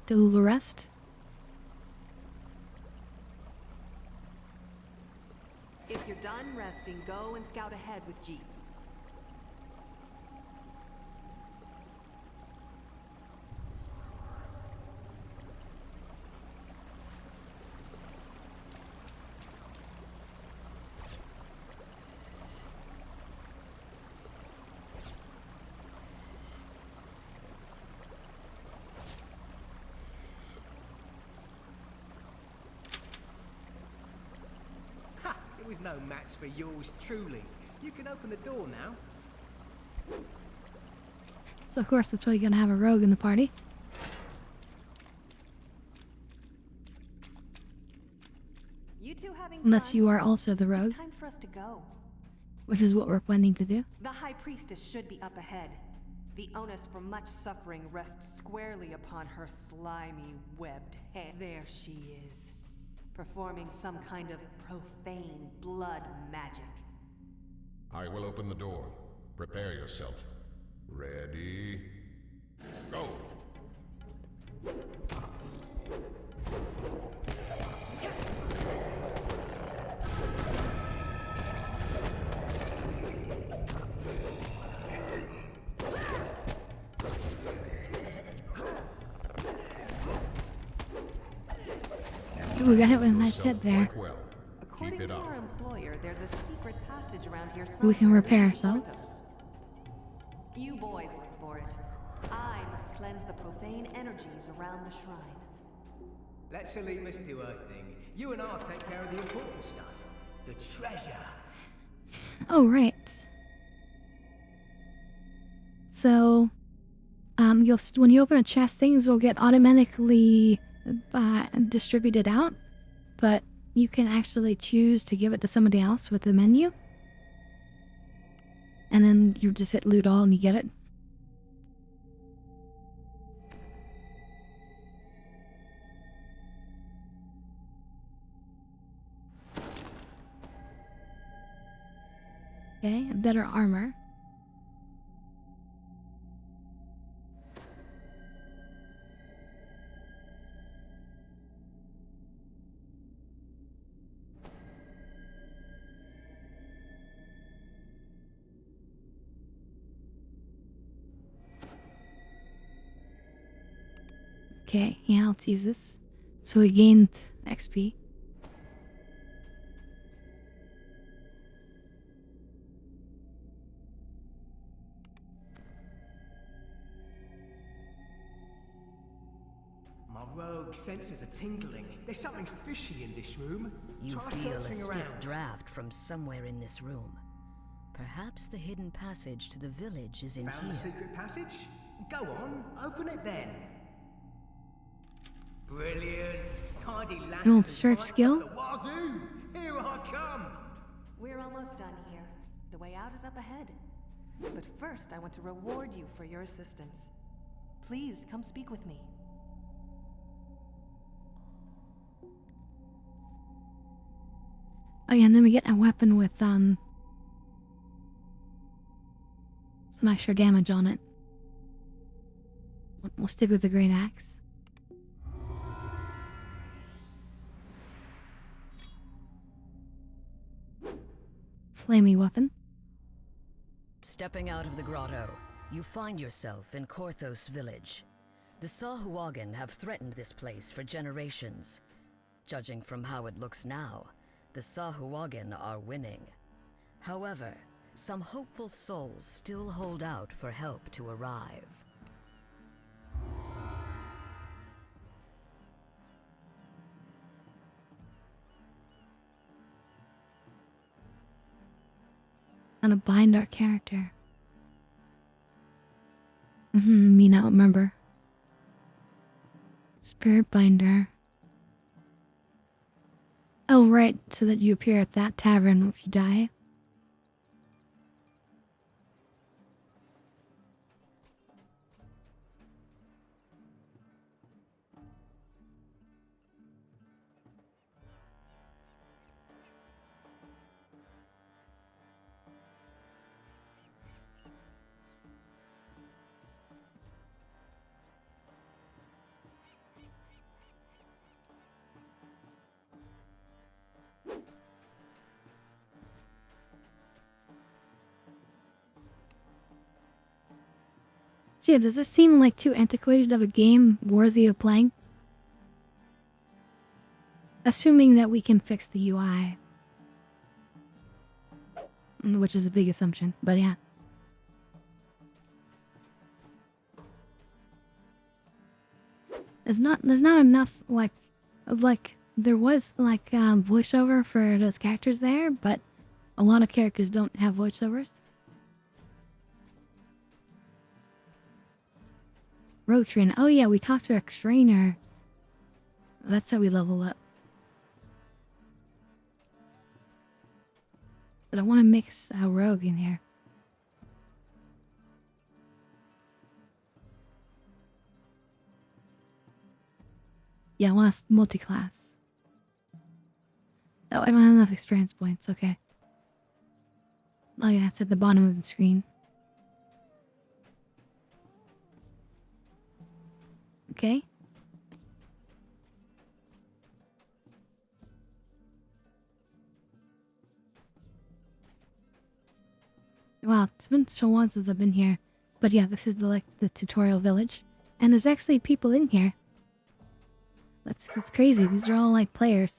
Do the rest. If you're done resting, go and scout ahead with Jeets. It was no match for yours truly. You can open the door now. So of course that's why you're gonna have a rogue in the party. You two having Unless you are also the rogue. It's time for us to go. Which is what we're planning to do. The High Priestess should be up ahead. The onus for much suffering rests squarely upon her slimy, webbed head. There she is, performing some kind of profane blood magic. I will open the door. Prepare yourself. Ready? Go! Ooh, we got hit with that set there. According to our employer, there's a secret passage around here We can somewhere repair leading toward ourselves. those. You boys look for it. I must cleanse the profane energies around the shrine. Let Selimus do her thing. You and I'll take care of the important stuff. The treasure. Oh, right. So, when you open a chest, things will get automatically distributed out, but you can actually choose to give it to somebody else with the menu. And then you just hit loot all and you get it. Okay, better armor. Okay, yeah, let's use this. So we gained XP. My rogue senses are tingling. There's something fishy in this room. You Try feel a searching stiff around. draft from somewhere in this room. Perhaps the hidden passage to the village is in Found here. the secret passage? Go on, open it then. Brilliant. Tidy lasses An old and search pipes skill? up the wazoo. Here I come. We're almost done here. The way out is up ahead. But first, I want to reward you for your assistance. Please, come speak with me. Oh yeah, and then we get a weapon with some extra damage on it. We'll stick with the great axe. Flamey weapon. Stepping out of the grotto, you find yourself in Korthos village. The Sahuagin have threatened this place for generations. Judging from how it looks now, the Sahuagin are winning. However, some hopeful souls still hold out for help to arrive. And a bind our character. Me not remember. Spirit binder. Oh, right, so that you appear at that tavern if you die. Gee, does this seem like too antiquated of a game worthy of playing? Assuming that we can fix the UI. Which is a big assumption, but yeah. There's not enough there was voiceover for those characters there, but a lot of characters don't have voiceovers. Rogue trainer. Oh yeah, we talked to our trainer. That's how we level up. But I want to mix a rogue in here. Yeah, I want a multi-class. Oh, I don't have enough experience points. Okay. Oh yeah, it's at the bottom of the screen. Okay. Wow, it's been so long since I've been here. But yeah, this is the tutorial village. And there's actually people in here. That's crazy. These are all like players.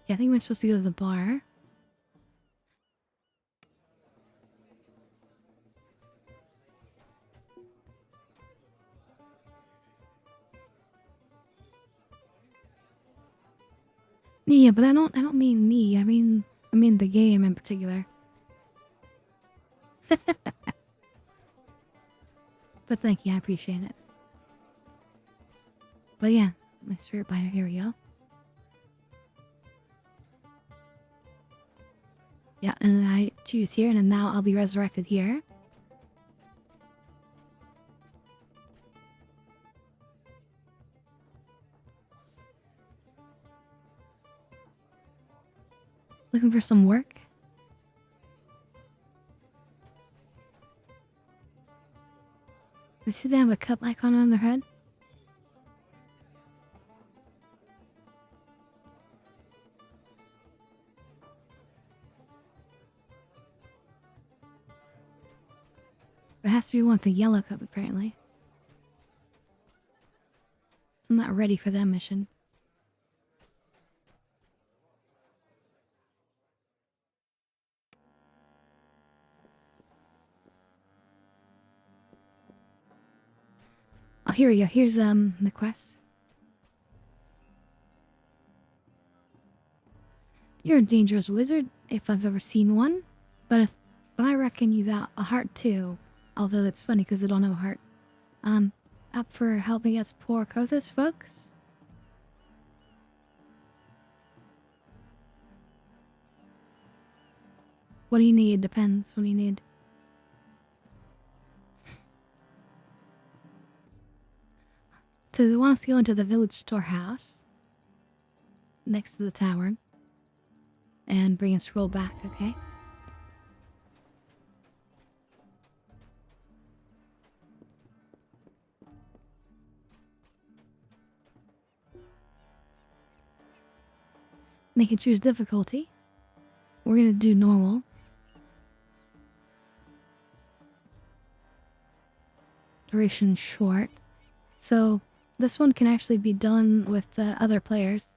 Yeah, I think we're supposed to go to the bar. Yeah, but I don't mean me. I mean the game in particular. But thank you, I appreciate it. But yeah, my spirit biter, here we go. Yeah, and then I choose here, and then now I'll be resurrected here. Looking for some work? You see they have a cup icon on their head? There has to be one with the yellow cup, apparently. I'm not ready for that mission. Oh, here we go. Here's the quest. You're a dangerous wizard, if I've ever seen one. But I reckon you that a heart too. Although that's funny because I don't have a heart. Up for helping us poor Kothas folks? What do you need? Depends. What do you need? So they want us to go into the village storehouse. Next to the tower. And bring a scroll back, okay? They can choose difficulty. We're gonna do normal. Duration short. So this one can actually be done with other players.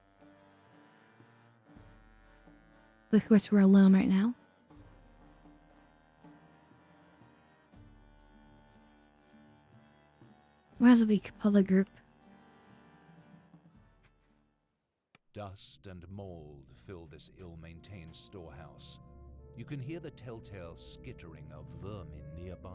Of course, we're alone right now. Might as well be public group. Dust and mold fill this ill-maintained storehouse. You can hear the telltale skittering of vermin nearby.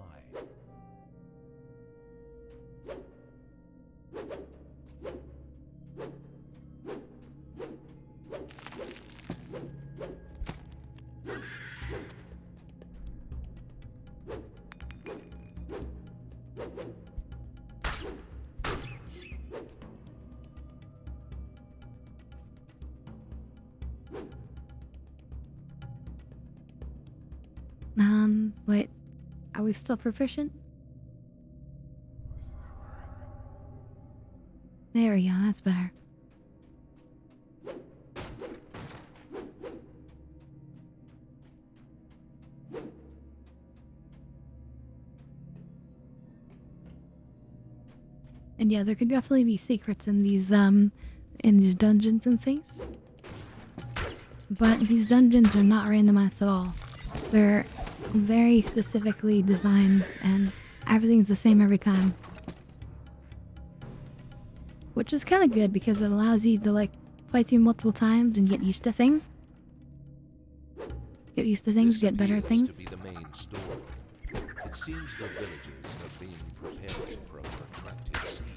Wait. Are we still proficient? There we go, that's better. And yeah, there could definitely be secrets in these dungeons and things. But these dungeons are not randomized at all. They're very specifically designed and everything's the same every time. Which is kind of good because it allows you to like play through multiple times and get used to things. get used to things, This get better at appears things. to be the main story. It seems the villagers have been preparing for a protracted siege.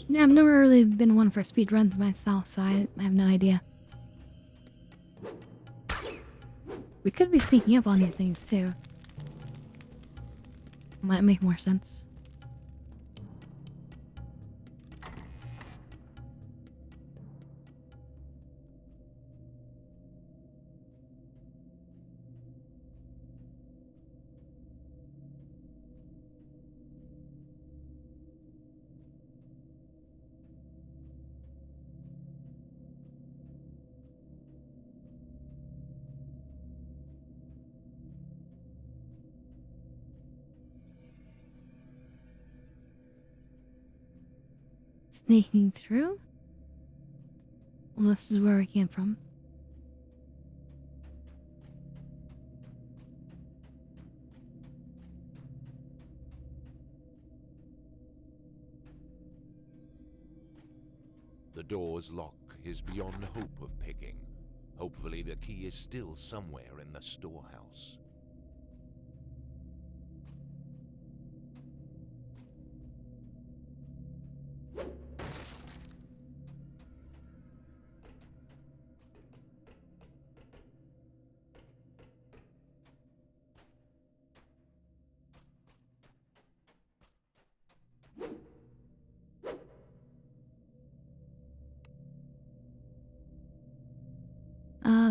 Yeah, I've never really been one for speed runs myself, so I have no idea. We could be sneaking up on these things too. Might make more sense. Sneaking through? Well, this is where we came from. The door's lock is beyond hope of picking. Hopefully the key is still somewhere in the storehouse.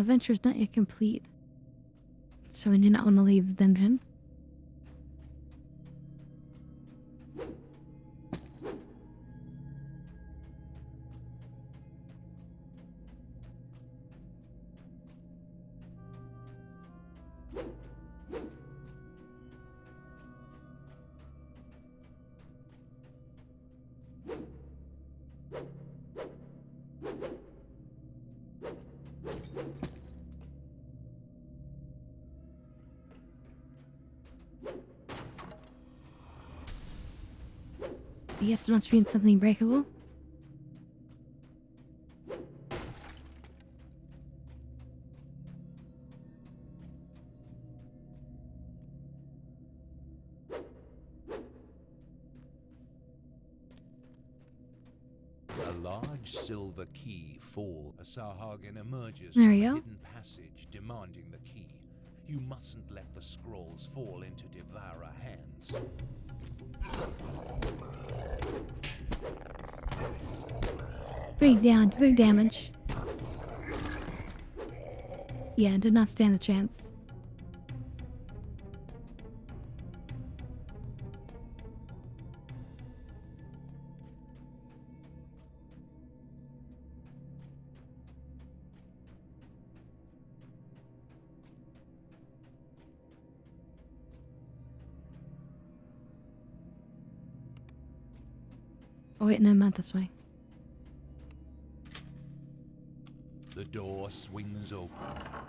Venture's not yet complete, so I do not want to leave the dungeon. Yes, it must be in something breakable. A large silver key falls. A Sahagan emerges There from we a go. hidden passage demanding the key. You mustn't let the scrolls fall into devourer hands. 3 down, 2 damage. Yeah, did not stand a chance. Oh wait, no, I'm not this way. The door swings open,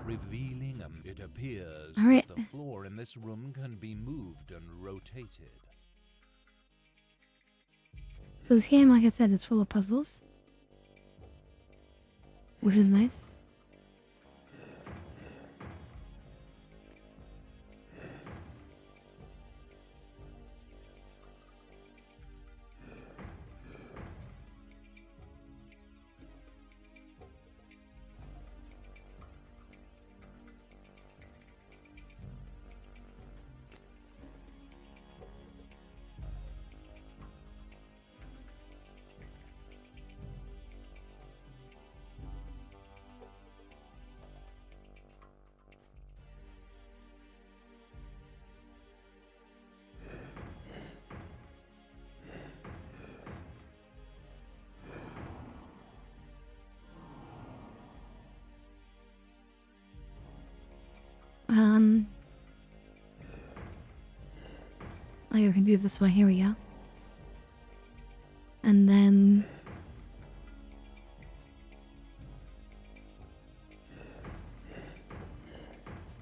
revealing it appears All right. that the floor in this room can be moved and rotated. So this game, like I said, is full of puzzles, which is nice. Like we can do it this way. Here we go. And then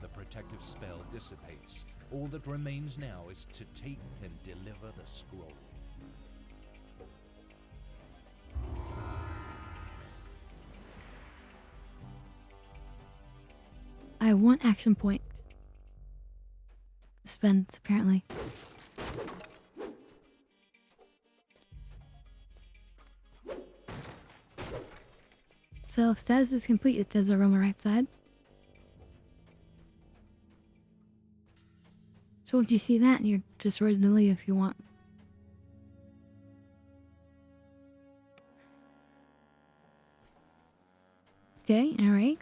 the protective spell dissipates. All that remains now is to take and deliver the scroll. I have one action point to spend, apparently. So, if status is complete, it says over on the right side. So once you see that, you're just ready to leave if you want. Okay, alright.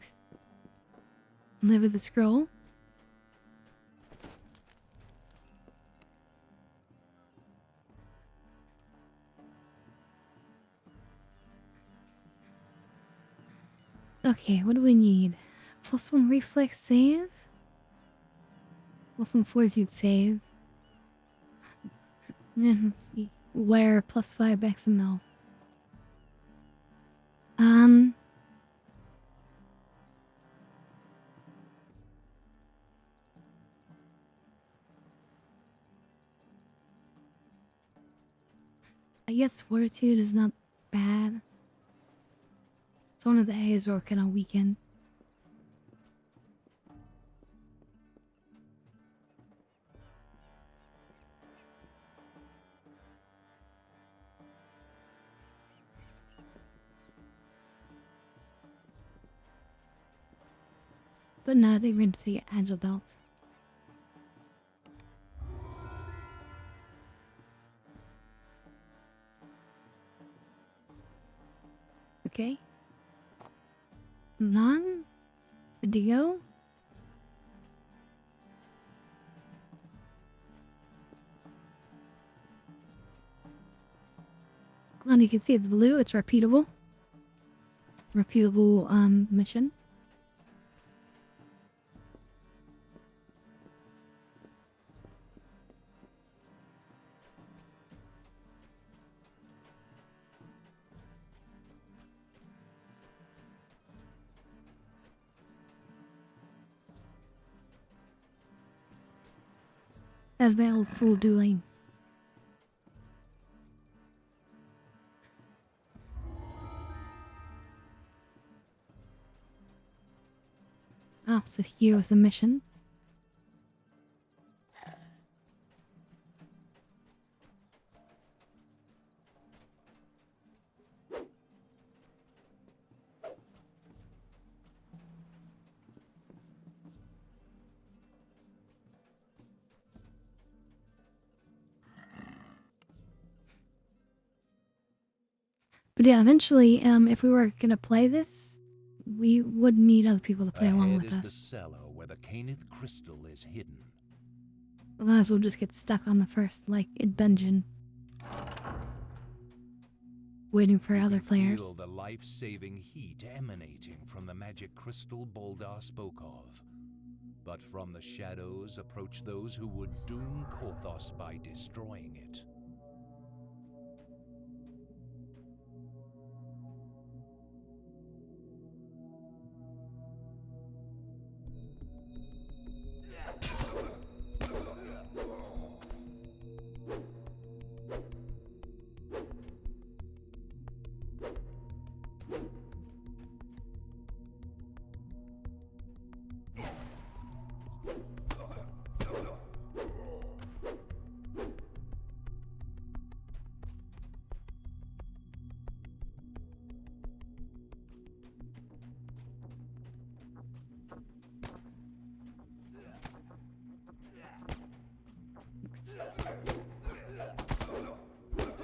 Live with the scroll. Okay, what do we need? +1 reflex save? +1 fortitude save. Wear +5 XML. I guess fortitude is not bad. It's one of the A's or kind of weakened. But now they ran to get agile belts. Okay. None? Video? Well, you can see the blue, it's repeatable. Repeatable, mission. That's my old fool doing. Oh, so here was a mission. But yeah, eventually, if we were gonna play this, we would need other people to play along with Ahead is us. the cellar where the Caneth crystal is hidden. Otherwise, we'll just get stuck on the first, like, dungeon. Waiting for other players. Feel the life-saving heat emanating from the magic crystal Boldar spoke of. But from the shadows approach those who would doom Kothos by destroying it.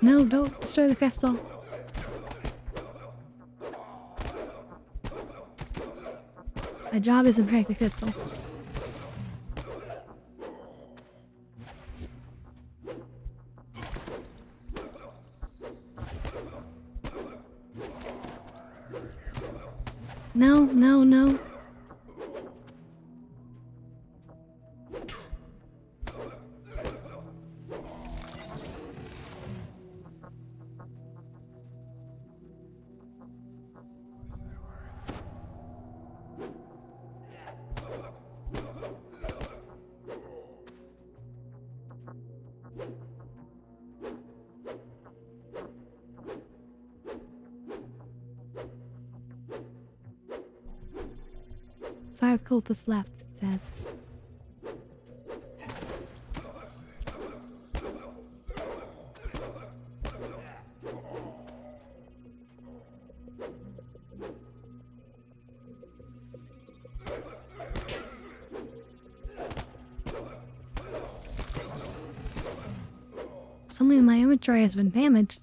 No, don't destroy the crystal. My job is to protect the crystal. No, no, no. 5 cultists left, it says. Suddenly my inventory has been damaged.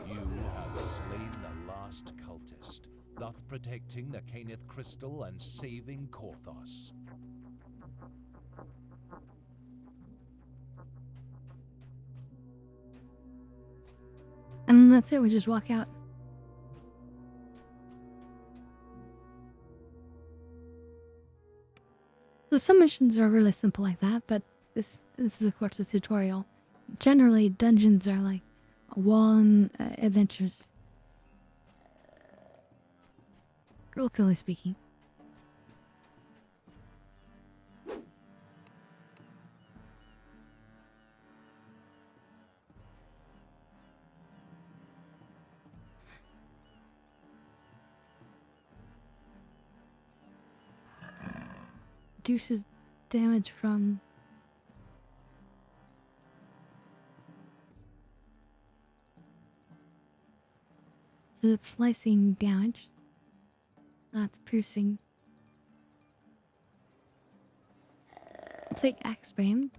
You have slain the last cultist, thus protecting the Caneth Crystal and saving Korthos. And that's it, we just walk out. So some missions are really simple like that, but this is of course a tutorial. Generally, dungeons are like wall and adventures. Relatively speaking. Reduces damage from the slicing damage. That's piercing. Take axe beam.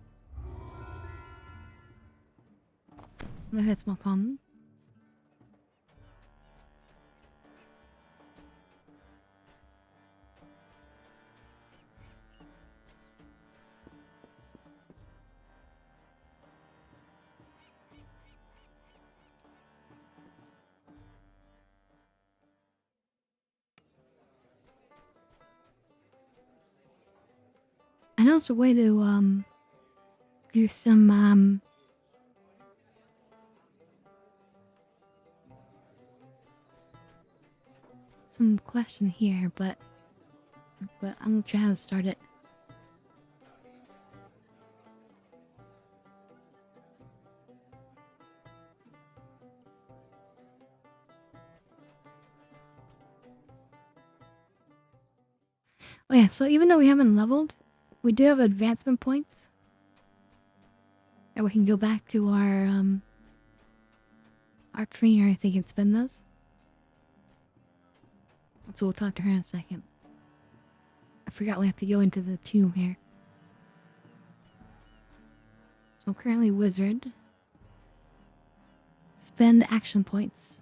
Maybe that's more common. I know it's a way to do some question here, but I'm gonna try how to start it. Oh yeah, so even though we haven't leveled, we do have advancement points. And we can go back to our trainer, I think, and spend those. So we'll talk to her in a second. I forgot we have to go into the tomb here. So I'm currently wizard. Spend action points.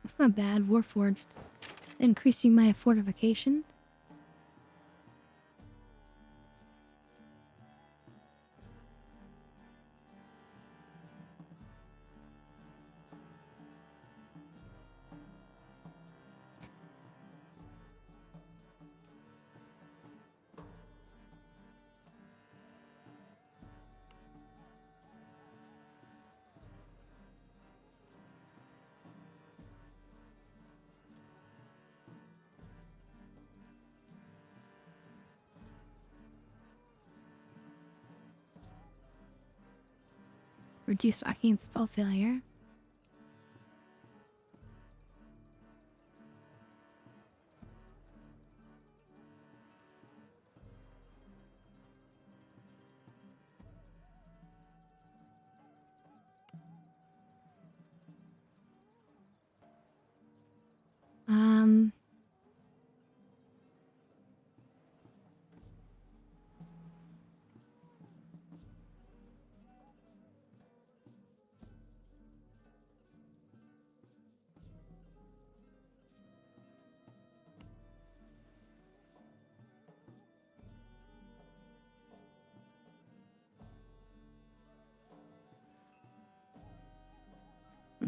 That's not bad. Warforged. Increasing my fortification. Reduced arcane spell failure.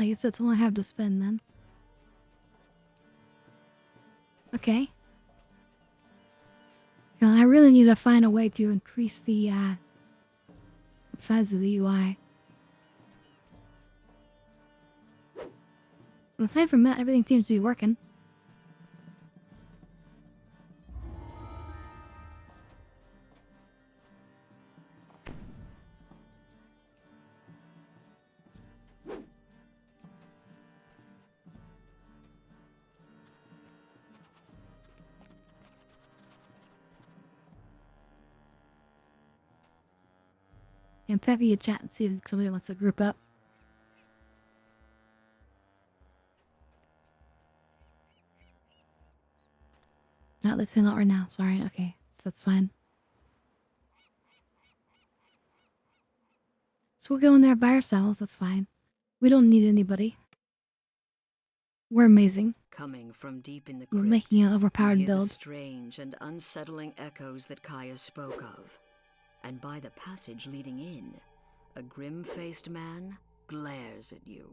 I guess that's all I have to spend then. Okay. Well, I really need to find a way to increase the size of the UI. With Hypermet, everything seems to be working. And that via chat and see if somebody wants to group up. Not listening out right now, sorry, okay, that's fine. So we'll go in there by ourselves, that's fine. We don't need anybody. We're amazing. Coming from deep in the We're crypt, making an overpowered you hear build. the strange and unsettling echoes that Kaya spoke of. And by the passage leading in, a grim-faced man glares at you.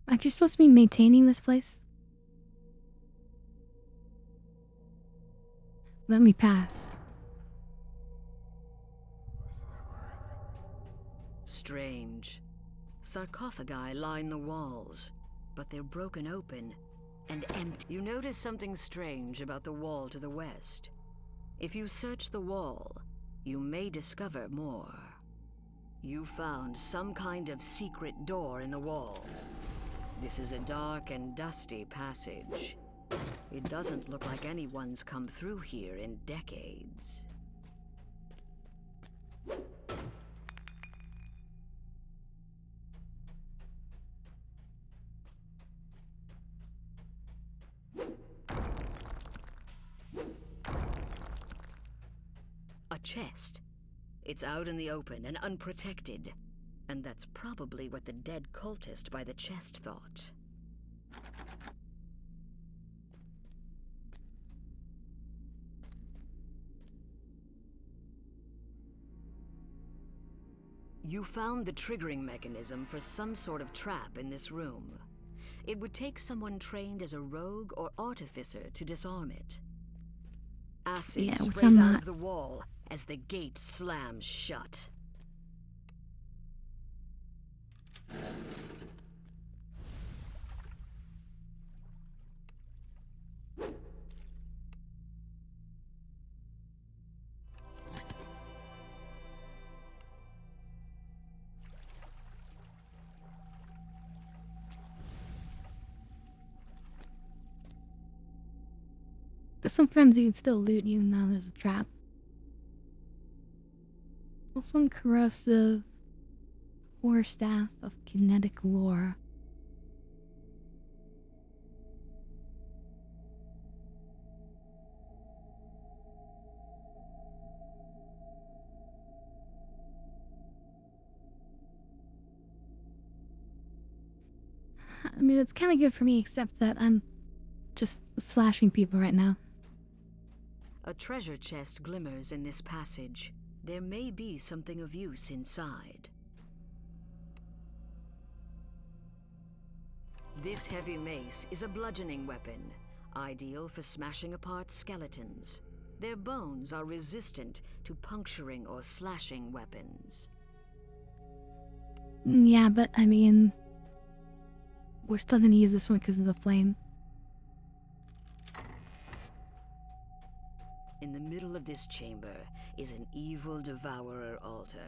Aren't you supposed to be maintaining this place? Let me pass. Strange. Sarcophagi line the walls, but they're broken open and empty. You notice something strange about the wall to the west. If you search the wall, you may discover more. You found some kind of secret door in the wall. This is a dark and dusty passage. It doesn't look like anyone's come through here in decades. A chest. It's out in the open and unprotected. And that's probably what the dead cultist by the chest thought. You found the triggering mechanism for some sort of trap in this room. It would take someone trained as a rogue or artificer to disarm it. Acid sprays out of the wall as the gate slams shut. There's some friends you can still loot even though there's a trap. Also one corrosive war staff of kinetic lore. I mean, it's kind of good for me, except that I'm just slashing people right now. A treasure chest glimmers in this passage. There may be something of use inside. This heavy mace is a bludgeoning weapon, ideal for smashing apart skeletons. Their bones are resistant to puncturing or slashing weapons. Yeah, but I mean, we're still gonna use this one because of the flame. In the middle of this chamber is an evil devourer altar.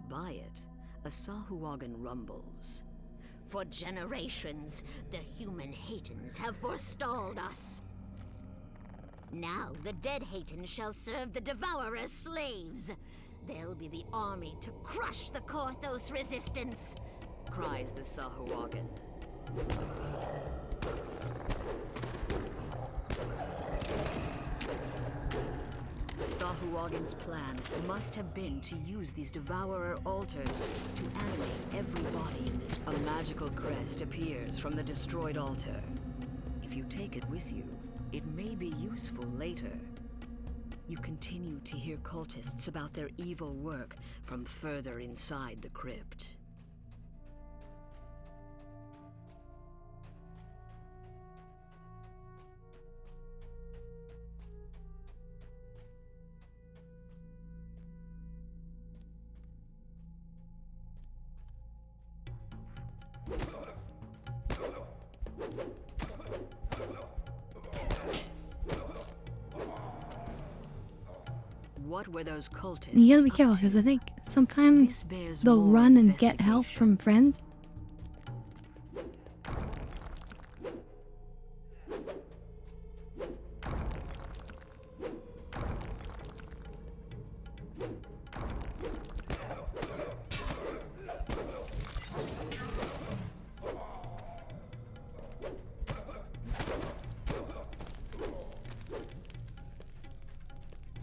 By it, a Sahuagin rumbles. For generations, the human Haytans have forestalled us. Now the dead Haytans shall serve the Devourer's slaves. They'll be the army to crush the Korthos resistance, cries the Sahuagin. The Sahuagin's plan must have been to use these Devourer altars to animate every body in this. A magical crest appears from the destroyed altar. If you take it with you, it may be useful later. You continue to hear cultists about their evil work from further inside the crypt. What were those cultists? You gotta be careful because I think sometimes they'll run and get help from friends.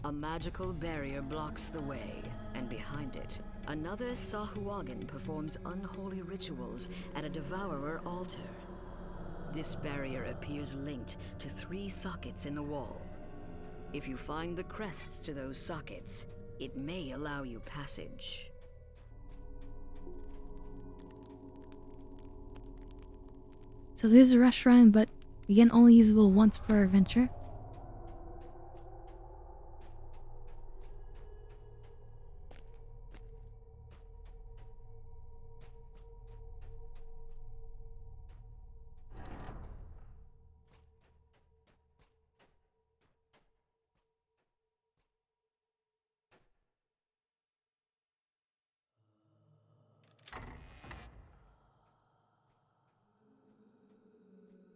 A magical barrier blocks the way, and behind it, another Sahuagin performs unholy rituals at a Devourer altar. This barrier appears linked to 3 sockets in the wall. If you find the crests to those sockets, it may allow you passage. So there's a rush shrine, but again, only usable once per adventure.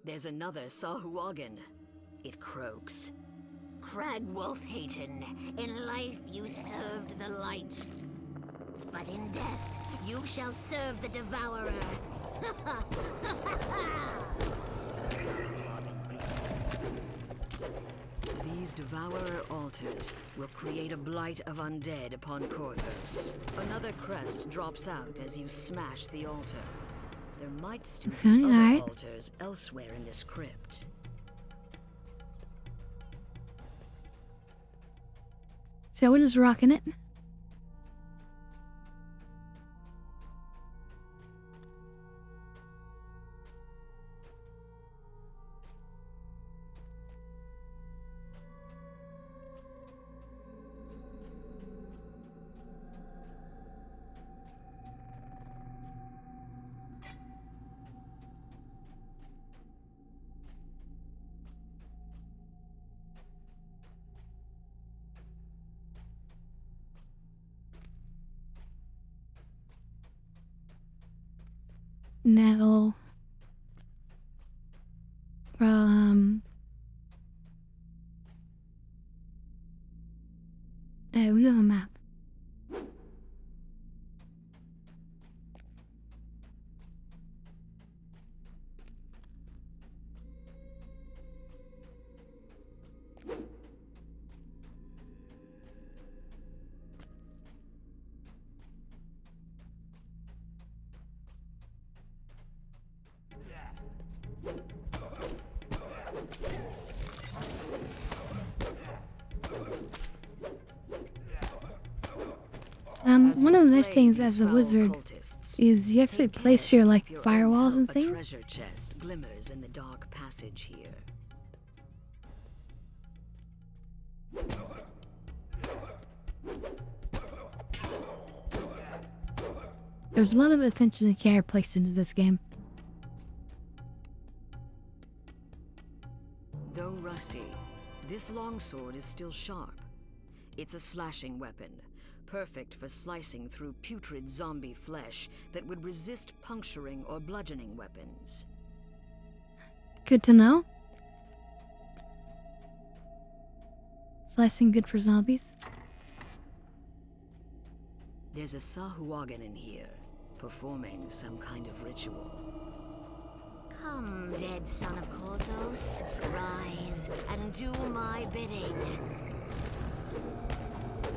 There's another Sahuagin. It croaks. Crag Wolfhaten, in life you served the light, but in death you shall serve the Devourer. These Devourer altars will create a blight of undead upon Korthos. Another crest drops out as you smash the altar. There might still be other altars elsewhere in this crypt. So we're just rocking it. Now, we have a map. One of the nice things as a wizard is you actually place your like firewalls and things. A treasure chest glimmers in the dark passage here. There's a lot of attention and care placed into this game. Though rusty, this longsword is still sharp. It's a slashing weapon, perfect for slicing through putrid zombie flesh that would resist puncturing or bludgeoning weapons. Good to know. Slicing good for zombies. There's a Sahuagin in here, performing some kind of ritual. Come, dead son of Korthos, rise and do my bidding.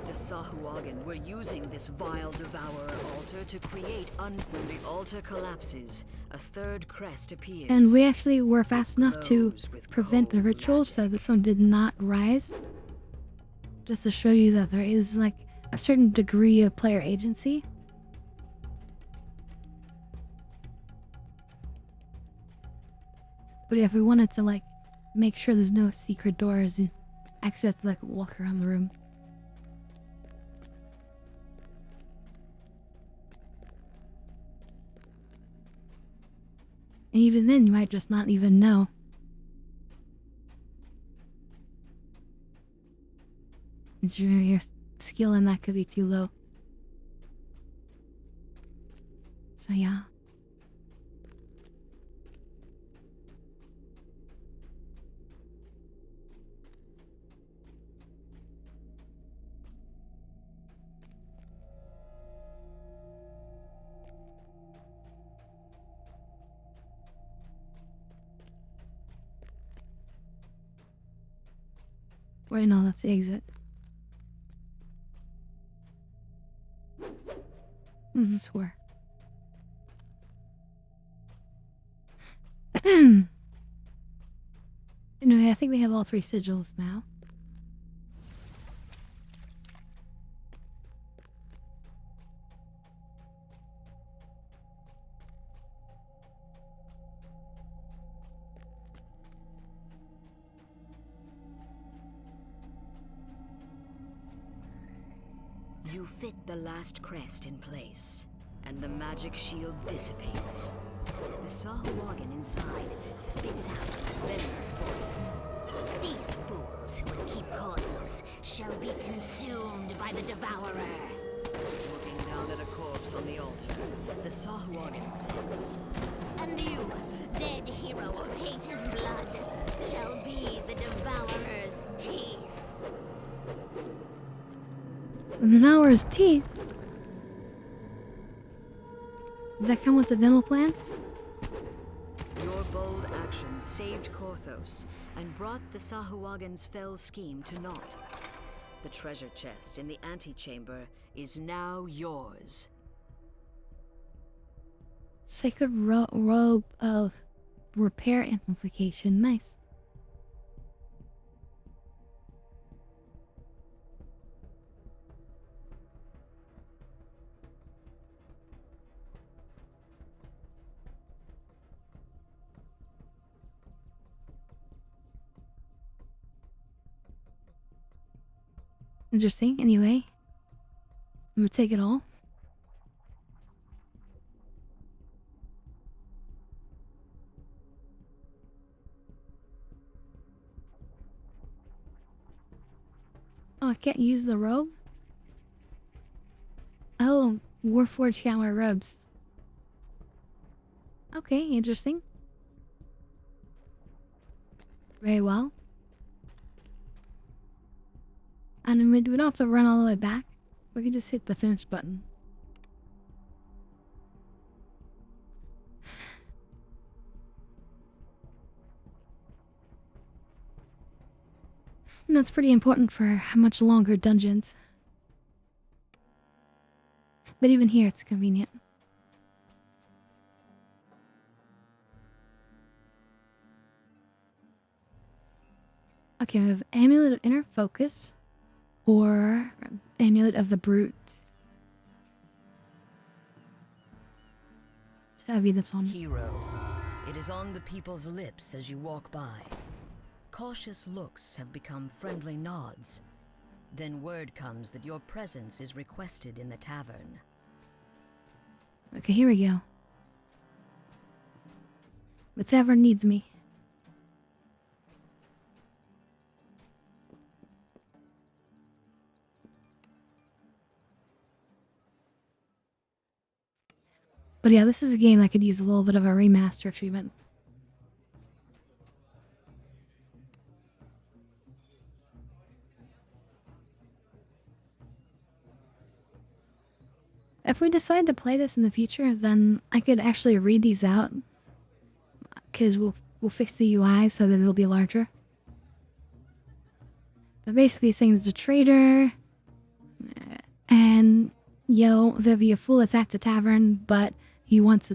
The Sahuagin were using this vile devourer altar to create When the altar collapses, a third crest appears. And we actually were fast enough to prevent the ritual, so this one did not rise. Just to show you that there is like a certain degree of player agency. But yeah, if we wanted to like make sure there's no secret doors, you actually have to like walk around the room. And even then, you might just not even know. Your skill in that could be too low. So yeah. Wait, no, that's the exit. Swear. Anyway, I think we have all 3 sigils now. You fit the last crest in place, and the magic shield dissipates. The Sahuagin inside spits out a venomous voice. These fools who would keep Korthos shall be consumed by the Devourer. Looking down at a corpse on the altar, the Sahuagin says, And you, dead hero of hate and blood, shall be the Devourer's teeth. The Devourer's teeth? Does that come with the demo plan? Your bold actions saved Korthos and brought the Sahuagin's fell scheme to naught. The treasure chest in the antechamber is now yours. Sacred robe of repair amplification. Nice. Interesting. Anyway, I'm gonna take it all. Oh, I can't use the robe? Oh, Warforged can't wear robes. Okay, interesting. Very well. And we don't have to run all the way back. We can just hit the finish button. And that's pretty important for much longer dungeons. But even here, it's convenient. Okay, we have Amulet of Inner Focus. Or Amulet of the Brute. Shall be this one. Hero. It is on the people's lips as you walk by. Cautious looks have become friendly nods. Then word comes that your presence is requested in the tavern. Okay, here we go. The tavern needs me. But yeah, this is a game that could use a little bit of a remaster treatment. If we decide to play this in the future, then I could actually read these out. Because we'll fix the UI so that it'll be larger. But basically saying there's a traitor. And, there'll be a fool attack the tavern, but he wants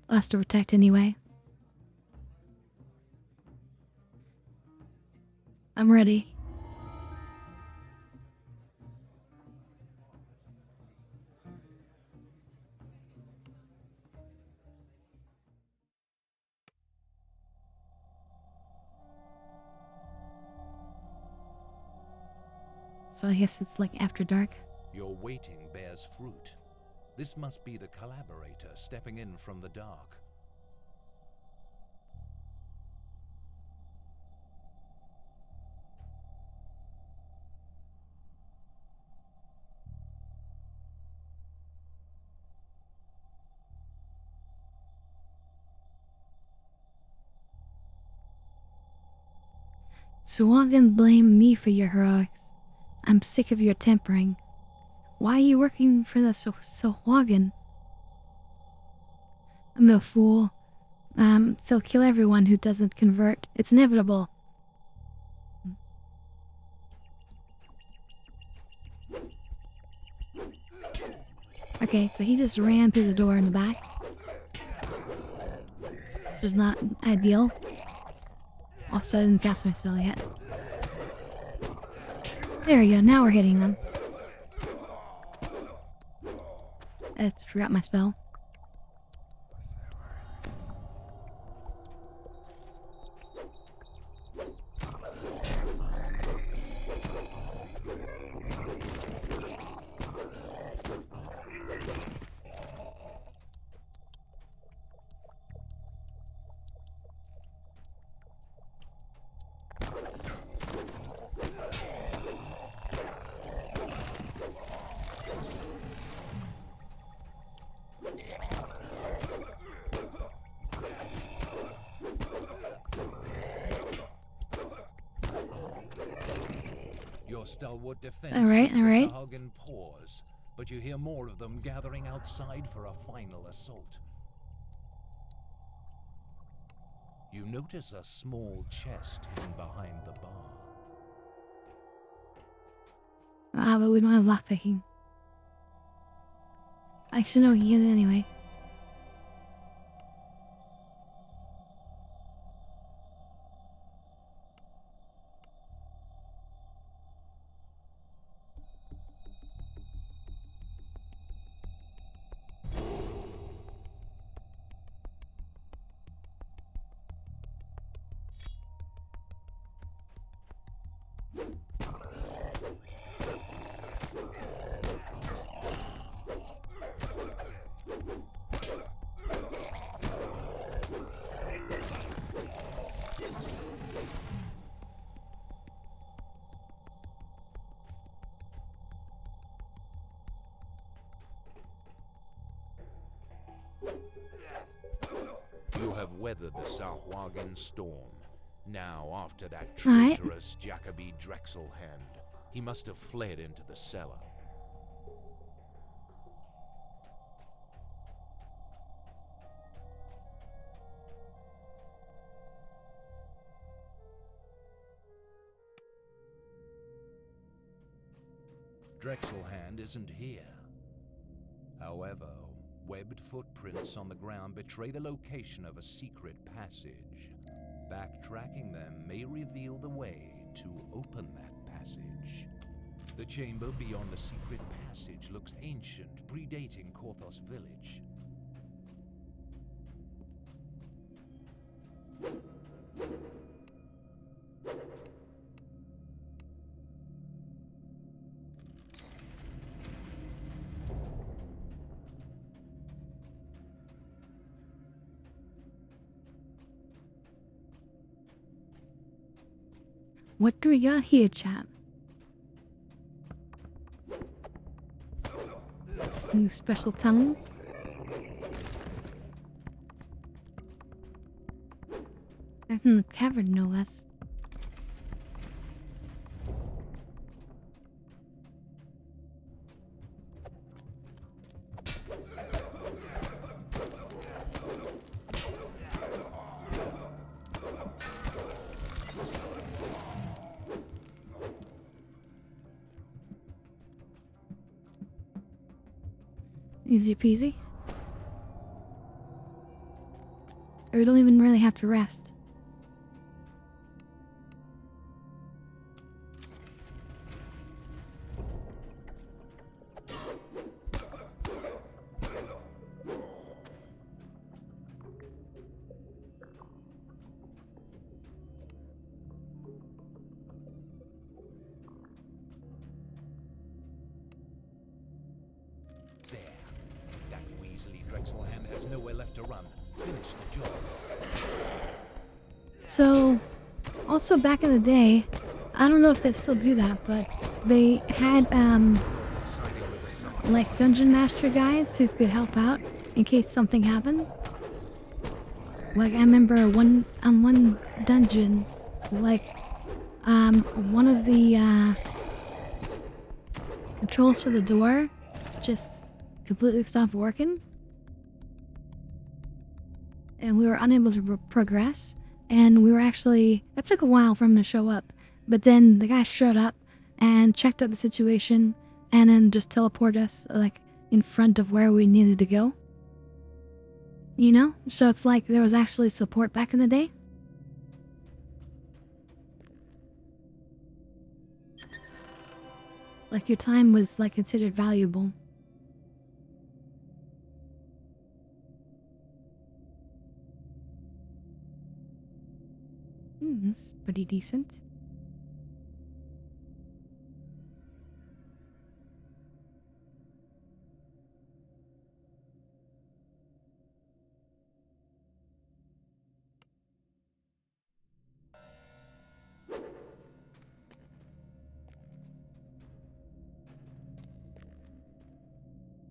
us to protect anyway. I'm ready. So I guess it's like after dark. Your waiting bears fruit. This must be the collaborator stepping in from the dark. Swagan blame me for your heroics. I'm sick of your tempering. Why are you working for the Swagan? I'm no fool. They'll kill everyone who doesn't convert. It's inevitable. Okay, so he just ran through the door in the back. Which is not ideal. Also, I didn't cast my spell yet. There we go, now we're hitting them. I forgot my spell. Your stalwart defense all right. Sahagin pause, but you hear more of them gathering outside for a final assault. You notice a small chest hidden behind the bar. But we don't have lockpicking. Actually, no, he get it anyway. You have weathered the Sahagin storm. Now, after that Right. traitorous Jacoby Drexelhand, he must have fled into the cellar. Drexelhand isn't here. However, webbed footprints on the ground betray the location of a secret passage. Backtracking them may reveal the way to open that passage. The chamber beyond the secret passage looks ancient, predating Korthos village. What do we got here, chap? New special tunnels? They're from the cavern, no less. Easy peasy. Or we don't even really have to rest. There. That Weasley Drexelham has nowhere left to run. Finish the job. So, also back in the day, I don't know if they still do that, but they had, like dungeon master guys who could help out in case something happened. Like, I remember one dungeon, like, one of the, controls to the door just completely stopped working. And we were unable to progress. And we were actually... It took a while for him to show up. But then the guy showed up and checked out the situation and then just teleported us, like, in front of where we needed to go. You know? So it's like there was actually support back in the day. Like, your time was, like, considered valuable. That's pretty decent.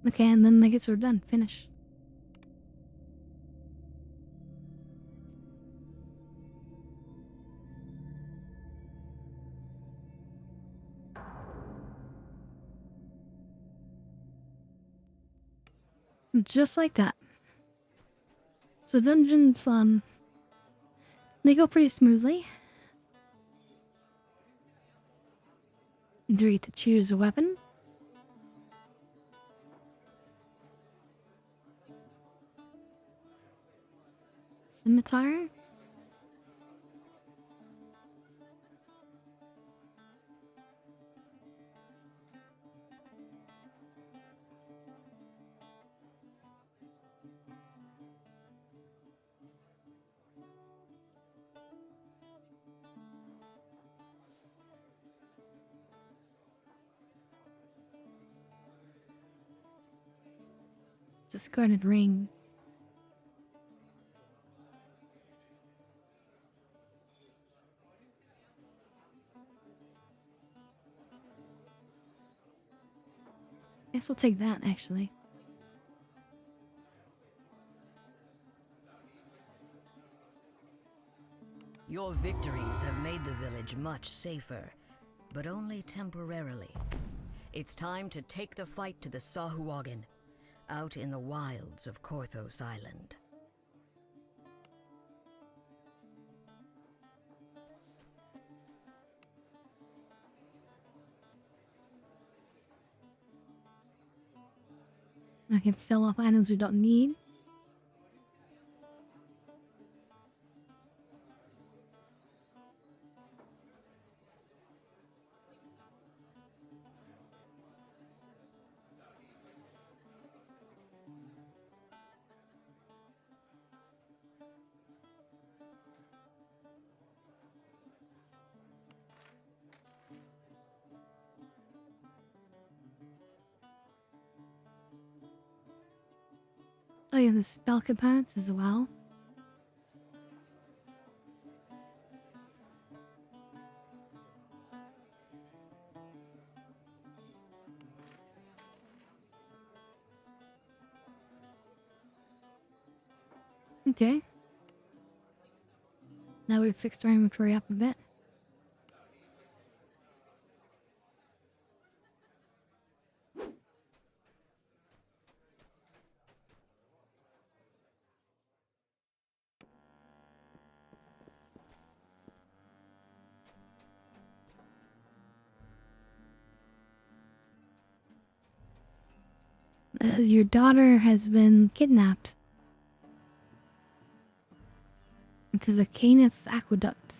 Okay, and then I guess we're done. Finish. Just like that. So dungeons, they go pretty smoothly. You get to choose a weapon. Scimitar. Discarded ring. Guess we'll take that, actually. Your victories have made the village much safer, but only temporarily. It's time to take the fight to the Sahuagin, out in the wilds of Korthos Island. I can sell off items we don't need. Oh yeah, the spell components as well. Okay. Now we've fixed our inventory up a bit. Your daughter has been kidnapped into the Caneth Aqueduct.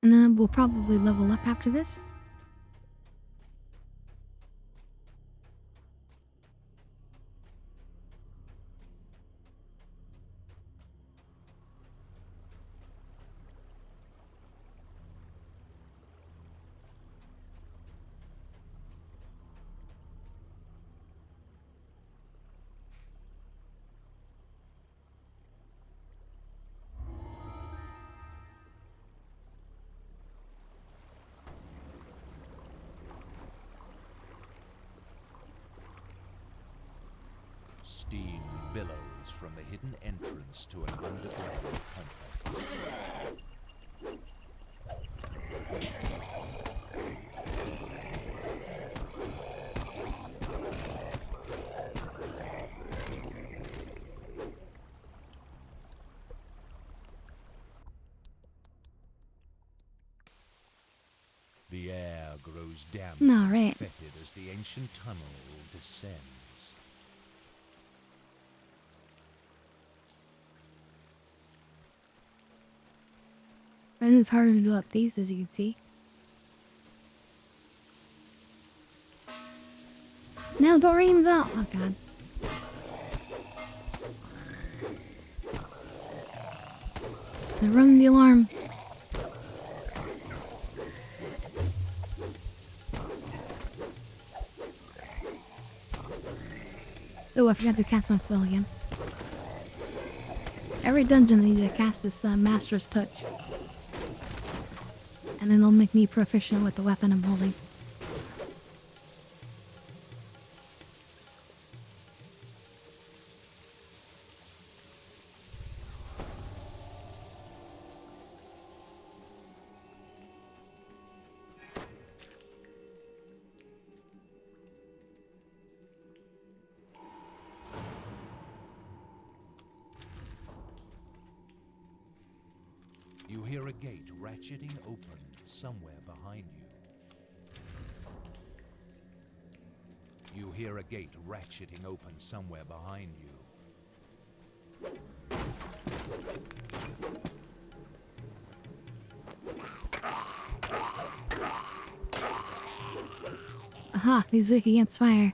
And then we'll probably level up after this. Steam billows from the hidden entrance to an underground complex. The air grows damp All and right. fetid as the ancient tunnel descends. And it's harder to go up these, as you can see. Now don't ring the bell. Oh god. They're running the alarm. Oh, I forgot to cast my spell again. Every dungeon I need to cast this Master's Touch. And then it'll make me proficient with the weapon I'm holding. You hear a gate ratcheting open somewhere behind you. You hear a gate ratcheting open somewhere behind you. Aha, he's weak against fire.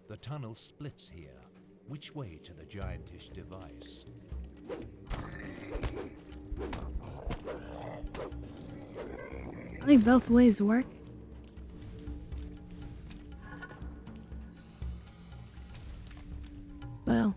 The tunnel splits here. Which way to the giantish device? I think both ways work. Well.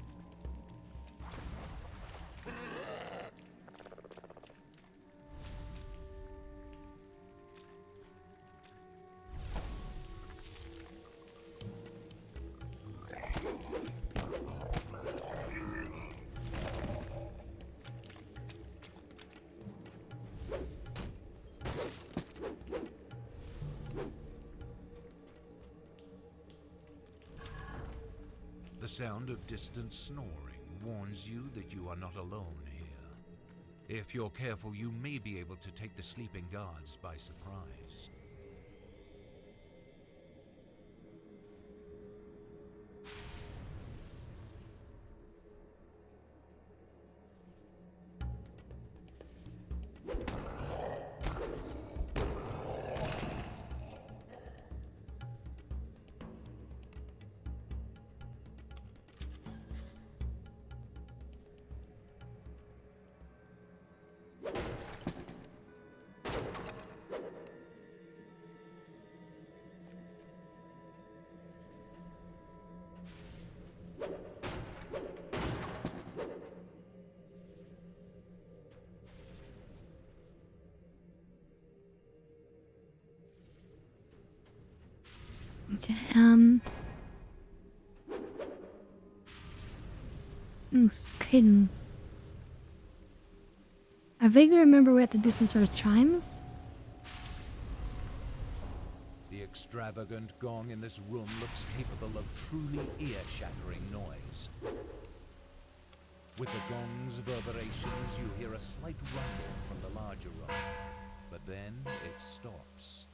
The sound of distant snoring warns you that you are not alone here. If you're careful, you may be able to take the sleeping guards by surprise. Hidden. I vaguely remember we had to do some sort of chimes. The extravagant gong in this room looks capable of truly ear-shattering noise. With the gong's reverberations, you hear a slight rumble from the larger room, but then it stops.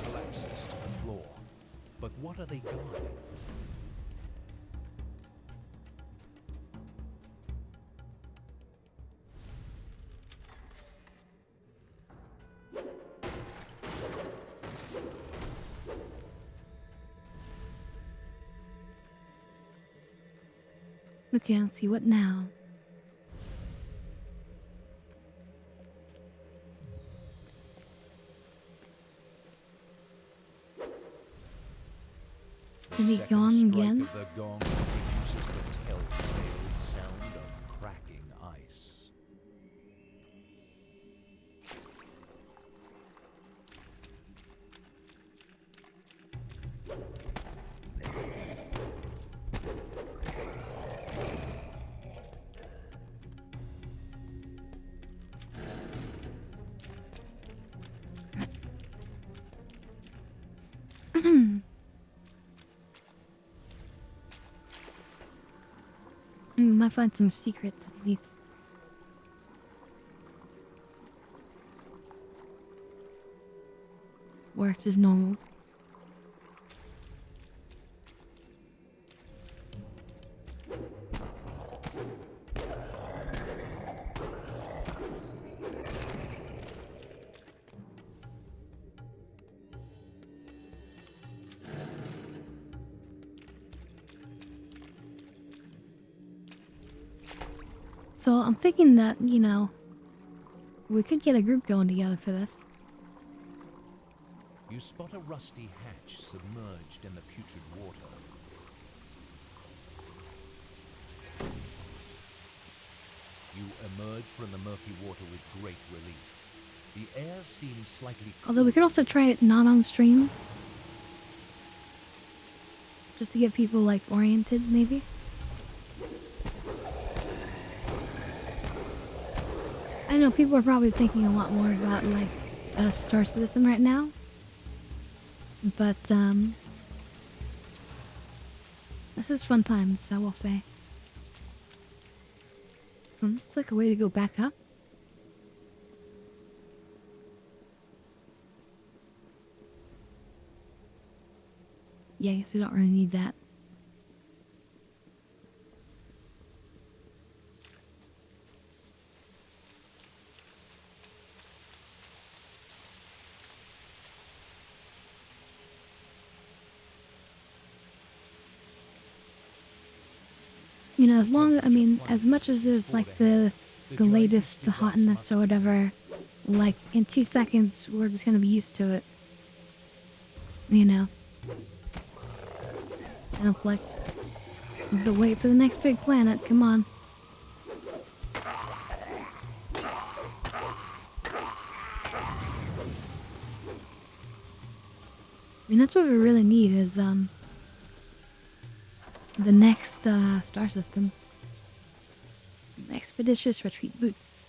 Collapses to the floor. But what are they guarding? Okay, let's see what now. Is he gone again? The gong produces the telltale sound of cracking ice. Might find some secrets at least. Works as normal. So I'm thinking that, you know, we could get a group going together for this. You spot a rusty hatch submerged in the putrid water. You emerge from the murky water with great relief. The air seems slightly cool. Although we could also try it not on stream. Just to get people, like, oriented, maybe. I know people are probably thinking a lot more about, like, Star Citizen right now. But, this is fun times, I will say. It's like a way to go back up. Yeah, I guess we don't really need that. You know, as much as there's like the latest, the hotness or whatever, like in 2 seconds we're just gonna be used to it. You know. And it's like the wait for the next big planet, come on. I mean, that's what we really need is the next star system. Expeditious retreat boots.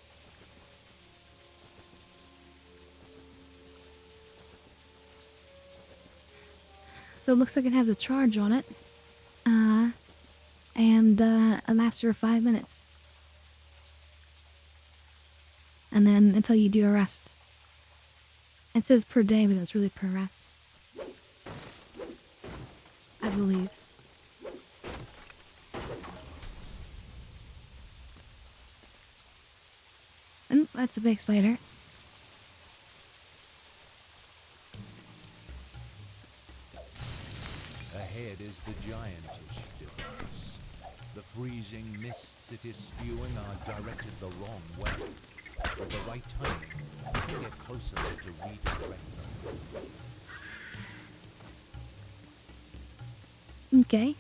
So it looks like it has a charge on it. And it lasts for 5 minutes. And then until you do a rest. It says per day, but it's really per rest. I believe. And that's a big spider. Ahead is the giantish device. The freezing mists it is spewing are directed the wrong way. With the right timing, you can get close enough to redirect them. Okay.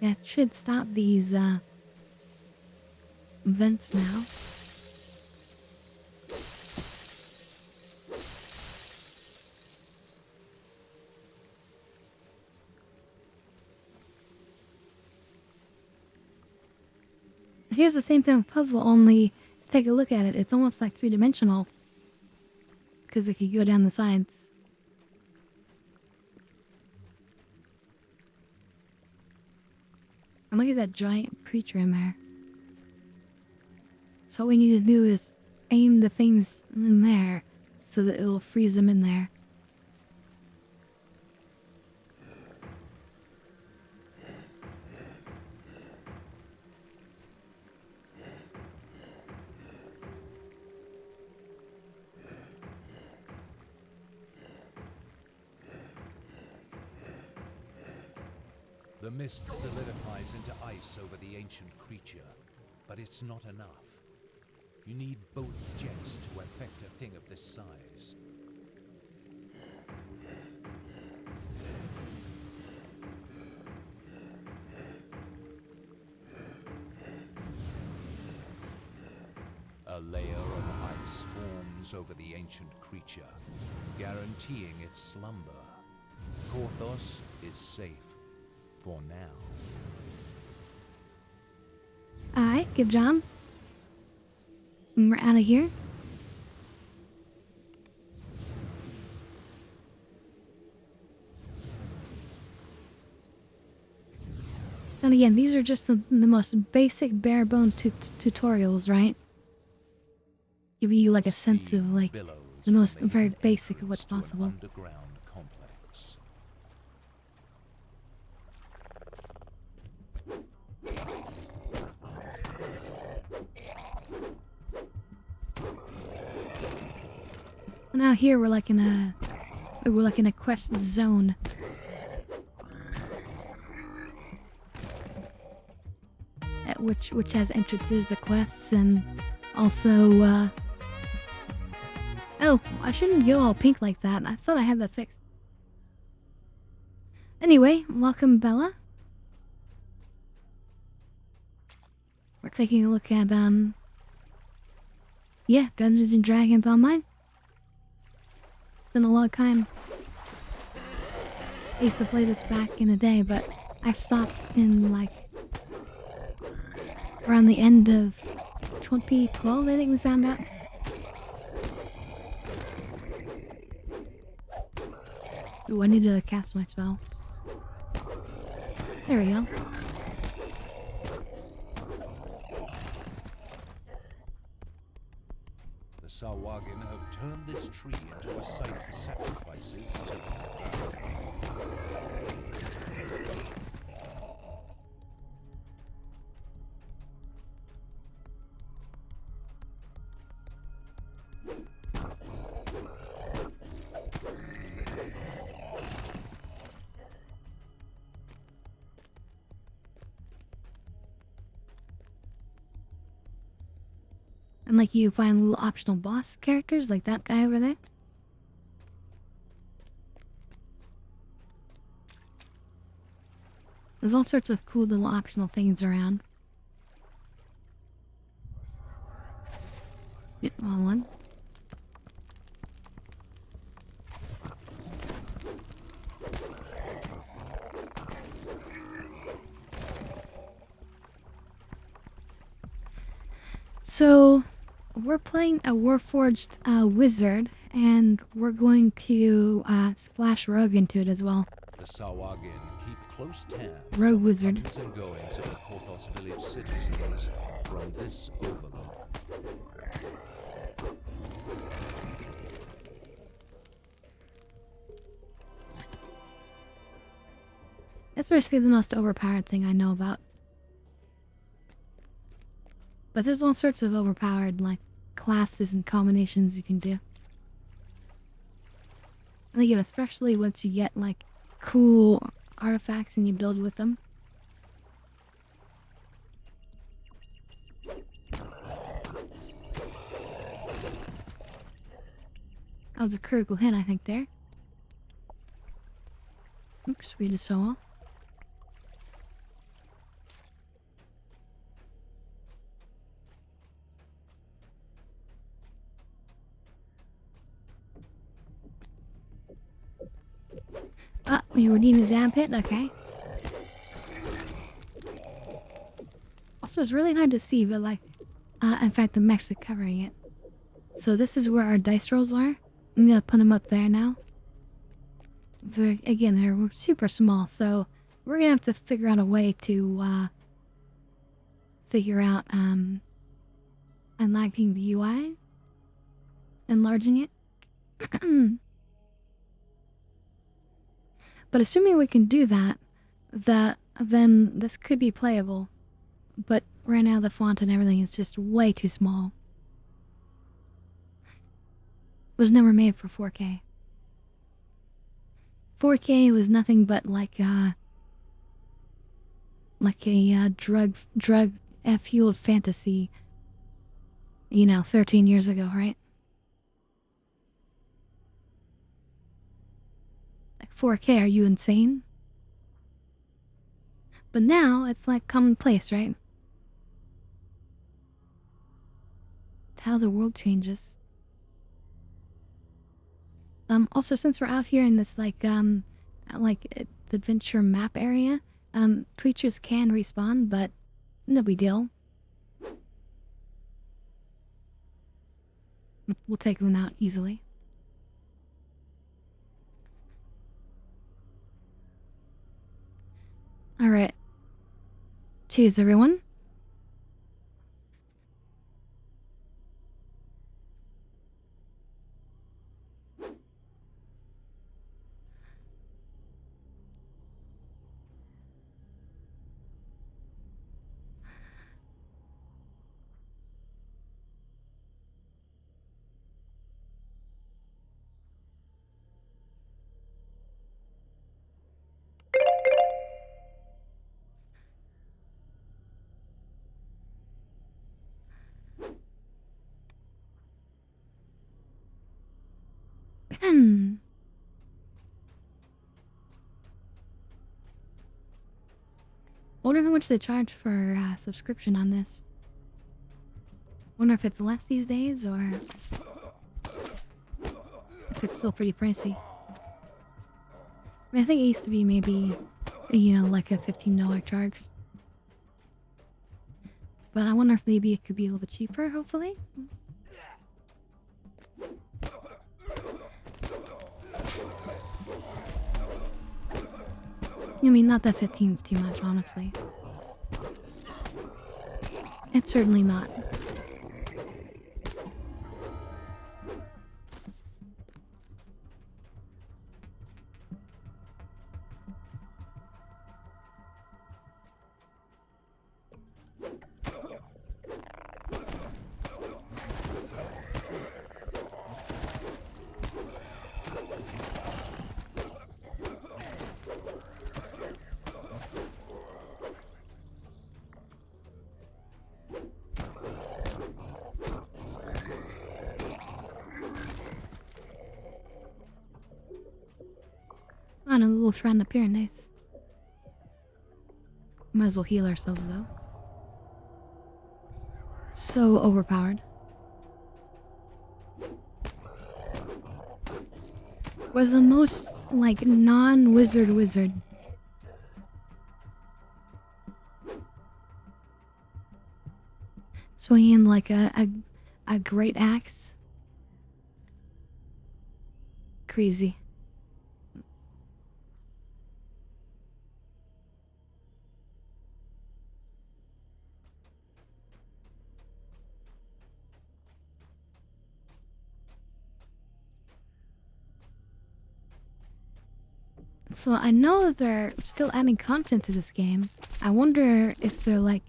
Yeah, it should stop these vents now. Here's the same kind of puzzle, only take a look at it. It's almost like three-dimensional. Because it could go down the sides. And look at that giant creature in there. So all we need to do is aim the things in there so that it'll freeze them in there. The mist solidifies into ice over the ancient creature, but it's not enough. You need both jets to affect a thing of this size. A layer of ice forms over the ancient creature, guaranteeing its slumber. Korthos is safe. For now. Alright, good job. And we're out of here. And again, these are just the most basic bare bones tutorials, right? Give you like a sense of like the most very basic of what's possible. Now here we're like in a quest zone. Which has entrances to quests and also oh, I shouldn't go all pink like that. I thought I had that fixed. Anyway, welcome Bella. We're taking a look at yeah, Dungeons and Dragons Online. Been a long time. I used to play this back in the day, but I stopped in like around the end of 2012, I think we found out. Ooh, I need to cast my spell. There we go. The Sawagin have turned this tree into a site for sacrifices to And like you find little optional boss characters like that guy over there. There's all sorts of cool little optional things around. Yep, wrong one. So, we're playing a Warforged wizard, and we're going to splash Rogue into it as well. The Sawagin keep close tabs Rogue on wizard. the comings and goings of the Korthos village citizens from this overlook. That's basically the most overpowered thing I know about. But there's all sorts of overpowered, like, classes and combinations you can do. And again, especially once you get, like, cool artifacts and you build with them. That was a critical hit, I think, there. Oops, we just fell off. Ah, we redeemed the damn pit, okay. Also, it's really hard to see, but like, in fact, I'm actually covering it. So this is where our dice rolls are. I'm gonna put them up there now. They're super small, so we're gonna have to figure out a way to, figure out, unlocking the UI. Enlarging it. But assuming we can do that, then this could be playable. But right now the font and everything is just way too small. It was never made for 4K. 4K was nothing but like a drug fueled fantasy. 13 years ago, right? 4K, are you insane? But now it's like commonplace, right? It's how the world changes. Also, since we're out here in this the adventure map area, creatures can respawn, but no big deal. We'll take them out easily. Alright. Cheers, everyone. Wonder how much they charge for subscription on this. Wonder if it's less these days or if it's still pretty pricey. I think it used to be maybe, like a $15 charge. But I wonder if maybe it could be a little bit cheaper, hopefully. I mean, not that 15's too much, honestly. It's certainly not. On a little shrine up here, nice. Might as well heal ourselves, though. So overpowered. We're the most, like, non-wizard wizard. Swinging like a great axe. Crazy. So I know that they're still adding content to this game. I wonder if they're like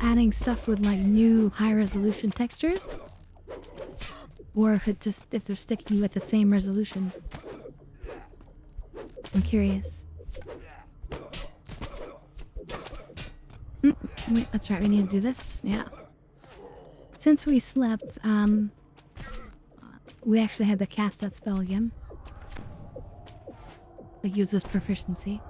adding stuff with like new high resolution textures, or if they're sticking with the same resolution. I'm curious. Wait, that's right, we need to do this. Yeah. Since we slept, we actually had to cast that spell again. That uses proficiency.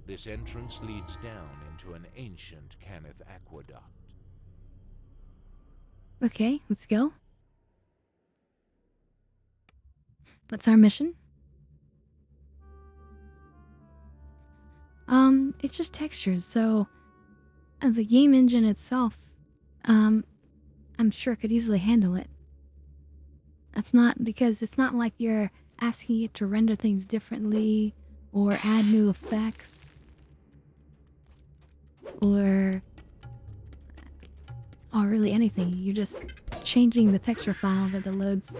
This entrance leads down into an ancient Cannith aqueduct. Okay, let's go. What's our mission? It's just textures, so the game engine itself, I'm sure could easily handle it. If not, because it's not like you're asking it to render things differently or add new effects or really anything. You're just changing the texture file that it loads.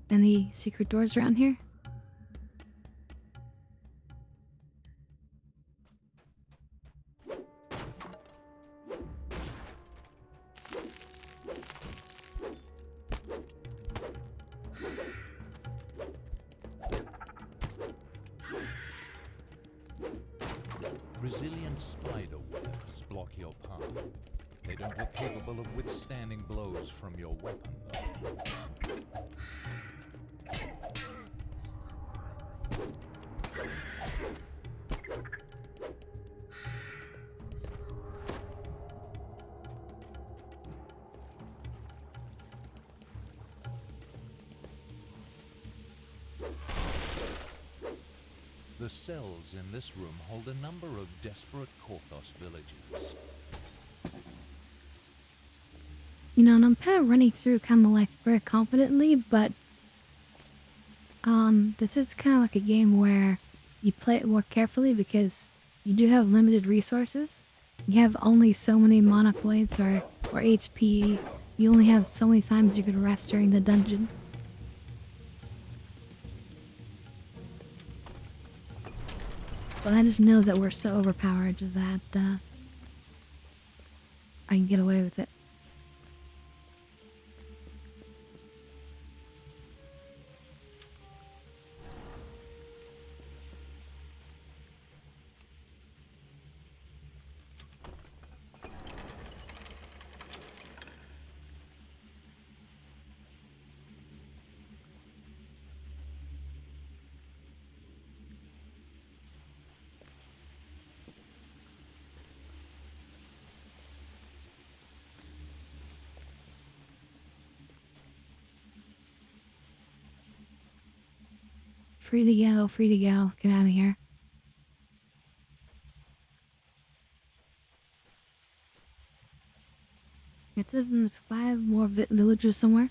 Any secret doors around here? Resilient spider webs block your path. They don't look capable of withstanding blows from your weapon, though. The cells in this room hold a number of desperate Korthos villagers. You know, and I'm kind of running through kind of like very confidently, but this is kind of like a game where you play it more carefully because you do have limited resources. You have only so many mana points or HP. You only have so many times you could rest during the dungeon. But I just know that we're so overpowered that I can get away with it. Free to go, free to go. Get out of here. It says there's 5 more villagers somewhere.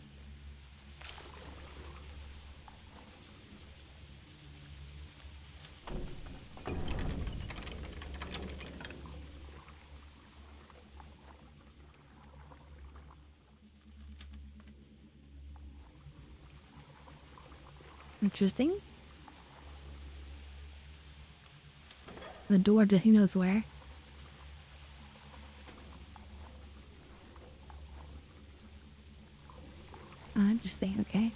Interesting. The door to who knows where. Interesting, okay.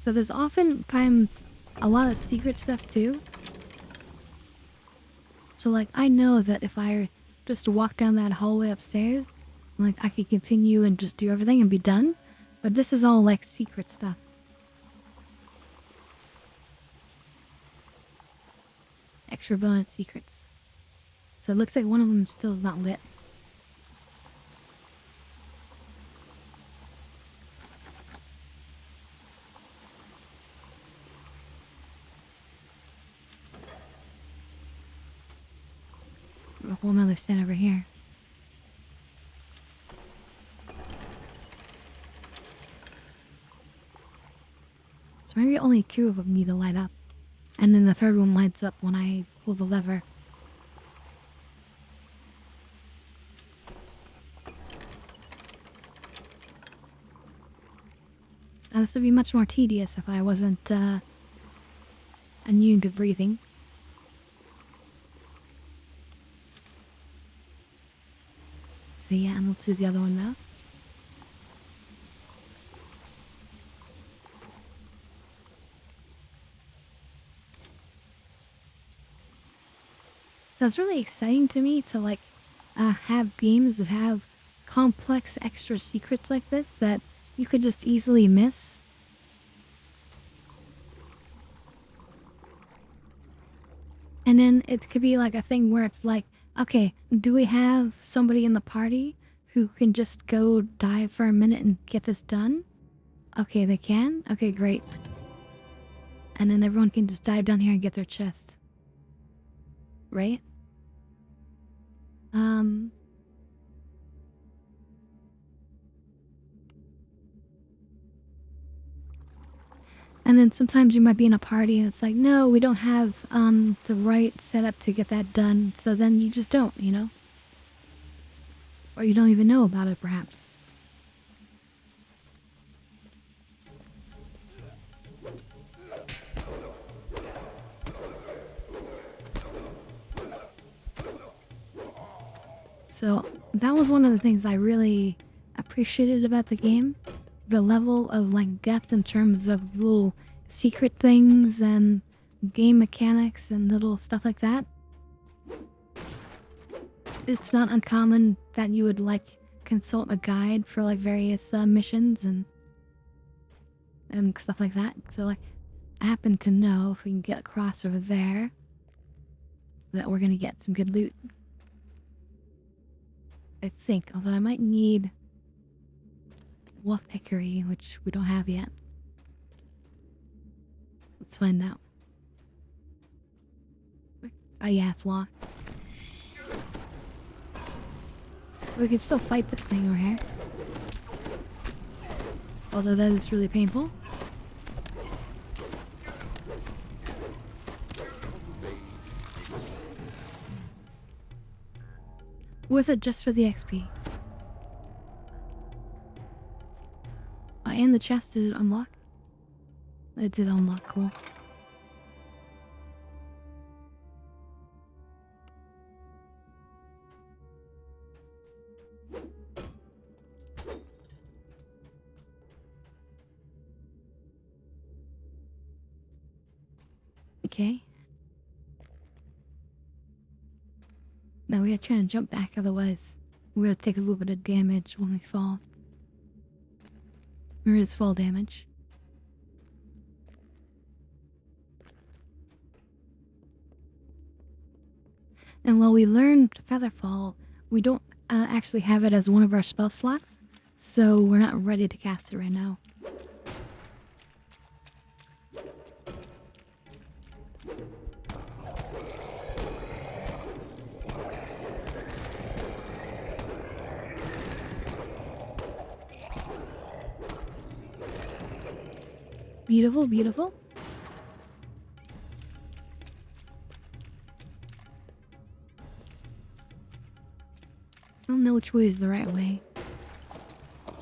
So there's oftentimes a lot of secret stuff too. So like I know that if I just walk down that hallway upstairs, like I could continue and just do everything and be done. But this is all like secret stuff. Extra bonus secrets. So it looks like one of them still is not lit. whole nother stand over here. So maybe only 2 of them need to light up. And then the third one lights up when I pull the lever. Now this would be much more tedious if I wasn't immune to breathing. So yeah, and we'll choose the other one now. So it's really exciting to me to like have games that have complex extra secrets like this that you could just easily miss. And then it could be like a thing where it's like, okay, do we have somebody in the party who can just go dive for a minute and get this done? Okay, they can? Okay, great. And then everyone can just dive down here and get their chest. Right? And then sometimes you might be in a party and it's like, no, we don't have the right setup to get that done. So then you just don't, you know? Or you don't even know about it, perhaps. So that was one of the things I really appreciated about the game. The level of like depth in terms of little secret things and game mechanics and little stuff like that. It's not uncommon that you would like consult a guide for like various missions and stuff like that. So like I happen to know if we can get across over there that we're gonna get some good loot. I think, although I might need wolf hickory, which we don't have yet. Let's find out. Oh yeah, it's locked. We could still fight this thing over here. Although that is really painful. Was it just for the XP? Oh, and the chest, did it unlock? It did unlock, cool. Okay. Now we are trying to jump back, otherwise we're gonna take a little bit of damage when we fall. There is fall damage. And while we learned Featherfall, we don't actually have it as one of our spell slots, so we're not ready to cast it right now. Beautiful, beautiful. I don't know which way is the right way.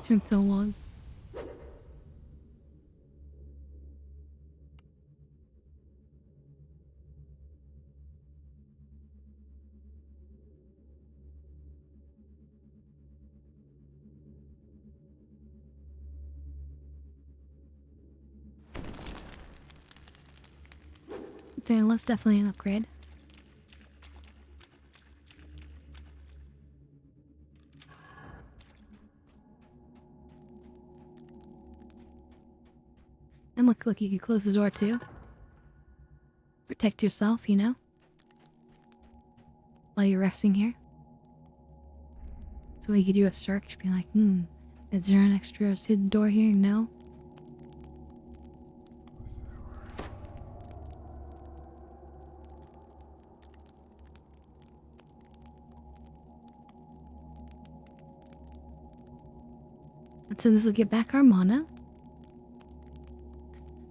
Turn so long. There, that's definitely an upgrade. And look, you can close the door too. Protect yourself, you know? While you're resting here. So we could do a search, be like, is there an extra hidden door here? No? So this will get back our mana.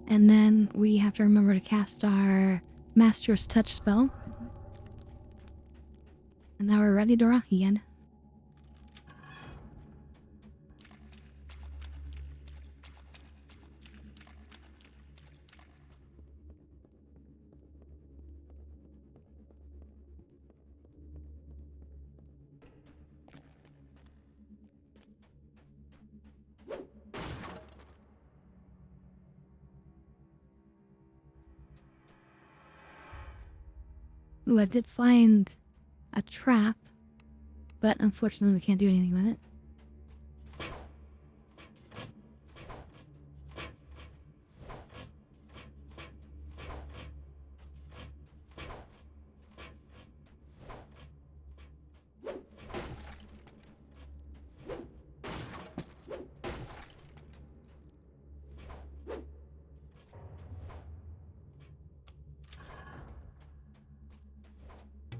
And then we have to remember to cast our Master's Touch spell. And now we're ready to rock again. Ooh, I did find a trap, but unfortunately we can't do anything with it.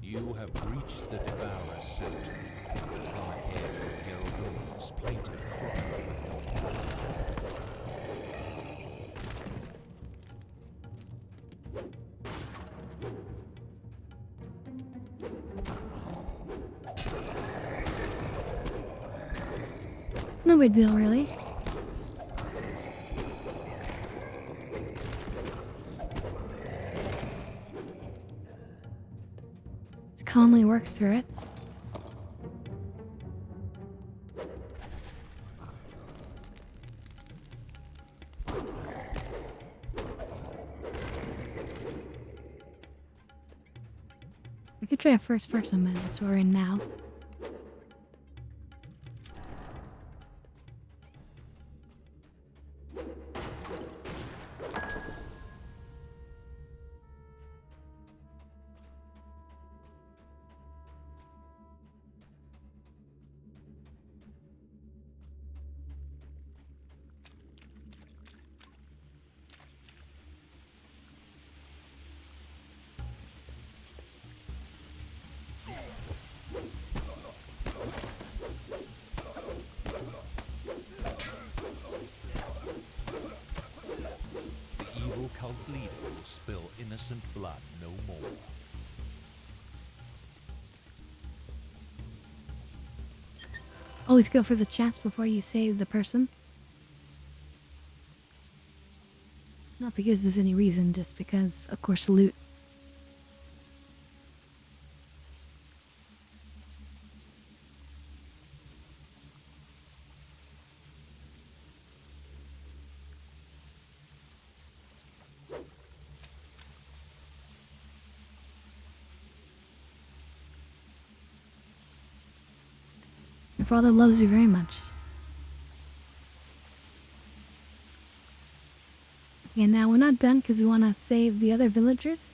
You have reached the Devourer Center. From ahead, you hear a woman's plaintive cry for help. No big deal, really. Just calmly work through it. We could try a first person, but that's what we're in now. Cult leader will spill innocent blood no more. Always go for the chest before you save the person. Not because there's any reason, just because, of course, loot. Your father loves you very much. Okay, now we're not done because we want to save the other villagers.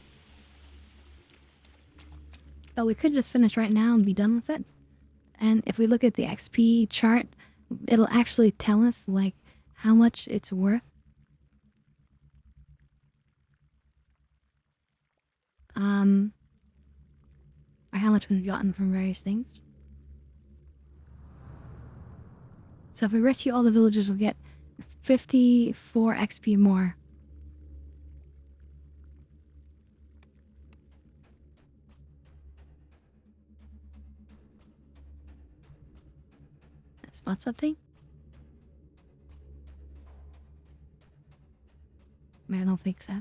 But we could just finish right now and be done with it. And if we look at the XP chart, it'll actually tell us, like, how much it's worth. Or how much we've gotten from various things. So if we rescue all the villagers, we'll get 54 XP more. Spot something? Man, don't think so.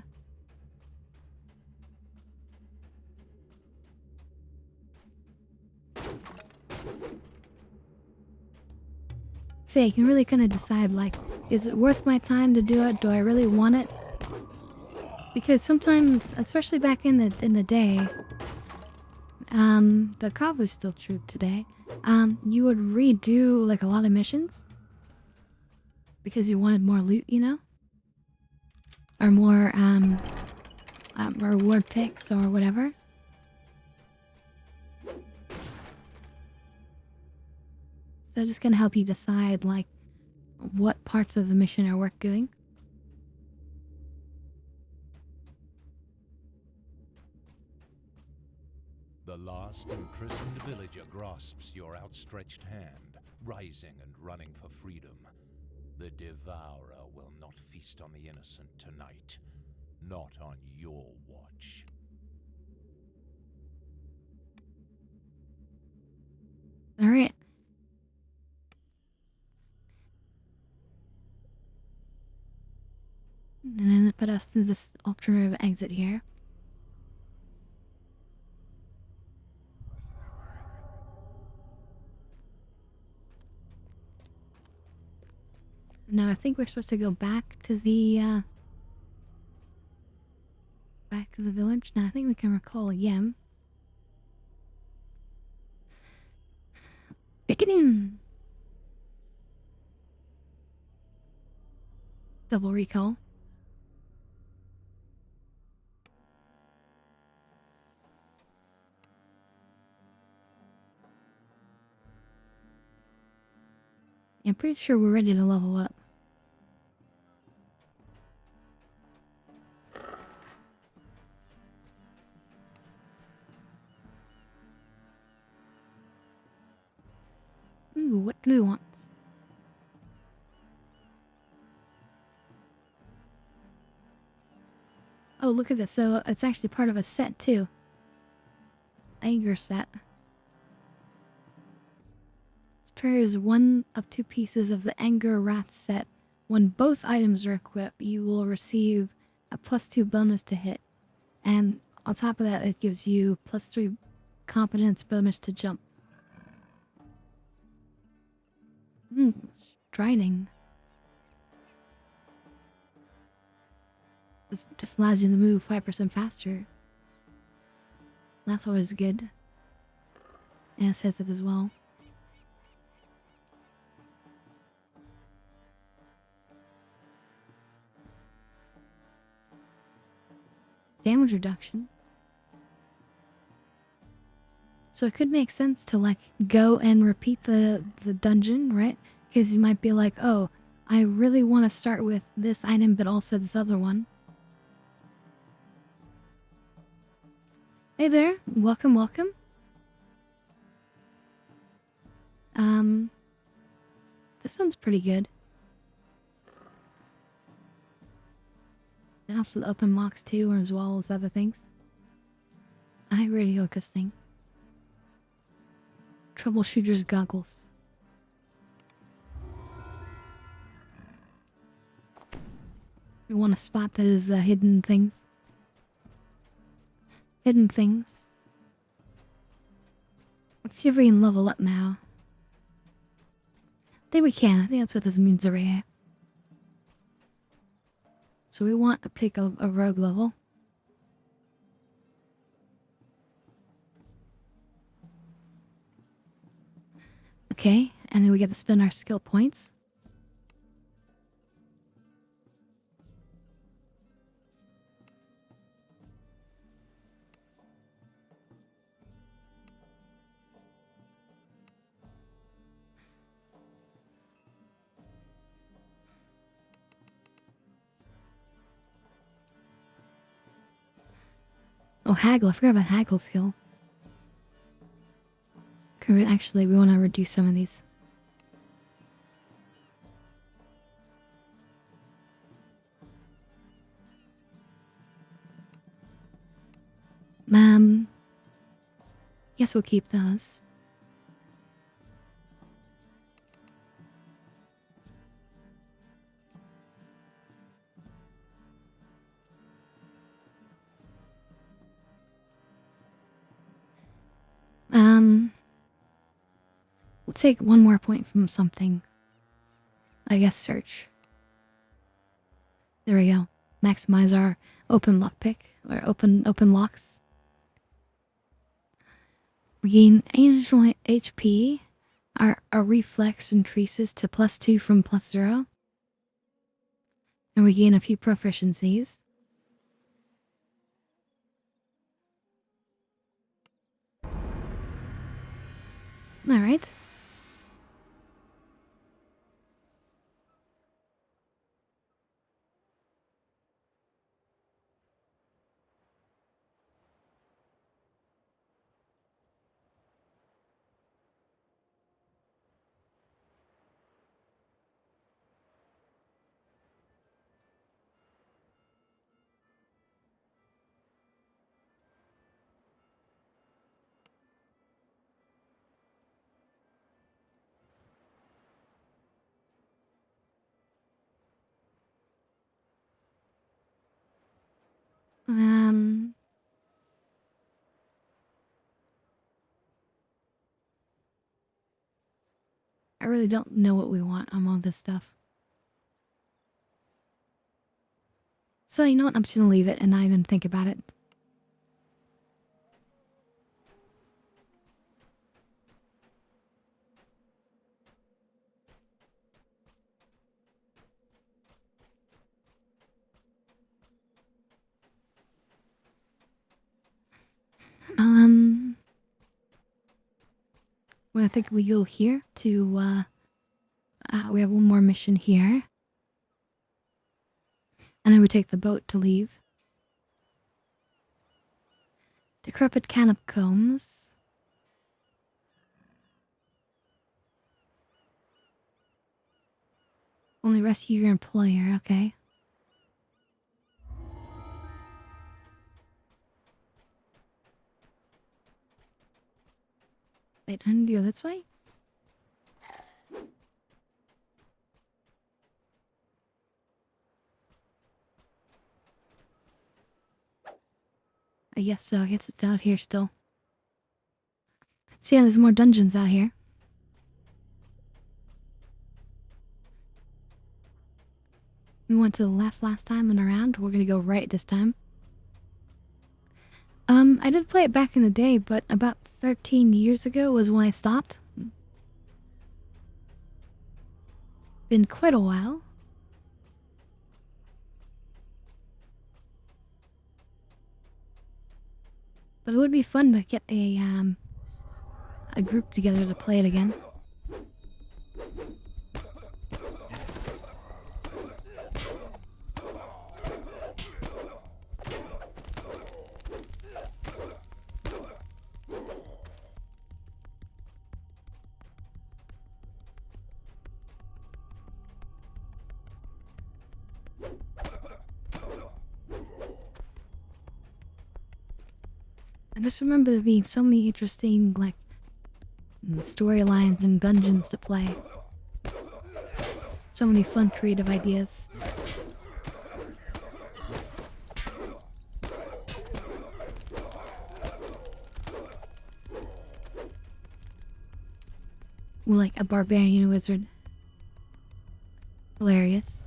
So yeah, you can really kind of decide, like, is it worth my time to do it? Do I really want it? Because sometimes, especially back in the day, the cop was still true today. You would redo like a lot of missions because you wanted more loot, you know, or more reward picks or whatever. They're just gonna help you decide, like, what parts of the mission are worth doing. The last imprisoned villager grasps your outstretched hand, rising and running for freedom. The Devourer will not feast on the innocent tonight. Not on your watch. Alright. And then it put us through this alternative exit here. Now I think we're supposed to go back to the village. Now I think we can recall Yem. Beginning. Double recall. Yeah, I'm pretty sure we're ready to level up. Ooh, what do we want? Oh, look at this. So it's actually part of a set too. Anger set. This pair is one of two pieces of the Anger Wrath set. When both items are equipped, you will receive a +2 bonus to hit. And on top of that, it gives you +3 competence bonus to jump. Striding. Just allows you to move 5% faster. That's always good. And it says it as well. Damage reduction. So it could make sense to like go and repeat the dungeon, right? Because you might be like, oh, I really want to start with this item but also this other one. Hey there, welcome, welcome. This one's pretty good. It helps with open mocks too, or as well as other things. I radio this thing. Troubleshooter's goggles. You want to spot those hidden things? Hidden things. If you're in level up now. I think we can. I think that's what this means right here. So we want to pick a rogue level. Okay, and then we get to spend our skill points. Oh, Haggle. I forgot about Haggle's skill. Actually, we want to reduce some of these. Yes, we'll keep those. We'll take one more point from something. I guess search. There we go. Maximize our open lockpick, or open locks. We gain additional HP. Our reflex increases to +2 from +0. And we gain a few proficiencies. Alright. I really don't know what we want on all this stuff. So, you know what? I'm just gonna leave it and not even think about it. Well, I think we go here to, we have one more mission here. And then we take the boat to leave. Decrepit catacombs. Only rescue your employer, okay. Wait, I didn't go this way? I guess so. I guess it's out here still. So yeah, there's more dungeons out here. We went to the last time and around. We're gonna go right this time. I did play it back in the day, but about 13 years ago was when I stopped. Been quite a while. But it would be fun to get a group together to play it again. I just remember there being so many interesting, like, storylines and dungeons to play. So many fun, creative ideas. Like a barbarian wizard. Hilarious.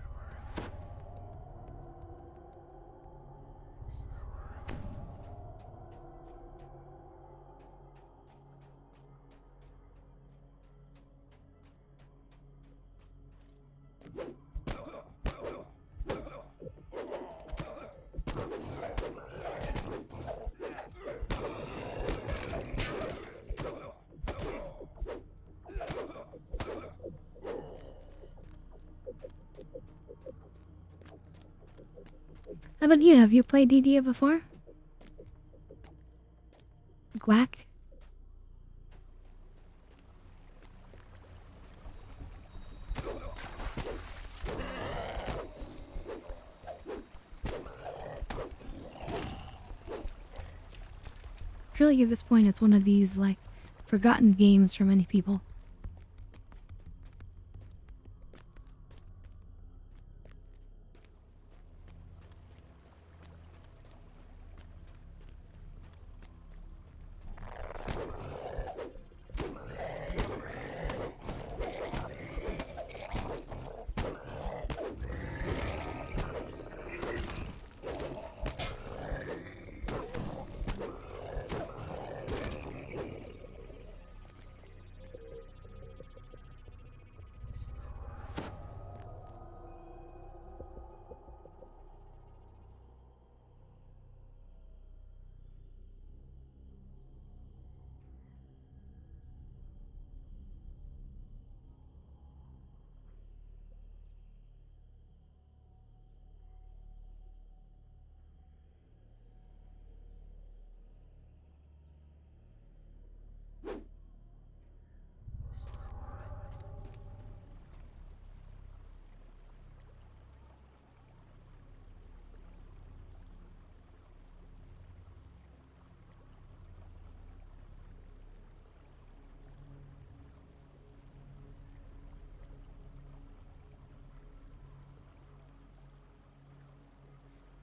How about you? Have you played DDA before? Quack? I feel like at this point it's one of these, like, forgotten games for many people.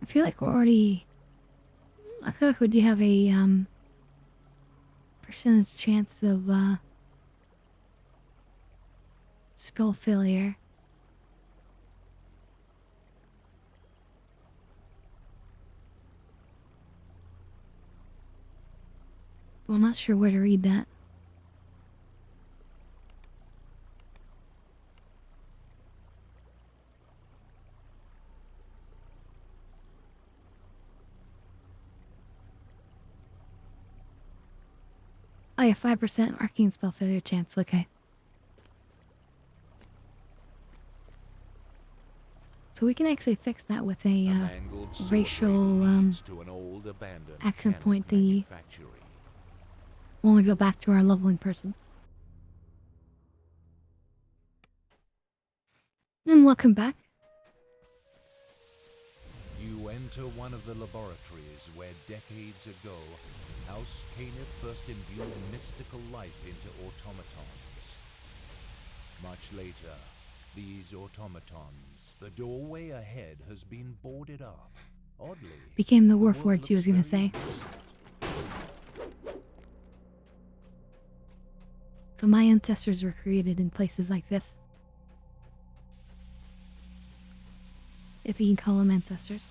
I feel like we're already... I feel like would you have a, percentage chance of, Spell failure. Well, I'm not sure where to read that. Oh yeah, 5% arcane spell failure chance, okay. So we can actually fix that with a racial action point thingy when we go back to our leveling person. And welcome back. You enter one of the laboratories where decades ago, House Caneth first imbued mystical life into automatons. Much later, these automatons, the doorway ahead has been boarded up. Oddly, Became the word word she was gonna say. But my ancestors were created in places like this. If you can call them ancestors.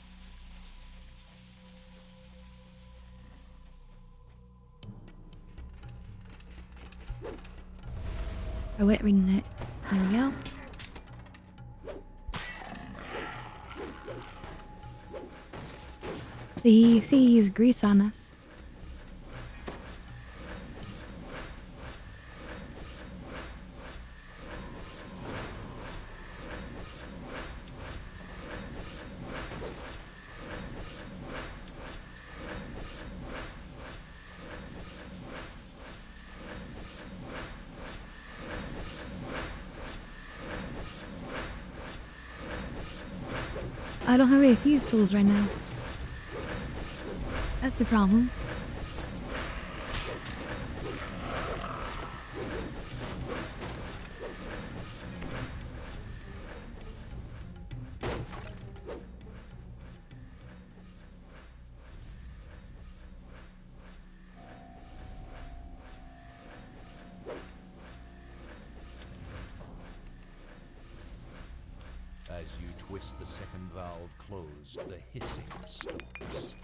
Oh wait, reading it. There we go. So he sees grease on us. I don't have any fuse tools right now. That's a problem. As you twist the second valve closed, the hissing stops.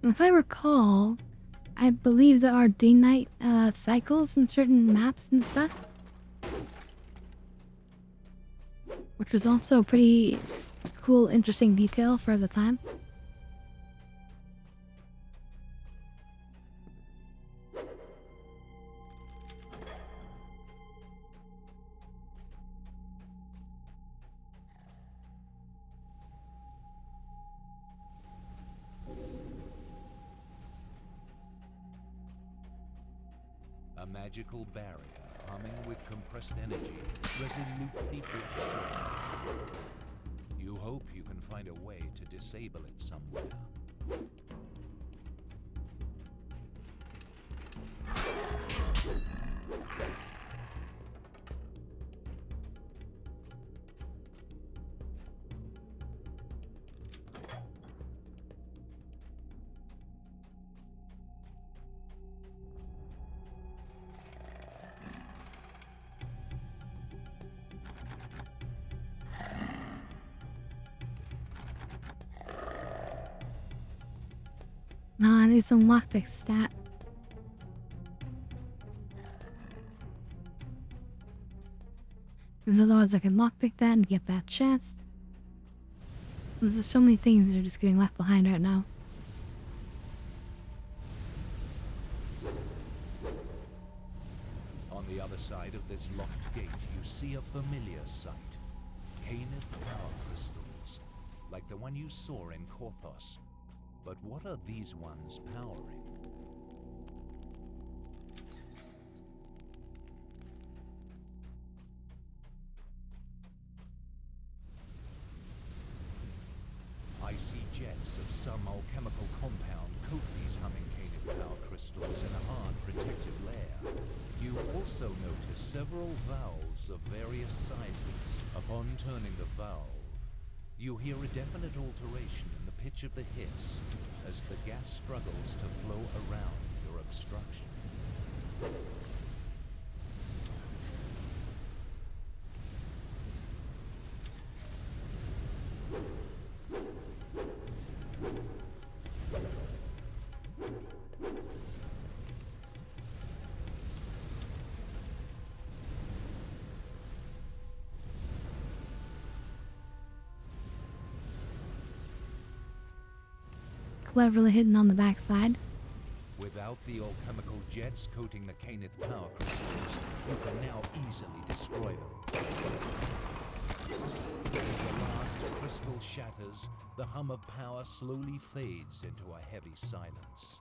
If I recall, I believe there are day-night cycles in certain maps and stuff. Which was also a pretty cool, interesting detail for the time. A magical barrier humming with compressed energy, resolutely blocks. You hope you can find a way to disable it somewhere. Nah, I need some lockpick stat. Because otherwise I can lockpick that and get that chest. There's so many things that are just getting left behind right now. On the other side of this locked gate, you see a familiar sight. Caneth power crystals, like the one you saw in Korthos. But what are these ones powering? Icy jets of some alchemical compound coat these humming Canid power crystals in a hard protective layer. You also notice several valves of various sizes. Upon turning the valve, you hear a definite alteration in the pitch of the hiss as the gas struggles to flow around your obstruction. Cleverly hidden on the backside. Without the alchemical jets coating the Canid power crystals, you can now easily destroy them. As the last crystal shatters, the hum of power slowly fades into a heavy silence.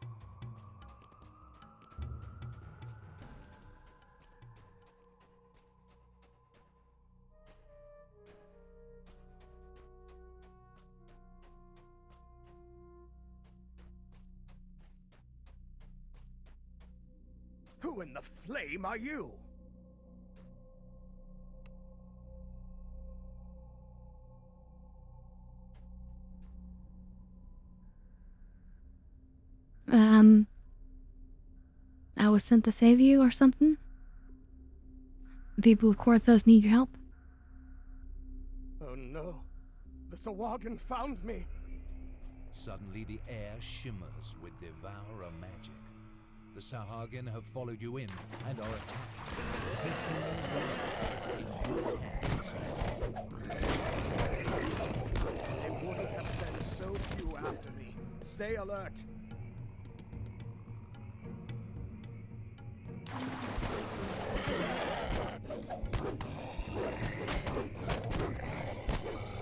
Who in the flame are you? I was sent to save you or something? The people of Korthos need your help? Oh no. The Sahuagin found me. Suddenly the air shimmers with Devourer magic. The Sahuagin have followed you in and are attacking. 15 in your hands. They wouldn't have sent so few after me. Stay alert.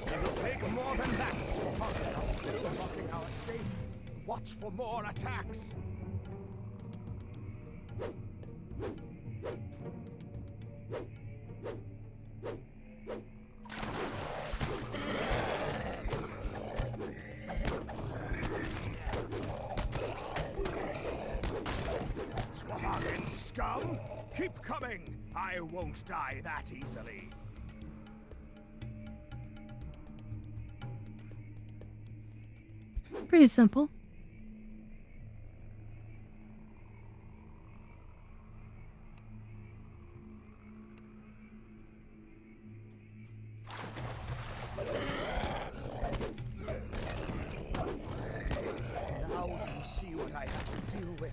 It'll take more than that, Sahuagin are still blocking our escape. Watch for more attacks. Sahuagin scum! Keep coming! I won't die that easily. Pretty simple. Now do you see what I have to deal with?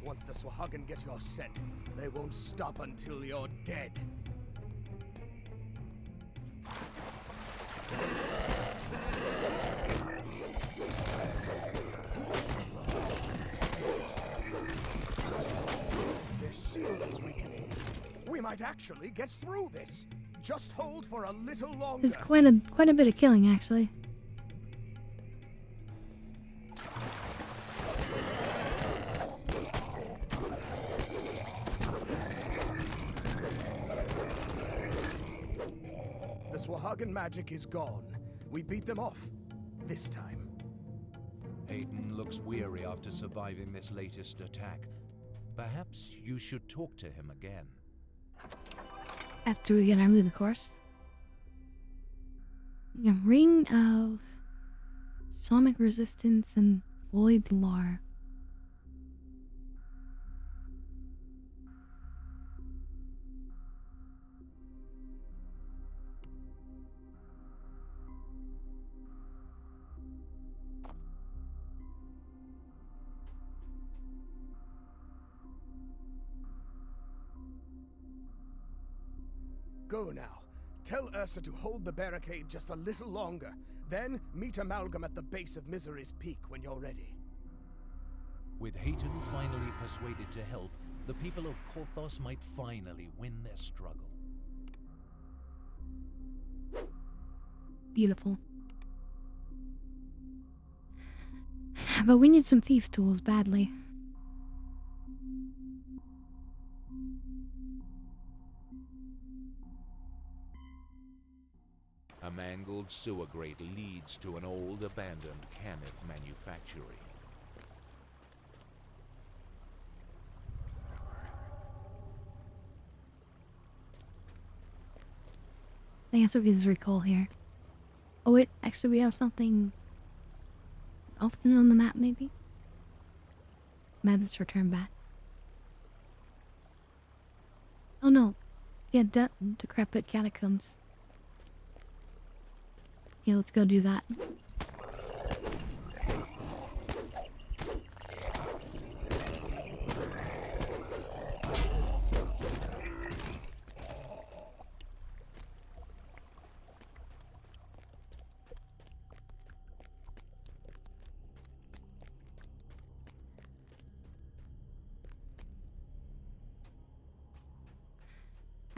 Once the Sahuagin get your scent, they won't stop until you're dead. Their shield is weakening. We might actually get through this. Just hold for a little longer. It's quite a bit of killing, actually. The Sahuagin magic is gone. We beat them off. This time. Hayden looks weary after surviving this latest attack. Perhaps you should talk to him again. After we get our loot, of course. A ring of sonic resistance and void lore. Go now. Tell Ursa to hold the barricade just a little longer. Then meet Amalgam at the base of Misery's Peak when you're ready. With Hayton finally persuaded to help, the people of Korthos might finally win their struggle. Beautiful. But we need some thieves' tools badly. A mangled sewer grate leads to an old abandoned Cannith manufactory. The answer is recall here. Oh wait, actually we have something often on the map maybe? Madness return back. Oh no. Yeah, decrepit catacombs. Yeah, let's go do that.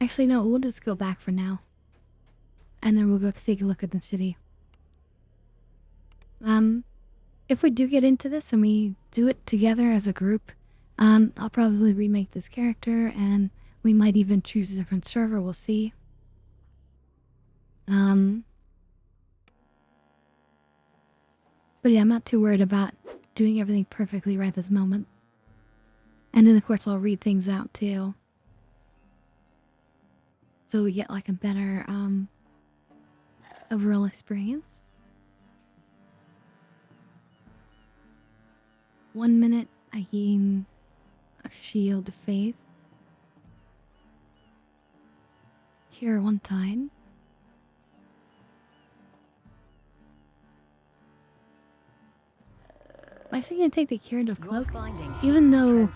Actually, no, we'll just go back for now. And then we'll go take a look at the city. If we do get into this and we do it together as a group, I'll probably remake this character and we might even choose a different server, we'll see. But yeah, I'm not too worried about doing everything perfectly right this moment. And then of course I'll read things out too. So we get like a better, overall experience. 1 minute, I gain a shield of faith. Cure 1 time. I'm actually gonna take the curative cloak, even though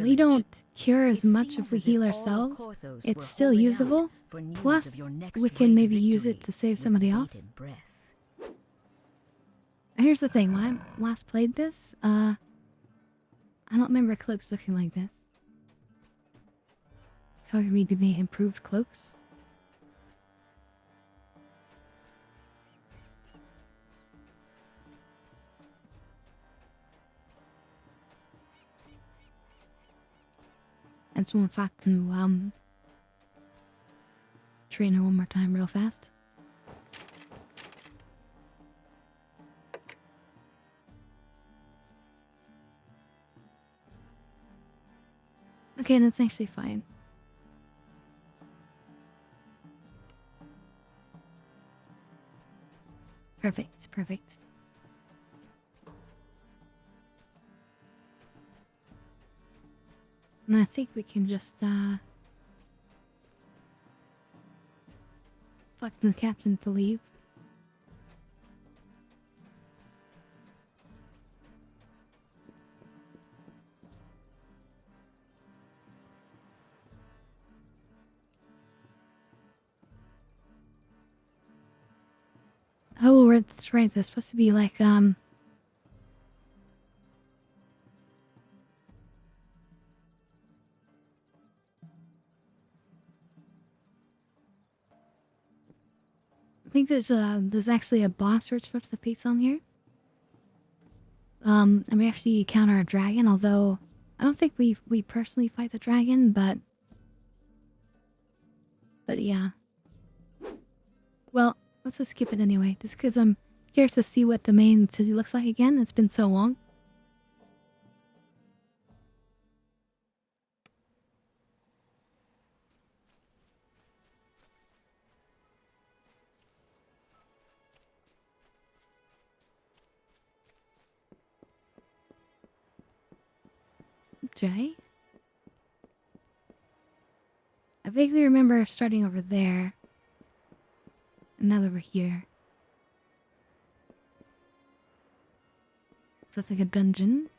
we don't cure as much if we heal ourselves. It's still usable. Plus, we can maybe use it to save somebody else. Here's the thing, when I last played this, I don't remember cloaks looking like this. However, maybe they improved cloaks. And so in fact, to, train her one more time real fast. Okay, that's actually fine. Perfect, perfect. And I think we can just, fuck the captain to leave. Oh, that's right, there's supposed to be like, I think there's actually a boss we're supposed to face on here. And we actually encounter a dragon, although I don't think we personally fight the dragon, but yeah. Well, let's just skip it anyway, just because I'm curious to see what the main city looks like again. It's been so long. Jay? I vaguely remember starting over there. And now over here. So it's like a dungeon.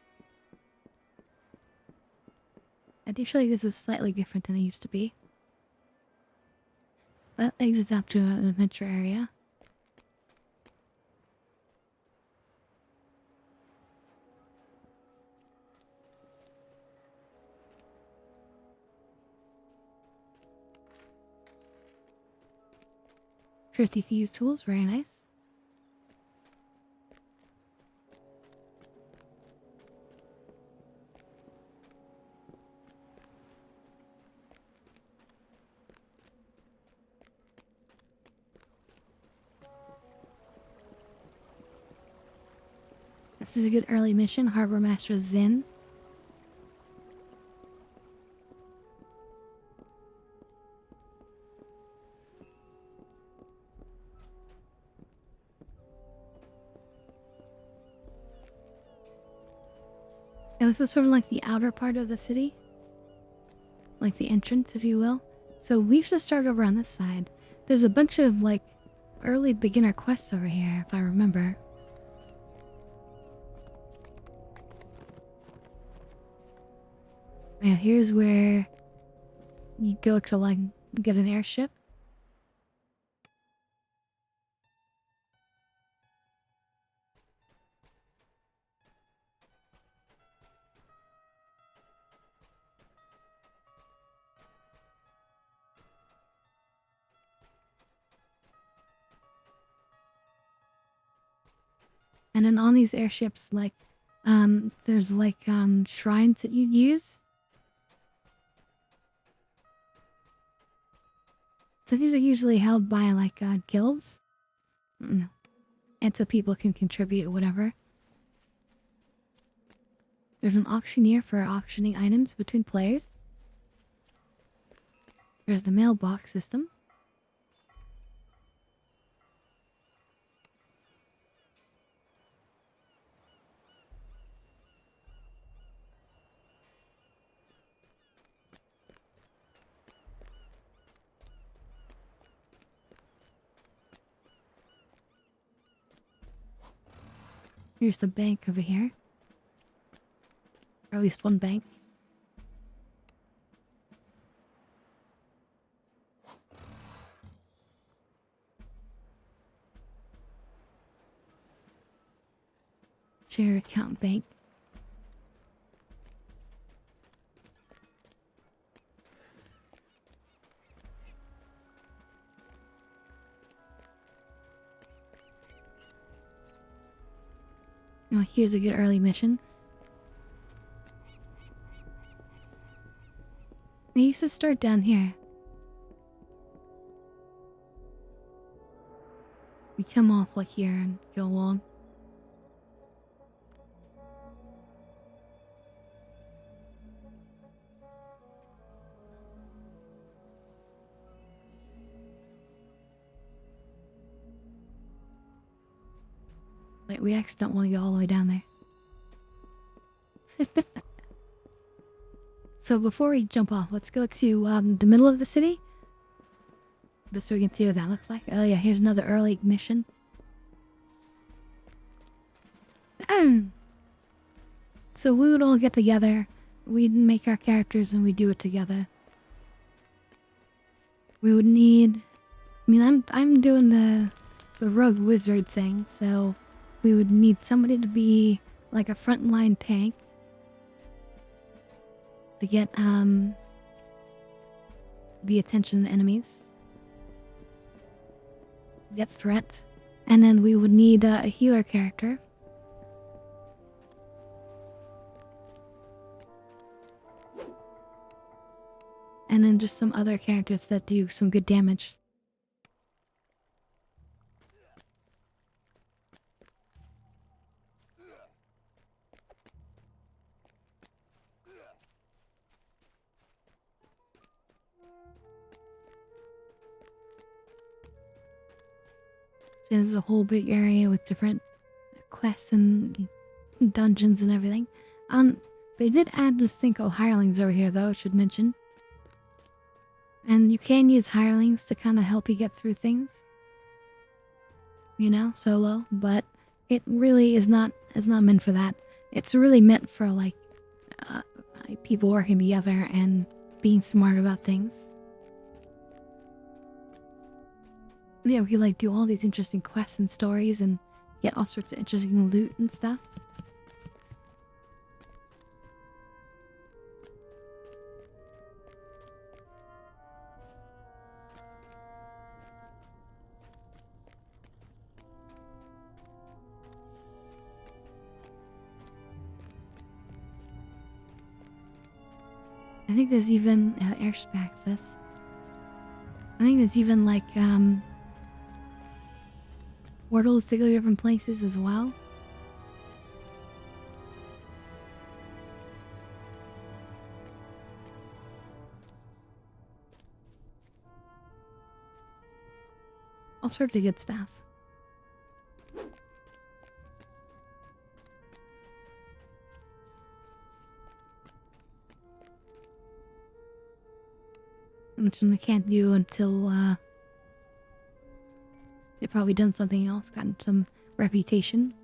I do feel like this is slightly different than it used to be. That exits up to an adventure area. Thrifty Thieves tools, very nice. This is a good early mission. Harbor Master Zin. And this is sort of like the outer part of the city. Like the entrance, if you will. So we have to start over on this side. There's a bunch of like early beginner quests over here, if I remember. Yeah, here's where you go to like get an airship. And then on these airships, like, there's like shrines that you use. So these are usually held by like guilds. And so people can contribute or whatever. There's an auctioneer for auctioning items between players. There's the mailbox system. Here's the bank over here. Or at least one bank. Share account bank. Oh, here's a good early mission. We used to start down here. We come off like here and go along. Wait, we actually don't want to go all the way down there. So before we jump off, let's go to the middle of the city. Just so we can see what that looks like. Oh yeah, here's another early mission. So we would all get together. We'd make our characters and we'd do it together. We would need... I mean, I'm doing the rogue wizard thing, so we would need somebody to be like a frontline tank to get the attention of enemies, get threats, and then we would need a healer character. And then just some other characters that do some good damage. There's a whole big area with different quests and dungeons and everything. They did add this thing called hirelings over here, though, I should mention. And you can use hirelings to kind of help you get through things. You know, solo. But it really is not meant for that. It's really meant for, like people working together and being smart about things. Yeah, we like do all these interesting quests and stories and get all sorts of interesting loot and stuff. I think there's even airship access. I think there's even like portals to go to different places as well. All sorts of good stuff. Which we can't do until you've probably done something else, gotten some reputation.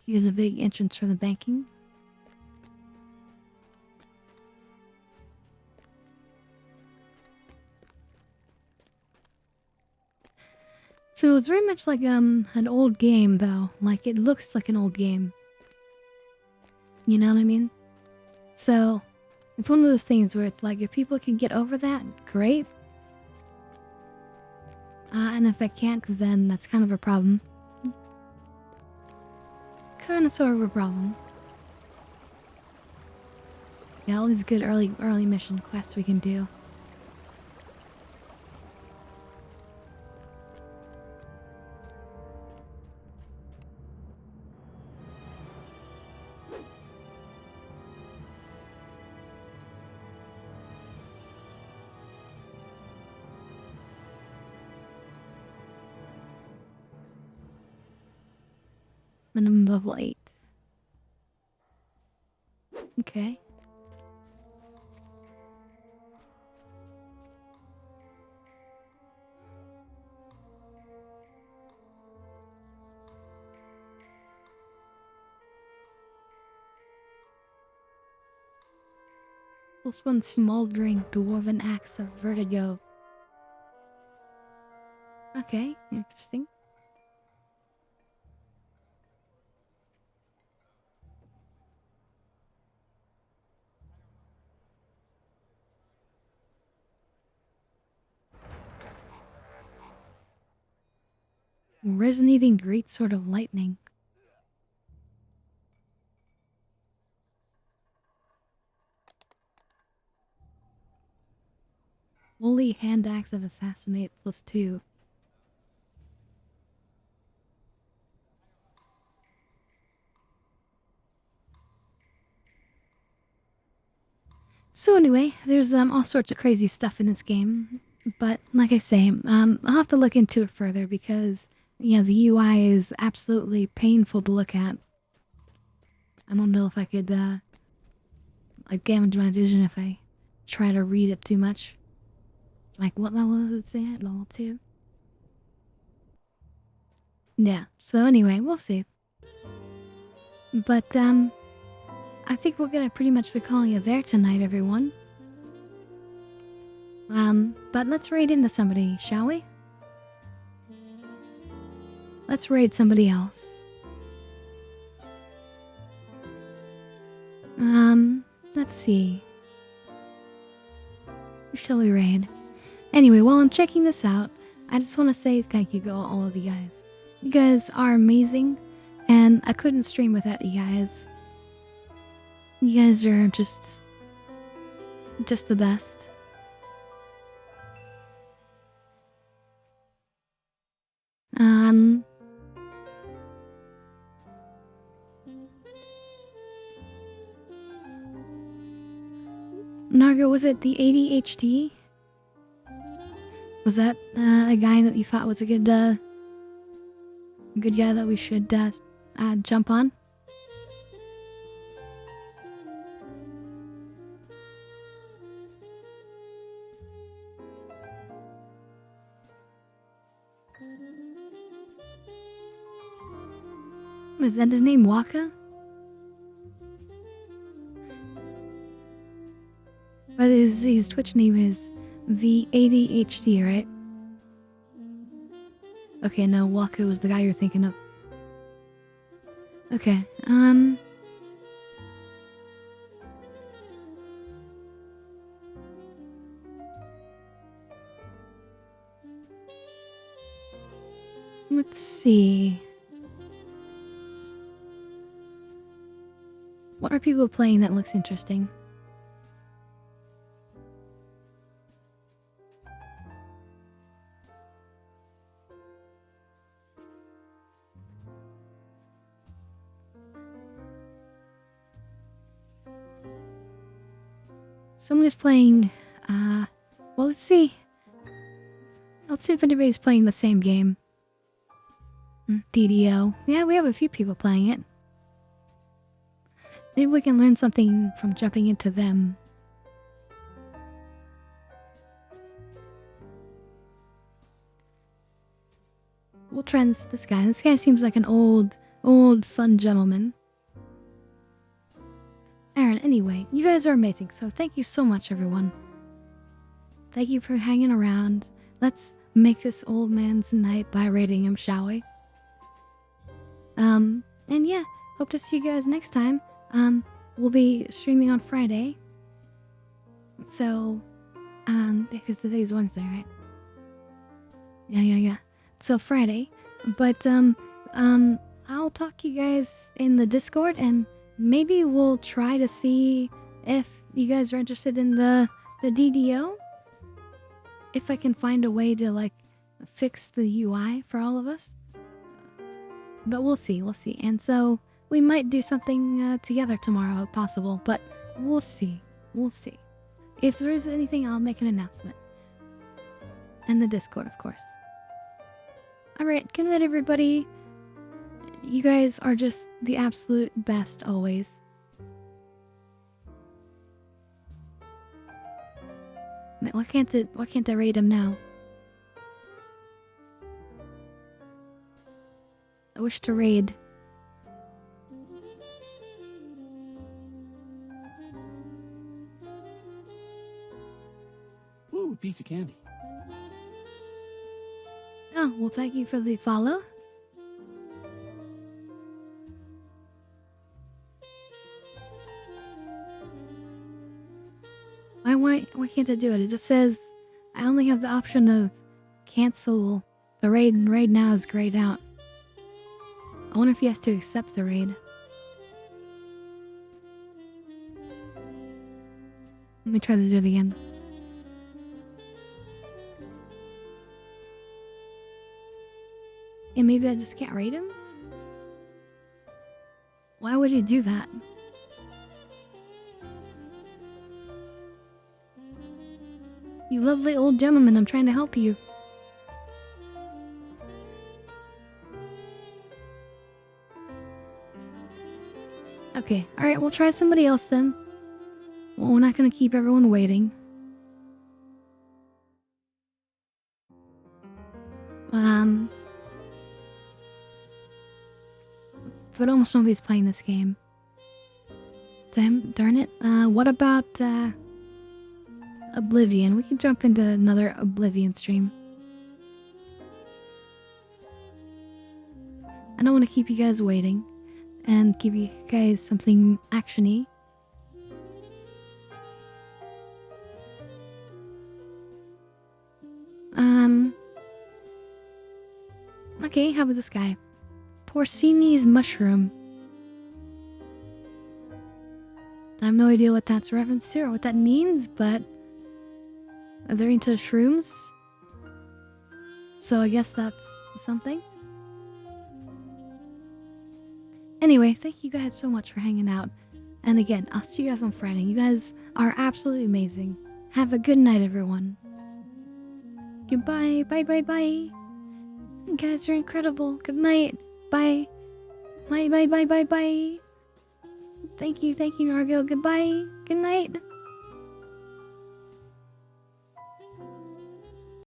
Here's a big entrance for the banking. So it's very much like an old game though. Like it looks like an old game. You know what I mean? So it's one of those things where it's like if people can get over that, great. And if I can't, then that's kind of a problem. Kind of sort of a problem. Yeah, all these good early mission quests we can do. Minimum level 8. Okay. Plus one smoldering dwarven axe of vertigo. Okay, interesting. Resonating great sort of lightning. Holy hand axe of assassinate +2. So anyway, there's all sorts of crazy stuff in this game, but like I say, I'll have to look into it further because yeah, the UI is absolutely painful to look at. I don't know if I could like damage my vision if I try to read it too much. Like what level is it at? Level 2? Yeah, so anyway, we'll see. But I think we're gonna pretty much be calling it there tonight, everyone. But let's raid into somebody, shall we? Let's raid somebody else. Let's see. Who shall we raid? Anyway, while I'm checking this out, I just want to say thank you to all of you guys. You guys are amazing, and I couldn't stream without you guys. You guys are just the best. Nargo, was it the ADHD? Was that a guy that you thought was a good guy that we should jump on? Was that his name, Waka? But his Twitch name is the ADHD, right? Okay, no, Waka was the guy you're thinking of. Okay, let's see. What are people playing that looks interesting? Somebody's playing Well, let's see. Let's see if anybody's playing the same game. DDO. Yeah, we have a few people playing it. Maybe we can learn something from jumping into them. We'll try this guy. This guy seems like an old, fun gentleman. Aaron, anyway, you guys are amazing, so thank you so much, everyone. Thank you for hanging around. Let's make this old man's night by raiding him, shall we? And yeah, hope to see you guys next time. We'll be streaming on Friday. So, because today's Wednesday, right? Yeah. So Friday. But, I'll talk to you guys in the Discord, and maybe we'll try to see if you guys are interested in the DDO. If I can find a way to, like, fix the UI for all of us. But we'll see. And so, we might do something together tomorrow, if possible. But we'll see. If there is anything, I'll make an announcement. And the Discord, of course. Alright, good night, everybody. You guys are just the absolute best always. Why can't I raid him now? I wish to raid. Ooh, piece of candy. Oh, well, thank you for the follow. Why can't I do it? It just says I only have the option of cancel the raid, and raid now is grayed out. I wonder if he has to accept the raid. Let me try to do it again. Yeah, maybe I just can't raid him? Why would he do that? You lovely old gentleman, I'm trying to help you. Okay, alright, we'll try somebody else then. Well, we're not gonna keep everyone waiting. But almost nobody's playing this game. Darn it. What about, Oblivion? We can jump into another Oblivion stream. I don't want to keep you guys waiting and give you guys something action-y. Okay, how about this guy? Porcini's mushroom. I have no idea what that's a reference to or what that means, but are they into shrooms? So I guess that's something. Anyway, thank you guys so much for hanging out. And again, I'll see you guys on Friday. You guys are absolutely amazing. Have a good night, everyone. Goodbye. Bye. You guys are incredible. Good night. Bye. Bye. Thank you, Nargo. Goodbye. Good night.